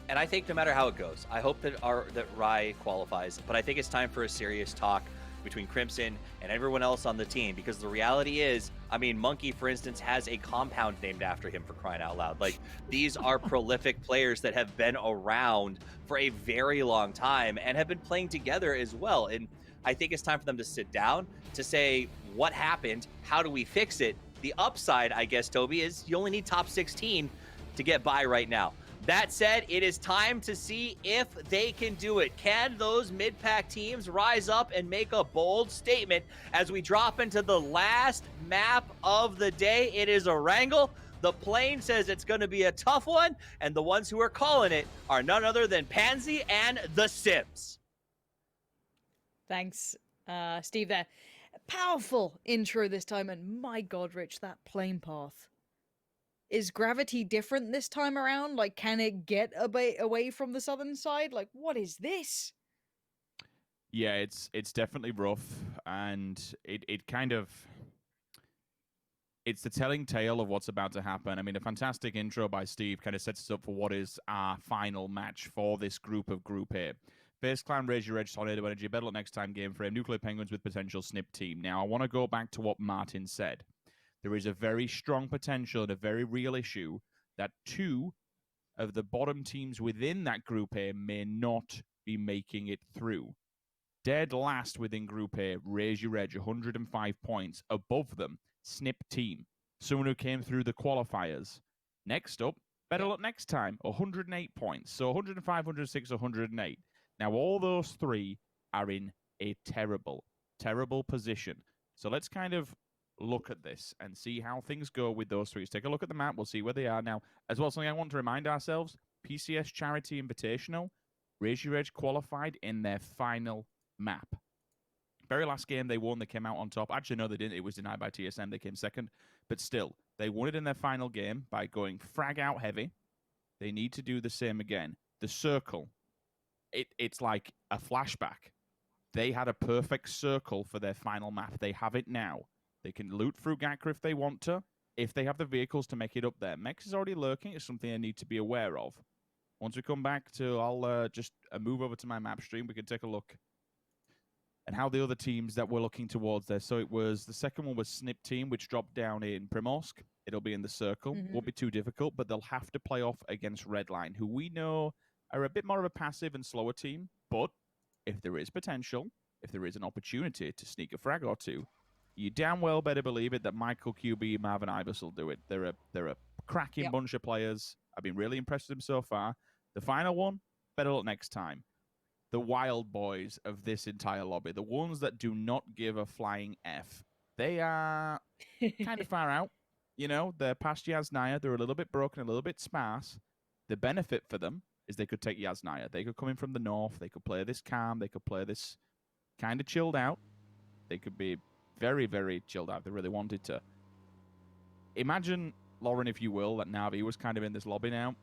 And I think no matter how it goes, I hope that Rai qualifies, but I think it's time for a serious talk between Crimson and everyone else on the team, because the reality is, I mean, Monkey, for instance, has a compound named after him, for crying out loud. Like, these are prolific players that have been around for a very long time and have been playing together as well. And I think it's time for them to sit down to say, what happened? How do we fix it? The upside, I guess, Toby, is you only need top 16 to get by right now. That said, it is time to see if they can do it. Can those mid-pack teams rise up and make a bold statement as we drop into the last map of the day? It is Erangel. The plane says it's going to be a tough one, and the ones who are calling it are none other than Pansy and The Sims. Thanks, Steve, there. Powerful intro this time, and my God, Rich, that plane path. Is gravity different this time around? Like, can it get away from the southern side? Like, what is this? Yeah, it's definitely rough, and it kind of it's the telling tale of what's about to happen. I mean, a fantastic intro by Steve kind of sets us up for what is our final match for this group of Group A. FaZe Clan, Raise Your Edge, Tornado Energy, Better Luck Next Time, Game Frame, Nuclear Penguins with potential snip team. Now, I want to go back to what Martin said. There is a very strong potential and a very real issue that 2 of the bottom teams within that Group A may not be making it through. Dead last within Group A, Raise Your Edge, 105 points. Above them, Snip Team, someone who came through the qualifiers. Next up, Better Luck Next Time, 108 points. So 105, 106, 108. Now, all those 3 are in a terrible, terrible position. So let's kind of look at this and see how things go with those 3. Let's take a look at the map. We'll see where they are now. As well, something I want to remind ourselves, PCS Charity Invitational, Raise Your Edge qualified in their final map. Very last game they won, they came out on top. Actually, no, they didn't. It was denied by TSM. They came second. But still, they won it in their final game by going frag out heavy. They need to do the same again. The circle, it's like a flashback. They had a perfect circle for their final map. They have it now. They can loot through Gakra if they want to, if they have the vehicles to make it up there. Mex is already lurking. It's something they need to be aware of. Once we come back to, I'll just move over to my map stream. We can take a look and how the other teams that we're looking towards there. So it was, the second one was Snip Team, which dropped down in Primorsk. It'll be in the circle. Won't be too difficult, but they'll have to play off against Redline, who we know are a bit more of a passive and slower team. But if there is potential, if there is an opportunity to sneak a frag or 2, you damn well better believe it that Michael QB, Marvin Ibis will do it. They're a cracking bunch of players. I've been really impressed with them so far. The final one, Better Luck Next Time. The wild boys of this entire lobby, the ones that do not give a flying F. They are kind of far out. You know, they're past Yasnaya. They're a little bit broken, a little bit sparse. The benefit for them is they could take Yasnaya. They could come in from the north. They could play this calm. They could play this kind of chilled out. They could be very, very chilled out if they really wanted to. Imagine, Lauren, if you will, that Na'Vi was kind of in this lobby now.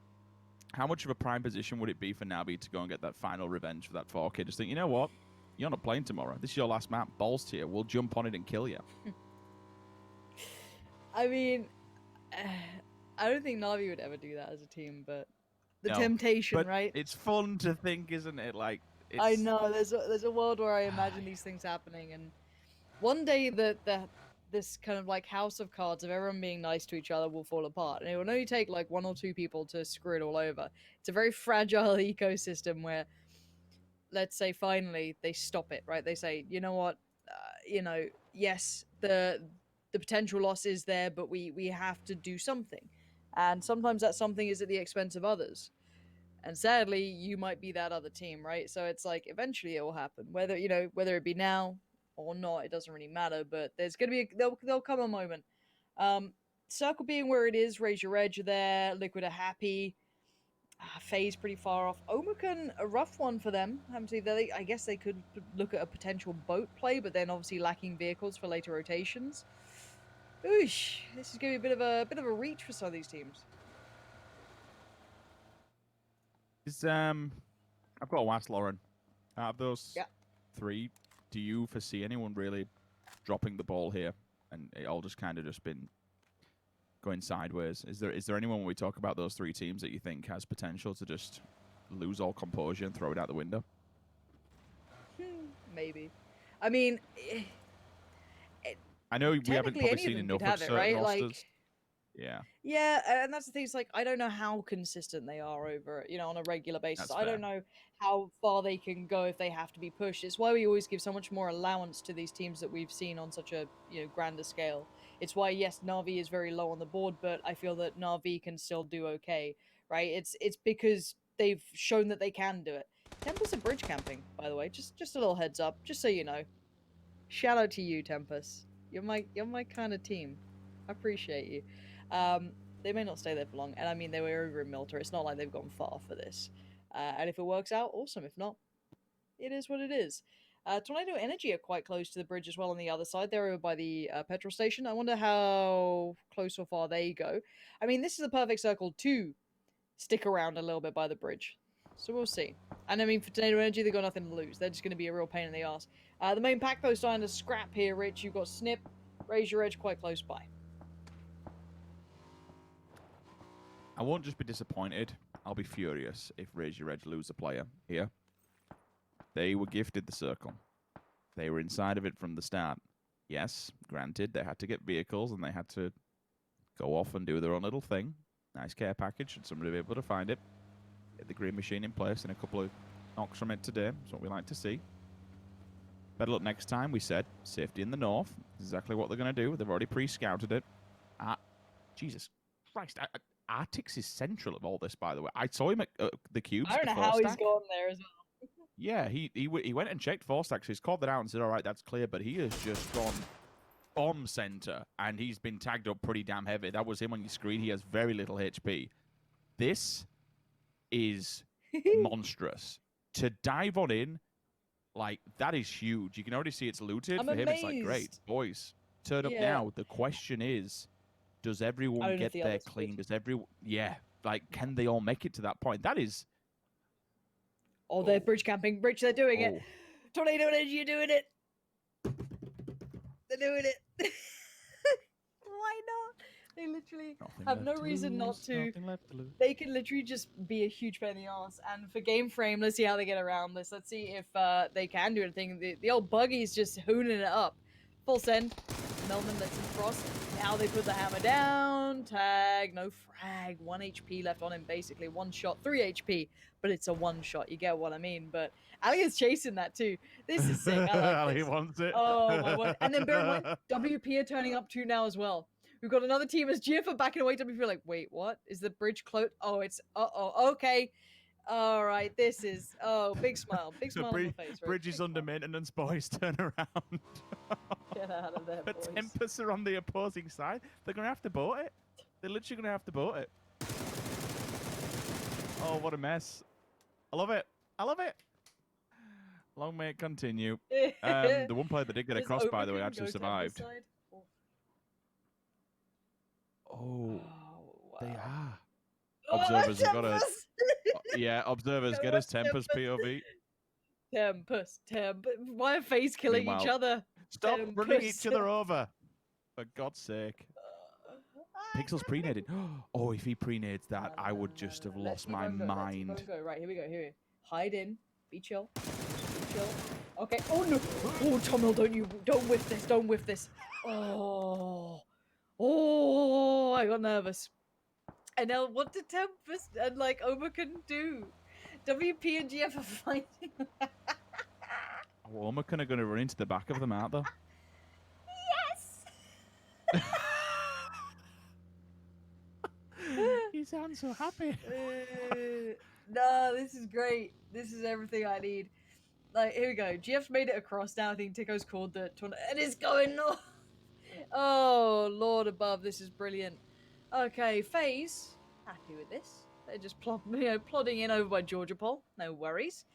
How much of a prime position would it be for Na'Vi to go and get that final revenge for that 4K? Just think, you know what? You're not playing tomorrow. This is your last map. Balls to you. We'll jump on it and kill you. I mean, I don't think Na'Vi would ever do that as a team, but the No, temptation, but right? it's fun to think, isn't it? Like, I know there's a world where I imagine these things happening, and one day this kind of like house of cards of everyone being nice to each other will fall apart, and it will only take like 1 or 2 people to screw it all over. It's a very fragile ecosystem where, let's say, finally they stop it, right? They say, you know what, yes, the potential loss is there, but we have to do something, and sometimes that something is at the expense of others. And sadly, you might be that other team, right? So it's like eventually it will happen, whether it be now or not, it doesn't really matter. But there's gonna be there'll come a moment. Circle being where it is, Raise Your Edge are there. Liquid are happy. FaZe pretty far off. Omicron, a rough one for them. I guess they could look at a potential boat play, but then obviously lacking vehicles for later rotations. Oosh, this is gonna be a bit of a reach for some of these teams. I've got to ask Lauren. Out of those 3, do you foresee anyone really dropping the ball here, and it all just kind of just been going sideways? Is there anyone when we talk about those 3 teams that you think has potential to just lose all composure and throw it out the window? Maybe. I mean, I know we haven't probably any seen of them enough could of have it, certain right? rosters. Like, yeah, and that's the thing. It's like I don't know how consistent they are over, on a regular basis. That's I don't know how far they can go if they have to be pushed. It's why we always give so much more allowance to these teams that we've seen on such a grander scale. It's why, yes, Na'Vi is very low on the board, but I feel that Na'Vi can still do okay, right? It's because they've shown that they can do it. Tempest are bridge camping, by the way. Just a little heads up, just so you know. Shout out to you, Tempest. You're my kind of team. I appreciate you. They may not stay there for long, and I mean, they were over in Milter. It's not like they've gone far for this. And if it works out, awesome. If not, it is what it is. Tornado Energy are quite close to the bridge as well on the other side. They're over by the petrol station. I wonder how close or far they go. I mean, this is a perfect circle to stick around a little bit by the bridge. So we'll see. And I mean, for Tornado Energy, they've got nothing to lose. They're just going to be a real pain in the ass. The main pack, though, starting to scrap here, Rich. You've got Snip, Raise Your Edge quite close by. I won't just be disappointed. I'll be furious if Raise Your Edge lose a player here. They were gifted the circle. They were inside of it from the start. Yes, granted, they had to get vehicles and they had to go off and do their own little thing. Nice care package, should somebody be able to find it. Get the green machine in place and a couple of knocks from it today. That's what we like to see. Better luck next time, we said. Safety in the north. Exactly what they're going to do. They've already pre-scouted it. Jesus Christ. Artix is central of all this, by the way. I saw him at the cubes. I don't know how he's gone there as well. Yeah, he went and checked 4-stack, so he's called that out and said, all right, that's clear, but he has just gone bomb center, and he's been tagged up pretty damn heavy. That was him on your screen. He has very little HP. This is monstrous. To dive on in, like, that is huge. You can already see it's looted. I'm For him, it's like, amazed. great, boys, turn up Yeah. now. The question is, does I everyone don't know get if the there others clean? would. Does everyone... Yeah, like, can they all make it to that point? That is... Oh, they're bridge camping. Bridge, they're doing it. Oh. Tornado Energy, you're doing it. They're doing it. Why not? They literally Nothing have no left to reason not lose, to. nothing left to lose. They could literally just be a huge pain in the ass. And for Game Frame, let's see how they get around this. Let's see if they can do anything. The old buggy's just hooning it up. Full send. Melman lets him cross. Now they put the hammer down. Tag. No frag. 1 HP left on him, basically. 1 shot. 3 HP. But it's a 1 shot. You get what I mean. But Ali is chasing that too. This is sick. I like Ali this. wants it. Oh my word. And then bear in mind, WP are turning up too now as well. We've got another team as GF are backing away. WP are like, wait, what? Is the bridge closed? Oh, it's, okay. All right, this is, big smile. Big smile on the face. Right? Bridge is under maintenance, boys. Turn around. Get out of there, The boys. Tempest are on the opposing side. They're going to have to boat it. They're literally going to have to boat it. Oh, what a mess. I love it. I love it. Long may it continue. The one player that did get Does across, by the way, Overkin actually go survived. Tempest side? Oh, Oh, wow. they are. Oh, Observers have got to... Tempest! Yeah, observers, Go get on, us Tempest POV. Tempest. Why are face killing each Meanwhile, other? Stop running Tempest. each other over. For God's sake. Pixels pre-naded. Oh, if he pre-nades that, I would just have lost my mind. Go. Right, here we go. Hide in. Be chill. Be chill. Okay. Oh no. Oh, Tomil, don't whiff this. Don't whiff this. Oh. Oh, I got nervous. And now what did Tempest and like Overkin do? WP and GF are fighting. Oh, Omicron are going to run into the back of them, aren't they? Yes. You sound so happy. No, this is great. This is everything I need. Like, here we go. GF's made it across now. I think Tico's called the tornado. And it's going north. Oh, Lord above. This is brilliant. Okay, FaZe. Happy with this. They're just plodding in over by Georgia Pole. No worries.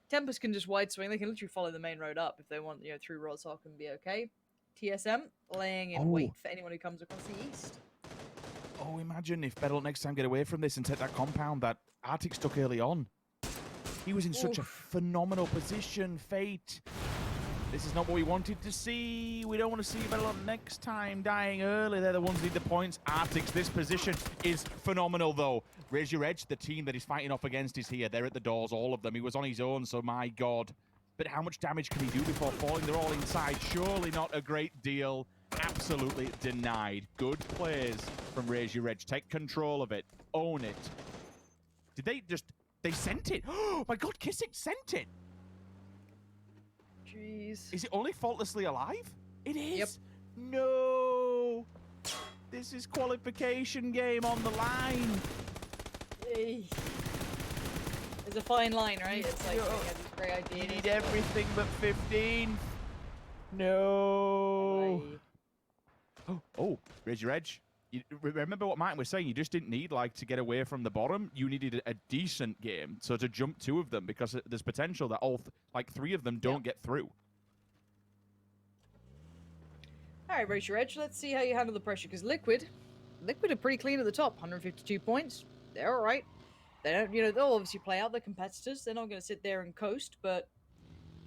Tempest can just wide swing. They can literally follow the main road up if they want, through Rodsark and be okay. TSM laying in wait for anyone who comes across the east. Oh, imagine if Battle next time get away from this and take that compound that Artix took early on. He was in such a phenomenal position. Fate. This is not what we wanted to see. We don't want to see Battle next time dying early. They're the ones who need the points. Artix, this position is phenomenal, though. Raise Your Edge, the team that he's fighting off against is here. They're at the doors, all of them. He was on his own, so my God. But how much damage can he do before falling? They're all inside. Surely not a great deal. Absolutely denied. Good plays from Raise Your Edge. Take control of it. Own it. Did they just... They sent it. Oh, my God, Kissick sent it. Jeez. Is it only faultlessly alive? It is. Yep. No. This is qualification game on the line. Hey. There's a fine line, right? It's like, Yo. you have these great ideas. You need everything but 15. No. Oh, Raise Your Edge. remember what Martin was saying. You just didn't need like to get away from the bottom. You needed a decent game, so to jump 2 of them because there's potential that all like 3 of them don't get through. All right, raise your edge. Let's see how you handle the pressure. Because Liquid are pretty clean at the top. 152 points. They're all right. They don't, they'll obviously play out their competitors. They're not going to sit there and coast, but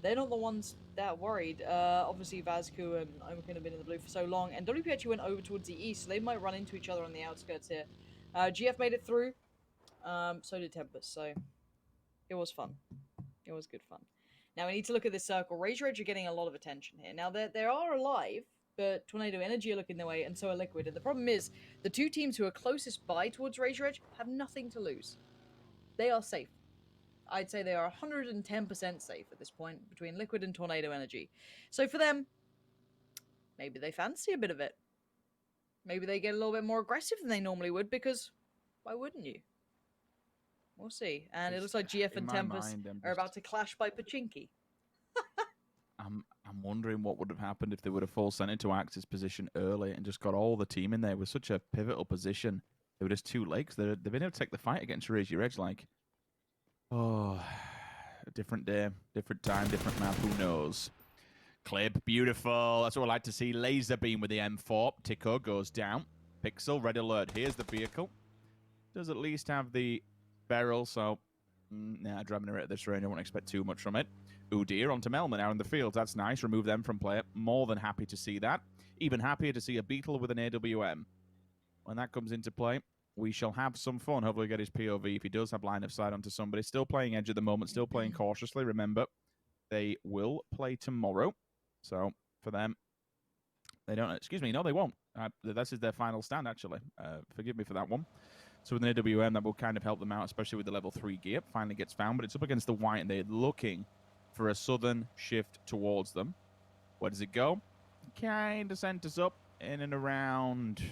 they're not the ones that worried. Obviously, Vazku and Omicron have been in the blue for so long, and WP actually went over towards the east, so they might run into each other on the outskirts here. GF made it through. So did Tempest. So it was fun. It was good fun. Now we need to look at this circle. Razor Edge are getting a lot of attention here. Now they are alive, but Tornado Energy are looking their way, and so are Liquid. And the problem is, the 2 teams who are closest by towards Razor Edge have nothing to lose. They are safe. I'd say they are 110% safe at this point between Liquid and Tornado Energy. So for them, maybe they fancy a bit of it. Maybe they get a little bit more aggressive than they normally would, because why wouldn't you? We'll see. And it looks like GF and Tempest are about to clash by Pachinki. I'm wondering what would have happened if they would have full sent into Axis position early and just got all the team in there with such a pivotal position. They were just too late. They've been able to take the fight against Raise Your Edge like, oh, a different day, different time, different map, who knows. Clip, beautiful. That's what I like to see. Laser beam with the M4. Tico goes down. Pixel, red alert. Here's the vehicle. Does at least have the barrel, so nah, driving her at this range, I won't expect too much from it. Udyr onto Melman out in the field. That's nice. Remove them from play. More than happy to see that. Even happier to see a Beetle with an AWM. When that comes into play, we shall have some fun. Hopefully get his POV if he does have line of sight onto somebody. Still playing edge at the moment. Still playing cautiously. Remember, they will play tomorrow. So, for them, they don't... Excuse me. No, they won't. This is their final stand, actually. Forgive me for that one. So, with an AWM, that will kind of help them out, especially with the level 3 gear. Finally gets found, but it's up against the white, and they're looking for a southern shift towards them. Where does it go? Kind of sent us up in and around...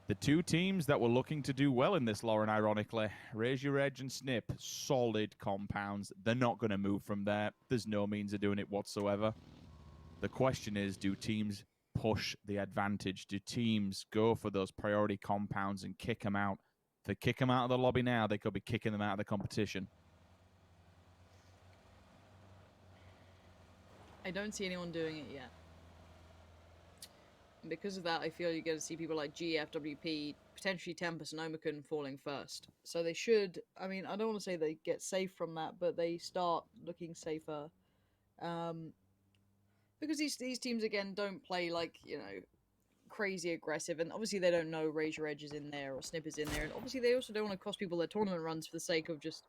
The 2 teams that were looking to do well in this, Lauren, ironically. Raise Your Edge and Snip, solid compounds. They're not going to move from there. There's no means of doing it whatsoever. The question is, do teams push the advantage? Do teams go for those priority compounds and kick them out? If they kick them out of the lobby now, they could be kicking them out of the competition. I don't see anyone doing it yet. And because of that, I feel you're going to see people like GF, WP, potentially Tempest and Omicron falling first. So they should, I mean, I don't want to say they get safe from that, but they start looking safer. Because these teams, again, don't play like, crazy aggressive. And obviously they don't know Raise Your Edge is in there or Snip is in there. And obviously they also don't want to cost people their tournament runs for the sake of just,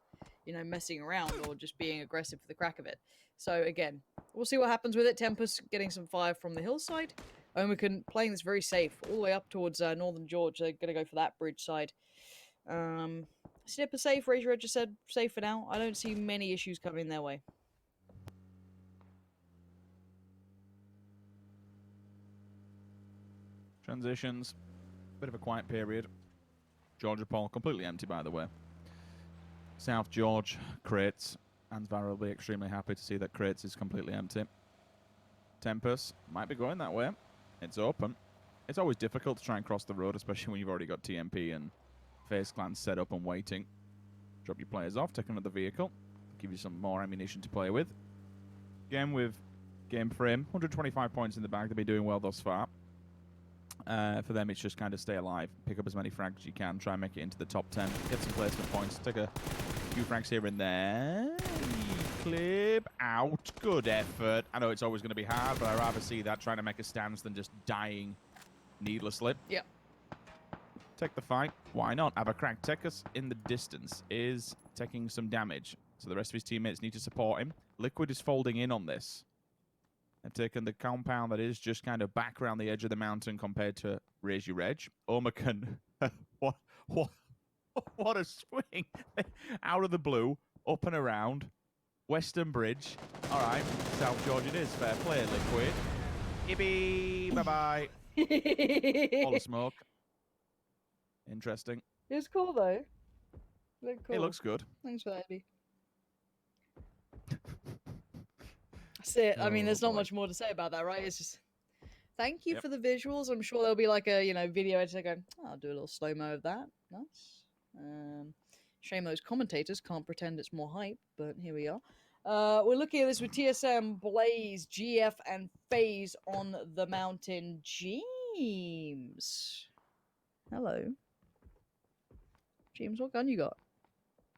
messing around or just being aggressive for the crack of it. So again, we'll see what happens with it. Tempest getting some fire from the hillside. Omicron playing this very safe, all the way up towards Northern George. They're going to go for that bridge side. Snip is safe. Raise Your Edge just said safe for now. I don't see many issues coming their way. Transitions. Bit of a quiet period. Georgia Paul completely empty, by the way. South George, Crates. Ansvar will be extremely happy to see that Crates is completely empty. Tempest might be going that way. It's open. It's always difficult to try and cross the road, especially when you've already got TMP and FaZe Clan set up and waiting. Drop your players off, take another vehicle, give you some more ammunition to play with. Again with Game Frame, 125 points in the bag. They've been doing well thus far. For them, it's just kind of stay alive, pick up as many frags as you can, try and make it into the top 10, get some placement points, take a few frags here and there. Clip out. Good effort. I know it's always going to be hard, but I'd rather see that trying to make a stance than just dying needlessly. Yep. Take the fight. Why not? Abercrack Tekkas in the distance is taking some damage, so the rest of his teammates need to support him. Liquid is folding in on this. They've taken the compound that is just kind of back around the edge of the mountain compared to Raise Your Edge. Omicron, what a swing. Out of the blue, up and around. Western Bridge. All right, South George it is. Fair play, Liquid. Ibby, bye-bye. All the smoke. Interesting. It's cool, though. Cool. It looks good. Thanks for that, Ibby. That's it. I mean, there's not much more to say about that, right? It's just Thank you Yep. for the visuals. I'm sure there'll be like a video editor going, "Oh, I'll do a little slow mo of that. Nice. Shame those commentators can't pretend it's more hype, but here we are. We're looking at this with TSM, Blaze, GF, and FaZe on the mountain. James. Hello. James, what gun you got?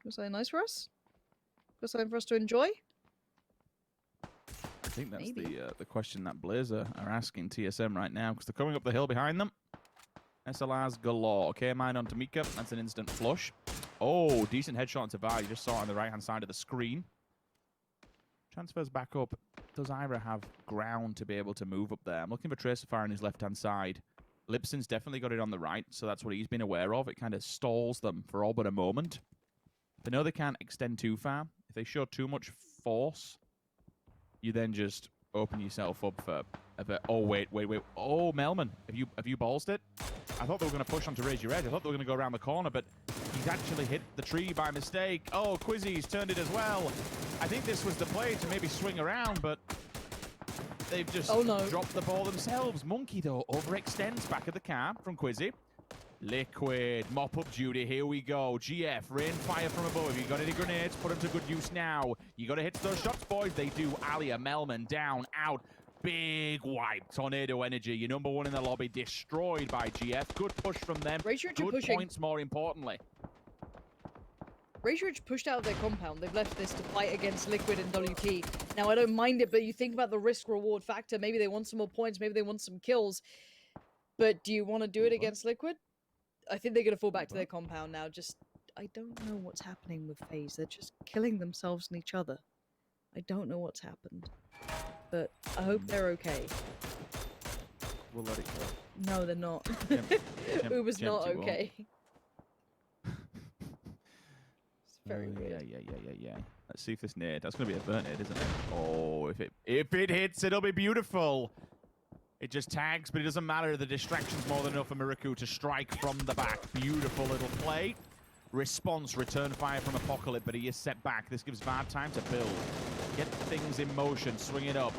Got something nice for us? Got something for us to enjoy? I think that's Maybe. the question that Blazer are asking TSM right now, because they're coming up the hill behind them. SLRs galore. Okay, mine on Tamika. That's an instant flush. Oh, decent headshot into VAR. You just saw it on the right-hand side of the screen. Transfers back up. Does Ira have ground to be able to move up there? I'm looking for Tracer Fire on his left-hand side. Lipson's definitely got it on the right, so that's what he's been aware of. It kind of stalls them for all but a moment. They know they can't extend too far. If they show too much force, you then just open yourself up for a bit. Oh, wait. Oh, Melman, have you ballsed it? I thought they were going to push on to Raise Your Edge. I thought they were going to go around the corner, but he's actually hit the tree by mistake. Oh, Quizzy's turned it as well. I think this was the play to maybe swing around, but they've just dropped the ball themselves. Monkey, though, overextends back of the car from Quizzy. Liquid, mop-up duty, here we go. GF, rain fire from above. You got any grenades? Put them to good use now. You got to hit those shots, boys. They do. Alia, Melman, down, out. Big wipe. Tornado Energy, your number one in the lobby, destroyed by GF. Good push from them. Good points, more importantly. Razor Edge pushed out of their compound. They've left this to fight against Liquid and WP. Now, I don't mind it, but you think about the risk-reward factor. Maybe they want some more points. Maybe they want some kills. But do you want to do it against Liquid? I think they're going to fall back to their compound now. I don't know what's happening with FaZe. They're just killing themselves and each other. I don't know what's happened. But I hope they're okay. We'll let it go. No, they're not. Uber's not Empty okay. It's very weird. Yeah. Let's see if this nade. That's going to be a burn nade, isn't it? Oh, if it hits, it'll be beautiful. It just tags, but it doesn't matter. The distraction's more than enough for Miraku to strike from the back. Beautiful little play. Response, return fire from Apocalypse, but he is set back. This gives VAR time to build. Get things in motion, swing it up.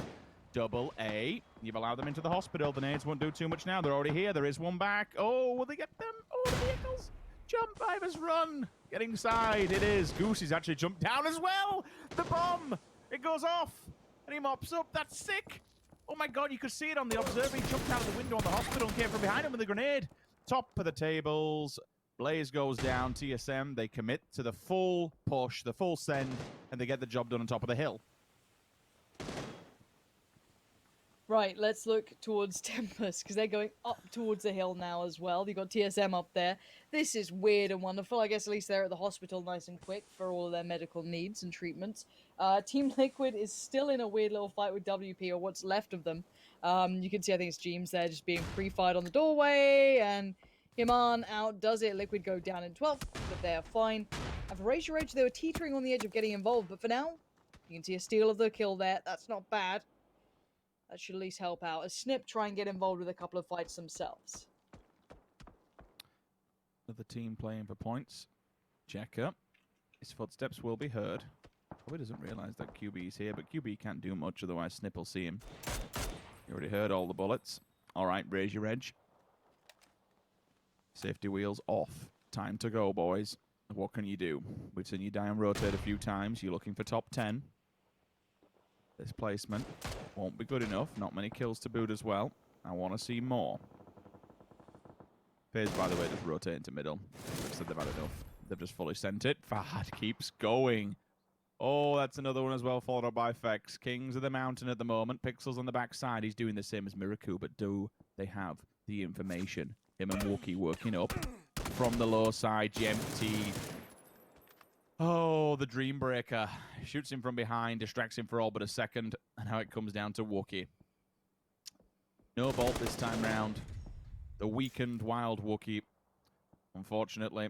Double A. You've allowed them into the hospital. The nades won't do too much now. They're already here. There is one back. Oh, will they get them? Oh, the vehicles. Jump, Ivers, run. Get inside. It is. Goosey's actually jumped down as well. The bomb. It goes off. And he mops up. That's sick. Oh my god, you could see it on the observer. He jumped out of the window on the hospital and came from behind him with a grenade. Top of the tables. Blaze goes down. TSM, they commit to the full push, the full send, and they get the job done on top of the hill. Right, let's look towards Tempest, because they're going up towards the hill now as well. You've got TSM up there. This is weird and wonderful. I guess at least they're at the hospital nice and quick for all of their medical needs and treatments. Team Liquid is still in a weird little fight with WP, or what's left of them. You can see, I think it's James there just being pre-fired on the doorway, and Himan out does it. Liquid go down in 12th, but they're fine. And for Razor Edge, they were teetering on the edge of getting involved, but for now, you can see a steal of the kill there. That's not bad. That should at least help out. As Snip try and get involved with a couple of fights themselves. Another team playing for points. Checker. His footsteps will be heard. Probably doesn't realize that QB is here, but QB can't do much, otherwise Snip will see him. You already heard all the bullets. All right, raise your edge. Safety wheels off. Time to go, boys. What can you do? We've seen you die and rotate a few times. You're looking for top 10. This placement won't be good enough. Not many kills to boot as well. I want to see more. FaZe, by the way, just rotate into middle. They've said they've had enough. They've just fully sent it. Fahad keeps going. Oh, that's another one as well, followed up by Fex. Kings of the Mountain at the moment. Pixels on the backside. He's doing the same as Miraku, but do they have the information? Him and Wookie working up from the low side. GMT. Oh, the Dreambreaker. Shoots him from behind, distracts him for all but a second, and now it comes down to Wookie. No bolt this time round. The weakened wild Wookie, unfortunately,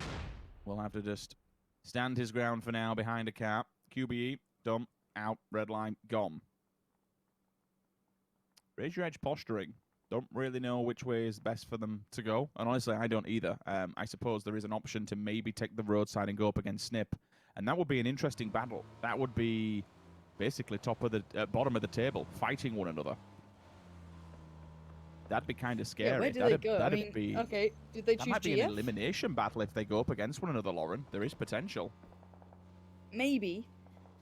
will have to just stand his ground for now behind a cap. QBE, dump, out, red line, gone. Raise your edge posturing. Don't really know which way is best for them to go. And honestly, I don't either. I suppose there is an option to maybe take the roadside and go up against Snip. And that would be an interesting battle. That would be basically top of the bottom of the table, fighting one another. That'd be kind of scary. Yeah, where do they go? I That'd mean, be, okay, did they that choose might be GF? an elimination battle if they go up against one another, Lauren. There is potential. Maybe.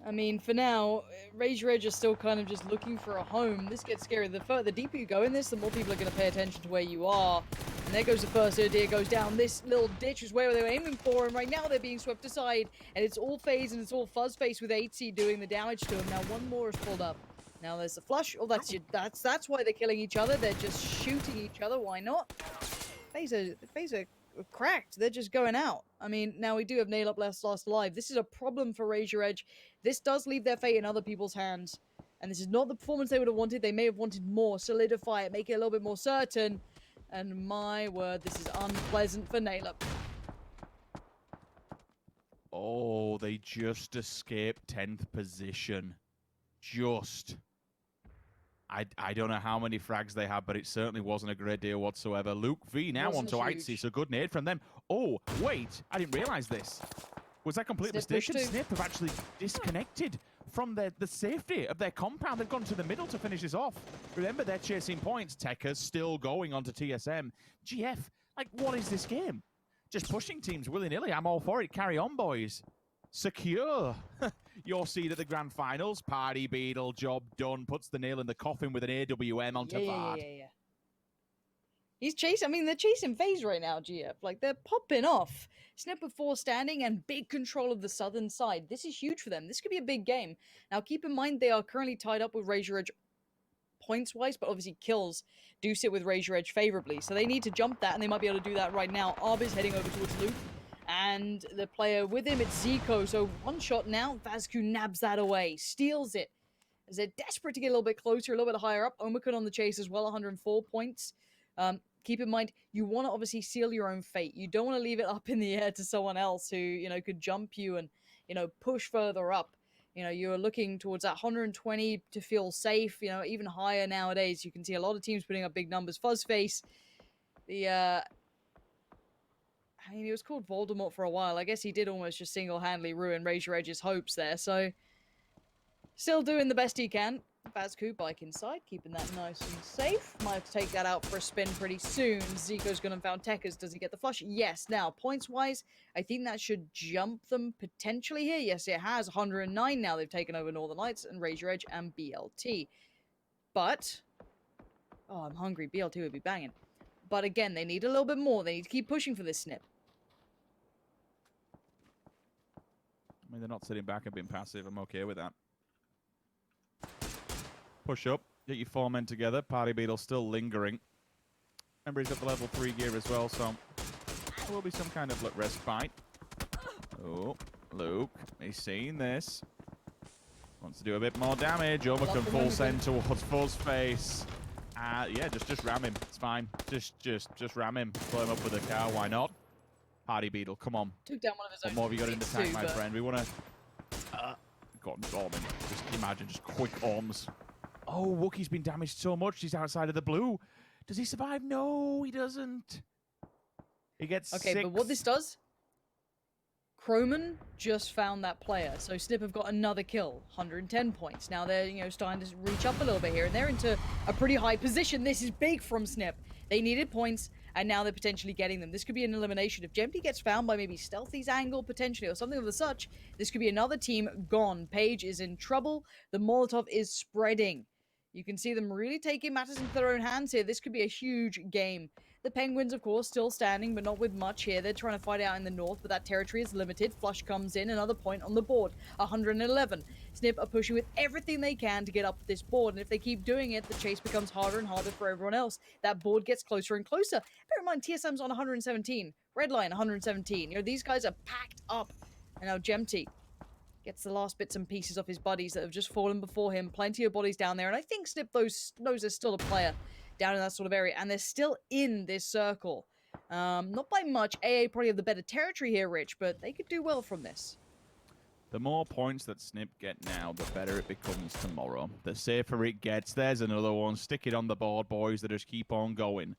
I mean, for now, Razor Edge is still kind of just looking for a home. This gets scary. The deeper you go in this, the more people are going to pay attention to where you are. And there goes the first Deer goes down. This little ditch is where they were aiming for, and right now they're being swept aside. And it's all FaZe and it's all Fuzzface with 8C doing the damage to him. Now one more is pulled up. Now there's the flush. Oh, that's why they're killing each other. They're just shooting each other. Why not? FaZe are cracked. They're just going out. I mean, now we do have Nail Up last alive. This is a problem for Razor Edge. This does leave their fate in other people's hands. And this is not the performance they would have wanted. They may have wanted more. Solidify it. Make it a little bit more certain. And my word, this is unpleasant for Nail Up. Oh, they just escaped 10th position. Just. I don't know how many frags they had, but it certainly wasn't a great deal whatsoever. Luke V now onto Itzy, so good nade from them. Oh, wait, I didn't realize this. Was that complete mistake? Snip have actually disconnected from the safety of their compound. They've gone to the middle to finish this off. Remember, they're chasing points. Tekka's still going onto TSM. GF, like, what is this game? Just pushing teams willy-nilly. I'm all for it. Carry on, boys. Secure your seed at the grand finals. Party Beetle, job done. Puts the nail in the coffin with an AWM onto Vard. Yeah. He's chasing, I mean, they're chasing FaZe right now, GF. Like, they're popping off. Snip of 4 standing and big control of the southern side. This is huge for them. This could be a big game. Now, keep in mind, they are currently tied up with Razor Edge points-wise, but obviously kills do sit with Razor Edge favorably. So they need to jump that, and they might be able to do that right now. Arb is heading over towards Luke. And the player with him, it's Zico. So one shot now, Vazku nabs that away, steals it. As they're desperate to get a little bit closer, a little bit higher up. Omicron on the chase as well, 104 points. Keep in mind, you want to obviously seal your own fate. You don't want to leave it up in the air to someone else who, you know, could jump you and, you know, push further up. You know, you're looking towards that 120 to feel safe, you know, even higher nowadays. You can see a lot of teams putting up big numbers. Fuzzface, I mean, he was called Voldemort for a while. I guess he did almost just single-handedly ruin Razor Edge's hopes there, so still doing the best he can. Vazku bike inside, keeping that nice and safe. Might have to take that out for a spin pretty soon. Zico's gonna found Tekka's. Does he get the flush? Yes. Now, points-wise, I think that should jump them potentially here. Yes, it has. 109 now. They've taken over Northern Lights and Razor Edge and BLT. But, oh, I'm hungry. BLT would be banging. But again, they need a little bit more. They need to keep pushing for this snip. I mean, they're not sitting back and being passive. I'm okay with that. Push up. Get your 4 men together. Party Beetle still lingering. Remember, he's got the level 3 gear as well, so there will be some kind of respite. Oh, Luke, he's seeing this. Wants to do a bit more damage. Omicron full send towards Fuzzface. Yeah, just ram him. It's fine. Just ram him. Blow him up with a car. Why not? Party Beetle, come on. Took down one of his own. What more have you got in the tank, too, my but... friend? We want to... got Orman. Just imagine, just quick arms. Oh, Wookiee's been damaged so much. He's outside of the blue. Does he survive? No, he doesn't. He gets Okay, 6. but what this does... Croman just found that player. So Snip have got another kill. 110 points. Now they're, you know, starting to reach up a little bit here. And they're into a pretty high position. This is big from Snip. They needed points, and now they're potentially getting them. This could be an elimination. If Jempty gets found by maybe Stealthy's angle, potentially, or something of the such, this could be another team gone. Paige is in trouble. The Molotov is spreading. You can see them really taking matters into their own hands here. This could be a huge game. The Penguins, of course, still standing, but not with much here. They're trying to fight out in the north, but that territory is limited. Flush comes in, another point on the board. 111. Snip are pushing with everything they can to get up this board, and if they keep doing it, the chase becomes harder and harder for everyone else. That board gets closer and closer. Bear in mind, TSM's on 117. Redline, 117. You know, these guys are packed up. And now Jempty gets the last bits and pieces of his buddies that have just fallen before him. Plenty of bodies down there, and I think Snip knows there's still a player down in that sort of area, and they're still in this circle. Not by much. AA probably have the better territory here, Rich, but they could do well from this. The more points that Snip get now, the better it becomes tomorrow. The safer it gets. There's another one. Stick it on the board, boys, that just keep on going.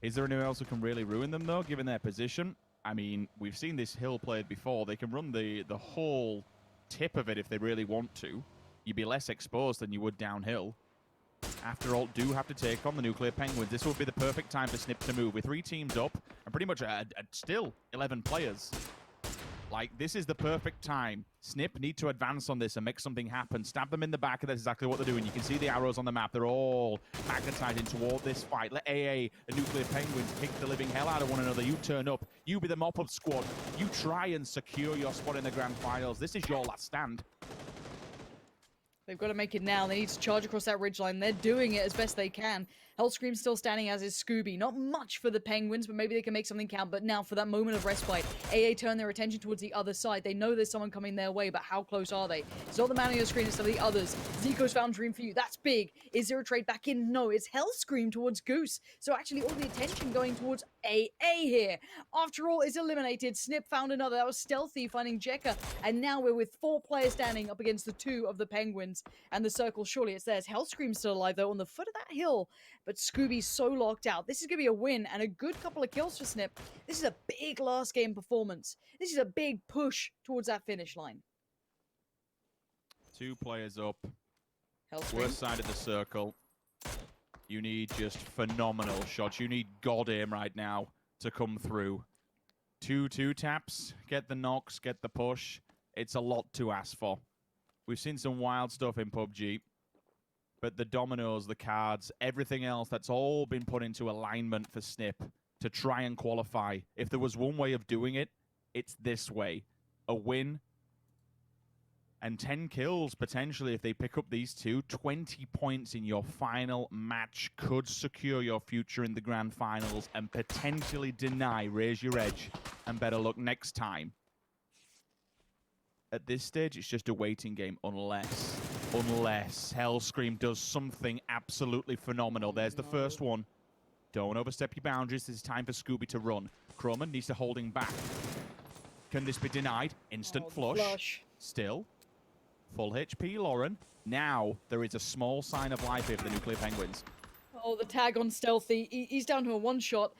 Is there anyone else who can really ruin them, though, given their position? I mean, we've seen this hill played before. They can run the whole tip of it if they really want to. You'd be less exposed than you would downhill. after all, do have to take on the Nuclear Penguins. This would be the perfect time for Snip to move with 3 teams up and pretty much still 11 players. Like, this is the perfect time. Snip need to advance on this and make something happen. Stab them in the back, and that's exactly what they're doing. You can see the arrows on the map. They're all magnetizing toward this fight. Let AA and Nuclear Penguins kick the living hell out of one another. You turn up. You be the mop-up squad. You try and secure your spot in the grand finals. This is your last stand. They've got to make it now. They need to charge across that ridgeline. They're doing it as best they can. Hellscream still standing, as is Scooby. Not much for the Penguins, but maybe they can make something count. But now for that moment of respite, AA turn their attention towards the other side. They know there's someone coming their way, but how close are they? It's not the man on your screen, it's some of the others. Zico's found Dream for you. That's big. Is there a trade back in? No, it's Hellscream towards Goose. So actually all the attention going towards AA here. After all is eliminated. Snip found another. That was Stealthy finding Jekka. And now we're with 4 players standing up against the 2 of the Penguins. And the circle, surely it's theirs. Hellscream's still alive though on the foot of that hill. But Scooby's so locked out. This is going to be a win and a good couple of kills for Snip. This is a big last game performance. This is a big push towards that finish line. 2 players up. Hellscream. Worst side of the circle. You need just phenomenal shots. You need God aim right now to come through. 2 taps. Get the knocks, get the push. It's a lot to ask for. We've seen some wild stuff in PUBG. But the dominoes, the cards, everything else, that's all been put into alignment for Snip to try and qualify. If there was one way of doing it, it's this way. A win and 10 kills, potentially, if they pick up these 2. 20 points in your final match could secure your future in the grand finals and potentially deny Raise Your Edge and better luck next time. At this stage, it's just a waiting game unless Hellscream does something absolutely phenomenal. There's the first one. Don't overstep your boundaries. This is time for Scooby to run. Croman needs to hold him back. Can this be denied? Instant flush. Still. Full HP, Lauren. Now, there is a small sign of life here for the Nuclear Penguins. Oh, the tag on Stealthy. He's down to a 1-shot.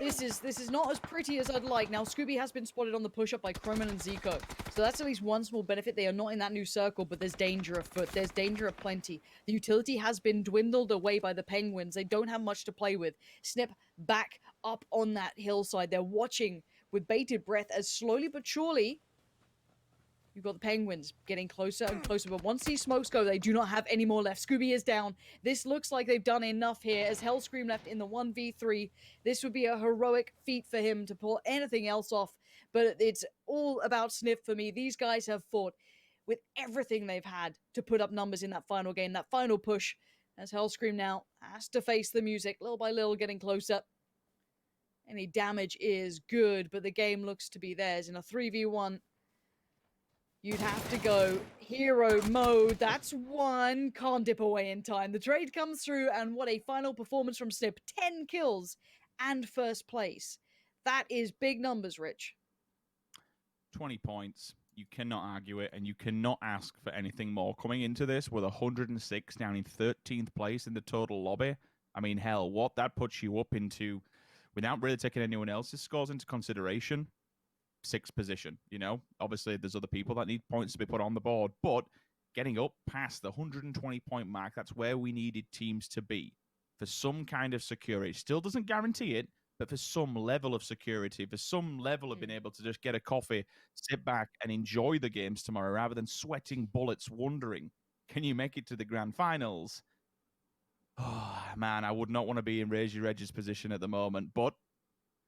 This is not as pretty as I'd like. Now, Scooby has been spotted on the push-up by Croman and Zico. So that's at least one small benefit. They are not in that new circle, but there's danger afoot. There's danger aplenty. The utility has been dwindled away by the Penguins. They don't have much to play with. Snip back up on that hillside. They're watching with bated breath as slowly but surely you've got the Penguins getting closer and closer, but once these smokes go, they do not have any more left. Scooby is down. This looks like they've done enough here as Hellscream left in the 1v3. This would be a heroic feat for him to pull anything else off, but it's all about Snip for me. These guys have fought with everything they've had to put up numbers in that final game, that final push, as Hellscream now has to face the music, little by little getting closer. Any damage is good, but the game looks to be theirs in a 3v1. You'd have to go hero mode. That's 1. Can't dip away in time. The trade comes through, and what a final performance from Snip. 10 kills and first place. That is big numbers, Rich. 20 points. You cannot argue it, and you cannot ask for anything more. Coming into this with 106 down in 13th place in the total lobby. I mean, hell, what that puts you up into, without really taking anyone else's scores into consideration, 6th position. You know, obviously there's other people that need points to be put on the board, but getting up past the 120 point mark, that's where we needed teams to be for some kind of security. Still doesn't guarantee it, but for some level of security, for some level of being able to just get a coffee, sit back and enjoy the games tomorrow rather than sweating bullets wondering, can you make it to the grand finals? Oh man, I would not want to be in Raise Your Edge's position at the moment, but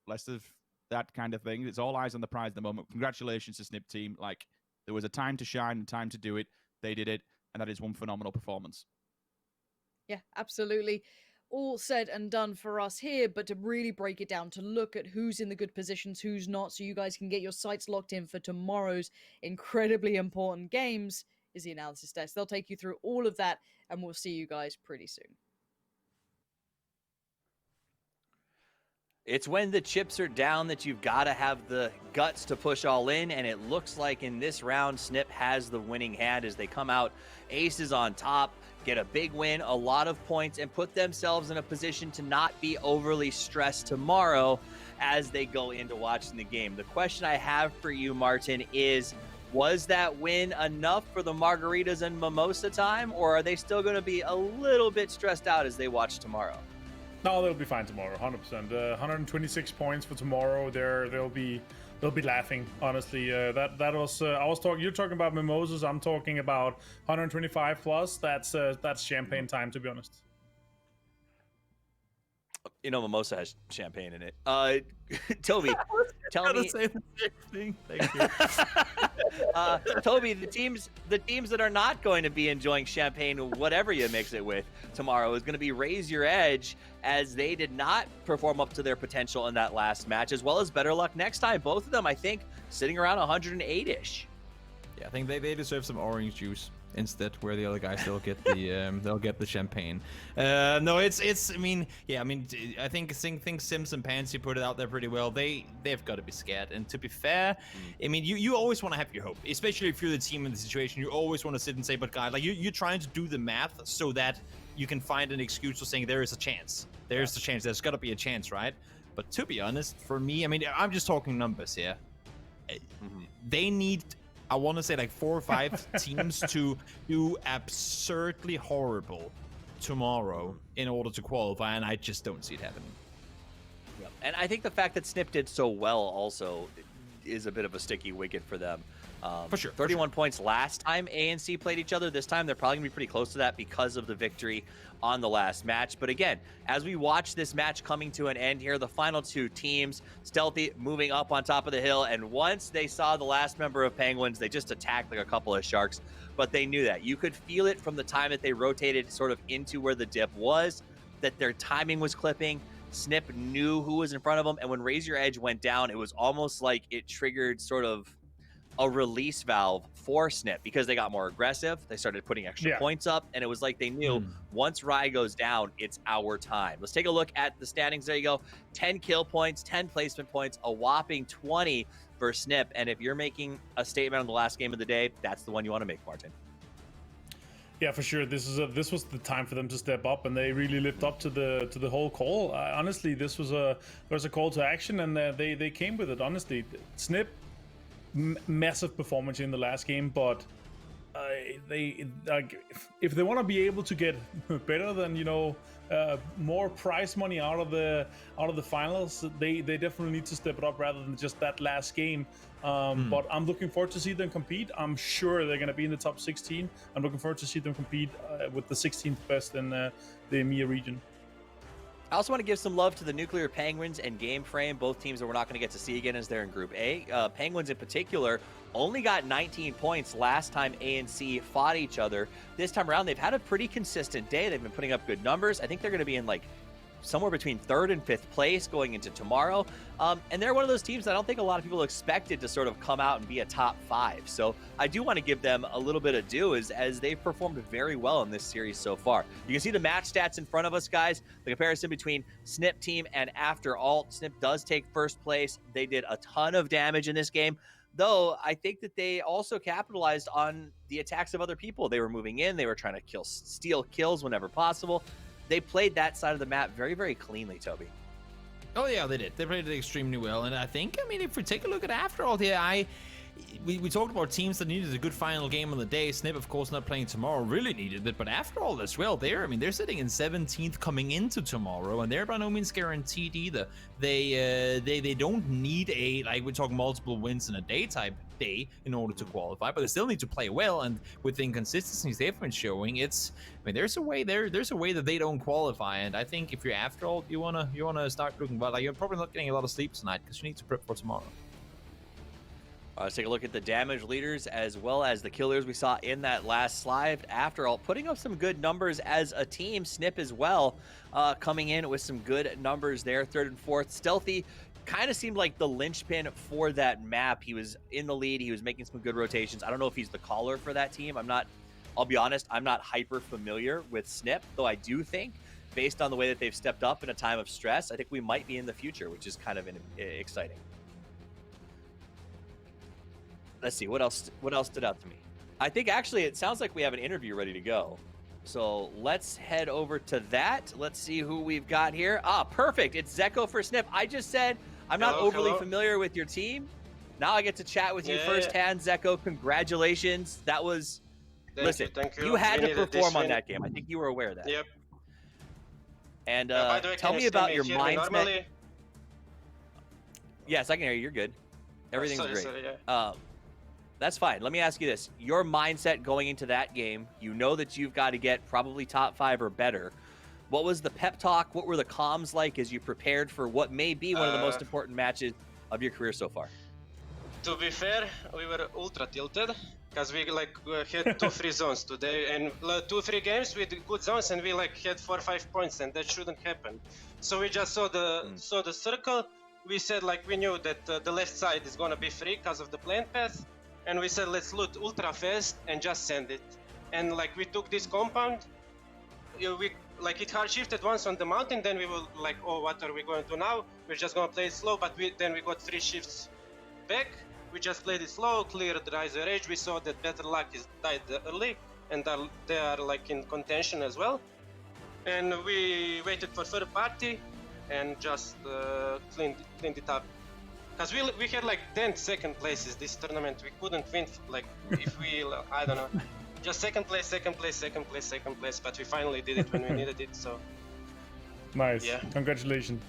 less of that kind of thing. It's all eyes on the prize at the moment. Congratulations to Snip team. Like, there was a time to shine and time to do it. They did it, and that is one phenomenal performance. Yeah, absolutely. All said and done for us here, but to really break it down, to look at who's in the good positions, who's not, so you guys can get your sights locked in for tomorrow's incredibly important games, is the analysis desk. They'll take you through all of that, and we'll see you guys pretty soon. It's when the chips are down that you've got to have the guts to push all in, and it looks like in this round, Snip has the winning hand as they come out aces on top, get a big win, a lot of points, and put themselves in a position to not be overly stressed tomorrow as they go into watching the game. The question I have for you, Martin, is Was that win enough for the margaritas and mimosa time, or are they still going to be a little bit stressed out as they watch tomorrow? No, they'll be fine tomorrow, 100%. 126 points for tomorrow. They'll be laughing. Honestly, that was You're talking about mimosas. I'm talking about 125 plus. That's champagne time, to be honest. You know, mimosa has champagne in it. Toby, tell me. Say the same thing. Thank you. Toby, the teams that are not going to be enjoying champagne, whatever you mix it with, tomorrow is going to be Raise Your Edge, as they did not perform up to their potential in that last match, as well as Better Luck Next Time. Both of them, I think, sitting around 108-ish. Yeah, I think they deserve some orange juice instead, where the other guys they'll get the champagne. No, it's I mean, yeah, I mean, I think Sims and Pansy put it out there pretty well. They've got to be scared, and to be fair, I mean, you always want to have your hope, especially if you're the team in the situation. You always want to sit and say, but guys, like you're trying to do the math so that you can find an excuse for saying there is a chance. There's a chance. There's got to be a chance, right? But to be honest, for me, I mean, I'm just talking numbers here. They need, I want to say, like 4 or 5 teams to do absurdly horrible tomorrow in order to qualify, and I just don't see it happening. Yep. And I think the fact that Snip did so well also is a bit of a sticky wicket for them. For sure. 31 points last time ANC played each other. This time they're probably going to be pretty close to that because of the victory on the last match. But again, as we watch this match coming to an end here, the final 2 teams, Stealthy moving up on top of the hill, and once they saw the last member of Penguins, they just attacked like a couple of sharks. But they knew that. You could feel it from the time that they rotated sort of into where the dip was, that their timing was clipping. Snip knew who was in front of them, and when Raise Your Edge went down, it was almost like it triggered sort of a release valve for Snip, because they got more aggressive. They started putting extra points up, and it was like they knew once Rye goes down, it's our time. Let's take a look at the standings. There you go. 10 kill points, 10 placement points, a whopping 20 for Snip. And if you're making a statement on the last game of the day, that's the one you want to make, Martin. Yeah, for sure. This was the time for them to step up, and they really lived up to the whole call. Honestly, there was a call to action, and they came with it. Honestly, Snip, massive performance in the last game, but they like, if they want to be able to get better than more prize money out of the finals, they definitely need to step it up rather than just that last game. But I'm looking forward to see them compete. I'm sure they're going to be in the top 16. I'm looking forward to see them compete with the 16th best in the EMEA region. I also want to give some love to the Nuclear Penguins and Game Frame, both teams that we're not going to get to see again as they're in Group A. Penguins in particular only got 19 points last time ANC fought each other. This time around, they've had a pretty consistent day. They've been putting up good numbers. I think they're going to be in like somewhere between 3rd and 5th place going into tomorrow. And they're one of those teams that I don't think a lot of people expected to sort of come out and be a top 5. So I do want to give them a little bit of due as they've performed very well in this series so far. You can see the match stats in front of us, guys. The comparison between Snip team and After Alt. Snip does take 1st place. They did a ton of damage in this game, though I think that they also capitalized on the attacks of other people. They were moving in. They were trying to steal kills whenever possible. They played that side of the map very, very cleanly, Toby. Oh yeah, they did. They played it extremely well, and I think, I mean, if we take a look at After All here, we talked about teams that needed a good final game on the day. Snip, of course, not playing tomorrow, really needed it, but After All as well, they're sitting in 17th coming into tomorrow, and they're by no means guaranteed either. They don't need a, like, we talk multiple wins in a day type day in order to qualify, but they still need to play well, and with the inconsistencies they've been showing, there's a way that they don't qualify, and I think if you're After All, you wanna start looking, but like, you're probably not getting a lot of sleep tonight because you need to prep for tomorrow. Let's take a look at the damage leaders as well as the killers we saw in that last slide. After All, putting up some good numbers as a team. Snip as well, coming in with some good numbers there, 3rd and 4th. Stealthy kind of seemed like the linchpin for that map. He was in the lead. He was making some good rotations. I don't know if he's the caller for that team. I'll be honest, I'm not hyper familiar with Snip, though I do think, based on the way that they've stepped up in a time of stress, I think we might be in the future, which is kind of exciting. Let's see, what else stood out to me? I think actually it sounds like we have an interview ready to go. So let's head over to that. Let's see who we've got here. Ah, perfect. It's Zeko for Snip. I just said I'm not overly familiar with your team. Now I get to chat with you firsthand, Zeko. Congratulations. That was... Listen, thank you. You had We to needed perform this on win. that game. I think you were aware of that. Yep. And By the way, tell can me you still about your hear me mindset. normally? Yes, I can hear you. You're good. Everything's sorry, great. sorry, yeah. That's fine. Let me ask you this. Your mindset going into that game, you know that you've got to get probably top 5 or better. What was the pep talk? What were the comms like as you prepared for what may be one of the most important matches of your career so far? To be fair, we were ultra tilted because we had 2 free zones today and 2-3 games with good zones, and we had 4 or 5 points, and that shouldn't happen. So we just saw the circle. We said we knew that the left side is gonna be free because of the plant path, and we said let's loot ultra fast and just send it. And we took this compound. It hard shifted once on the mountain, then we were oh, what are we going to do now? We're just gonna play it slow, but then we got 3 shifts back. We just played it slow, cleared the Riser Age. We saw that Better Luck is died early, and they are in contention as well. And we waited for third party and just cleaned it up. Because we had 10 second places this tournament. We couldn't win if we I don't know. Just second place, but we finally did it when we needed it, so... Nice. Yeah. Congratulations.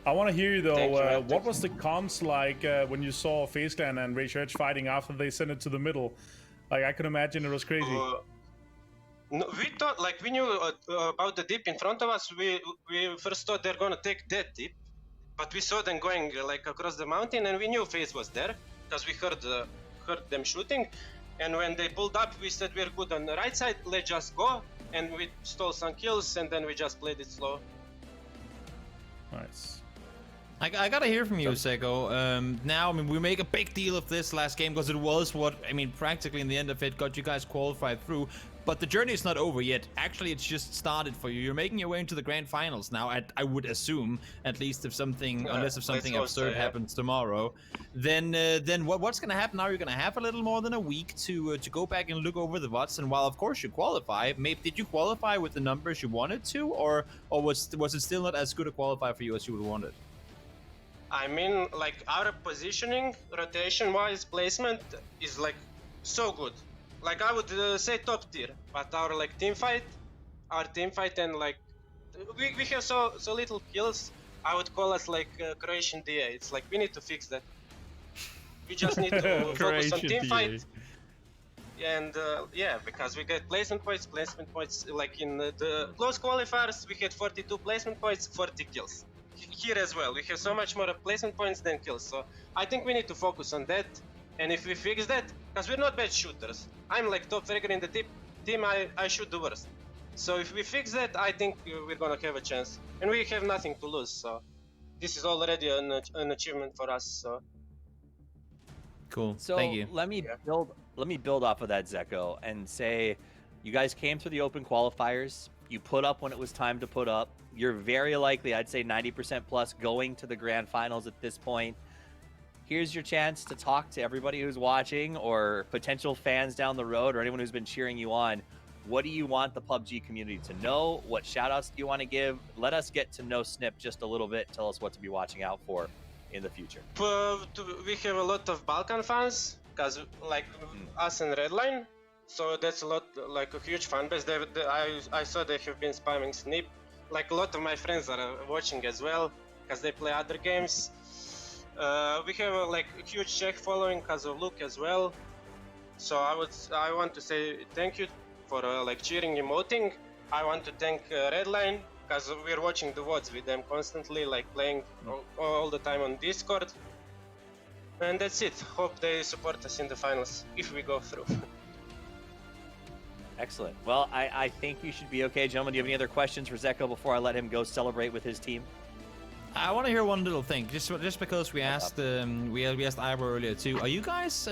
I want to hear you, though. Thank you, man. What was the comms like when you saw FaZe Clan and Razor Edge fighting after they sent it to the middle? I could imagine it was crazy. No, we thought, we knew about the dip in front of us. We first thought they're gonna take that dip, but we saw them going across the mountain, and we knew FaZe was there because we heard them shooting. And when they pulled up, we said we're good on the right side. Let's just go, and we stole some kills, and then we just played it slow. Nice. I gotta hear from you, Zeko. Now, we make a big deal of this last game because it was what, practically in the end of it, got you guys qualified through. But the journey is not over yet. Actually, it's just started for you. You're making your way into the grand finals now. I would assume, at least unless something absurd happens tomorrow. Then what's gonna happen now? You're gonna have a little more than a week to go back and look over the VODs. And while of course you qualify, did you qualify with the numbers you wanted to, or was it still not as good a qualifier for you as you would wanted? Our positioning, rotation-wise, placement is so good. I would say top tier, but our team fight and we have so little kills. I would call us Croatian DA. It's we need to fix that. We just need to focus on team fight. And because we get placement points. In the close qualifiers, we had 42 placement points, 40 kills. Here as well, we have so much more placement points than kills. So I think we need to focus on that. And if we fix that, because we're not bad shooters. I'm top fragger in the team, I shoot the worst. So if we fix that, I think we're gonna have a chance. And we have nothing to lose, so this is already an achievement for us. So cool. So thank you. Let me build off of that, Zeko, and say you guys came through the open qualifiers. You put up when it was time to put up. You're very likely, I'd say 90% plus, going to the grand finals at this point. Here's your chance to talk to everybody who's watching, or potential fans down the road, or anyone who's been cheering you on. What do you want the PUBG community to know? What shoutouts do you want to give? Let us get to know Snip just a little bit. Tell us what to be watching out for in the future. We have a lot of Balkan fans, because us and Redline, so that's a lot, a huge fan base. I saw they have been spamming Snip. A lot of my friends are watching as well, because they play other games. We have a huge Czech following because of Luke as well. So I want to say thank you for cheering, emoting. I want to thank Redline because we're watching the VODs with them constantly, playing all the time on Discord. And that's it. Hope they support us in the finals if we go through. Excellent. Well, I think you should be okay, gentlemen. Do you have any other questions for Zeko before I let him go celebrate with his team? I want to hear one little thing, just because we asked Ivor earlier too. Are you guys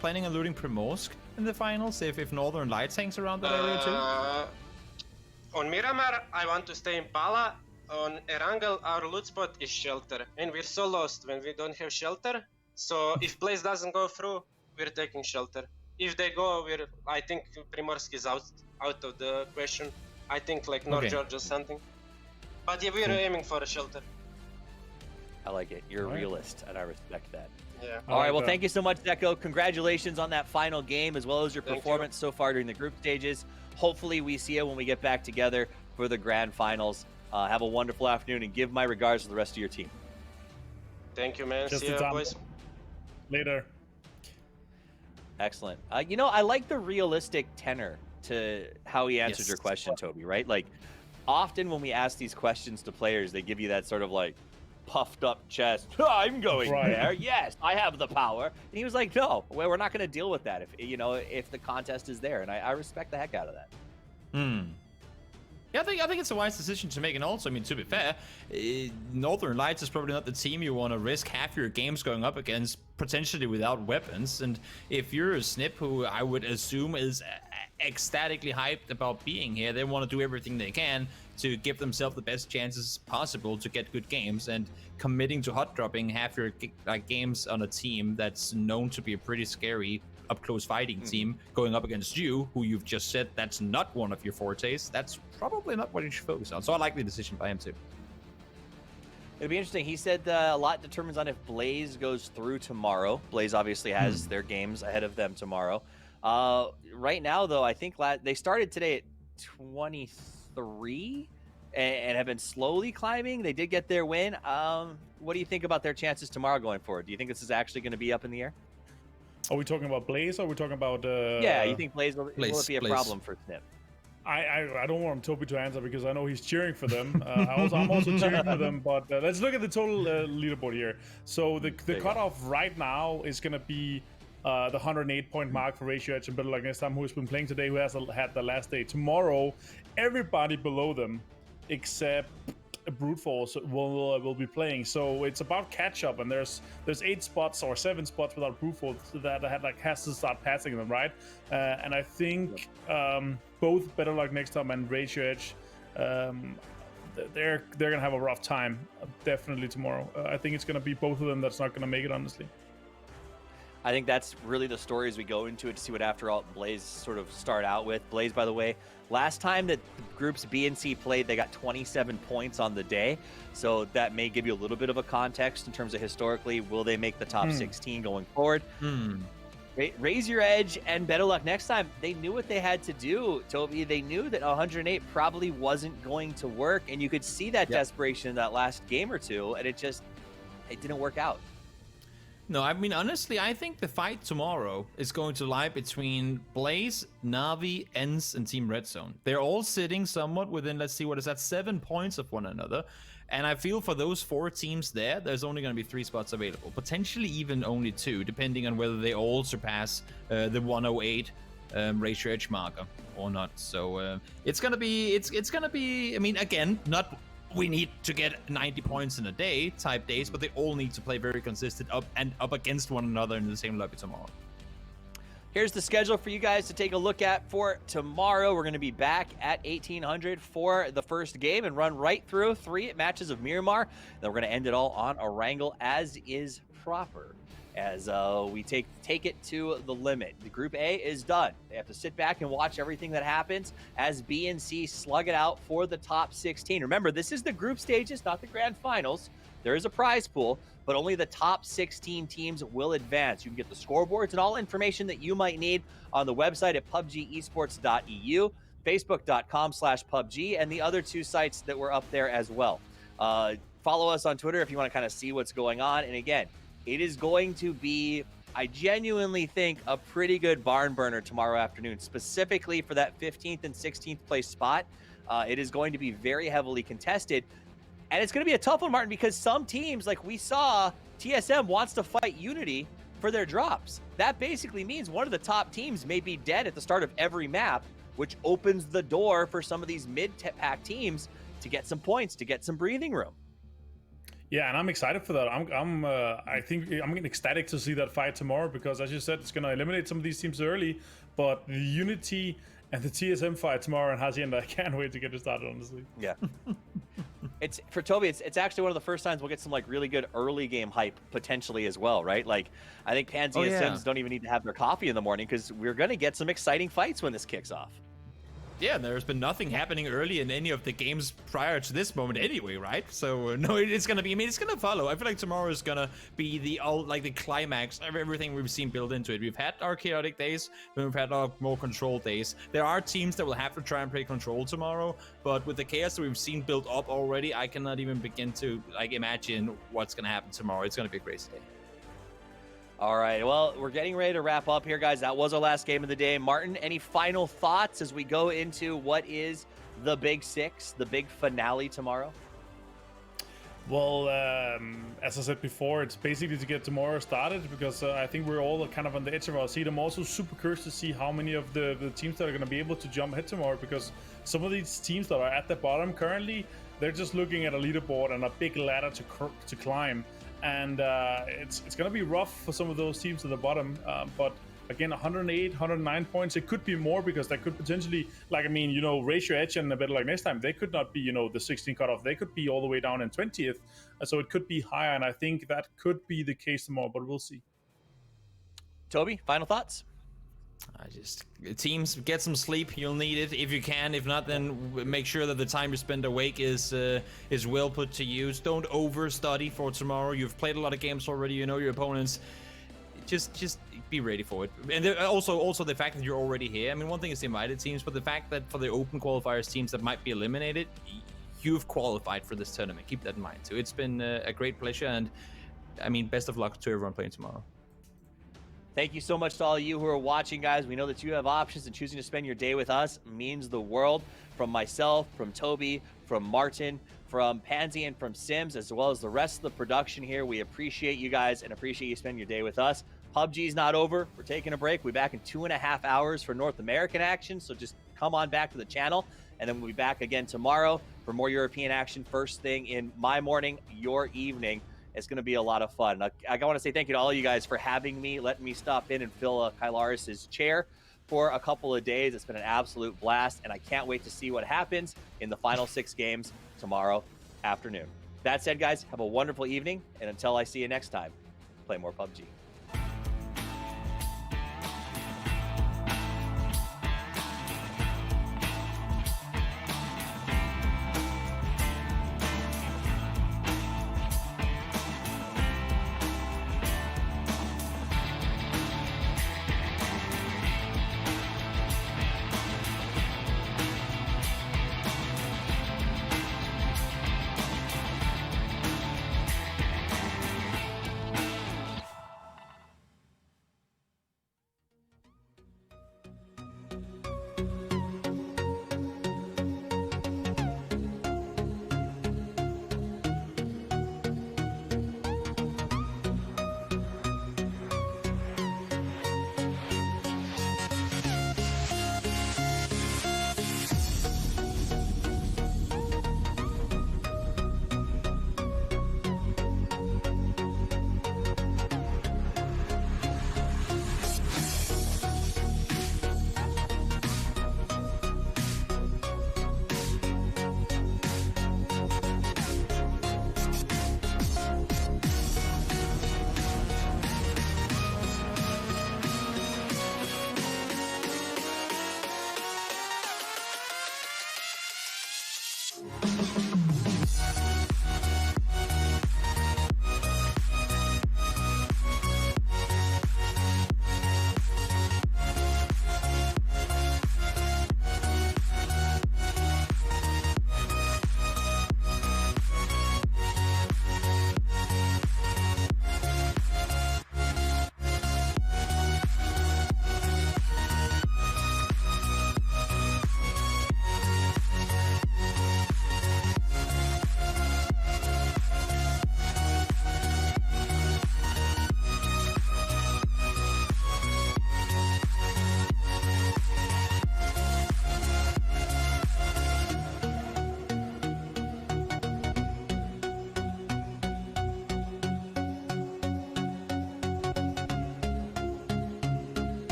planning on looting Primorsk in the finals if Northern Lights hangs around that area too? On Miramar, I want to stay in Pala. On Erangel, our loot spot is shelter, and we're so lost when we don't have shelter. So if place doesn't go through, we're taking shelter. If they go, I think Primorsk is out of the question. I think North Georgia or something. But yeah, we're aiming for a shelter. I like it. You're a All right. realist, and I respect that. Yeah. All right, like well, that. thank you so much, Deco. Congratulations on that final game, as well as your Thank you. performance so far during the group stages. Hopefully, we see you when we get back together for the grand finals. Have a wonderful afternoon, and give my regards to the rest of your team. Thank you, man. Just See in you, time. boys. Later. Excellent. You know, I like the realistic tenor to how he answered Yes. your question, Toby, right? Like, often when we ask these questions to players, they give you that sort of like puffed up chest. I'm going Right. there. Yes, I have the power. And he was like, no, we're not going to deal with that if the contest is there. And I respect the heck out of that. Yeah, I think it's a wise decision to make, and also, I mean, to be fair, Northern Lights is probably not the team you want to risk half your games going up against, potentially without weapons. And if you're a Snip, who I would assume is ecstatically hyped about being here, they want to do everything they can to give themselves the best chances possible to get good games. And committing to hot dropping half your games on a team that's known to be a pretty scary up-close fighting team going up against you, who you've just said that's not one of your fortes, that's probably not what you should focus on. So I like the decision by him too. It'll be interesting. He said a lot determines on if Blaze goes through tomorrow. Blaze obviously has their games ahead of them tomorrow. Right now, though, I think they started today at 23 and have been slowly climbing. They did get their win. What do you think about their chances tomorrow going forward? Do you think this is actually going to be up in the air? Are we talking about Blaze or are we talking about... Yeah, you think Blaze will it be a Blaze. problem for Snip? I don't want Toby to answer because I know he's cheering for them. I'm also cheering for them, but let's look at the total leaderboard here. So the cutoff right now is going to be the 108 point mark for Ratio Edge and Better Luck Next Time, who has been playing today, who has had the last day. Tomorrow, everybody below them except Brute Force will be playing. So it's about catch up, and there's 8 spots or 7 spots without Brute Force that has to start passing them, right? And I think both Better Luck Next Time and Ratio Edge, they're gonna have a rough time definitely tomorrow. I think it's gonna be both of them that's not gonna make it, honestly. I think that's really the story as we go into it to see what After All Blaze sort of start out with. Blaze, by the way, last time that groups B and C played, they got 27 points on the day. So that may give you a little bit of a context in terms of historically, will they make the top 16 going forward? Raise Your Edge and Better Luck Next Time. They knew what they had to do, Toby. They knew that 108 probably wasn't going to work. And you could see that desperation in that last game or two. And it didn't work out. No, I mean, honestly, I think the fight tomorrow is going to lie between Blaze, Na'Vi, ENCE, and Team Red Zone. They're all sitting somewhat within, let's see, what is that, 7 points of one another. And I feel for those 4 teams there's only going to be 3 spots available. Potentially even only 2, depending on whether they all surpass the 108 Ratio Edge marker or not. So it's going to be, I mean, again, not... we need to get 90 points in a day type days, but they all need to play very consistent up against one another in the same lobby tomorrow. Here's the schedule for you guys to take a look at for tomorrow. We're going to be back at 1800 for the first game and run right through 3 matches of Miramar. Then we're going to end it all on Erangel as is proper, as we take it to the limit. The Group A is done. They have to sit back and watch everything that happens as B and C slug it out for the top 16. Remember, this is the group stages, not the grand finals. There is a prize pool, but only the top 16 teams will advance. You can get the scoreboards and all information that you might need on the website at pubgesports.eu, facebook.com/PUBG, and the other 2 sites that were up there as well. Follow us on Twitter if you want to kind of see what's going on. And again, it is going to be, I genuinely think, a pretty good barn burner tomorrow afternoon, specifically for that 15th and 16th place spot. It is going to be very heavily contested. And it's going to be a tough one, Martin, because some teams, like we saw, TSM wants to fight Unity for their drops. That basically means one of the top teams may be dead at the start of every map, which opens the door for some of these mid-pack teams to get some points, to get some breathing room. Yeah, and I'm excited for that. I think I'm ecstatic to see that fight tomorrow because, as you said, it's going to eliminate some of these teams early. But the Unity and the TSM fight tomorrow in Hacienda, I can't wait to get it started, honestly. Yeah. It's for Toby, it's actually one of the first times we'll get some like really good early game hype potentially as well, right? Like I think Pansy and Sims don't even need to have their coffee in the morning because we're going to get some exciting fights when this kicks off. Yeah, there's been nothing happening early in any of the games prior to this moment anyway, right? So no, it's gonna be. I mean, it's gonna follow. I feel like tomorrow is gonna be the climax of everything we've seen built into it. We've had our chaotic days, then we've had our more control days. There are teams that will have to try and play control tomorrow, but with the chaos that we've seen built up already, I cannot even begin to imagine what's gonna happen tomorrow. It's gonna be a crazy day. All right, well, we're getting ready to wrap up here, guys. That was our last game of the day. Martin, any final thoughts as we go into what is the Big Six, the big finale tomorrow? Well, as I said before, it's basically to get tomorrow started because I think we're all kind of on the edge of our seat. I'm also super curious to see how many of the teams that are going to be able to jump ahead tomorrow, because some of these teams that are at the bottom currently, they're just looking at a leaderboard and a big ladder to climb. And it's going to be rough for some of those teams at the bottom. But again, 108, 109 points. It could be more because that could potentially, Ratio Edge and a bit like next time, they could not be, the 16 cutoff. They could be all the way down in 20th. So it could be higher. And I think that could be the case tomorrow, but we'll see. Toby, final thoughts? Teams, get some sleep. You'll need it if you can. If not, then make sure that the time you spend awake is well put to use. Don't overstudy for tomorrow. You've played a lot of games already. You know your opponents. Just be ready for it. And also the fact that you're already here. I mean, one thing is the invited teams, but the fact that for the open qualifiers teams that might be eliminated, you've qualified for this tournament. Keep that in mind. So it's been a great pleasure, and I mean, best of luck to everyone playing tomorrow. Thank you so much to all of you who are watching, guys. We know that you have options, and choosing to spend your day with us means the world. From myself, from Toby, from Martin, from Pansy, and from Sims, as well as the rest of the production here, we appreciate you guys and appreciate you spending your day with us. PUBG's not over. We're taking a break. We'll be back in 2.5 hours for North American action, so just come on back to the channel, and then we'll be back again tomorrow for more European action first thing in my morning, your evening. It's going to be a lot of fun. I want to say thank you to all of you guys for having me, letting me stop in and fill Kylaris' chair for a couple of days. It's been an absolute blast, and I can't wait to see what happens in the final 6 games tomorrow afternoon. That said, guys, have a wonderful evening, and until I see you next time, play more PUBG.